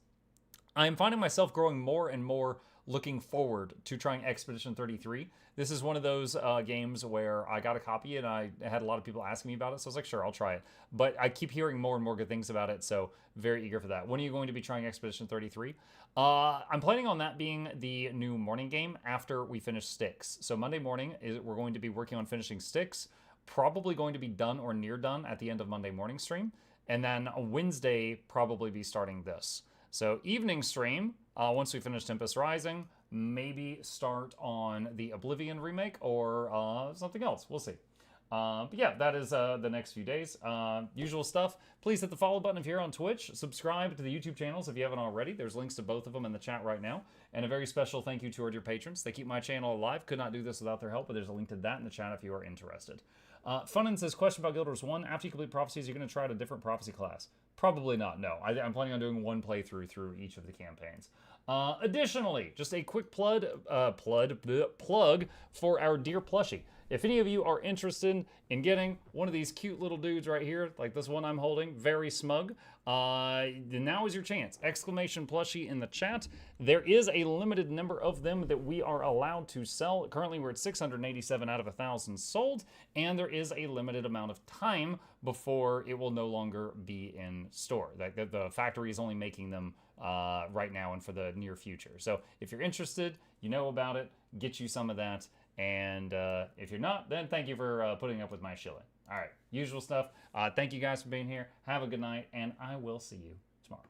I'm finding myself growing more and more looking forward to trying Expedition 33. This is one of those games where I got a copy and I had a lot of people asking me about it, so I was like, sure, I'll try it. But I keep hearing more and more good things about it, so very eager for that. When are you going to be trying Expedition 33? I'm planning on that being the new morning game after we finish Styx. So Monday morning, we're going to be working on finishing Styx, probably going to be done or near done at the end of Monday morning stream, and then Wednesday probably be starting this. So evening stream, once we finish Tempest Rising, maybe start on the Oblivion remake or something else. We'll see. But yeah, that is the next few days. Usual stuff. Please hit the follow button if you're on Twitch. Subscribe to the YouTube channels if you haven't already. There's links to both of them in the chat right now. And a very special thank you toward your patrons. They keep my channel alive. Could not do this without their help, but there's a link to that in the chat if you are interested. Funin says, question about Guild Wars 1. After you complete prophecies, you're going to try out a different prophecy class. Probably not, no. I'm planning on doing one playthrough through each of the campaigns. Additionally, just a quick plug for our dear plushie. If any of you are interested in getting one of these cute little dudes right here, like this one I'm holding, very smug, now is your chance. Exclamation plushie in the chat. There is a limited number of them that we are allowed to sell. Currently we're at 687 out of 1,000 sold, and there is a limited amount of time before it will no longer be in store. The factory is only making them right now and for the near future. So if you're interested, you know about it, get you some of that. And if you're not, then thank you for putting up with my shilling. All right, usual stuff. Thank you guys for being here. Have a good night, and I will see you tomorrow.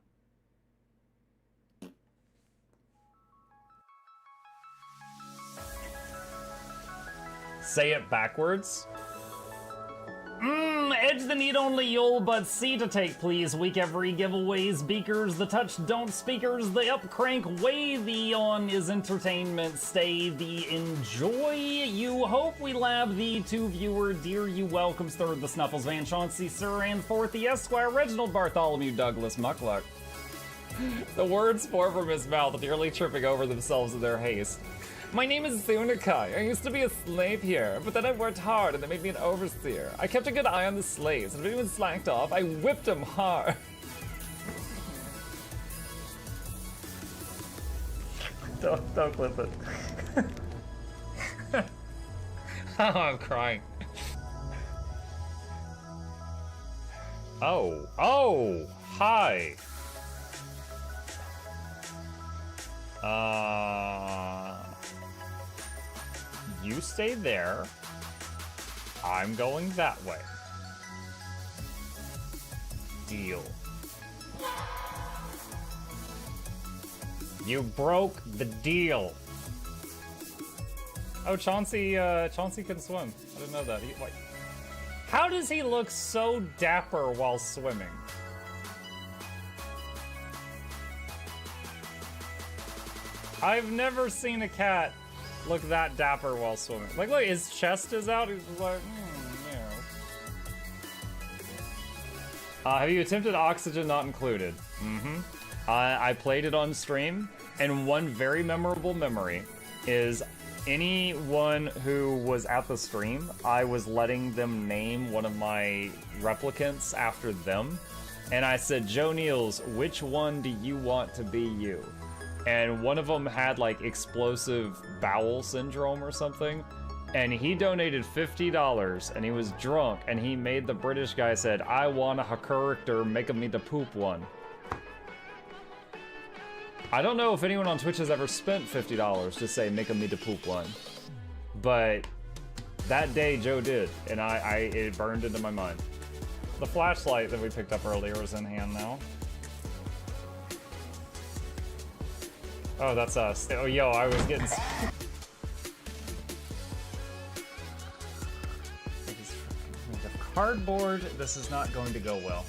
Say it backwards. Edge the need only you'll but see to take, please. Week every giveaways, beakers, the touch don't speakers, the up crank way, the on is entertainment, stay the enjoy. You hope we lab the two viewer, dear you welcomes third the Snuffles, Van Chauncey, Sir, and fourth the Esquire, Reginald Bartholomew, Douglas, Mukluk. The words pour from his mouth, nearly tripping over themselves in their haste. My name is Zunikai. I used to be a slave here, but then I worked hard and they made me an overseer. I kept a good eye on the slaves, and if anyone slacked off, I whipped them hard. Don't clip it. Oh, I'm crying. Oh, hi. You stay there. I'm going that way. Deal. You broke the deal. Oh, Chauncey can swim. I didn't know that. How does he look so dapper while swimming? I've never seen a cat look that dapper while swimming. Like, look, his chest is out. He's just like, yeah. Have you attempted Oxygen Not Included? Mm-hmm. I played it on stream, and one very memorable memory is anyone who was at the stream, I was letting them name one of my replicants after them, and I said, Joe Niels, which one do you want to be you? And one of them had like explosive bowel syndrome or something, and he donated $50, and he was drunk, and he made the British guy said, I want a character, make me the poop one. I don't know if anyone on Twitch has ever spent $50 to say make me the poop one, but that day Joe did, and it burned into my mind. The flashlight that we picked up earlier is in hand now. Oh, that's us. Oh, yo, I was getting... Cardboard, this is not going to go well.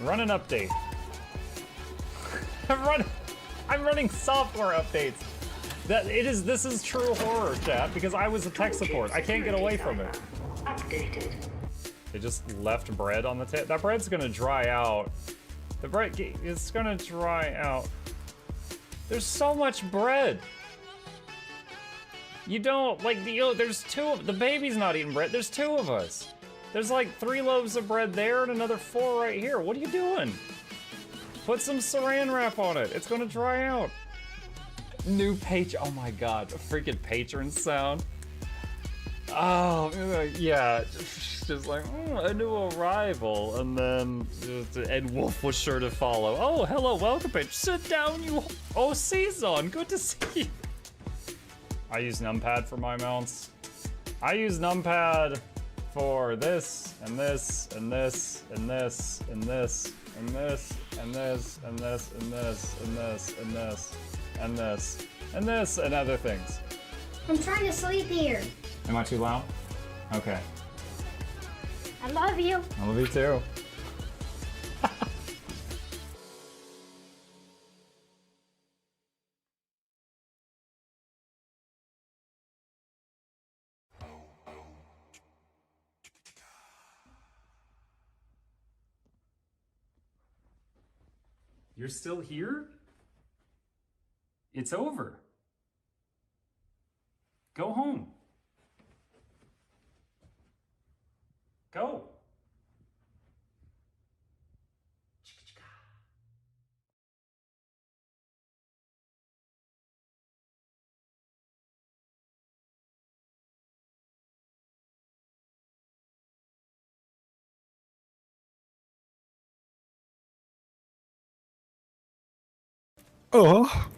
Run an update. I'm running software updates. This is true horror, chat, because I was a tech support. I can't get away from it. Updated. They just left bread on the table. That bread's gonna dry out The bread, it's gonna dry out. There's so much bread. You don't, like, there's the baby's not eating bread. There's 2 of us. There's like 3 loaves of bread there and another 4 right here. What are you doing? Put some saran wrap on it. It's gonna dry out. New patron, oh my god, a freaking patron sound. Oh, yeah, just like, a new arrival, and then, and Wolf was sure to follow. Oh, hello, welcome, patron. Sit down, you, oh, Season, good to see you. I use numpad for my mounts. I use numpad for this, and this, and this, and this, and this, and this, and this, and this, and this, and this, and this, and this, and this, and other things. I'm trying to sleep here. Am I too loud? Okay. I love you. I love you too. You're still here? It's over. Go home. Go. Oh.